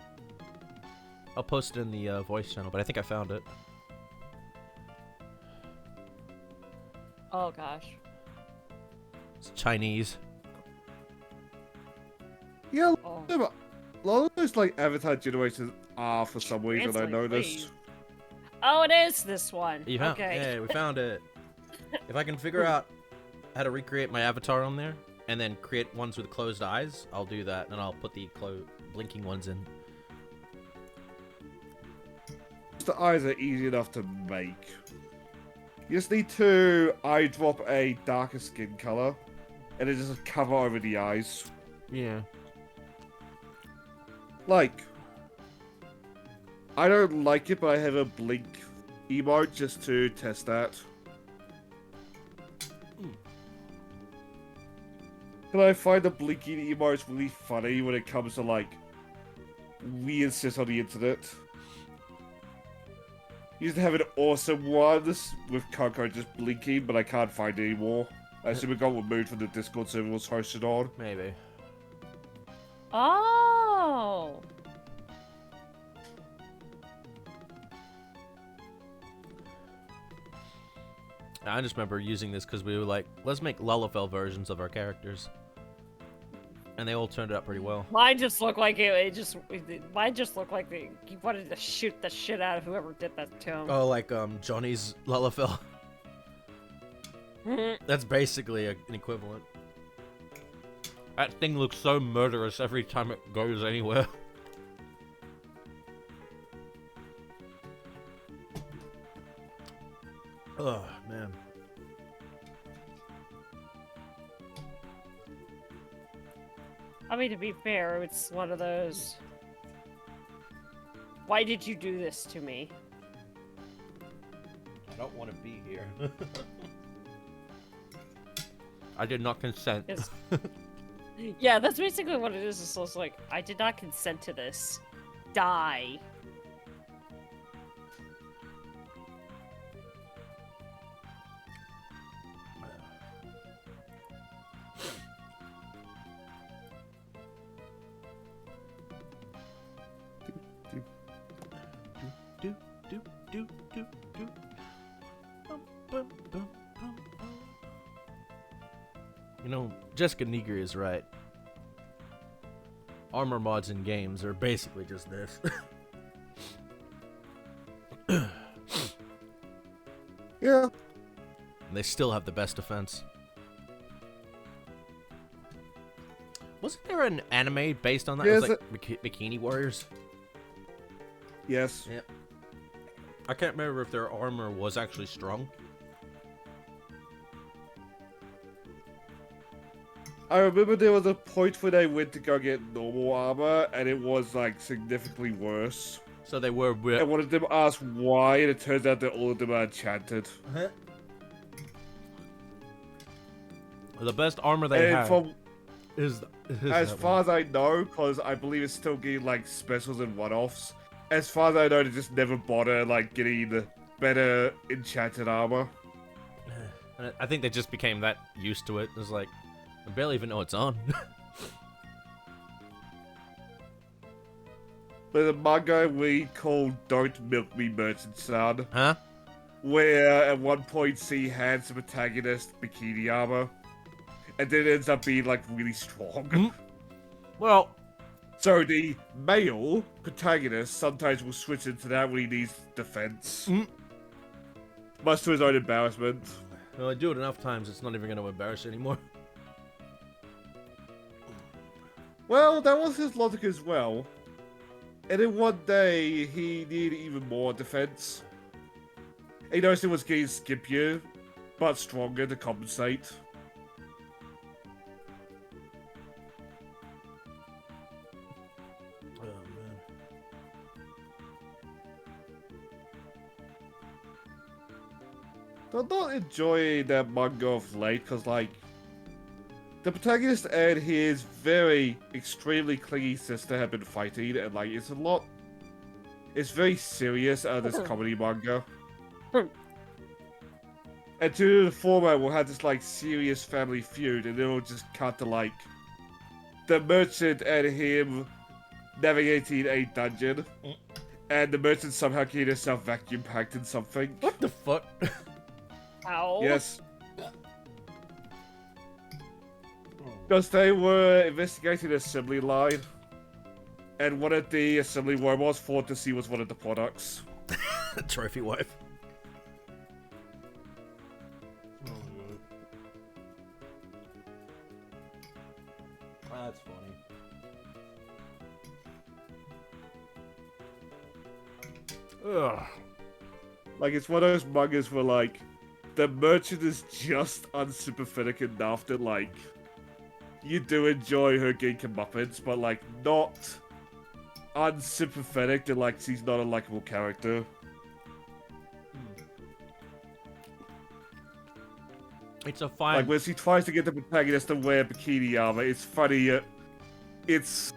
I'll post it in the voice channel, but I think I found it. Oh gosh. It's Chinese. Yeah, Oh. a lot of those like avatar generators are for some reason, I Translate, noticed. please. Oh, it is this one. You found, okay. Yeah, we found it. If I can figure out how to recreate my avatar on there, and then create ones with closed eyes, I'll do that, and I'll put the blinking ones in. The eyes are easy enough to make. You just need to eyedrop a darker skin color, and then just cover over the eyes. Yeah. Like, I don't like it, but I have a blink emote just to test that. But I find the blinking emotes really funny when it comes to like weird shit on the internet. Used to have an awesome one with Coco just blinking, but I can't find it anymore. I assume it got removed from the Discord server it was hosted on. Maybe. Oh. I just remember using this because we were like, let's make Lalafell versions of our characters. And they all turned out pretty well. Mine just looked like mine just looked like he wanted to shoot the shit out of whoever did that to him. Oh, like Johnny's Lalafell. That's basically an equivalent. That thing looks so murderous every time it goes anywhere. Oh, man. I mean, to be fair, it's one of those... Why did you do this to me? I don't want to be here. I did not consent. Yeah, that's basically what it is. It's just like, I did not consent to this. Die. You know, Jessica Nigri is right. Armor mods in games are basically just this. Yeah. And they still have the best defense. Wasn't there an anime based on that? Yeah, It was like Bikini Warriors? Yes. Yeah. I can't remember if their armor was actually strong. I remember there was a point where they went to go get normal armor, and it was, like, significantly worse. So they were... And one of them asked why, and it turns out that all of them are enchanted. The best armor they have is as far as I know, because I believe it's still getting, like, specials and one-offs. As far as I know, they just never bother, like, getting the better enchanted armor. I think they just became that used to it. It's like, I barely even know it's on. There's a manga we call Don't Milk Me Merchant Son. Huh? Where at one point C hands the protagonist bikini armor. And then it ends up being like really strong. Well, so the male protagonist sometimes will switch into that when he needs defense. Much to his own embarrassment. well, I do it enough times, it's not even going to embarrass you anymore. Well, that was his logic as well. And then one day, he needed even more defense. He noticed it was getting skimpier, but stronger to compensate. Oh, man. I'm not enjoying that manga of late, because, like, the protagonist and his very, extremely clingy sister have been fighting, and, like, it's very serious out of this comedy manga. And to the format, we'll have this, like, serious family feud, and it'll just cut to, like, the merchant and him navigating a dungeon, and the merchant somehow getting herself vacuum packed in something. What the fuck? Ow. Yes. Because they were investigating the assembly line, and one of the assembly robots thought to see was one of the products. Trophy wife. That's funny. Ugh. Like, it's one of those mangas where, like, the merchant is just unsympathetic enough that, like, you do enjoy her getting comeuppance, but, like, not unsympathetic that, like, she's not a likable character. It's a fine... Like, when she tries to get the protagonist to wear bikini armor, it's funny. It's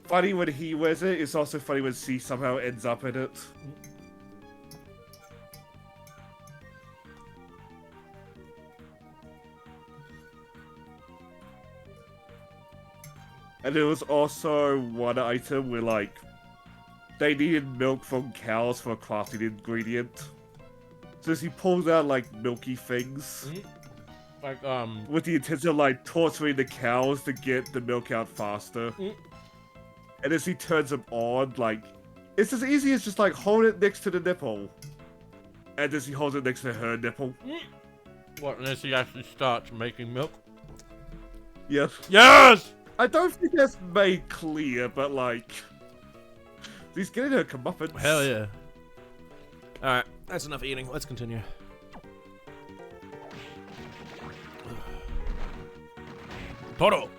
funny when he wears it. It's also funny when she somehow ends up in it. And there was also one item where, like, they needed milk from cows for a crafting ingredient. So she pulls out, like, milky things. Like, With the intention of, like, torturing the cows to get the milk out faster. And as he turns them on, like, it's as easy as just, like, hold it next to the nipple. And as he holds it next to her nipple. What, unless he actually starts making milk? Yes. Yes! I don't think that's made clear, but, like, he's getting her comeuppance. Hell yeah. Alright, that's enough eating. Let's continue. Toro!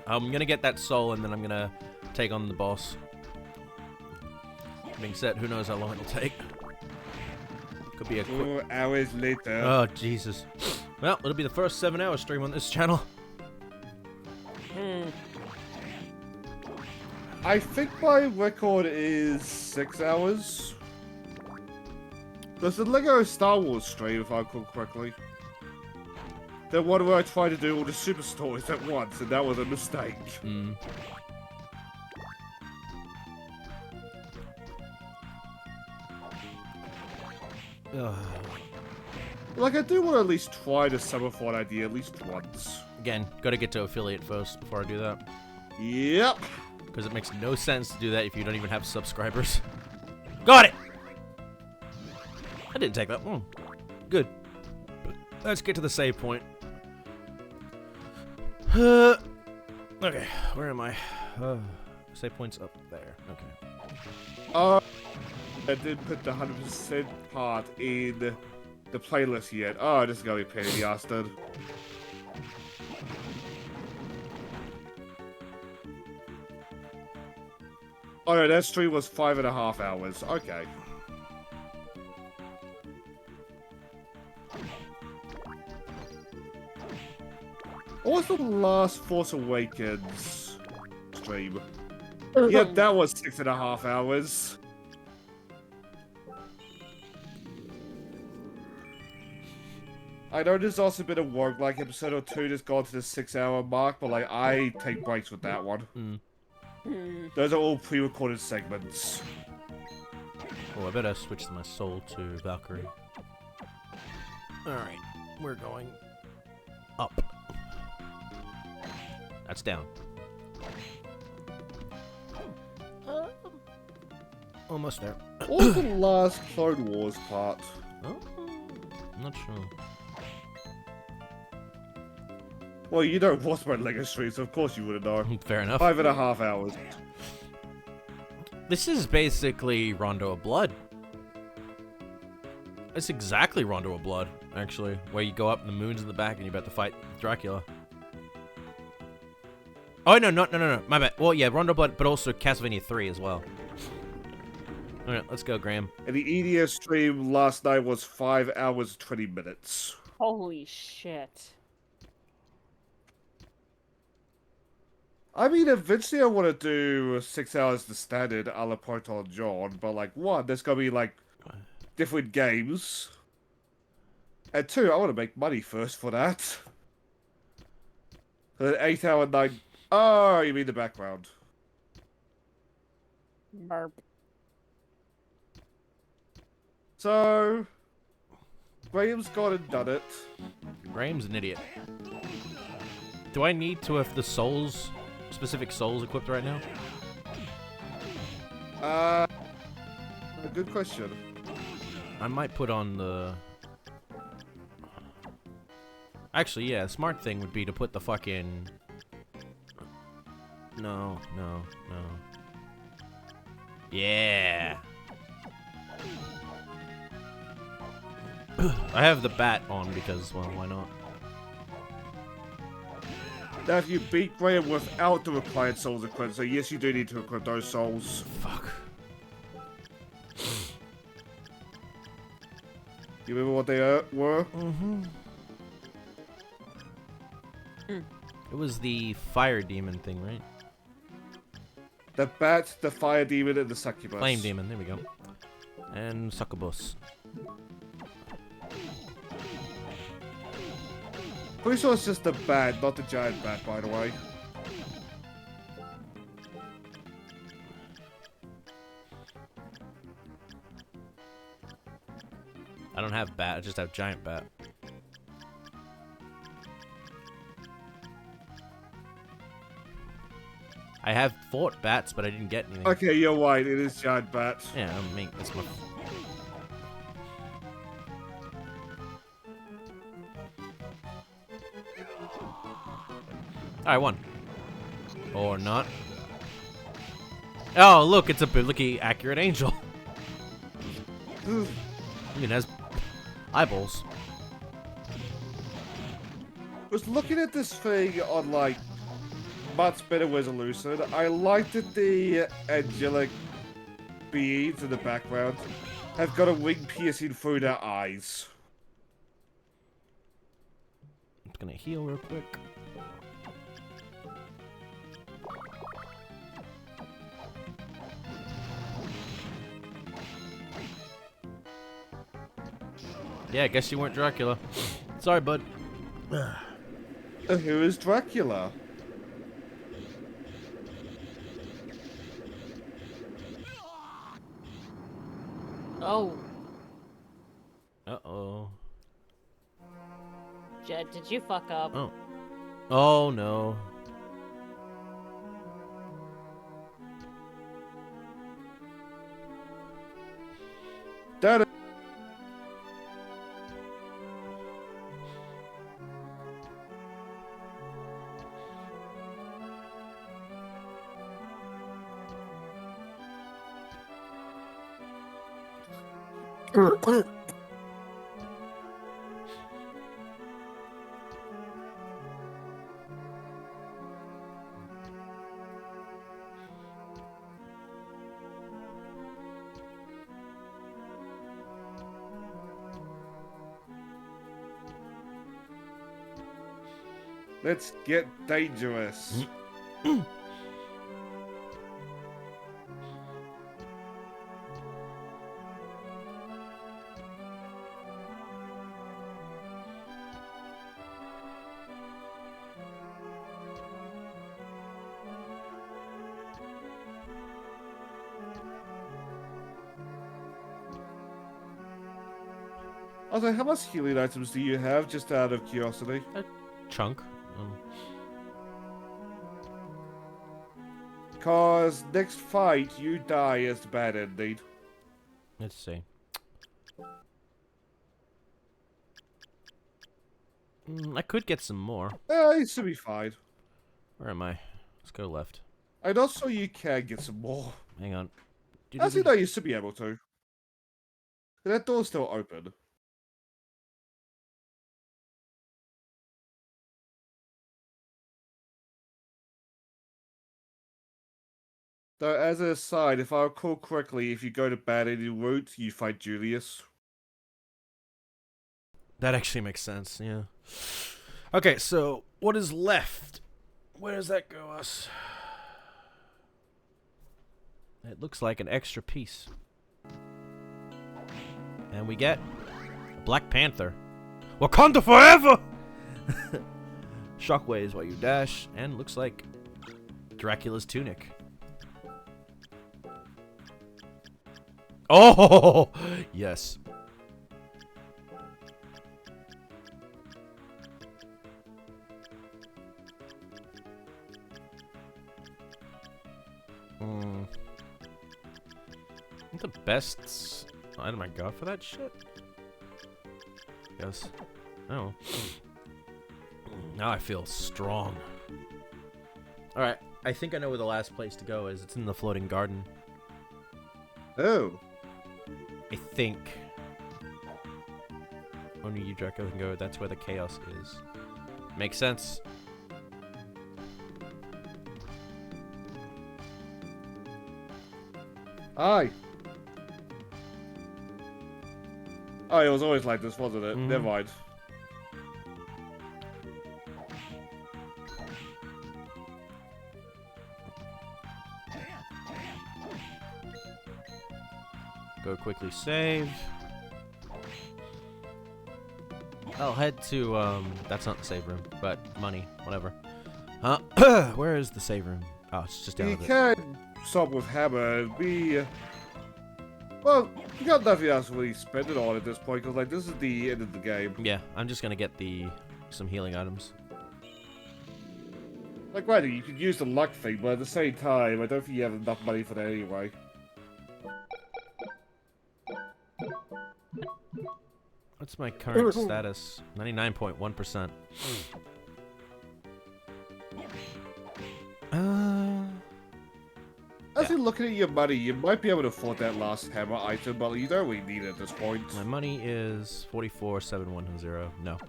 I'm gonna get that soul and then I'm gonna take on the boss. Being said, who knows how long it'll take. Could be a quick... 4 hours later. Oh, Jesus. Well, it'll be the first 7-hour stream on this channel. I think my record is 6 hours. There's a Lego Star Wars stream, if I recall correctly. The one where I tried to do all the super stories at once, and that was a mistake. Like, I do want to at least try the Summer Fun idea at least once. Again, gotta get to affiliate first before I do that. Yep. Because it makes no sense to do that if you don't even have subscribers. Got it! I didn't take that. Good. Let's get to the save point. Okay, where am I? Save point's up there. Okay. I didn't put the 100% part in the playlist yet. Oh, this is gonna be a pain in the ass then. Oh no, that stream was 5.5 hours. Okay. What was the last Force Awakens stream? Yeah, that was 6.5 hours. I know there's also been a roguelike episode or two that's gone to the 6-hour mark, but like I take breaks with that one. Those are all pre-recorded segments. Oh, I better switch my soul to Valkyrie. Alright, we're going up. That's down. Almost there. What was the last Clone Wars part? Oh, I'm not sure. Well, you don't watch my Lego stream, so of course you wouldn't know. Fair enough. 5.5 hours. This is basically Rondo of Blood. It's exactly Rondo of Blood, actually. Where you go up and the moon's in the back and you're about to fight Dracula. Oh, no, my bad. Well, yeah, Rondo of Blood, but also Castlevania 3 as well. Alright, let's go, Graham. And the EDS stream last night was 5 hours, 20 minutes. Holy shit. I mean, eventually I want to do 6 hours the standard a la Proton John, but like, one, there's gonna be like different games. And two, I want to make money first for that. So 8 hour night. Oh, you mean the background. Burp. So, Graham's gone and done it. Graham's an idiot. Do I need to have the souls, specific souls equipped right now? Good question. I might put on the... Actually, yeah, the smart thing would be to put the fucking... No. Yeah! I have the bat on because, well, why not? Now, if you beat Graham without the required souls equipped, so yes, you do need to equip those souls. Fuck. You remember what they were? Mm-hmm. It was the fire demon thing, right? The bat, the fire demon, and the succubus. Flame demon, there we go. And succubus. Pretty sure it's just the bat, not the giant bat, by the way. I don't have bat, I just have giant bat. I have fought bats, but I didn't get anything. Okay, you're right. It is giant bats. Yeah, I mean, that's my... I won. Or not. Oh, look, it's a biblically accurate angel. I mean, it has eyeballs. Was looking at this thing on, like, much better resolution. I liked that the angelic beings in the background have got a ring piercing through their eyes. I'm just gonna heal real quick. Yeah, I guess you weren't Dracula. Sorry, bud. Who is Dracula? Oh, Uh-oh. Jed, did you fuck up? Oh. Oh, no. That Let's get dangerous. Also, how much healing items do you have, just out of curiosity? A chunk. Cause next fight, you die as the bad ending. Let's see. I could get some more. It should be fine. Where am I? Let's go left. And also, you can get some more. Hang on. Actually, no, you should be able to. That door's still open. Though, as an aside, if I recall correctly, if you go to bad ending route, you fight Julius. That actually makes sense, yeah. Okay, so what is left? Where does that go us? It looks like an extra piece. And we get a Black Panther. Wakanda forever! Shockwaves while you dash, and looks like Dracula's tunic. Oh! Yes. The best item I got for that shit? Yes. Oh. Now I feel strong. Alright, I think I know where the last place to go is. It's in the floating garden. Oh. I think. Only you, Draco, can go. That's where the chaos is. Makes sense. Aye. Oh, it was always like this, wasn't it? Mhm. Never mind. Go quickly save. I'll head to, that's not the save room, but money, whatever. Where is the save room? Oh, it's just down You a bit. can stop with hammer and be... Well, you got nothing else to really spend it on at this point, because, like, this is the end of the game. Yeah, I'm just gonna get some healing items. Like, right, you could use the luck thing, but at the same time, I don't think you have enough money for that anyway. What's my current status? 99.1%. As you're looking at your money, you might be able to afford that last hammer item, but you don't really need it at this point. My money is 44,710. No.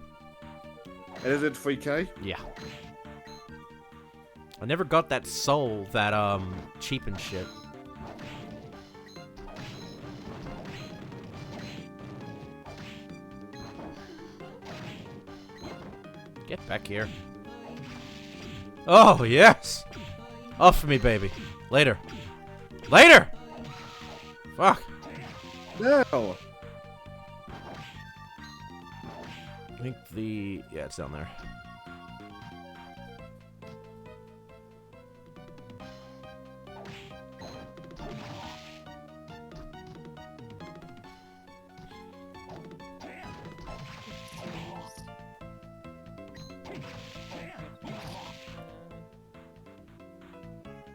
And is it 3K? Yeah. I never got that soul that cheap and shit. Get back here. Oh, yes! Off me, baby. Later. Later! Fuck. No! I think the... yeah, it's down there.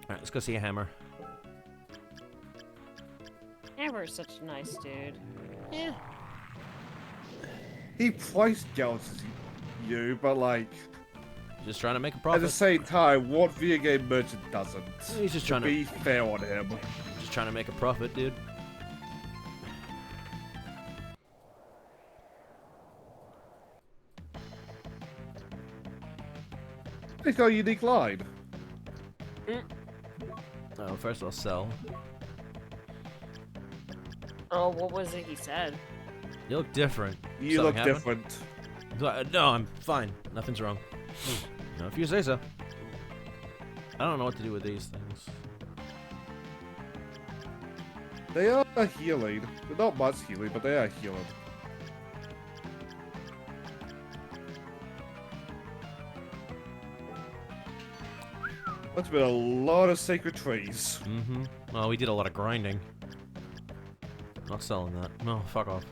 Alright, let's go see a hammer. Amber's such a nice dude. Yeah. He price gouges you, but like... Just trying to make a At profit. the same time, what video game merchant doesn't? He's just trying to be fair on him. Just trying to make a profit, dude. He's got a unique line. Oh, first I'll sell. Oh, what was it he said? You look different. You Something look happened? different. No, I'm fine. Nothing's wrong. No, if you say so. I don't know what to do with these things. They are healing. They're not much healing, but they are healing. That's been a lot of sacred trees. Mm-hmm. Well, we did a lot of grinding. Not selling that. No, fuck off.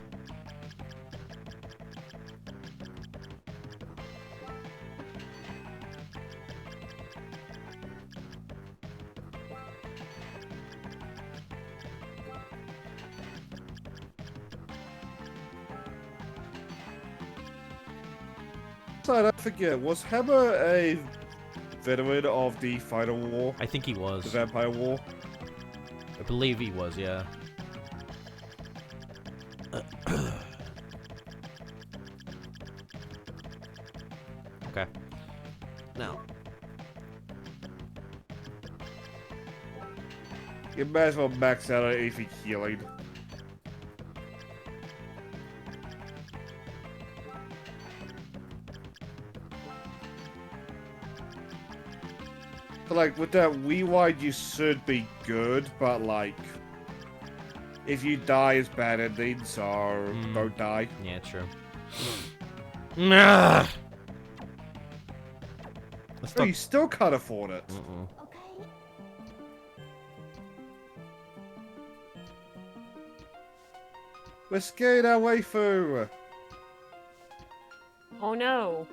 So I don't forget, was Hammer a veteran of the Final War? I think he was. The Vampire War? I believe he was, yeah. Okay. Now. You might as well max out on anything healing. So like, with that rewind you should be good, but like... If you die, it's bad ending, so don't die. Yeah, true. Nah. Oh, you still can't afford it. We're scared our way through. Oh no.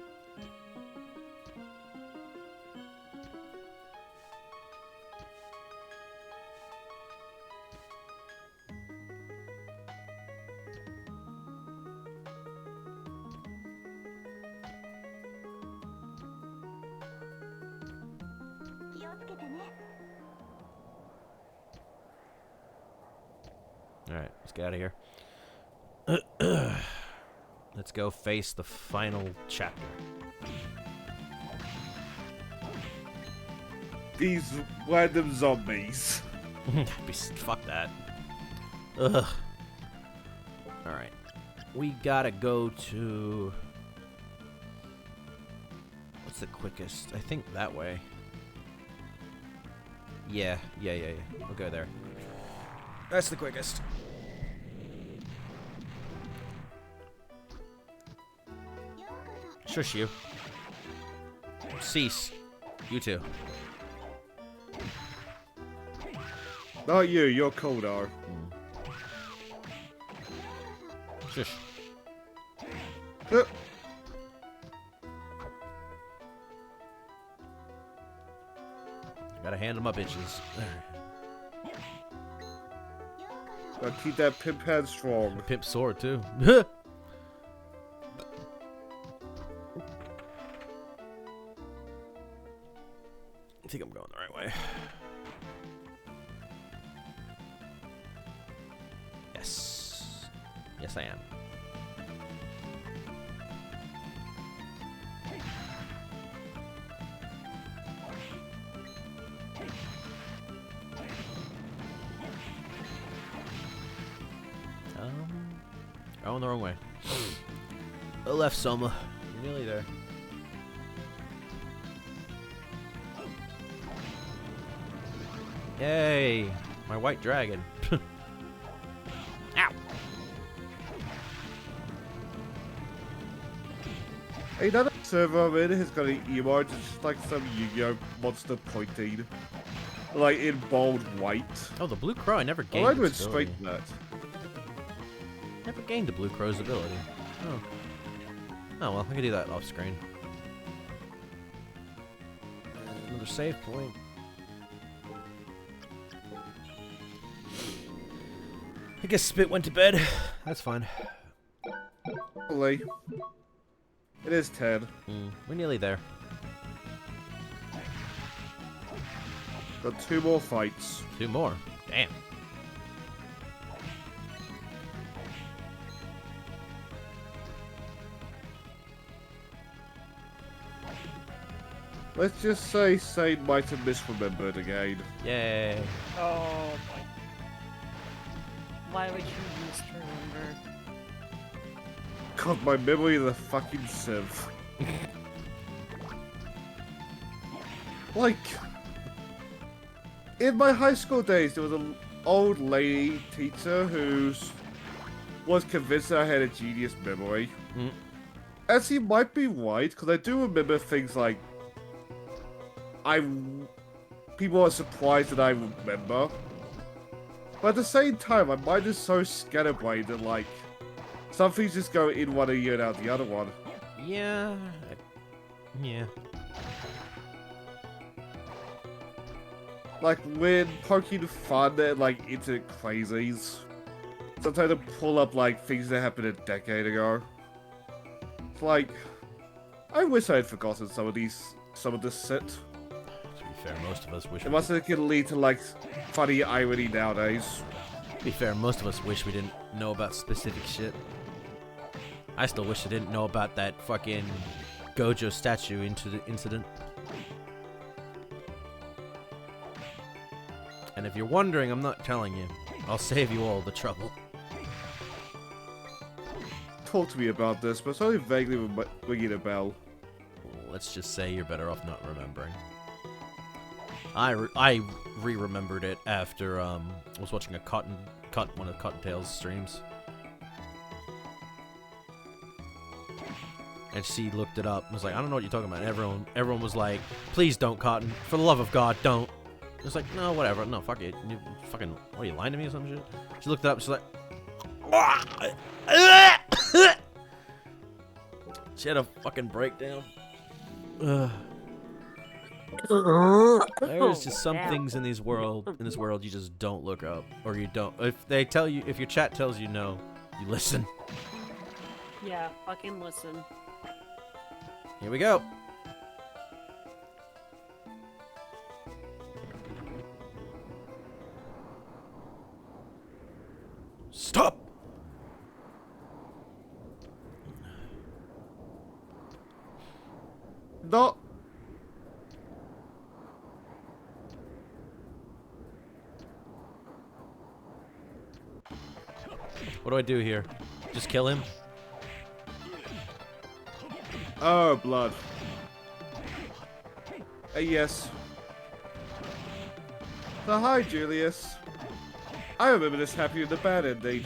Alright, let's get out of here. Let's go face the final chapter. These random zombies. Fuck that. Ugh. Alright. We gotta go to... What's the quickest? I think that way. Yeah. We'll go there. That's the quickest. Shush you. Cease. You too. Not you, you're Kodar. Shush. Gotta handle my bitches. Gotta keep that pimp head strong. Pimp sword, too. I think I'm going the right way. Yes. Yes, I am. Going the wrong way. The left, Soma. You're nearly there. Yay! My white dragon. Ow! Another server I'm in has got an emote, it's just like some Yu-Gi-Oh monster pointing. Like in bold white. Oh, the Blue Crow. I never gained I like to its ability. straighten that. Never gained the Blue Crow's ability. Oh. Oh well, I can do that off screen. Another save point. I guess Spit went to bed. That's fine. Probably. It is 10. We're nearly there. Got 2 more fights. 2 more. Damn. Let's just say Sane might have misremembered again. Yay. Oh boy. Why would you misremember? God, my memory of the fucking sieve. Like, in my high school days, there was an old lady teacher who was convinced that I had a genius memory. And she might be right, because I do remember things like people are surprised that I remember. But at the same time, my mind is so scatterbrained that, like, some things just go in one ear and out the other one. Yeah. Yeah. Like, when poking fun and, like, internet crazies, sometimes I pull up, like, things that happened a decade ago. It's like, I wish I had forgotten some of this shit. To be fair, most of us wish. It must have could lead to, like, funny irony nowadays. To be fair, most of us wish we didn't know about specific shit. I still wish I didn't know about that fucking Gojo statue incident. And if you're wondering, I'm not telling you. I'll save you all the trouble. Talk to me about this, but it's only vaguely ringing a bell. Let's just say you're better off not remembering. I re-remembered it after I was watching one of Cottontail's streams. And she looked it up and was like, I don't know what you're talking about. And everyone was like, please don't, Cotton. For the love of God, don't. It's like, no, whatever. No, fuck it. You fucking, what, are you lying to me or some shit? She looked it up and she's like, she had a fucking breakdown. There's just some things in this world you just don't look up, or you don't. If they tell you, if your chat tells you no, you listen. Yeah, fucking listen. Here we go. Stop. No. What do I do here? Just kill him? Oh, blood. Yes. So, hi, Julius. I remember this happening in the bad ending.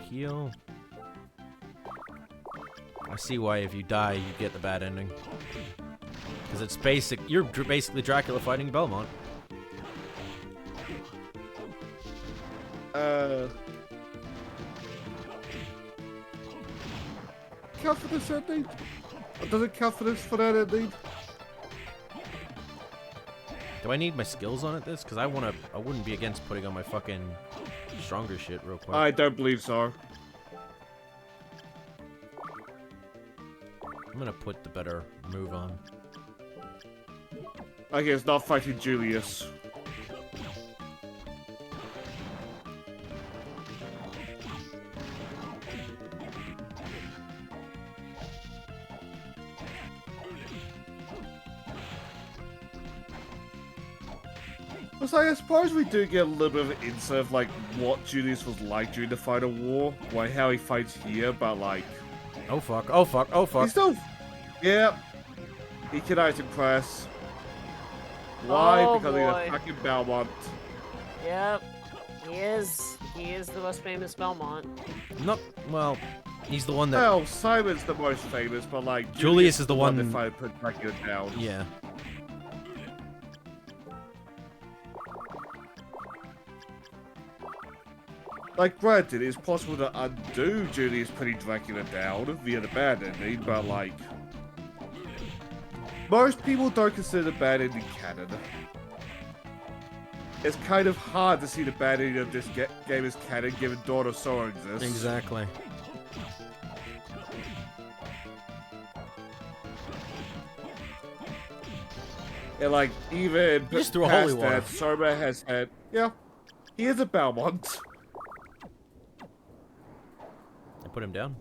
Heal. I see why if you die, you get the bad ending. Because it's basic. You're basically Dracula fighting Belmont. Count for this ending? Does it count for this for that indeed? Do I need my skills on it this? Because I wouldn't be against putting on my fucking stronger shit real quick. I don't believe so. I'm gonna put the better move on. Okay, it's not fighting Julius. So I suppose we do get a little bit of an insight of like what Julius was like during the final war, like how he fights here, but like Oh fuck, oh fuck, oh fuck. he's still, yeah, he cannot impress. Why? Oh, Because boy. he's attacking Belmont. Yep. He is. He is the most famous Belmont. No, well, he's the one that. Well, Simon's the most famous, but like Julius is the one that finally put Dracula down. Yeah. Like, granted, it's possible to undo Julius putting Dracula down via the bad ending, but like, most people don't consider the bad ending canon. It's kind of hard to see the bad ending of this game as canon, given Dawn of Sorrow exists. Exactly. And like, even You just threw a past holy water. that, Soma has had, yeah, he is a Belmont. I put him down.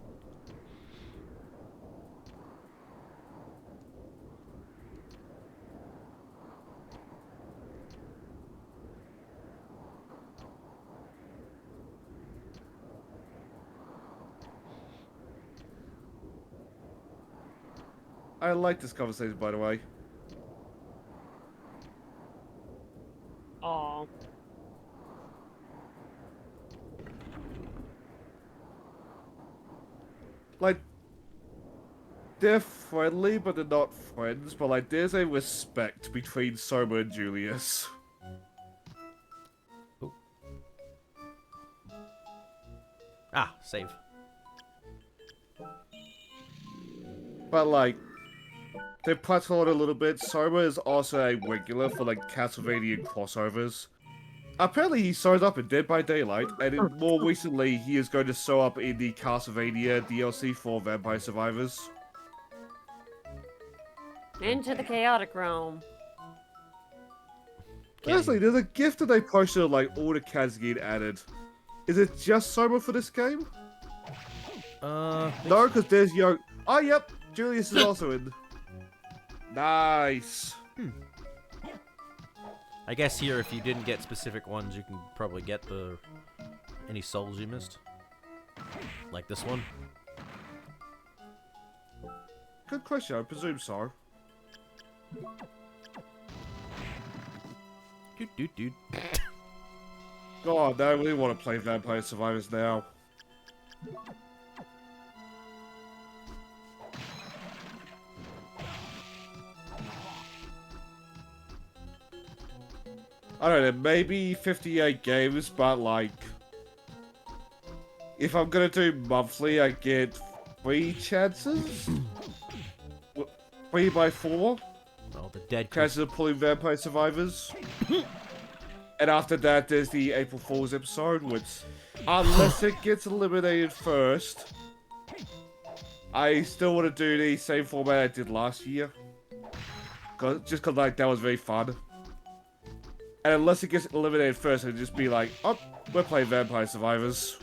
I like this conversation, by the way. Aw. Like, they're friendly, but they're not friends. But like, there's a respect between Soma and Julius. Ooh. Ah, save. But like, they plateau it a little bit. Soma is also a regular for like Castlevania crossovers. Apparently he shows up in Dead by Daylight, and more recently he is going to show up in the Castlevania DLC for Vampire Survivors. Into the chaotic realm. Honestly, there's a gift that they posted of, like all the cats getting added. Is it just Soma for this game? No, because there's Yo. Oh, yep, Julius is also in. Nice. I guess here, if you didn't get specific ones, you can probably get any souls you missed. Like this one. Good question, I presume so. Dude. God, I really want to play Vampire Survivors now. I don't know, maybe 58 games, but like, if I'm gonna do monthly, I get 3 chances? 3 by 4 Oh, the dead chances of pulling Vampire Survivors. And after that, there's the April Fool's episode, which, unless it gets eliminated first, I still want to do the same format I did last year. Just cause like, that was very fun. And unless it gets eliminated first, it'll just be like, oh, we're playing Vampire Survivors.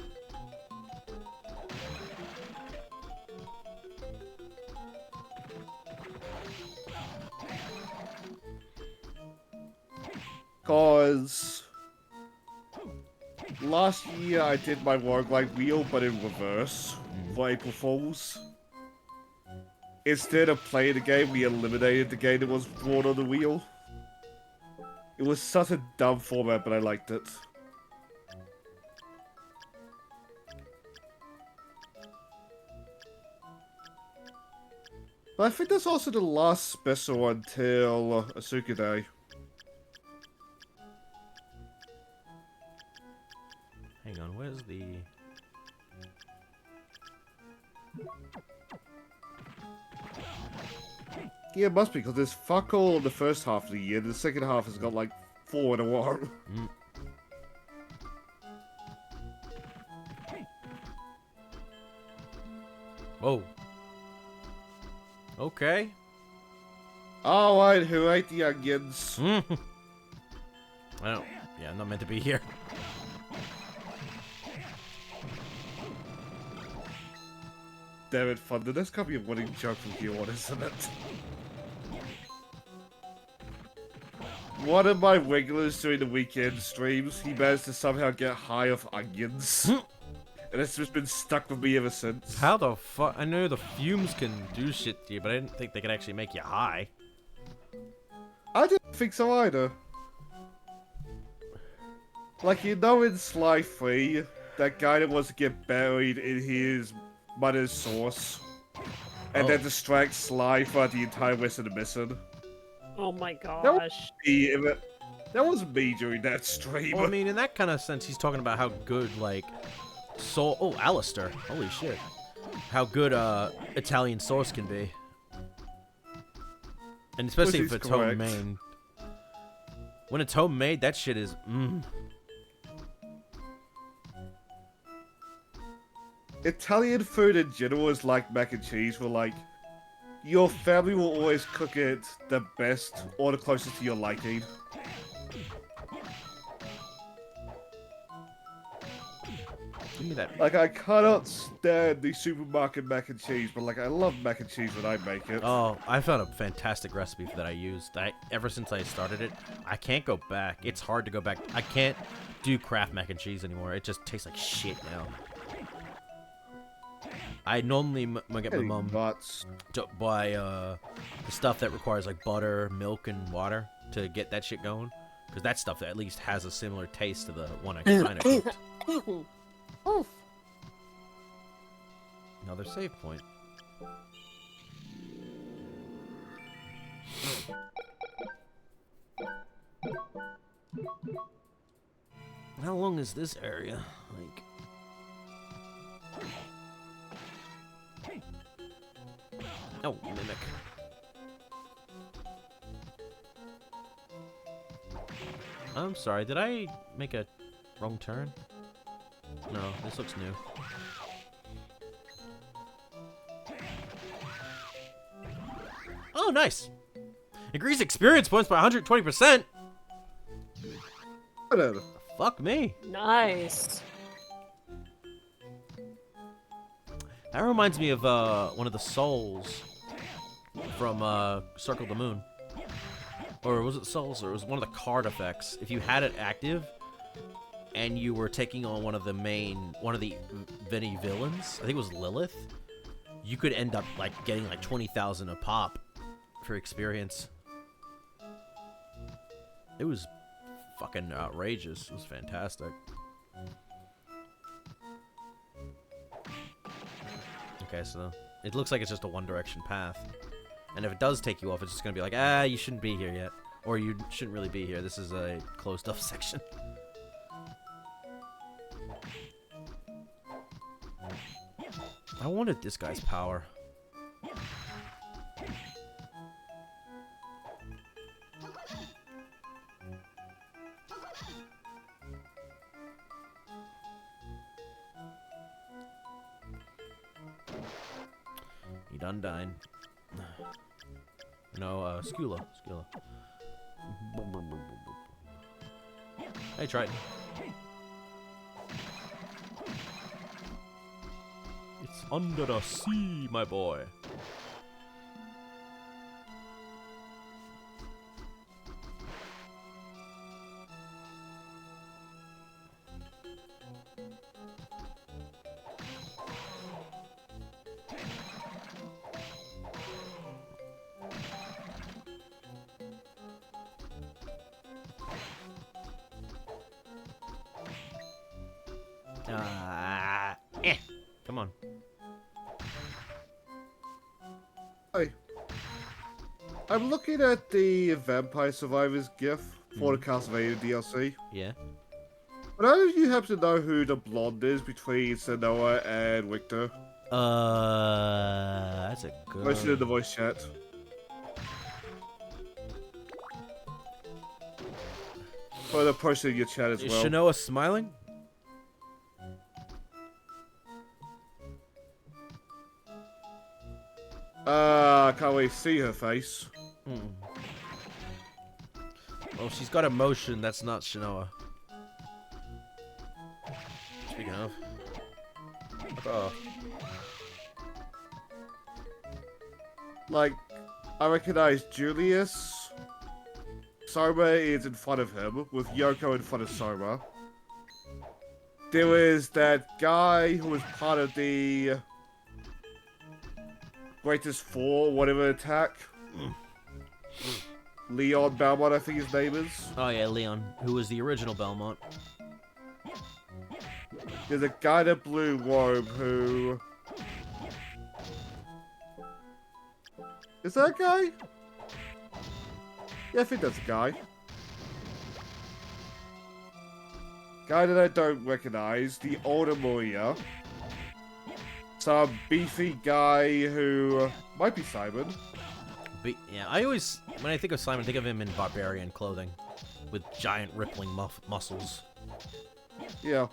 Cause last year I did my roguelike wheel, but in reverse for April Fools. Instead of playing the game, we eliminated the game that was drawn on the wheel. It was such a dumb format, but I liked it. But I think that's also the last special until Asuka Day. Hang on, where's the... Yeah, it must be, because there's fuck all in the first half of the year. The second half has got like 4 in a row. Mm. Whoa. Okay. Alright, who ate the onions? I don't. Yeah, I'm not meant to be here. Damn it, Thunder. That's gotta be a winning joke from here on, isn't it? One of my regulars during the weekend streams, he managed to somehow get high off onions. And it's just been stuck with me ever since. How the fuck? I know the fumes can do shit to you, but I didn't think they could actually make you high. I didn't think so either. Like, you know in Sly 3, that guy that wants to get buried in his mother's sauce, and then distracts Sly throughout the entire rest of the mission? Oh my That gosh. was me during that stream. Well, I mean, in that kind of sense, he's talking about how good, like, Oh, Alistair. Holy shit. How good, Italian sauce can be. And especially if it's homemade. When it's homemade, that shit is, Italian food in general is like mac and cheese, where like, your family will always cook it the best or the closest to your liking. Give me that. Like, I cannot stand the supermarket mac and cheese, but like, I love mac and cheese when I make it. Oh, I found a fantastic recipe that I used. Ever since I started it, I can't go back. It's hard to go back. I can't do Kraft mac and cheese anymore. It just tastes like shit now. I normally get my mom to buy the stuff that requires like butter, milk, and water to get that shit going. Because that stuff at least has a similar taste to the one I kind of cooked. Oof. Another save point. How long is this area? Like... Oh, mimic. I'm sorry, did I make a wrong turn? No, this looks new. Oh, nice! Increase experience points by 120%! Whatever. Fuck me. Nice. That reminds me of one of the souls from Circle of the Moon. Or was it souls, or it was one of the card effects. If you had it active, and you were taking on one of the Vinny villains, I think it was Lilith, you could end up like getting like 20,000 a pop for experience. It was fucking outrageous. It was fantastic. Okay, so it looks like it's just a one-direction path. And if it does take you off, it's just gonna be like, ah, you shouldn't be here yet. Or you shouldn't really be here. This is a closed-off section. I wanted this guy's power. He done dying. No, Skula. Hey, Triton. It's under the sea, my boy. Come on. Hi. I'm looking at the Vampire Survivors GIF for the Castlevania DLC. Yeah. But how do you happen to know who the blonde is between Sanoa and Victor? That's a good... Posted in the voice chat. For the person in your chat as Is well. Shanoa smiling? I can't really see her face. Well, she's got emotion. That's not Shanoa. Speaking of. Oh. Like, I recognize Julius. Soma is in front of him, with Yoko in front of Soma. There is that guy who was part of the Greatest Four, whatever attack. Leon Belmont, I think his name is. Oh yeah, Leon, who was the original Belmont. There's a guy in a blue robe who... Is that a guy? Yeah, I think that's a guy. Guy that I don't recognize, the older Maria. Some beefy guy who might be Simon. But yeah, I always, when I think of Simon, I think of him in barbarian clothing, with giant rippling muscles. Yeah.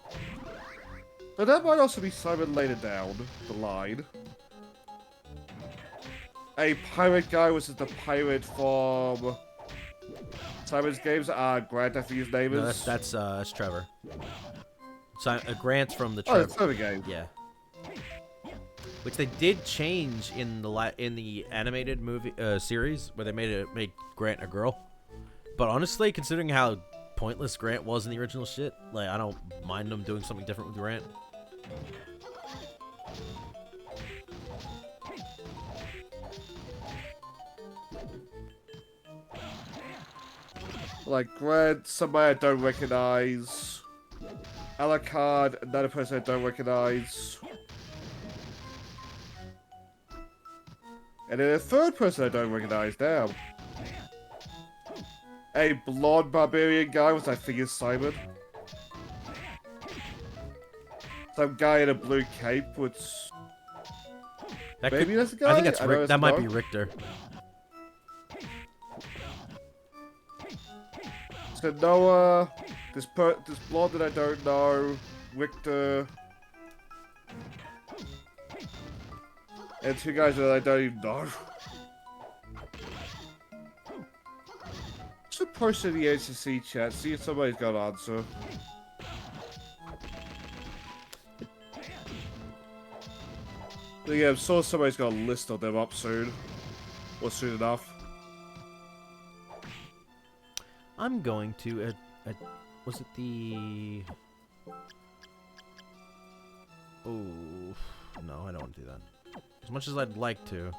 But that might also be Simon later down the line. A pirate guy was the pirate from Simon's games. Grant, I think his name No, is. that's Trevor. Grant's from the Oh, Trevor. that's another game. Yeah. Which they did change in the animated movie series where they made Grant a girl. But honestly, considering how pointless Grant was in the original shit, like I don't mind them doing something different with Grant. Like Grant, somebody I don't recognize. Alucard, another person I don't recognize. And then a third person I don't recognize now. A blonde barbarian guy, which I think is Simon. Some guy in a blue cape, which... Maybe that's a guy? I think that's Rick. That might be dog. Richter. So Noah, this blonde that I don't know, Richter, and two guys that I don't even know. Should post in the HCC chat, see if somebody's got an answer. But yeah, I'm sure somebody's got a list of them up soon. Or soon enough. I'm going to. Was it the? Oh no, I don't want to do that. As much as I'd like to.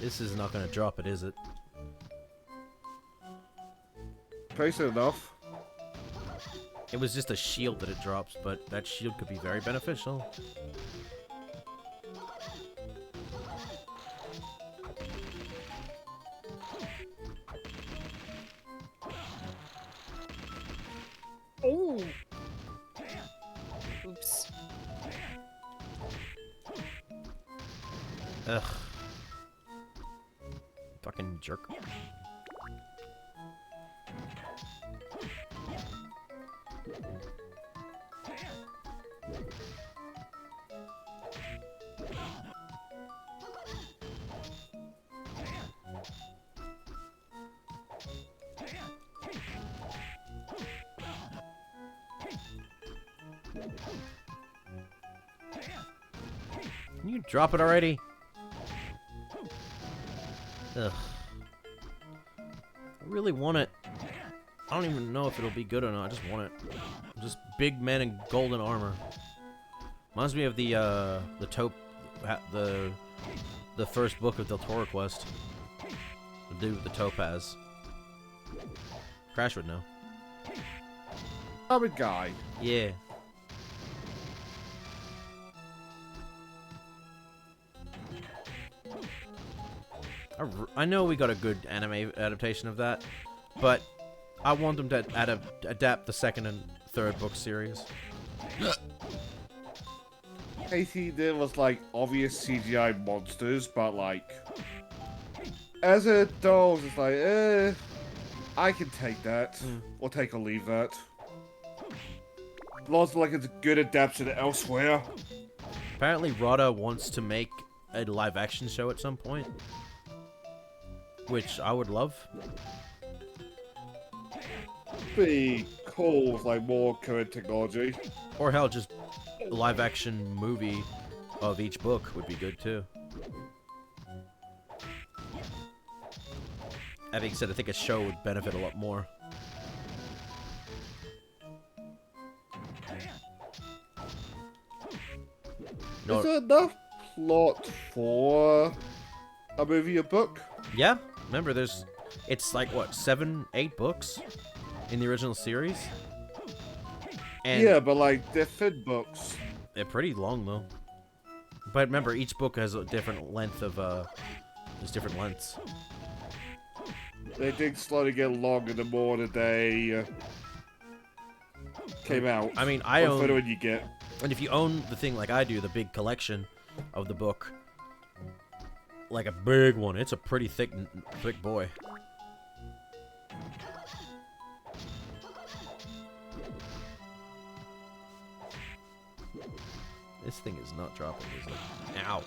This is not going to drop it, is it? Decent enough. It was just a shield that it drops, but that shield could be very beneficial. Oh. Oops. Ugh. Fucking jerk. Can you drop it already? Ugh. I really want it. I don't even know if it'll be good or not. I just want it. Just big men in golden armor. Reminds me of the taupe, the first book of Del Toro Quest. The dude with the topaz. Crash would know. I'm a guy. Yeah. I know we got a good anime adaptation of that, but I want them to adapt the second and third book series. AC there was like obvious CGI monsters, but like as an adult, it's like, I can take that, or take or leave that. Lots like it's a good adaptation elsewhere. Apparently, Rada wants to make a live-action show at some point, which I would love. Be cool with like more current technology. Or hell, just a live-action movie of each book would be good too. That being said, I think a show would benefit a lot more. Is there enough plot for a movie or book? Yeah, remember it's like what, 7, 8 books in the original series? And Yeah, but like they're thin books. they're pretty long though. But remember, each book has a different length of there's different lengths. They did slowly get longer the more that they came out. I mean, I What own, photo would you get? and if you own the thing like I do, the big collection of the book, like a big one, it's a pretty thick boy. This thing is not dropping, is it? Ow.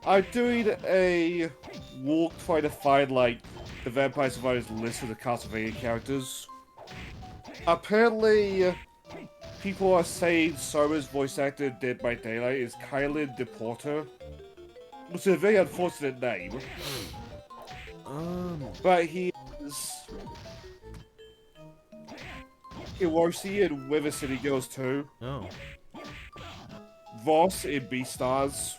I'm doing a walk trying to find like the Vampire Survivors list of the Castlevania characters. Apparently, people are saying Sora's voice actor in Dead by Daylight is Kylan DePorter, which is a very unfortunate name. But he is Hiroshi in River City Girls 2. Oh. Voss in Beastars.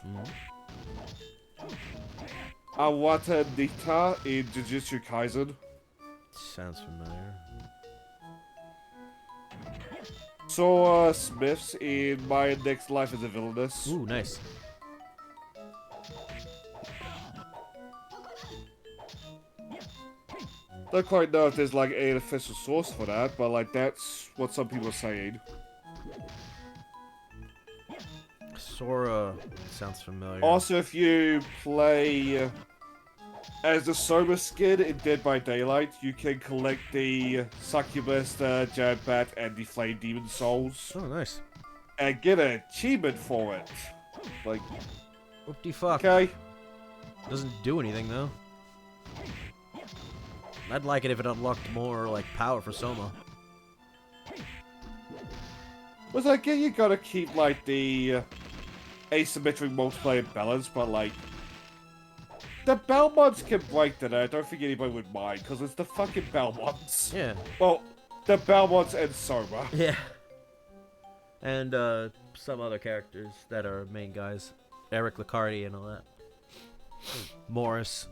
Awata Nita in Jujutsu Kaisen. Sounds familiar. Sora Smiths in My Next Life as a Villainess. Ooh, nice. Don't quite know if there's like an official source for that, but like that's what some people are saying. Sora sounds familiar. Also, if you play as the Soma skin in Dead by Daylight, you can collect the Succubus, the Giant Bat, and the Flame Demon Souls. Oh, nice. And get an achievement for it. Like, Whoop-de-fuck. okay. Doesn't do anything, though. I'd like it if it unlocked more, like, power for Soma. Was like, yeah, you gotta keep, like, the asymmetric multiplayer balance, but, like, the Belmonts can break that. I don't think anybody would mind, because it's the fucking Belmonts. Yeah. Well, the Belmonts and Soma. Yeah. And, some other characters that are main guys. Eric Licardi and all that. Morris.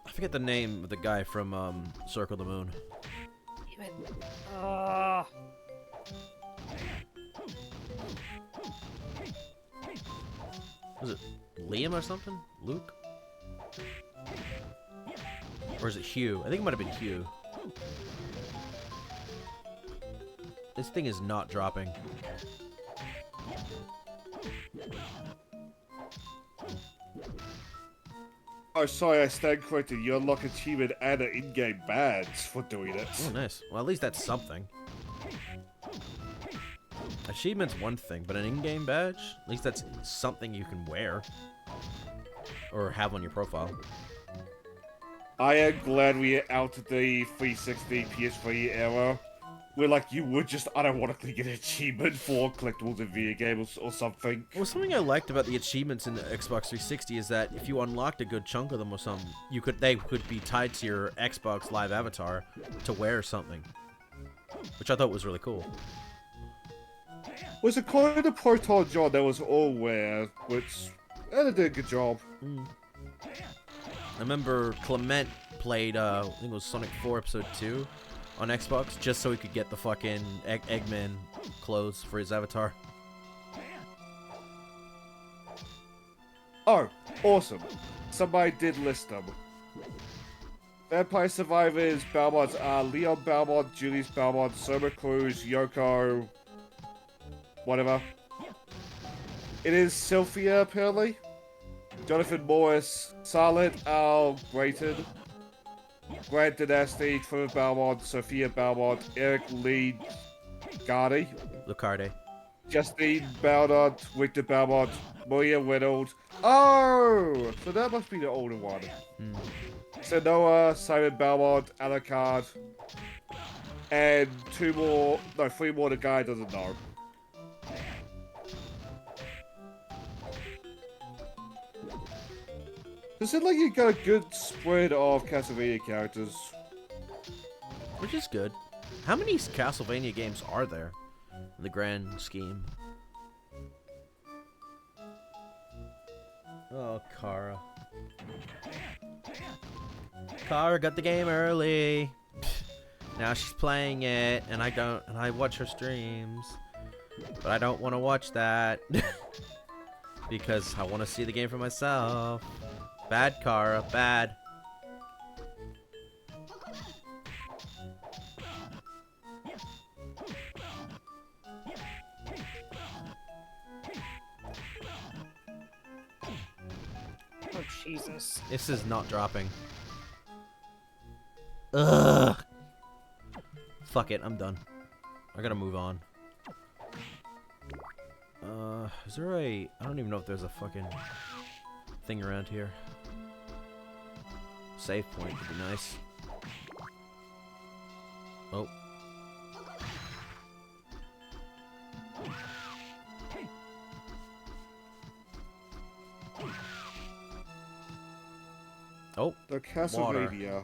I forget the name of the guy from, Circle of the Moon. Was it Liam or something? Luke? Or is it Hugh? I think it might have been Hugh. This thing is not dropping. Oh, sorry, I stand corrected. You unlock achievement and an in-game badge for doing it. Oh, nice. Well, at least that's something. Achievement's one thing, but an in-game badge? At least that's something you can wear. Or have on your profile. I am glad we are out of the 360 PS3 era. where like you would just unironically get an achievement for collectibles in video games or something. Well, something I liked about the achievements in the Xbox 360 is that if you unlocked a good chunk of them or something, they could be tied to your Xbox Live avatar to wear something, which I thought was really cool. Was it called the Proton John that was all wear, which they did a good job. I remember Clement played, I think it was Sonic 4 Episode 2 on Xbox just so he could get the fucking Eggman clothes for his avatar. Oh, awesome. Somebody did list them. Vampire Survivors Belmonts are Leon Belmont, Julius Belmont, Soma Cruz, Yoko, whatever. It is Sylphia, apparently. Jonathan Morris, Silent Al Brayton, Grant Dynasty, Trevor Belmont, Sophia Belmont, Eric Lee Gardy, Lucarde. Justine Belmont, Victor Belmont, Maria Reynolds. Oh! So that must be the older one. Sanoa, Simon Belmont, Alucard, and three more, the guy doesn't know. It seems like you got a good spread of Castlevania characters. Which is good. How many Castlevania games are there in the grand scheme? Oh, Kara. Kara got the game early. Now she's playing it, and I watch her streams. But I don't want to watch that. Because I want to see the game for myself. Bad, Kara, bad. Oh, Jesus. This is not dropping. Ugh. Fuck it, I'm done. I gotta move on. Is there a... I don't even know if there's a fucking thing around here. Save point would be nice. Oh. Oh. The Castlevania.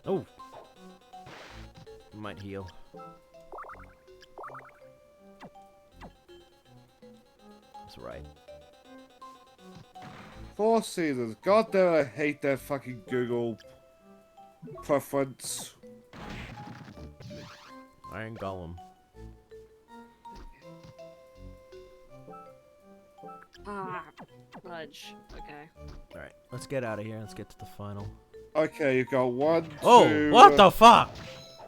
Oh. Might heal. That's right. Four Seasons. God damn, I hate that fucking Google preference. Iron Golem. Ah, fudge. Okay. Alright, let's get out of here. Let's get to the final. Okay, you've got one, Oh, two... what the fuck?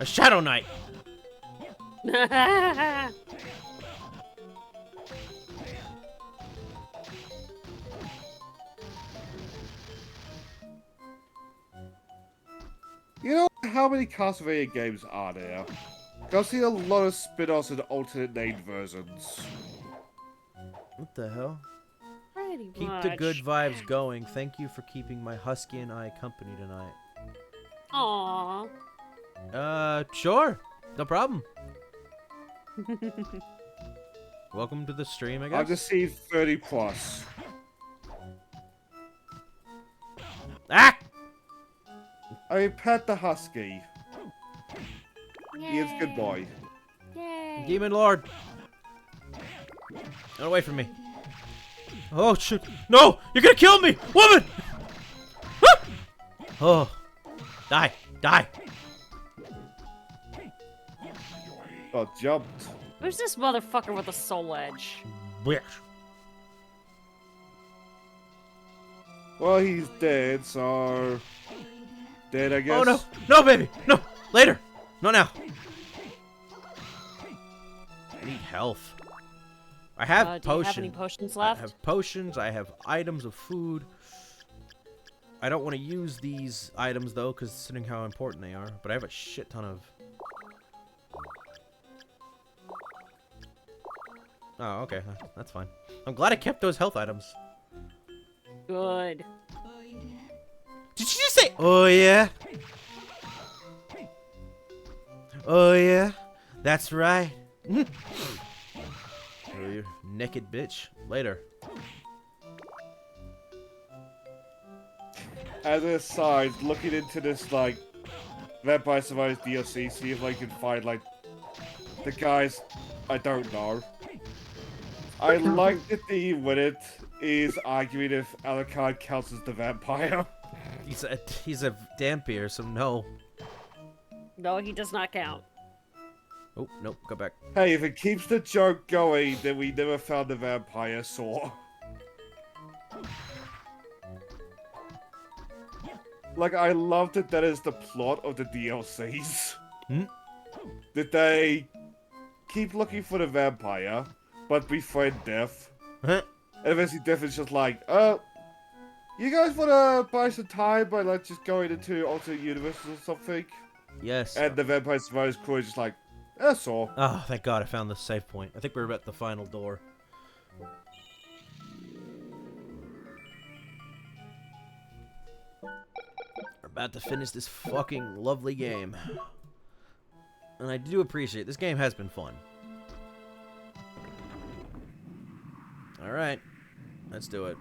A Shadow Knight! You know how many Castlevania games are there? I've seen a lot of spin-offs and alternate named versions. What the hell? Pretty Keep much. the good vibes going. Thank you for keeping my husky and I company tonight. Aww. Sure. No problem. Welcome to the stream, I guess. I've just seen 30 plus. Ah! I mean, pet the husky. He is a good boy. Yay. Demon Lord! Get away from me. Oh, shit. No! You're gonna kill me! Woman! Ah! Oh. Die. Die. Oh, jumped. Who's this motherfucker with a soul edge? Bitch. Well, he's dead, so... Dead, I guess. Oh, no. No, baby. No. Later. Not now. I need health. I have Do you potions. have any potions I left? have potions. I have items of food. I don't want to use these items, though, considering how important they are. But I have a shit ton of... Oh, okay. That's fine. I'm glad I kept those health items. Good. Did you just say, oh, yeah? Oh yeah, that's right. Oh, you naked bitch. Later. As an aside, looking into this, like, Vampire Survivors DLC, see if I can find, like, the guys I don't know. I like that the with it is arguing if Alucard counts as the vampire. He's a dampier, so no. No, he does not count. Oh, nope, go back. Hey, if it keeps the joke going, then we never found the vampire saw. Like, I love that is the plot of the DLCs. Hmm? That they keep looking for the vampire, but befriend Death. Huh? And eventually Death is just like, you guys wanna buy some time by, like, just going into alternate universes or something? Yes. And the Vampire Survivors crew is just like, that's all. Oh, thank God I found the save point. I think we're at the final door. We're about to finish this fucking lovely game. And I do appreciate it. This game has been fun. Alright. Let's do it.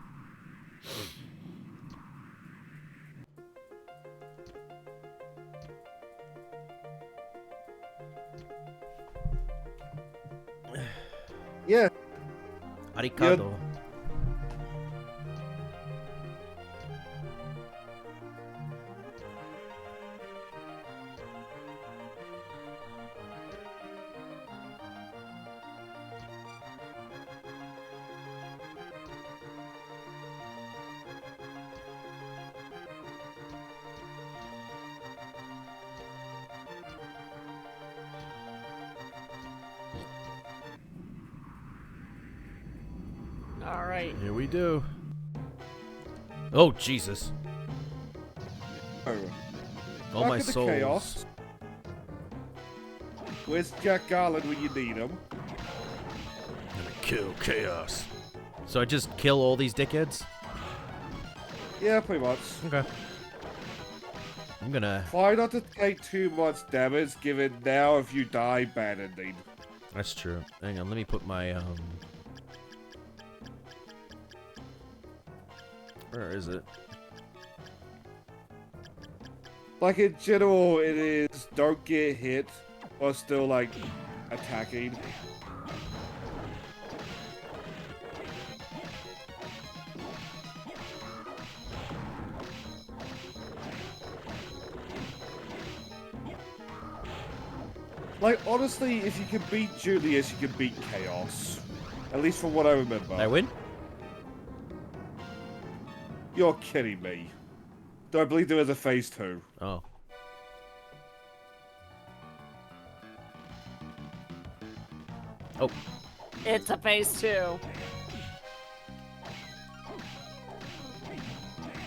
Yeah. Arikado. All right. Here we do. Oh, Jesus. Oh. All Back my in the souls. chaos. Where's Jack Garland when you need him? Gonna kill chaos. So I just kill all these dickheads? Yeah, pretty much. Okay. I'm gonna... Try not to take too much damage, given now if you die, bad ending. That's true. Hang on, let me put my, Where is it? Like, in general, it is don't get hit while still, like, attacking. Like, honestly, if you can beat Julius, you can beat Chaos. At least from what I remember. Did I win? You're kidding me. Do I believe there was a phase 2? Oh. Oh. It's a phase 2.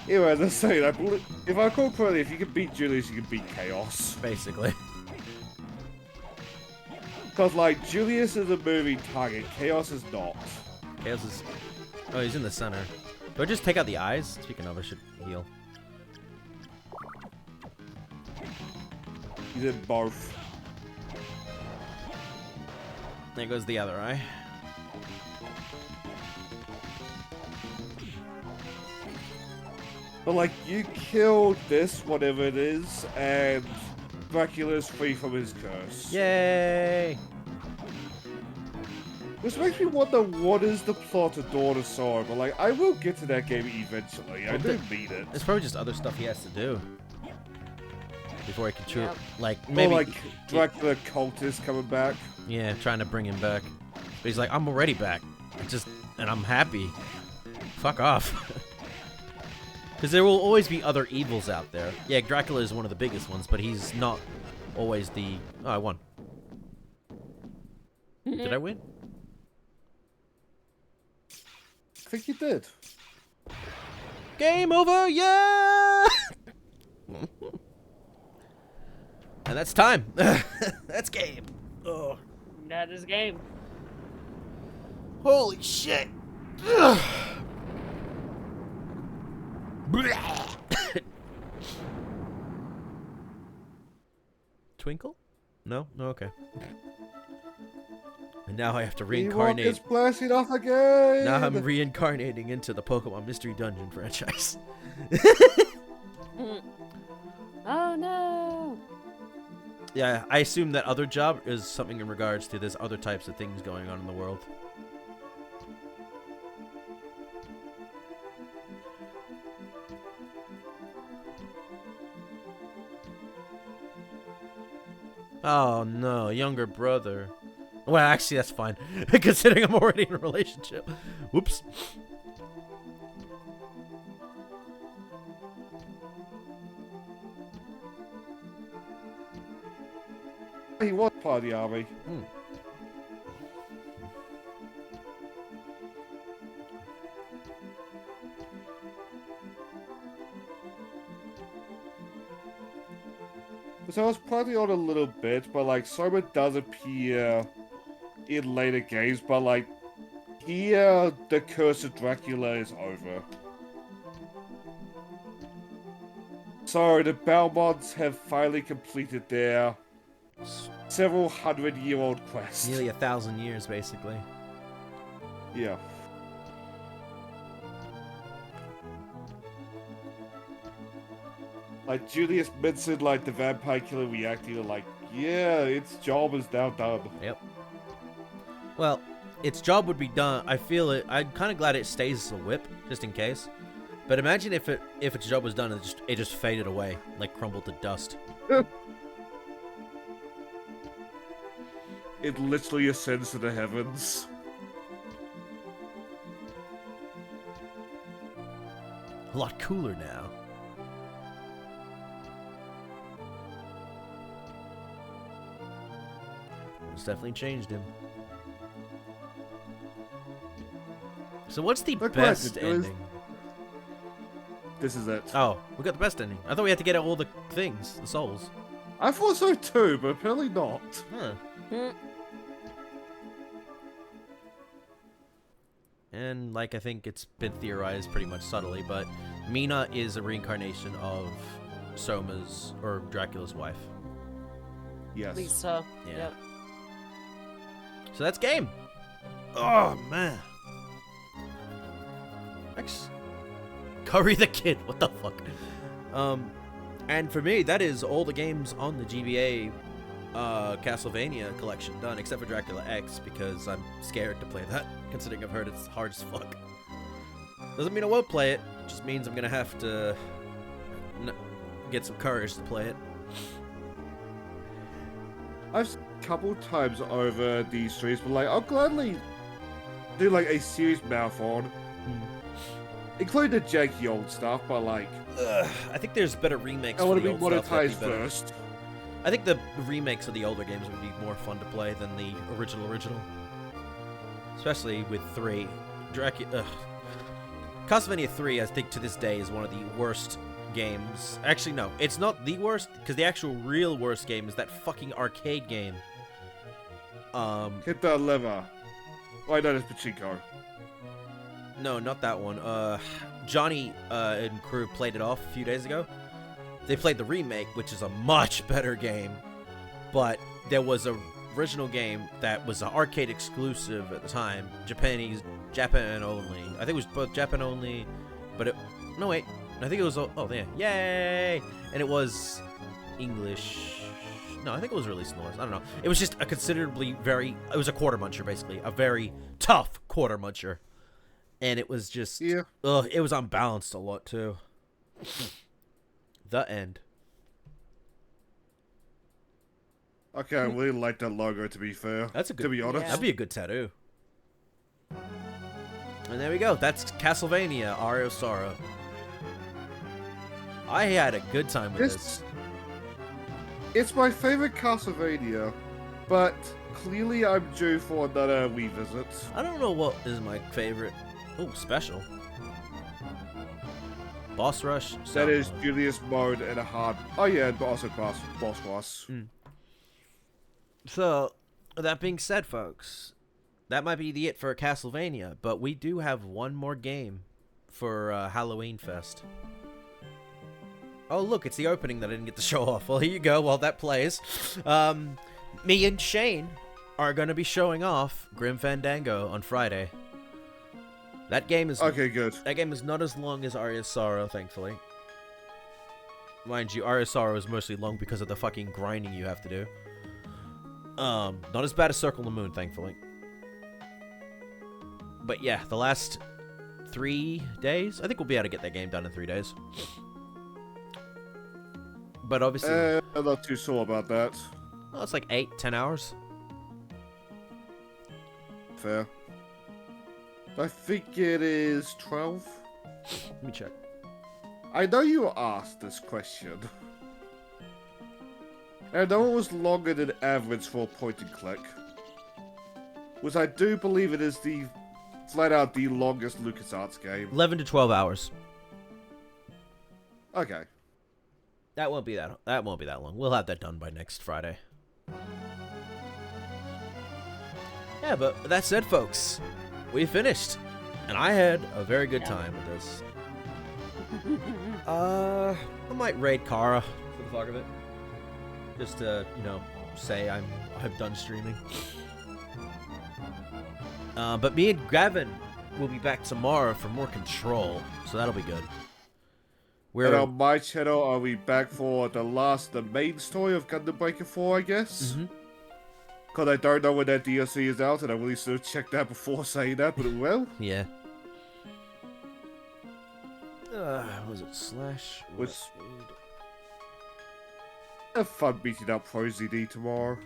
Yeah, as I say, if I recall correctly, if you can beat Julius, you can beat Chaos. Basically. Because, like, Julius is a moving target, Chaos is not. Chaos is... Oh, he's in the center. Do I just take out the eyes? Speaking of, I should heal. He's in both. There goes the other eye. But, like, you killed this, whatever it is, and Dracula's free from his curse. Yay! Which makes me wonder what is the plot of Dawn of Sorrow, but, like, I will get to that game eventually. I do need it. It's probably just other stuff he has to do. Before he can shoot. Yep. Like, Or, maybe... like, Dracula cultist coming back. Yeah, trying to bring him back. But he's like, I'm already back. And I'm happy. Fuck off. Because there will always be other evils out there. Yeah, Dracula is one of the biggest ones, but he's not always the... Oh, I won. Did I win? I think you did. Game over, yeah! And that's time. That's game. Oh. That is game. Holy shit. Twinkle? No? No, okay. And now I have to Ewok reincarnate. is blasting off again! Now I'm reincarnating into the Pokemon Mystery Dungeon franchise. Oh no! Yeah, I assume that other job is something in regards to there's other types of things going on in the world. Oh no, younger brother. Well, actually, that's fine, considering I'm already in a relationship. Whoops. He was part of the army. So I was probably on a little bit, but like Soma does appear in later games, but like here the curse of Dracula is over. So the Belmonts have finally completed their several 100-year-old quest. Nearly 1,000 years, basically. Yeah. Like Julius mentioned, like the vampire killer reacting, like, yeah, its job is now done. Yep. Well, its job would be done. I feel it. I'm kind of glad it stays as a whip, just in case. But imagine if its job was done and it just faded away, like crumbled to dust. It literally ascends to the heavens. A lot cooler now. It's definitely changed him. So what's the best ending? This is it. Oh, we got the best ending. I thought we had to get all the things, the souls. I thought so too, but apparently not. Huh. And like I think it's been theorized pretty much subtly, but Mina is a reincarnation of Soma's or Dracula's wife. Yes. Lisa. Yeah. Yep. So that's game. Oh man. X. Curry the Kid. What the fuck? And for me, that is all the games on the GBA Castlevania collection done, except for Dracula X, because I'm scared to play that, considering I've heard it's hard as fuck. Doesn't mean I won't play it, just means I'm gonna have to get some courage to play it. I've seen a couple times over these streams, but like, I'll gladly do like a serious marathon. Including the janky old stuff, but like... I think there's better remakes I want for to the be old stuff that'd monetized be better. first. I think the remakes of the older games would be more fun to play than the original. Especially with 3. Castlevania 3, I think to this day, is one of the worst games. Actually, no, it's not the worst, because the actual real worst game is that fucking arcade game. Hit that lever. Oh, no, that's Pachinko. No, not that one. Johnny and crew played it off a few days ago. They played the remake, which is a much better game. But there was a original game that was an arcade exclusive at the time. Japan only. I think it was both Japan only, but it... No, wait. I think it was... Oh, yeah. Yay! And it was English... No, I think it was released in the West. I don't know. It was just a considerably very... It was a quarter muncher, basically. A very tough quarter muncher. And it was just... Yeah. Ugh, it was unbalanced a lot, too. The end. Okay, I really like that logo, to be fair. That's a good... To be honest. Yeah. That'd be a good tattoo. And there we go. That's Castlevania Aria of Sorrow. I had a good time with this. It's my favorite Castlevania, but clearly I'm due for another revisit. I don't know what is my favorite. Oh, special. Boss Rush. That is Sound. Julius mode and a hard... Oh yeah, but also boss rush. So, that being said, folks, that might be it for Castlevania, but we do have one more game for Halloween Fest. Oh, look, it's the opening that I didn't get to show off. Well, here you go while that plays. me and Shane are gonna be showing off Grim Fandango on Friday. That game is Okay, good. That game is not as long as Aria of Sorrow, thankfully. Mind you, Aria of Sorrow is mostly long because of the fucking grinding you have to do. Not as bad as Circle the Moon, thankfully. But yeah, the last 3 days, I think we'll be able to get that game done in 3 days. But obviously, I'm not too sure about that. well, it's like 8-10 hours. Fair. I think it is 12. Let me check. I know you asked this question. And I know it was longer than average for a point and click. Which I do believe it is the flat out the longest LucasArts game. 11 to 12 hours. Okay. That won't be that long. We'll have that done by next Friday. Yeah, but that said, folks, we finished. And I had a very good time with this. I might raid Kara for the fuck of it. Just to, say I've done streaming. But me and Gavin will be back tomorrow for more Control, so that'll be good. And on my channel, are we back for the main story of Gundam Breaker 4, I guess? Mm-hmm. Because I don't know when that DLC is out, and I really should have checked that before saying that, but it will. Yeah. Was it Slash? Have fun beating up Pro ZD tomorrow.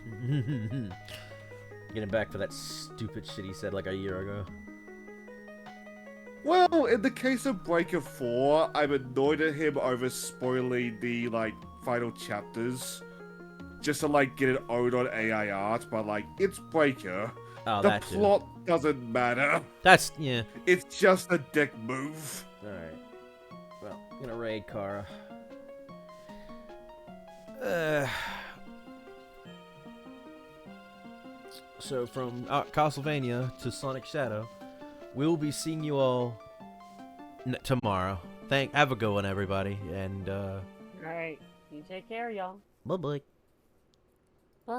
Getting back for that stupid shit he said like a year ago. Well, in the case of Breaker 4, I'm annoyed at him over spoiling the, final chapters. Just to, get it owed on AI art, but, it's Breaker. Oh, the that too. plot doesn't matter. That's, yeah. It's just a dick move. Alright. Well, I'm gonna raid Kara. So from Castlevania to Sonic Shadow, we'll be seeing you all tomorrow. Have a good one, everybody, and Alright, you take care, y'all. bye-bye.